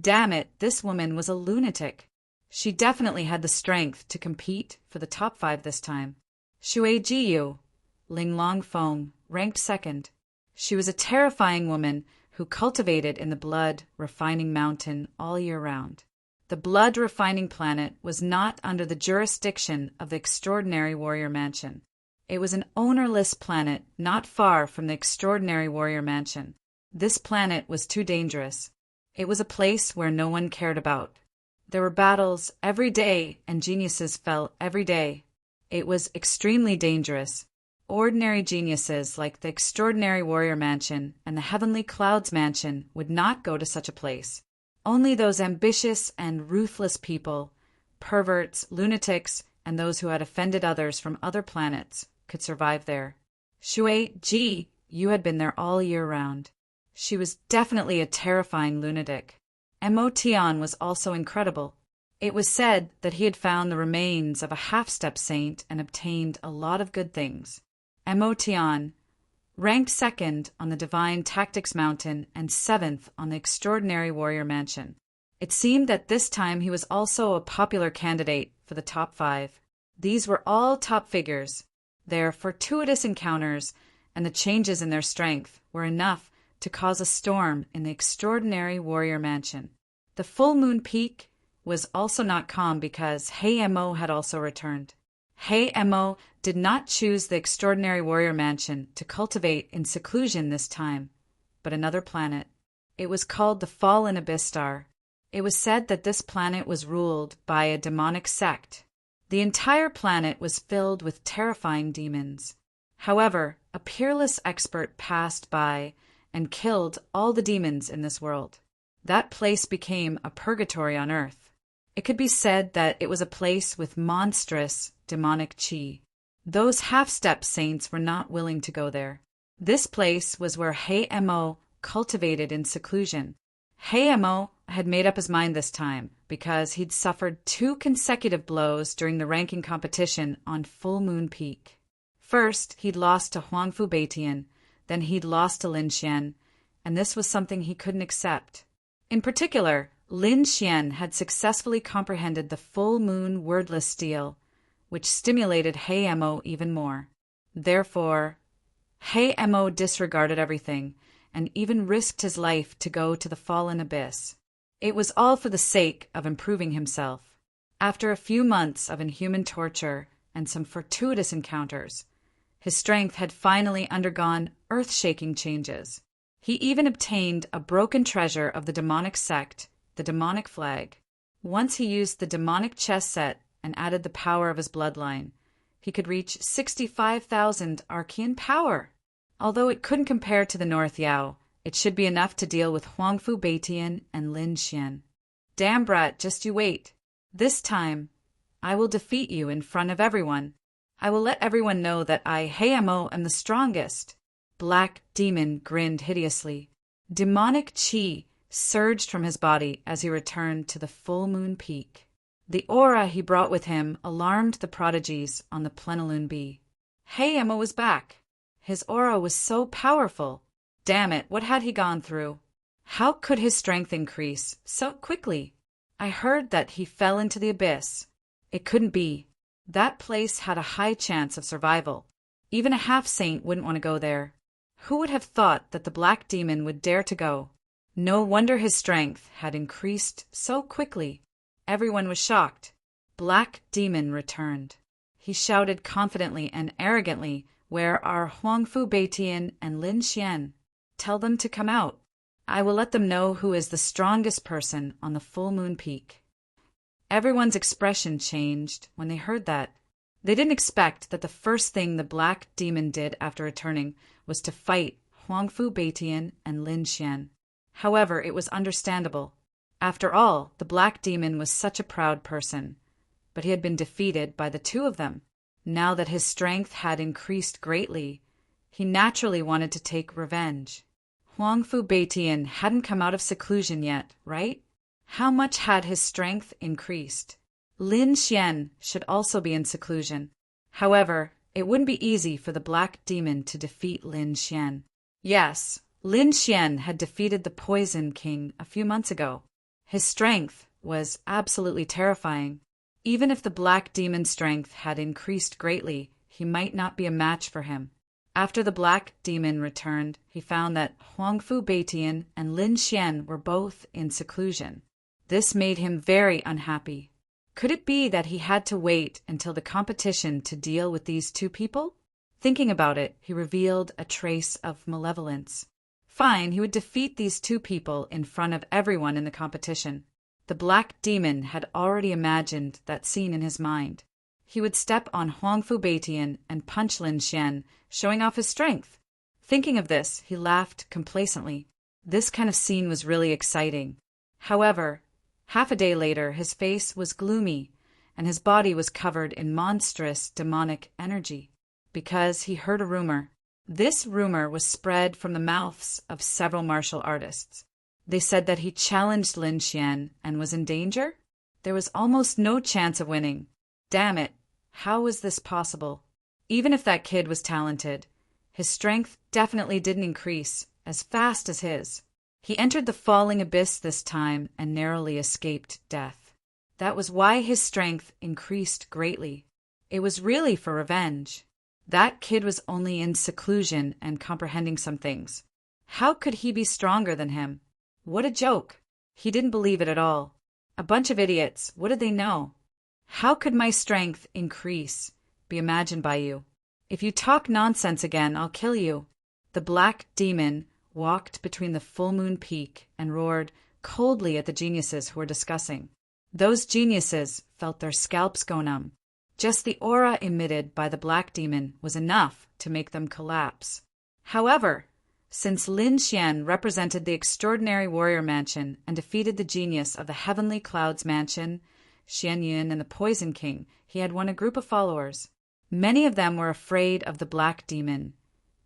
Damn it, this woman was a lunatic. She definitely had the strength to compete for the top 5 this time. Shui Ji, Ling Long Feng, ranked 2nd. She was a terrifying woman who cultivated in the blood-refining mountain all year round. The blood-refining planet was not under the jurisdiction of the Extraordinary Warrior Mansion. It was an ownerless planet not far from the Extraordinary Warrior Mansion. This planet was too dangerous. It was a place where no one cared about. There were battles every day and geniuses fell every day. It was extremely dangerous. Ordinary geniuses like the Extraordinary Warrior Mansion and the Heavenly Clouds Mansion would not go to such a place. Only those ambitious and ruthless people, perverts, lunatics, and those who had offended others from other planets could survive there. Shui Ji, you had been there all year round. She was definitely a terrifying lunatic. Emotion was also incredible. It was said that he had found the remains of a half-step saint and obtained a lot of good things. Emotion ranked second on the Divine Tactics Mountain and seventh on the Extraordinary Warrior Mansion. It seemed that this time he was also a popular candidate for the top 5. These were all top figures. Their fortuitous encounters and the changes in their strength were enough to cause a storm in the Extraordinary Warrior Mansion. The full moon peak was also not calm because Hey-Mo had also returned. Hey-Mo did not choose the Extraordinary Warrior Mansion to cultivate in seclusion this time, but another planet. It was called the Fallen Abyss Star. It was said that this planet was ruled by a demonic sect. The entire planet was filled with terrifying demons. However, a peerless expert passed by and killed all the demons in this world. That place became a purgatory on Earth. It could be said that it was a place with monstrous demonic chi. Those half-step saints were not willing to go there. This place was where Hey-Mo cultivated in seclusion. Hey-Mo had made up his mind this time because he'd suffered 2 consecutive blows during the ranking competition on Full Moon Peak. First, he'd lost to Huangfu Beitian, then he'd lost to Lin Xian, and this was something he couldn't accept. In particular, Lin Xian had successfully comprehended the full moon wordless stele, which stimulated Hey-Mo even more. Therefore, Hey-Mo disregarded everything and even risked his life to go to the fallen abyss. It was all for the sake of improving himself. After a few months of inhuman torture and some fortuitous encounters, his strength had finally undergone earth-shaking changes. He even obtained a broken treasure of the demonic sect, the demonic flag. Once he used the demonic chess set and added the power of his bloodline, he could reach 65,000 Archean power. Although it couldn't compare to the North Yao, it should be enough to deal with Huangfu Beitian and Lin Xian. Damn brat, just you wait. This time, I will defeat you in front of everyone. I will let everyone know that I, Hey-Mo, am the strongest. Black Demon grinned hideously. Demonic chi surged from his body as he returned to the full moon peak. The aura he brought with him alarmed the prodigies on the Plenilune Bee. Hey-Mo was back. His aura was so powerful. Damn it, what had he gone through? How could his strength increase so quickly? I heard that he fell into the abyss. It couldn't be. That place had a high chance of survival. Even a half-saint wouldn't want to go there. Who would have thought that the Black Demon would dare to go? No wonder his strength had increased so quickly. Everyone was shocked. Black Demon returned. He shouted confidently and arrogantly, "Where are Huangfu Beitian and Lin Xian? Tell them to come out. I will let them know who is the strongest person on the full moon peak." Everyone's expression changed when they heard that. They didn't expect that the first thing the Black Demon did after returning was to fight Huangfu Beitian and Lin Xian. However, it was understandable. After all, the Black Demon was such a proud person, but he had been defeated by the 2 of them. Now that his strength had increased greatly, he naturally wanted to take revenge. Huangfu Beitian hadn't come out of seclusion yet, right? How much had his strength increased? Lin Xian should also be in seclusion. However, it wouldn't be easy for the Black Demon to defeat Lin Xian. Yes, Lin Xian had defeated the Poison King a few months ago. His strength was absolutely terrifying. Even if the Black Demon's strength had increased greatly, he might not be a match for him. After the Black Demon returned, he found that Huangfu Beitian and Lin Xian were both in seclusion. This made him very unhappy. Could it be that he had to wait until the competition to deal with these 2 people? Thinking about it, he revealed a trace of malevolence. Fine, he would defeat these 2 people in front of everyone in the competition. The Black Demon had already imagined that scene in his mind. He would step on Huangfu Beitian and punch Lin Xian, showing off his strength. Thinking of this, he laughed complacently. This kind of scene was really exciting. However, half a day later, his face was gloomy, and his body was covered in monstrous demonic energy, because he heard a rumor. This rumor was spread from the mouths of several martial artists. They said that he challenged Lin Xian and was in danger? There was almost no chance of winning. Damn it, how was this possible? Even if that kid was talented, his strength definitely didn't increase as fast as his. He entered the falling abyss this time and narrowly escaped death. That was why his strength increased greatly. It was really for revenge. That kid was only in seclusion and comprehending some things. How could he be stronger than him? What a joke! He didn't believe it at all. A bunch of idiots, what did they know? How could my strength increase be imagined by you? If you talk nonsense again, I'll kill you. The black demon walked between the full moon peak and roared coldly at the geniuses who were discussing. Those geniuses felt their scalps go numb. Just the aura emitted by the black demon was enough to make them collapse. However, since Lin Xian represented the extraordinary warrior mansion and defeated the genius of the Heavenly Clouds mansion, Xian Yun and the Poison King, he had won a group of followers. Many of them were afraid of the black demon,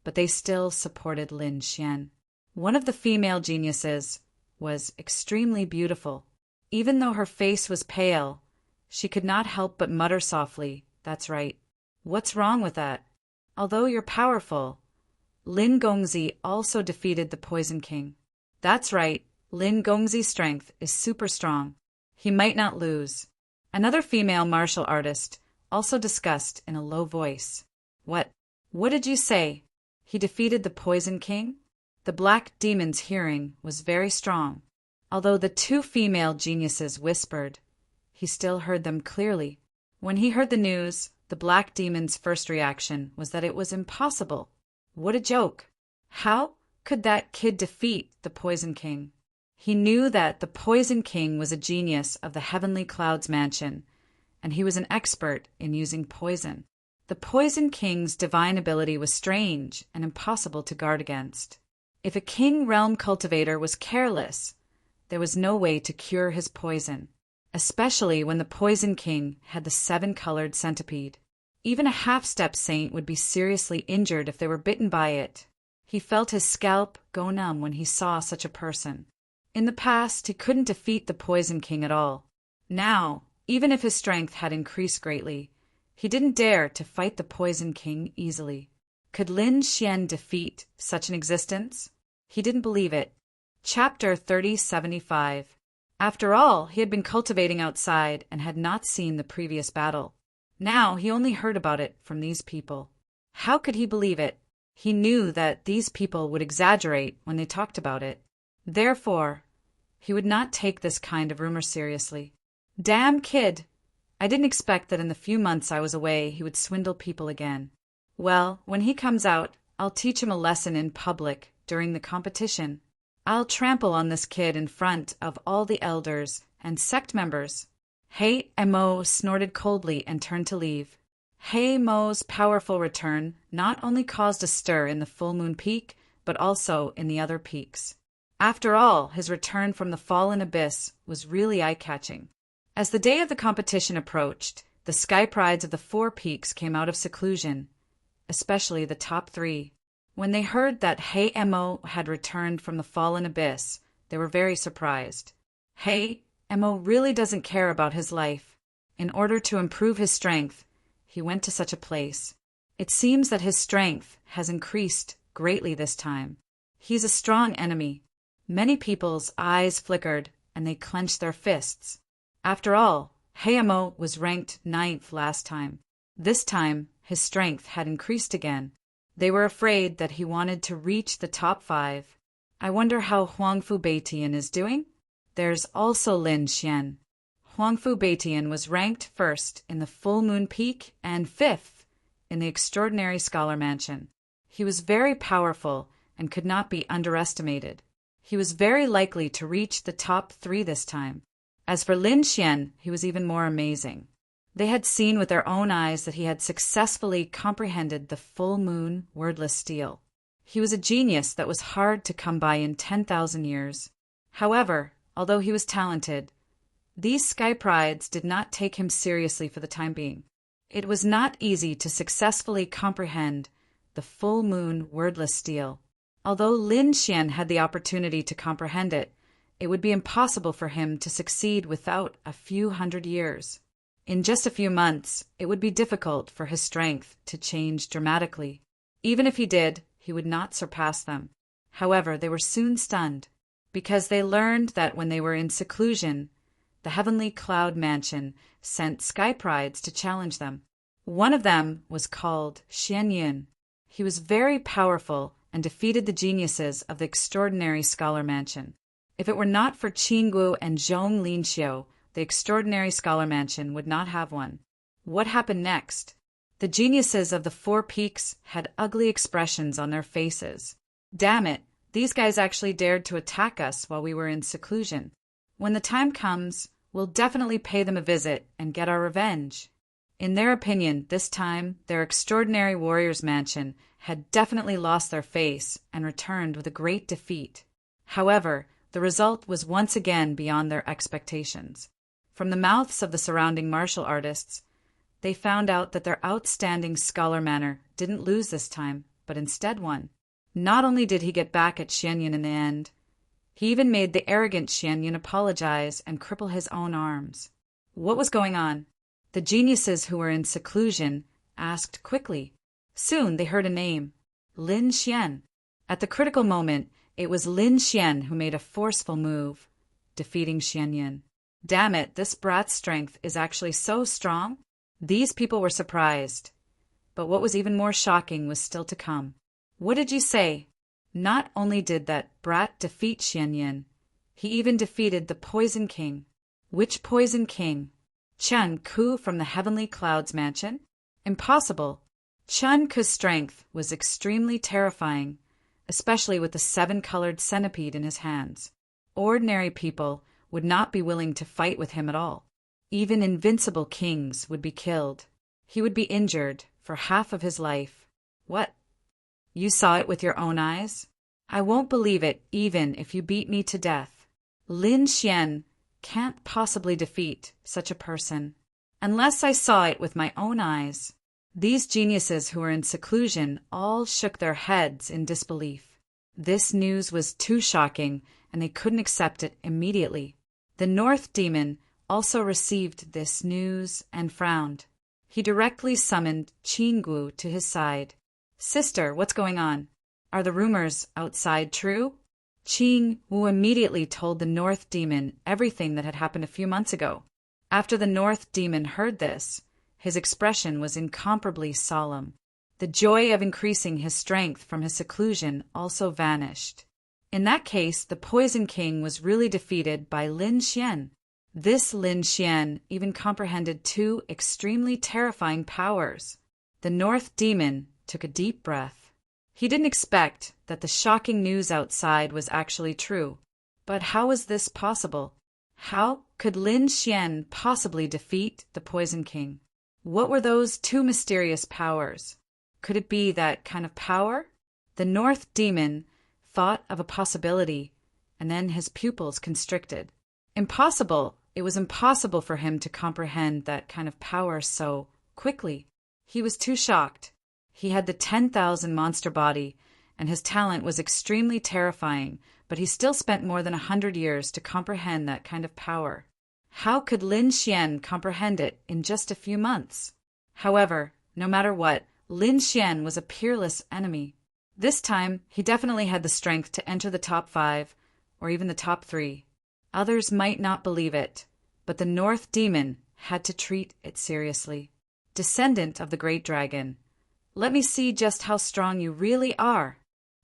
but they still supported Lin Xian. One of the female geniuses was extremely beautiful. Even though her face was pale, she could not help but mutter softly, "That's right. What's wrong with that? Although you're powerful." Lin Gongzi also defeated the Poison King. That's right, Lin Gongzi's strength is super strong. He might not lose. Another female martial artist also discussed in a low voice. What did you say? He defeated the Poison King? The black demon's hearing was very strong. Although the two female geniuses whispered, he still heard them clearly. When he heard the news, the black demon's first reaction was that it was impossible. What a joke! How could that kid defeat the Poison King? He knew that the Poison King was a genius of the Heavenly Clouds mansion, and he was an expert in using poison. The Poison King's divine ability was strange and impossible to guard against. If a king realm cultivator was careless, there was no way to cure his poison, especially when the Poison King had the 7-colored centipede. Even a half-step saint would be seriously injured if they were bitten by it. He felt his scalp go numb when he saw such a person. In the past, he couldn't defeat the Poison King at all. Now, even if his strength had increased greatly, he didn't dare to fight the Poison King easily. Could Lin Xian defeat such an existence? He didn't believe it. Chapter 3075. After all, he had been cultivating outside and had not seen the previous battle. Now he only heard about it from these people. How could he believe it? He knew that these people would exaggerate when they talked about it. Therefore, he would not take this kind of rumor seriously. Damn kid! I didn't expect that in the few months I was away he would swindle people again. Well, when he comes out, I'll teach him a lesson in public during the competition. I'll trample on this kid in front of all the elders and sect members. Hei Mo snorted coldly and turned to leave. Hei Mo's powerful return not only caused a stir in the full moon peak, but also in the other peaks. After all, his return from the fallen abyss was really eye-catching. As the day of the competition approached, the sky prides of the 4 peaks came out of seclusion, especially the top 3. When they heard that Hei Mo had returned from the fallen abyss, they were very surprised. Hei Mo really doesn't care about his life. In order to improve his strength, he went to such a place. It seems that his strength has increased greatly this time. He's a strong enemy. Many people's eyes flickered and they clenched their fists. After all, Hei Mo was ranked 9th last time. This time, his strength had increased again. They were afraid that he wanted to reach the top 5. I wonder how Huangfu Beitian is doing? There's also Lin Xian. Huangfu Beitian was ranked 1st in the Full Moon Peak and 5th in the Extraordinary Scholar Mansion. He was very powerful and could not be underestimated. He was very likely to reach the top 3 this time. As for Lin Xian, he was even more amazing. They had seen with their own eyes that he had successfully comprehended the full moon wordless steel. He was a genius that was hard to come by in 10,000 years. However, although he was talented, these sky prides did not take him seriously for the time being. It was not easy to successfully comprehend the full moon wordless steel. Although Lin Xian had the opportunity to comprehend it, it would be impossible for him to succeed without a few hundred years. In just a few months, it would be difficult for his strength to change dramatically. Even if he did, he would not surpass them. However, they were soon stunned, because they learned that when they were in seclusion, the heavenly cloud mansion sent sky prides to challenge them. One of them was called Xianyun. He was very powerful and defeated the geniuses of the extraordinary scholar mansion. If it were not for Qinggu and Zhong Linxiu, the extraordinary scholar mansion would not have one. What happened next? The geniuses of the Four Peaks had ugly expressions on their faces. Damn it, these guys actually dared to attack us while we were in seclusion. When the time comes, we'll definitely pay them a visit and get our revenge. In their opinion, this time, their extraordinary warrior's mansion had definitely lost their face and returned with a great defeat. However, the result was once again beyond their expectations. From the mouths of the surrounding martial artists, they found out that their outstanding scholar manner didn't lose this time, but instead won. Not only did he get back at Xianyun in the end, he even made the arrogant Xianyun apologize and cripple his own arms. What was going on? The geniuses who were in seclusion asked quickly. Soon they heard a name, Lin Xian. At the critical moment, it was Lin Xian who made a forceful move, defeating Xianyun. Damn it, this brat's strength is actually so strong. These people were surprised. But what was even more shocking was still to come. What did you say? Not only did that brat defeat Xianyun, he even defeated the Poison King. Which Poison King? Chen Ku from the Heavenly Clouds Mansion? Impossible. Chen Ku's strength was extremely terrifying, especially with the 7-colored centipede in his hands. Ordinary people would not be willing to fight with him at all. Even invincible kings would be killed. He would be injured for half of his life. What? You saw it with your own eyes? I won't believe it even if you beat me to death. Lin Xian can't possibly defeat such a person. Unless I saw it with my own eyes. These geniuses who were in seclusion all shook their heads in disbelief. This news was too shocking, and they couldn't accept it immediately. The North Demon also received this news and frowned. He directly summoned Qinggu to his side. Sister, what's going on? Are the rumors outside true? Qinggu immediately told the North Demon everything that had happened a few months ago. After the North Demon heard this, his expression was incomparably solemn. The joy of increasing his strength from his seclusion also vanished. In that case, the Poison King was really defeated by Lin Xian. This Lin Xian even comprehended 2 extremely terrifying powers. The North Demon took a deep breath. He didn't expect that the shocking news outside was actually true. But how was this possible? How could Lin Xian possibly defeat the Poison King? What were those 2 mysterious powers? Could it be that kind of power? The North Demon thought of a possibility, and then his pupils constricted. Impossible! It was impossible for him to comprehend that kind of power so quickly. He was too shocked. He had the 10,000 monster body, and his talent was extremely terrifying, but he still spent more than 100 years to comprehend that kind of power. How could Lin Xian comprehend it in just a few months? However, no matter what, Lin Xian was a peerless enemy. This time, he definitely had the strength to enter the top 5, or even the top 3. Others might not believe it, but the North Demon had to treat it seriously. Descendant of the Great Dragon, let me see just how strong you really are.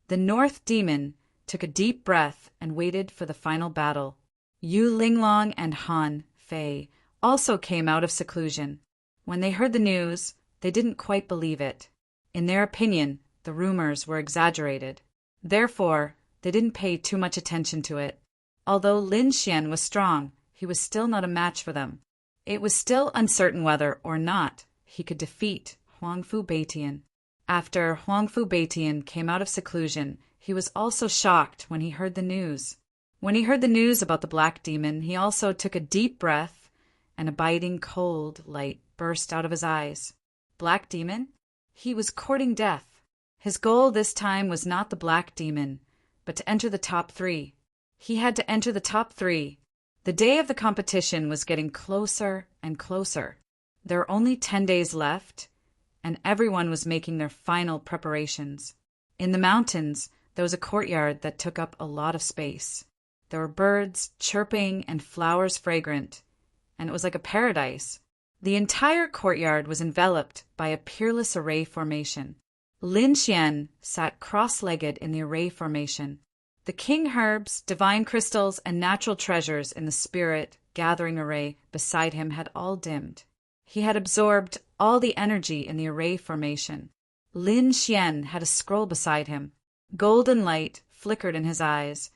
The North Demon took a deep breath and waited for the final battle. Yu Linglong and Han Fei also came out of seclusion. When they heard the news, they didn't quite believe it. In their opinion, the rumors were exaggerated. Therefore, they didn't pay too much attention to it. Although Lin Xian was strong, he was still not a match for them. It was still uncertain whether or not he could defeat Huangfu Beitian. After Huangfu Beitian came out of seclusion, he was also shocked when he heard the news. When he heard the news about the Black Demon, he also took a deep breath, and a biting cold light burst out of his eyes. Black Demon? He was courting death. His goal this time was not the Black Demon, but to enter the top 3. He had to enter the top 3. The day of the competition was getting closer and closer. There were only 10 days left, and everyone was making their final preparations. In the mountains, there was a courtyard that took up a lot of space. There were birds chirping and flowers fragrant, and it was like a paradise. The entire courtyard was enveloped by a peerless array formation. Lin Xian sat cross-legged in the array formation. The king herbs, divine crystals, and natural treasures in the spirit gathering array beside him had all dimmed. He had absorbed all the energy in the array formation. Lin Xian had a scroll beside him. Golden light flickered in his eyes,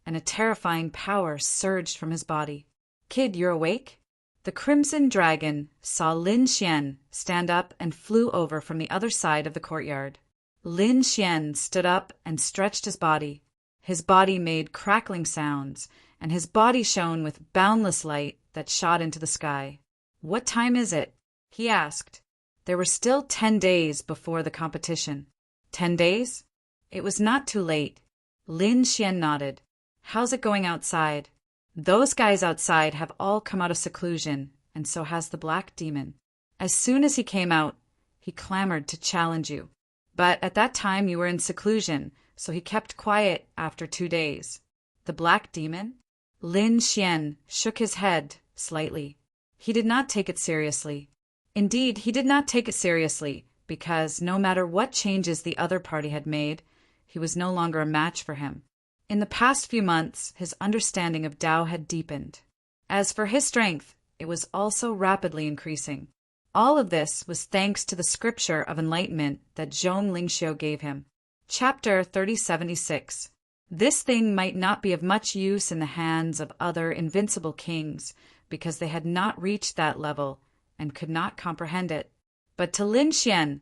and a terrifying power surged from his body. "Kid, you're awake?" The crimson dragon saw Lin Xian stand up and flew over from the other side of the courtyard. Lin Xian stood up and stretched his body. His body made crackling sounds, and his body shone with boundless light that shot into the sky. "What time is it?" he asked. There were still 10 days before the competition. 10 days? It was not too late. Lin Xian nodded. "How's it going outside?" "Those guys outside have all come out of seclusion, and so has the black demon. As soon as he came out, he clamored to challenge you. But at that time you were in seclusion, so he kept quiet after 2 days." "The black demon?" Lin Xian shook his head slightly. He did not take it seriously. Indeed, he did not take it seriously, because no matter what changes the other party had made, he was no longer a match for him. In the past few months, his understanding of Tao had deepened. As for his strength, it was also rapidly increasing. All of this was thanks to the scripture of enlightenment that Zhong Lingxiu gave him. Chapter 3076. This thing might not be of much use in the hands of other invincible kings, because they had not reached that level and could not comprehend it. But to Lin Xian,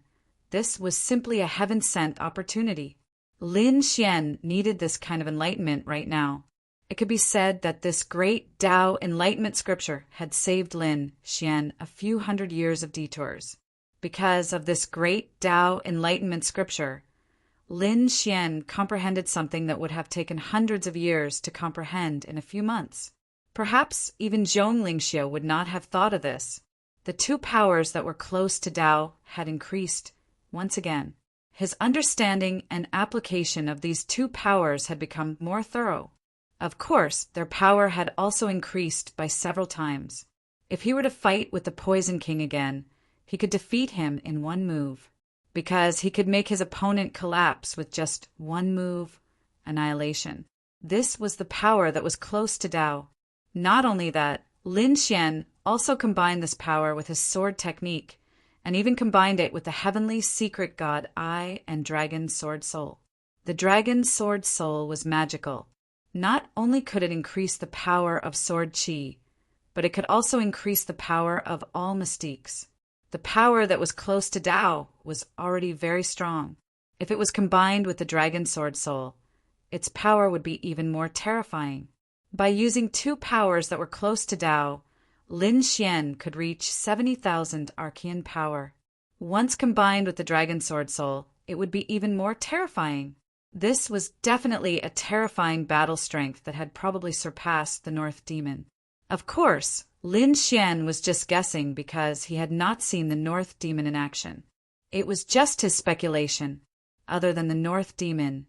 this was simply a heaven-sent opportunity. Lin Xian needed this kind of enlightenment right now. It could be said that this great Tao enlightenment scripture had saved Lin Xian a few hundred years of detours. Because of this great Tao enlightenment scripture, Lin Xian comprehended something that would have taken hundreds of years to comprehend in a few months. Perhaps even Zhong Lingxiu would not have thought of this. The 2 powers that were close to Tao had increased once again. His understanding and application of these 2 powers had become more thorough. Of course, their power had also increased by several times. If he were to fight with the Poison King again, he could defeat him in 1 move, because he could make his opponent collapse with just 1 move, annihilation. This was the power that was close to Tao. Not only that, Lin Xian also combined this power with his sword technique, and even combined it with the heavenly secret god Eye and Dragon Sword Soul. The Dragon Sword Soul was magical. Not only could it increase the power of sword chi, but it could also increase the power of all mystiques. The power that was close to Tao was already very strong. If it was combined with the Dragon Sword Soul, its power would be even more terrifying. By using 2 powers that were close to Tao, Lin Xian could reach 70,000 arcane power. Once combined with the Dragon Sword Soul, it would be even more terrifying. This was definitely a terrifying battle strength that had probably surpassed the North Demon. Of course, Lin Xian was just guessing because he had not seen the North Demon in action. It was just his speculation. Other than the North Demon,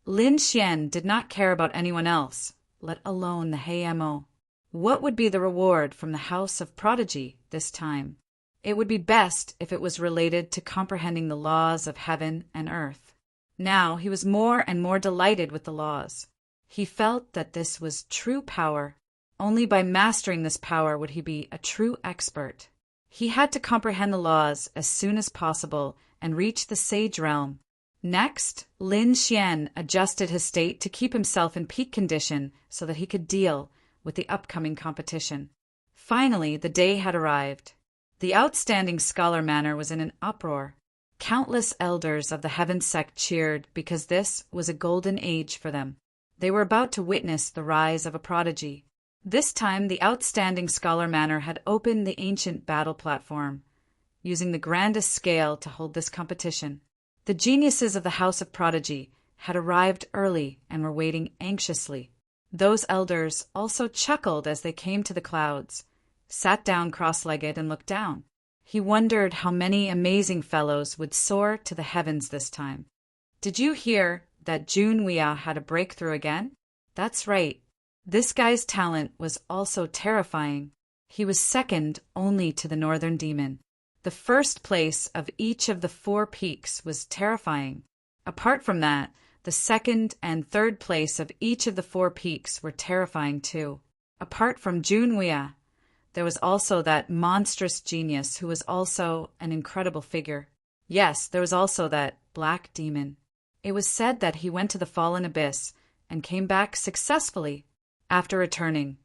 Lin Xian did not care about anyone else, let alone the Heimo. What would be the reward from the House of Prodigy this time? It would be best if it was related to comprehending the laws of heaven and earth. Now he was more and more delighted with the laws. He felt that this was true power. Only by mastering this power would he be a true expert. He had to comprehend the laws as soon as possible and reach the Sage Realm. Next, Lin Xian adjusted his state to keep himself in peak condition so that he could deal with the upcoming competition. Finally, the day had arrived. The outstanding Scholar Manor was in an uproar. Countless elders of the Heaven sect cheered because this was a golden age for them. They were about to witness the rise of a prodigy. This time, the outstanding Scholar Manor had opened the ancient battle platform, using the grandest scale to hold this competition. The geniuses of the House of Prodigy had arrived early and were waiting anxiously. Those elders also chuckled as they came to the clouds, sat down cross-legged and looked down. He wondered how many amazing fellows would soar to the heavens this time. Did you hear that Junwea had a breakthrough again? That's right. This guy's talent was also terrifying. He was second only to the northern demon. The first place of each of the 4 peaks was terrifying. Apart from that, the second and third place of each of the 4 peaks were terrifying too. Apart from Junwea, there was also that monstrous genius who was also an incredible figure. Yes, there was also that black demon. It was said that he went to the fallen abyss and came back successfully. After returning,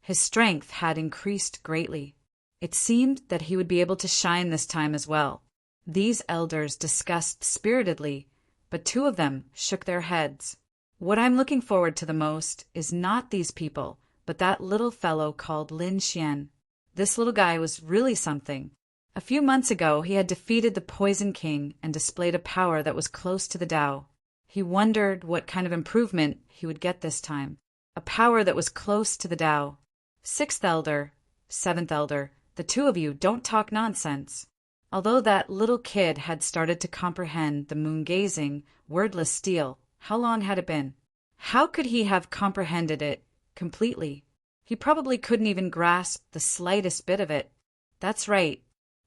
his strength had increased greatly. It seemed that he would be able to shine this time as well. These elders discussed spiritedly, but 2 of them shook their heads. What I'm looking forward to the most is not these people, but that little fellow called Lin Xian. This little guy was really something. A few months ago, he had defeated the Poison King and displayed a power that was close to the Tao. He wondered what kind of improvement he would get this time. A power that was close to the Tao. 6th Elder, 7th Elder, the 2 of you don't talk nonsense. Although that little kid had started to comprehend the moon-gazing, wordless steel, how long had it been? How could he have comprehended it completely? He probably couldn't even grasp the slightest bit of it. That's right.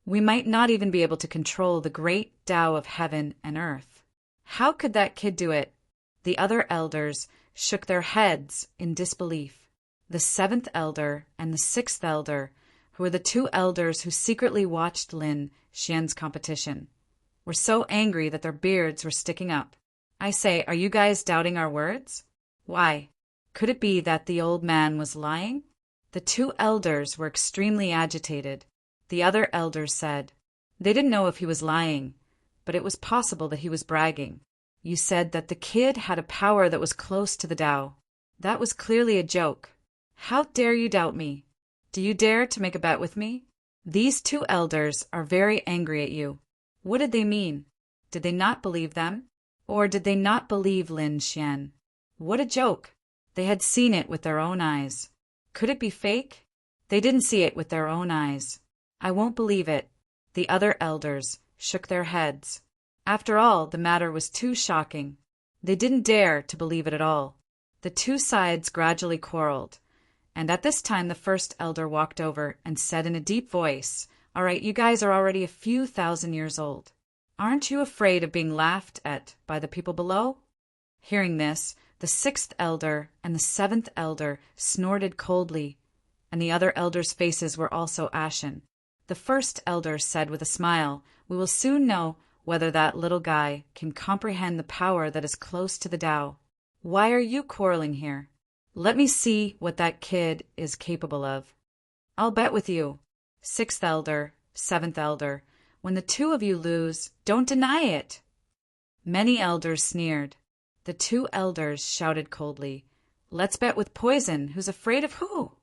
We might not even be able to control the great Tao of heaven and earth. How could that kid do it? The other elders shook their heads in disbelief. The 7th Elder and the 6th Elder, who were the 2 elders who secretly watched Lin Xian's competition, were so angry that their beards were sticking up. I say, are you guys doubting our words? Why? Could it be that the old man was lying? The 2 elders were extremely agitated. The other elders said they didn't know if he was lying, but it was possible that he was bragging. You said that the kid had a power that was close to the Tao. That was clearly a joke. How dare you doubt me? Do you dare to make a bet with me? These 2 elders are very angry at you. What did they mean? Did they not believe them? Or did they not believe Lin Xian? What a joke! They had seen it with their own eyes. Could it be fake? They didn't see it with their own eyes. I won't believe it. The other elders shook their heads. After all, the matter was too shocking. They didn't dare to believe it at all. The 2 sides gradually quarreled, and at this time the 1st Elder walked over and said in a deep voice, "All right, you guys are already a few thousand years old. Aren't you afraid of being laughed at by the people below?" Hearing this, the 6th Elder and the 7th Elder snorted coldly, and the other elders' faces were also ashen. The 1st Elder said with a smile, "We will soon know whether that little guy can comprehend the power that is close to the Tao. Why are you quarreling here? Let me see what that kid is capable of." "I'll bet with you." 6th Elder, 7th Elder, "When the 2 of you lose, don't deny it." Many elders sneered. The 2 elders shouted coldly, "Let's bet with poison. Who's afraid of who?"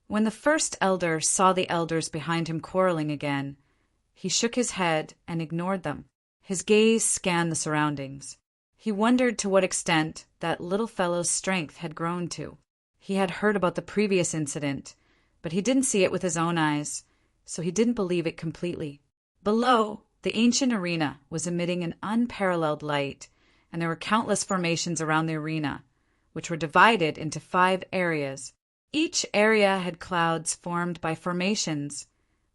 When the 1st Elder saw the elders behind him quarreling again, he shook his head and ignored them. His gaze scanned the surroundings. He wondered to what extent that little fellow's strength had grown to. He had heard about the previous incident, but he didn't see it with his own eyes, so he didn't believe it completely. Below, the ancient arena was emitting an unparalleled light, and there were countless formations around the arena, which were divided into 5 areas. Each area had clouds formed by formations,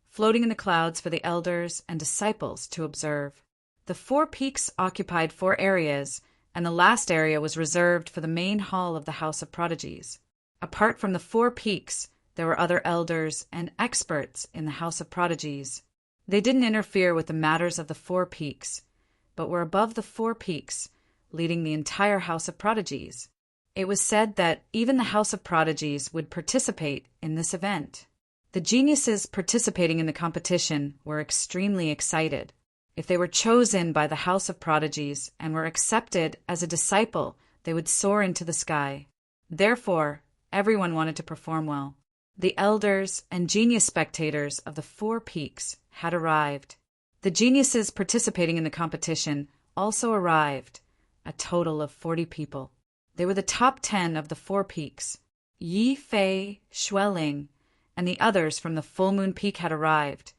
floating in the clouds for the elders and disciples to observe. The 4 peaks occupied 4 areas, and the last area was reserved for the main hall of the House of Prodigies. Apart from the 4 peaks, there were other elders and experts in the House of Prodigies. They didn't interfere with the matters of the 4 peaks, but were above the 4 peaks, leading the entire House of Prodigies. It was said that even the House of Prodigies would participate in this event. The geniuses participating in the competition were extremely excited. If they were chosen by the House of Prodigies and were accepted as a disciple, they would soar into the sky. Therefore, everyone wanted to perform well. The elders and genius spectators of the 4 peaks had arrived. The geniuses participating in the competition also arrived, a total of 40 people. They were the top 10 of the 4 peaks. Yi Fei, Xueling, and the others from the full moon peak had arrived,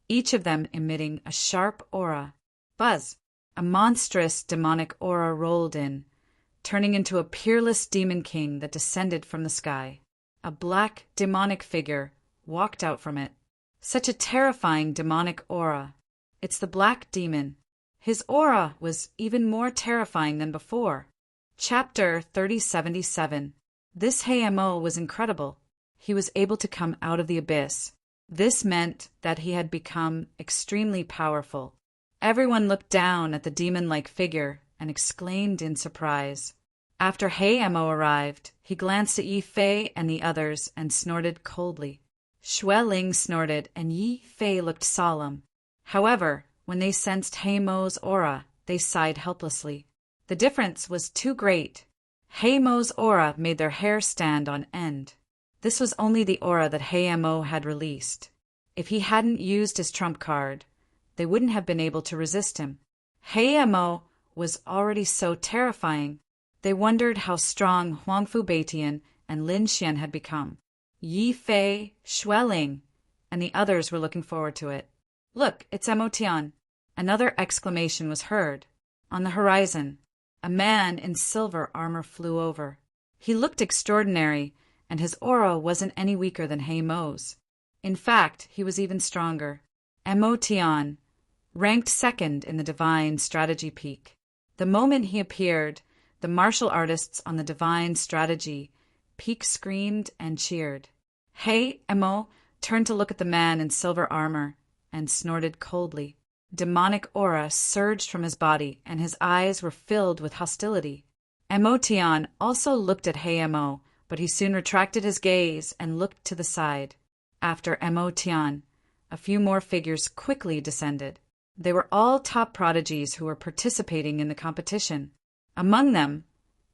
each of them emitting a sharp aura. Buzz! A monstrous demonic aura rolled in, turning into a peerless demon king that descended from the sky. A black, demonic figure walked out from it. Such a terrifying demonic aura. It's the black demon. His aura was even more terrifying than before. Chapter 3077. This Hamo was incredible. He was able to come out of the abyss. This meant that he had become extremely powerful. Everyone looked down at the demon-like figure and exclaimed in surprise. After Hamo arrived, he glanced at Yi Fei and the others and snorted coldly. Xueling snorted and Yi Fei looked solemn. However, when they sensed Hamo's aura, they sighed helplessly. The difference was too great. Hamo's aura made their hair stand on end. This was only the aura that Hamo had released. If he hadn't used his trump card, they wouldn't have been able to resist him. Hamo was already so terrifying. They wondered how strong Huangfu Beitian and Lin Xian had become. Yi Fei, Xueling, and the others were looking forward to it. Look, it's Emotian. Another exclamation was heard. On the horizon, a man in silver armor flew over. He looked extraordinary, and his aura wasn't any weaker than Hamo's. In fact, he was even stronger. Emotian ranked second in the Divine Strategy Peak. The moment he appeared, the martial artists on the Divine Strategy Peak screamed and cheered. Emo turned to look at the man in silver armor and snorted coldly. Demonic aura surged from his body, and his eyes were filled with hostility. Emotian also looked at Emo, but he soon retracted his gaze and looked to the side. After Emotian, a few more figures quickly descended. They were all top prodigies who were participating in the competition. Among them,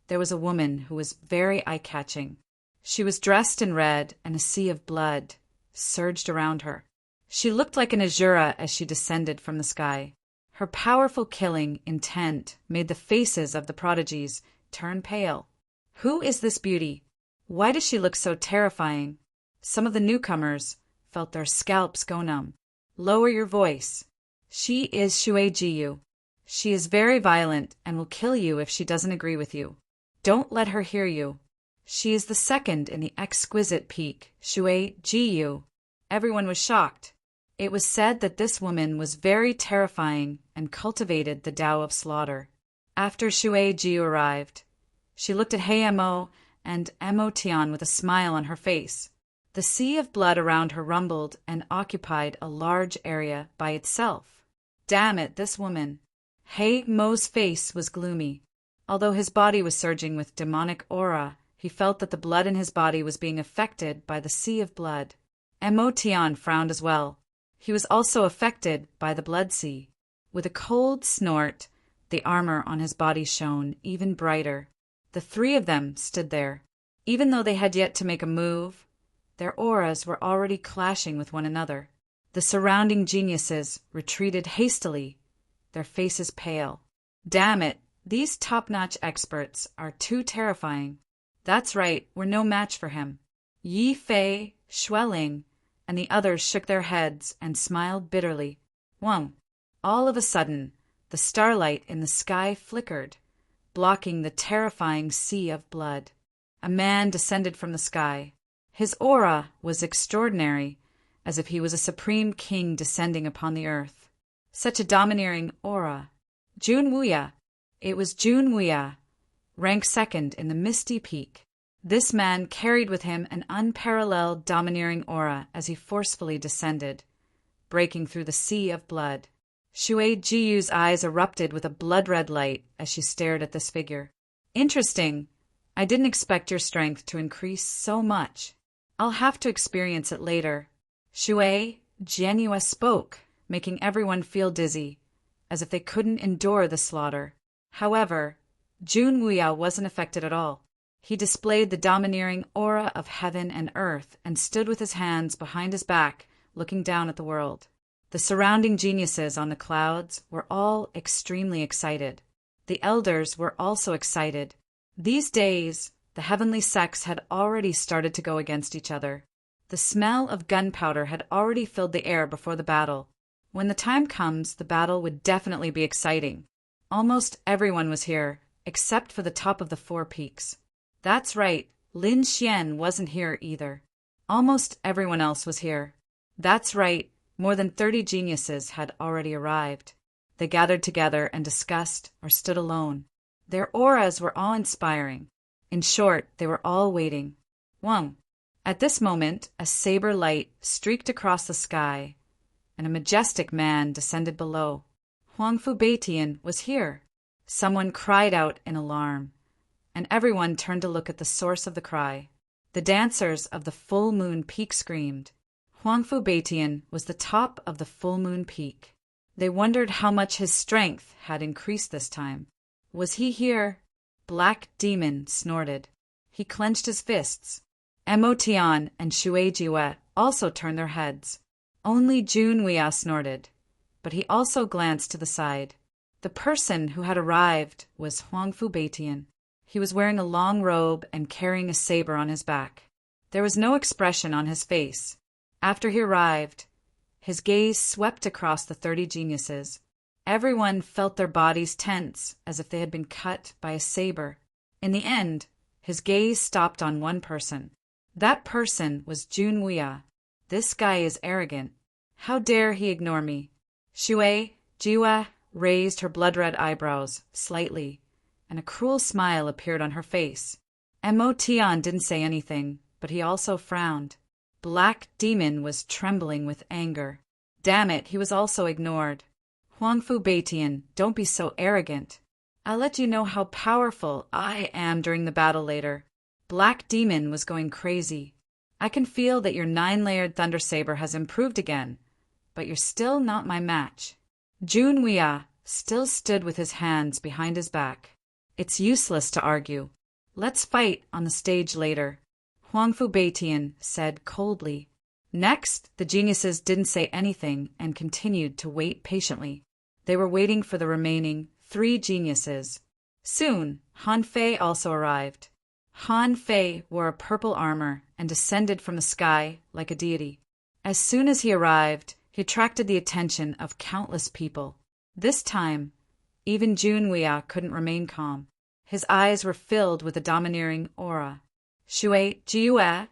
there was a woman who was very eye-catching. She was dressed in red, and a sea of blood surged around her. She looked like an Azura as she descended from the sky. Her powerful killing intent made the faces of the prodigies turn pale. Who is this beauty? Why does she look so terrifying? Some of the newcomers felt their scalps go numb. Lower your voice. She is Shui Jiyu. She is very violent and will kill you if she doesn't agree with you. Don't let her hear you. She is the second in the exquisite peak, Shui Jiyu. Everyone was shocked. It was said that this woman was very terrifying and cultivated the Tao of slaughter. After Shui Jiyu arrived, she looked at Hamo and Emotian with a smile on her face. The sea of blood around her rumbled and occupied a large area by itself. Damn it, this woman. Mo's face was gloomy. Although his body was surging with demonic aura, he felt that the blood in his body was being affected by the sea of blood. Emotian frowned as well. He was also affected by the blood sea. With a cold snort, the armor on his body shone even brighter. The 3 of them stood there. Even though they had yet to make a move, their auras were already clashing with one another. The surrounding geniuses retreated hastily, their faces pale. Damn it, these top-notch experts are too terrifying. That's right, we're no match for him. Yi Fei, Xueling, and the others shook their heads and smiled bitterly. Whoa! All of a sudden, the starlight in the sky flickered, blocking the terrifying sea of blood. A man descended from the sky. His aura was extraordinary, as if he was a supreme king descending upon the earth. Such a domineering aura. Jun Wuya. It was Jun Wuya, ranked second in the Misty Peak. This man carried with him an unparalleled domineering aura as he forcefully descended, breaking through the sea of blood. Shui Jiyu's eyes erupted with a blood-red light as she stared at this figure. Interesting. I didn't expect your strength to increase so much. I'll have to experience it later. Shui Jianhua spoke, making everyone feel dizzy, as if they couldn't endure the slaughter. However, Jun Wuya wasn't affected at all. He displayed the domineering aura of heaven and earth and stood with his hands behind his back, looking down at the world. The surrounding geniuses on the clouds were all extremely excited. The elders were also excited. These days, the heavenly sects had already started to go against each other. The smell of gunpowder had already filled the air before the battle. When the time comes, the battle would definitely be exciting. Almost everyone was here, except for the top of the 4 peaks. That's right, Lin Xian wasn't here either. Almost everyone else was here. That's right, more than 30 geniuses had already arrived. They gathered together and discussed or stood alone. Their auras were awe-inspiring. In short, they were all waiting. Wang. At this moment, a saber light streaked across the sky, and a majestic man descended below. Huang Fu Beitian was here. Someone cried out in alarm, and everyone turned to look at the source of the cry. The dancers of the full moon peak screamed. Huang Fu Beitian was the top of the full moon peak. They wondered how much his strength had increased this time. Was he here? Black Demon snorted. He clenched his fists. Mo Tian and Shui Jiwe also turned their heads. Only Jun Weia snorted, but he also glanced to the side. The person who had arrived was Huang Fu Beitian. He was wearing a long robe and carrying a saber on his back. There was no expression on his face. After he arrived, his gaze swept across the 30 geniuses. Everyone felt their bodies tense as if they had been cut by a saber. In the end, his gaze stopped on one person. That person was Jun Weia. This guy is arrogant. How dare he ignore me? Shui Jiwe raised her blood-red eyebrows slightly, and a cruel smile appeared on her face. Mo Tian didn't say anything, but he also frowned. Black Demon was trembling with anger. Damn it, he was also ignored. Huang Fu Beitian, don't be so arrogant. I'll let you know how powerful I am during the battle later. Black Demon was going crazy. I can feel that your 9-layered thunder saber has improved again, but you're still not my match. Jun Weia still stood with his hands behind his back. It's useless to argue. Let's fight on the stage later, Huang Fu Beitian said coldly. Next, the geniuses didn't say anything and continued to wait patiently. They were waiting for the remaining 3 geniuses. Soon, Han Fei also arrived. Han Fei wore a purple armor and descended from the sky like a deity. As soon as he arrived, he attracted the attention of countless people. This time, even Jun Weia couldn't remain calm. His eyes were filled with a domineering aura. Shui Jiwe,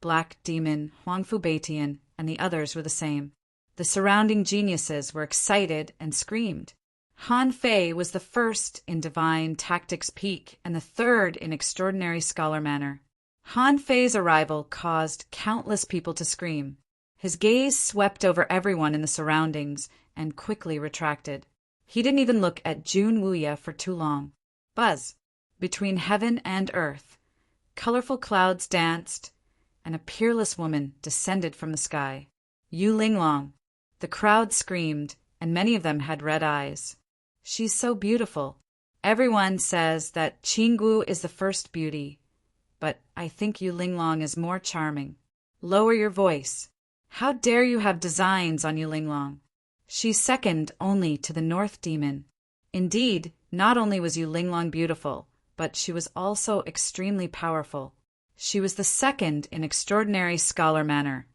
Black Demon, Huang Fu Beitian, and the others were the same. The surrounding geniuses were excited and screamed. Han Fei was the first in Divine Tactics Peak and the third in Extraordinary Scholar Manner. Han Fei's arrival caused countless people to scream. His gaze swept over everyone in the surroundings and quickly retracted. He didn't even look at Jun Weia for too long. Buzz. Between heaven and earth, colorful clouds danced, and a peerless woman descended from the sky. Yu Linglong. The crowd screamed, and many of them had red eyes. She's so beautiful. Everyone says that Qinggu is the first beauty, but I think Yu Linglong is more charming. Lower your voice. How dare you have designs on Yu Linglong? She's second only to the North Demon. Indeed, not only was Yu Linglong beautiful, but she was also extremely powerful. She was the second in Extraordinary Scholar Manner,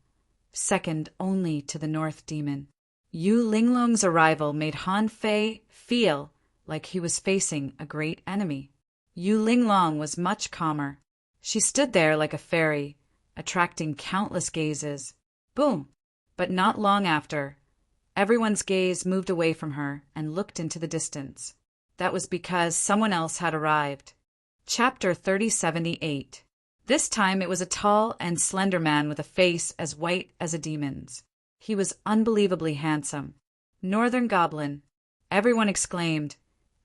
second only to the North Demon. Yu Linglong's arrival made Han Fei feel like he was facing a great enemy. Yu Linglong was much calmer. She stood there like a fairy, attracting countless gazes. Boom! But not long after, everyone's gaze moved away from her and looked into the distance. That was because someone else had arrived. Chapter 3078. This time it was a tall and slender man with a face as white as a demon's. He was unbelievably handsome. Northern Goblin. Everyone exclaimed,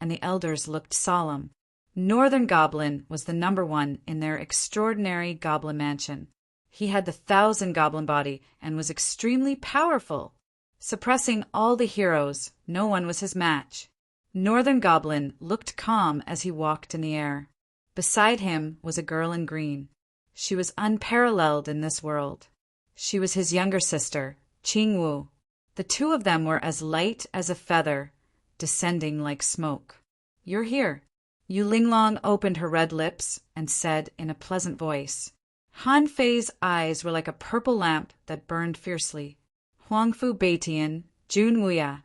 and the elders looked solemn. Northern Goblin was the number 1 in their extraordinary goblin mansion. He had the 1,000 goblin body and was extremely powerful. Suppressing all the heroes, no one was his match. Northern Goblin looked calm as he walked in the air. Beside him was a girl in green. She was unparalleled in this world. She was his younger sister, Qingwu. The two of them were as light as a feather, descending like smoke. You're here. Yu Linglong opened her red lips and said in a pleasant voice. Han Fei's eyes were like a purple lamp that burned fiercely. Huangfu Beitian, Jun Wuya,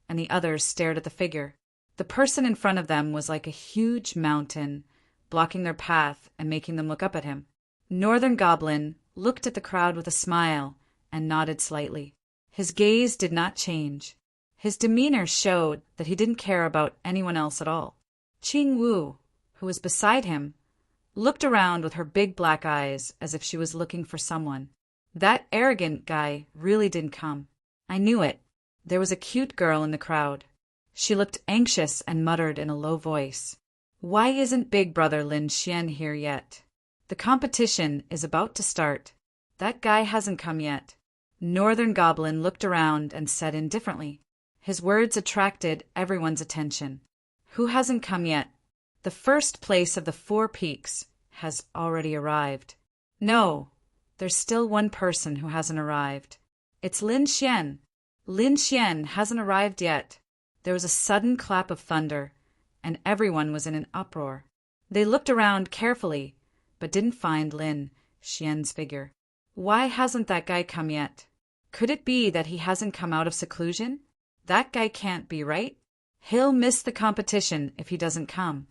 and the others stared at the figure. The person in front of them was like a huge mountain, blocking their path and making them look up at him. Northern Goblin looked at the crowd with a smile and nodded slightly. His gaze did not change. His demeanor showed that he didn't care about anyone else at all. Qing Wu, who was beside him, looked around with her big black eyes as if she was looking for someone. That arrogant guy really didn't come. I knew it. There was a cute girl in the crowd. She looked anxious and muttered in a low voice. Why isn't Big Brother Lin Xian here yet? The competition is about to start. That guy hasn't come yet. Northern Goblin looked around and said indifferently. His words attracted everyone's attention. Who hasn't come yet? The first place of the 4 peaks has already arrived. No, there's still one person who hasn't arrived. It's Lin Xian. Lin Xian hasn't arrived yet. There was a sudden clap of thunder, and everyone was in an uproar. They looked around carefully, but didn't find Lin Xian's figure. Why hasn't that guy come yet? Could it be that he hasn't come out of seclusion? That guy can't be, right? He'll miss the competition if he doesn't come.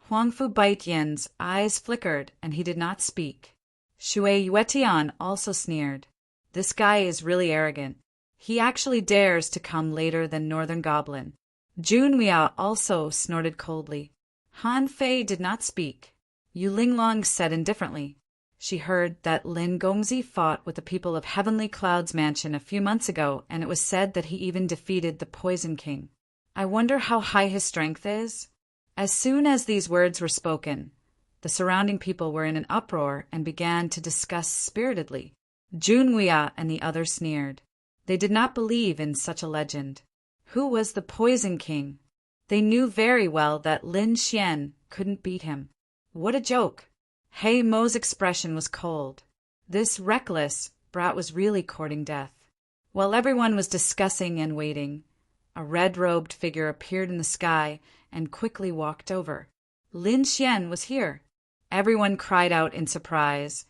Huangfu Baitian's eyes flickered and he did not speak. Shui Yuetian also sneered. This guy is really arrogant. He actually dares to come later than Northern Goblin. Jun Wia also snorted coldly. Han Fei did not speak. Yu Linglong said indifferently. She heard that Lin Gongzi fought with the people of Heavenly Cloud's mansion a few months ago, and it was said that he even defeated the Poison King. I wonder how high his strength is? As soon as these words were spoken, the surrounding people were in an uproar and began to discuss spiritedly. Jun Wia and the others sneered. They did not believe in such a legend. Who was the Poison King? They knew very well that Lin Xian couldn't beat him. What a joke! He Mo's expression was cold. This reckless brat was really courting death. While everyone was discussing and waiting, a red-robed figure appeared in the sky and quickly walked over. Lin Xian was here. Everyone cried out in surprise,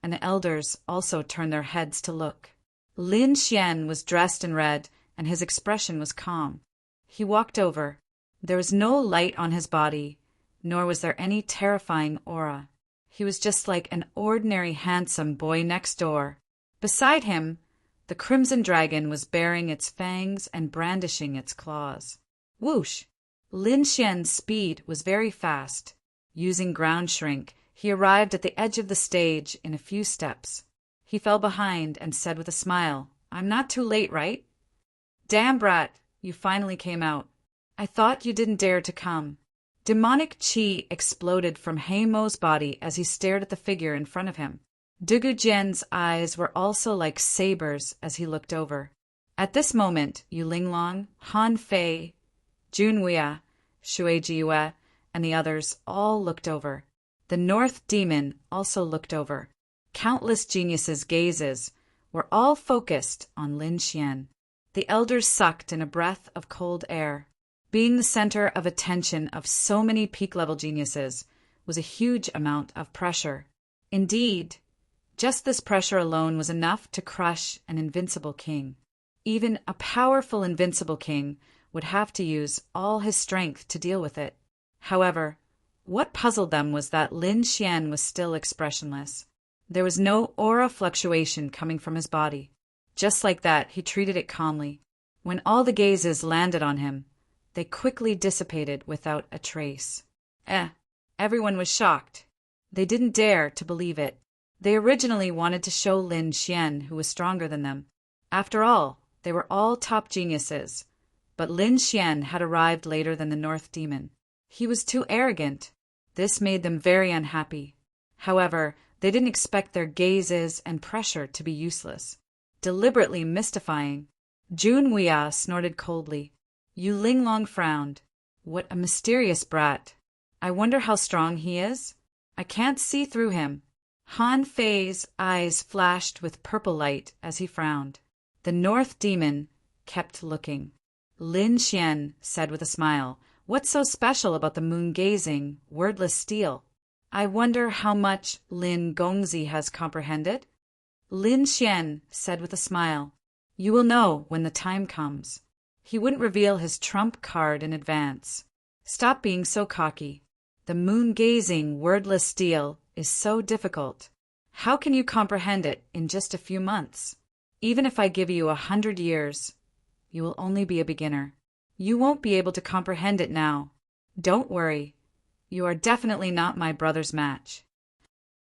and the elders also turned their heads to look. Lin Xian was dressed in red, and his expression was calm. He walked over. There was no light on his body, nor was there any terrifying aura. He was just like an ordinary handsome boy next door. Beside him, the crimson dragon was baring its fangs and brandishing its claws. Whoosh! Lin Xian's speed was very fast. Using ground shrink, he arrived at the edge of the stage in a few steps. He fell behind and said with a smile, I'm not too late, right? Damn brat, you finally came out. I thought you didn't dare to come. Demonic chi exploded from He Mo's body as he stared at the figure in front of him. Dugu Jian's eyes were also like sabers as he looked over. At this moment, Yu Linglong, Han Fei, Jun Wia, Shui Jiyue, and the others all looked over. The North Demon also looked over. Countless geniuses' gazes were all focused on Lin Xian. The elders sucked in a breath of cold air. Being the center of attention of so many peak-level geniuses was a huge amount of pressure. Indeed, just this pressure alone was enough to crush an invincible king. Even a powerful invincible king would have to use all his strength to deal with it. However, what puzzled them was that Lin Xian was still expressionless. There was no aura fluctuation coming from his body. Just like that, he treated it calmly. When all the gazes landed on him, they quickly dissipated without a trace. Everyone was shocked. They didn't dare to believe it. They originally wanted to show Lin Xian who was stronger than them. After all, they were all top geniuses. But Lin Xian had arrived later than the North Demon. He was too arrogant. This made them very unhappy. However, they didn't expect their gazes and pressure to be useless. Deliberately mystifying. Jun Wia snorted coldly. Yu Linglong frowned. What a mysterious brat. I wonder how strong he is. I can't see through him. Han Fei's eyes flashed with purple light as he frowned. The North Demon kept looking. Lin Xian said with a smile, What's so special about the moon-gazing, wordless steel? I wonder how much Lin Gongzi has comprehended? Lin Xian said with a smile, "You will know when the time comes." He wouldn't reveal his trump card in advance. Stop being so cocky. The moon-gazing, wordless steel is so difficult. How can you comprehend it in just a few months? Even if I give you 100 years, you will only be a beginner. You won't be able to comprehend it now. Don't worry. You are definitely not my brother's match.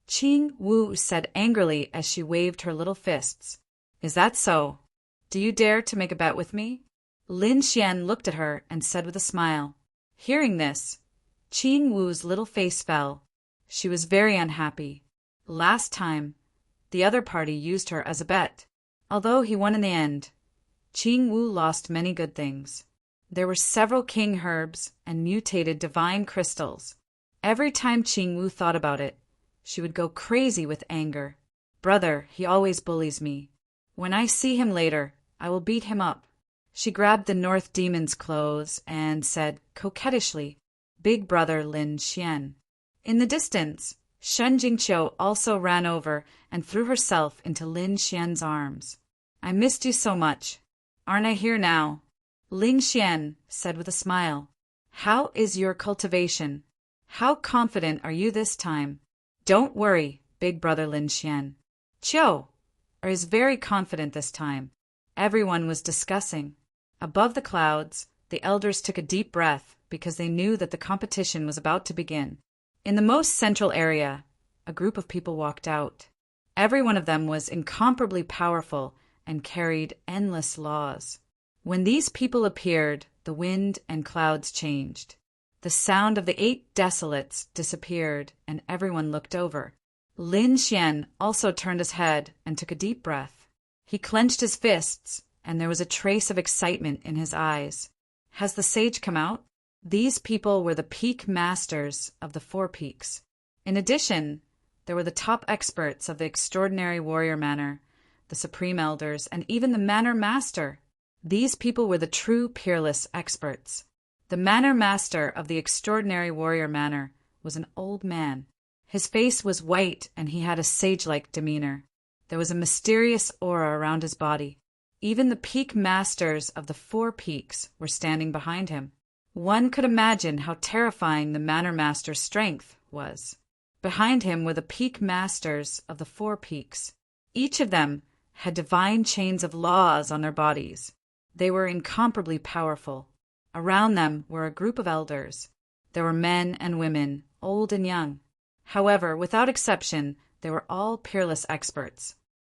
Qing Wu said angrily as she waved her little fists. Is that so? Do you dare to make a bet with me? Lin Xian looked at her and said with a smile. Hearing this, Qing Wu's little face fell. She was very unhappy. Last time, the other party used her as a bet. Although he won in the end, Qing Wu lost many good things. There were several king herbs and mutated divine crystals. Every time Qing Wu thought about it, she would go crazy with anger. Brother, he always bullies me. When I see him later, I will beat him up. She grabbed the North Demon's clothes and said coquettishly, Big brother Lin Xian. In the distance, Shen Jingqiu also ran over and threw herself into Lin Xian's arms. I missed you so much. Aren't I here now? Ling Xian said with a smile. How is your cultivation? How confident are you this time? Don't worry, big brother Lin Xian. Qiu is very confident this time. Everyone was discussing. Above the clouds, the elders took a deep breath because they knew that the competition was about to begin. In the most central area, a group of people walked out. Every one of them was incomparably powerful and carried endless laws. When these people appeared, the wind and clouds changed. The sound of the 8 desolates disappeared, and everyone looked over. Lin Xian also turned his head and took a deep breath. He clenched his fists, and there was a trace of excitement in his eyes. Has the sage come out? These people were the peak masters of the 4 peaks. In addition, there were the top experts of the extraordinary warrior manor, the supreme elders, and even the manor master. These people were the true peerless experts. The manor master of the extraordinary warrior manor was an old man. His face was white and he had a sage-like demeanor. There was a mysterious aura around his body. Even the peak masters of the 4 peaks were standing behind him. One could imagine how terrifying the manor master's strength was. Behind him were the peak masters of the 4 peaks. Each of them had divine chains of laws on their bodies. They were incomparably powerful. Around them were a group of elders. There were men and women, old and young. However, without exception, they were all peerless experts.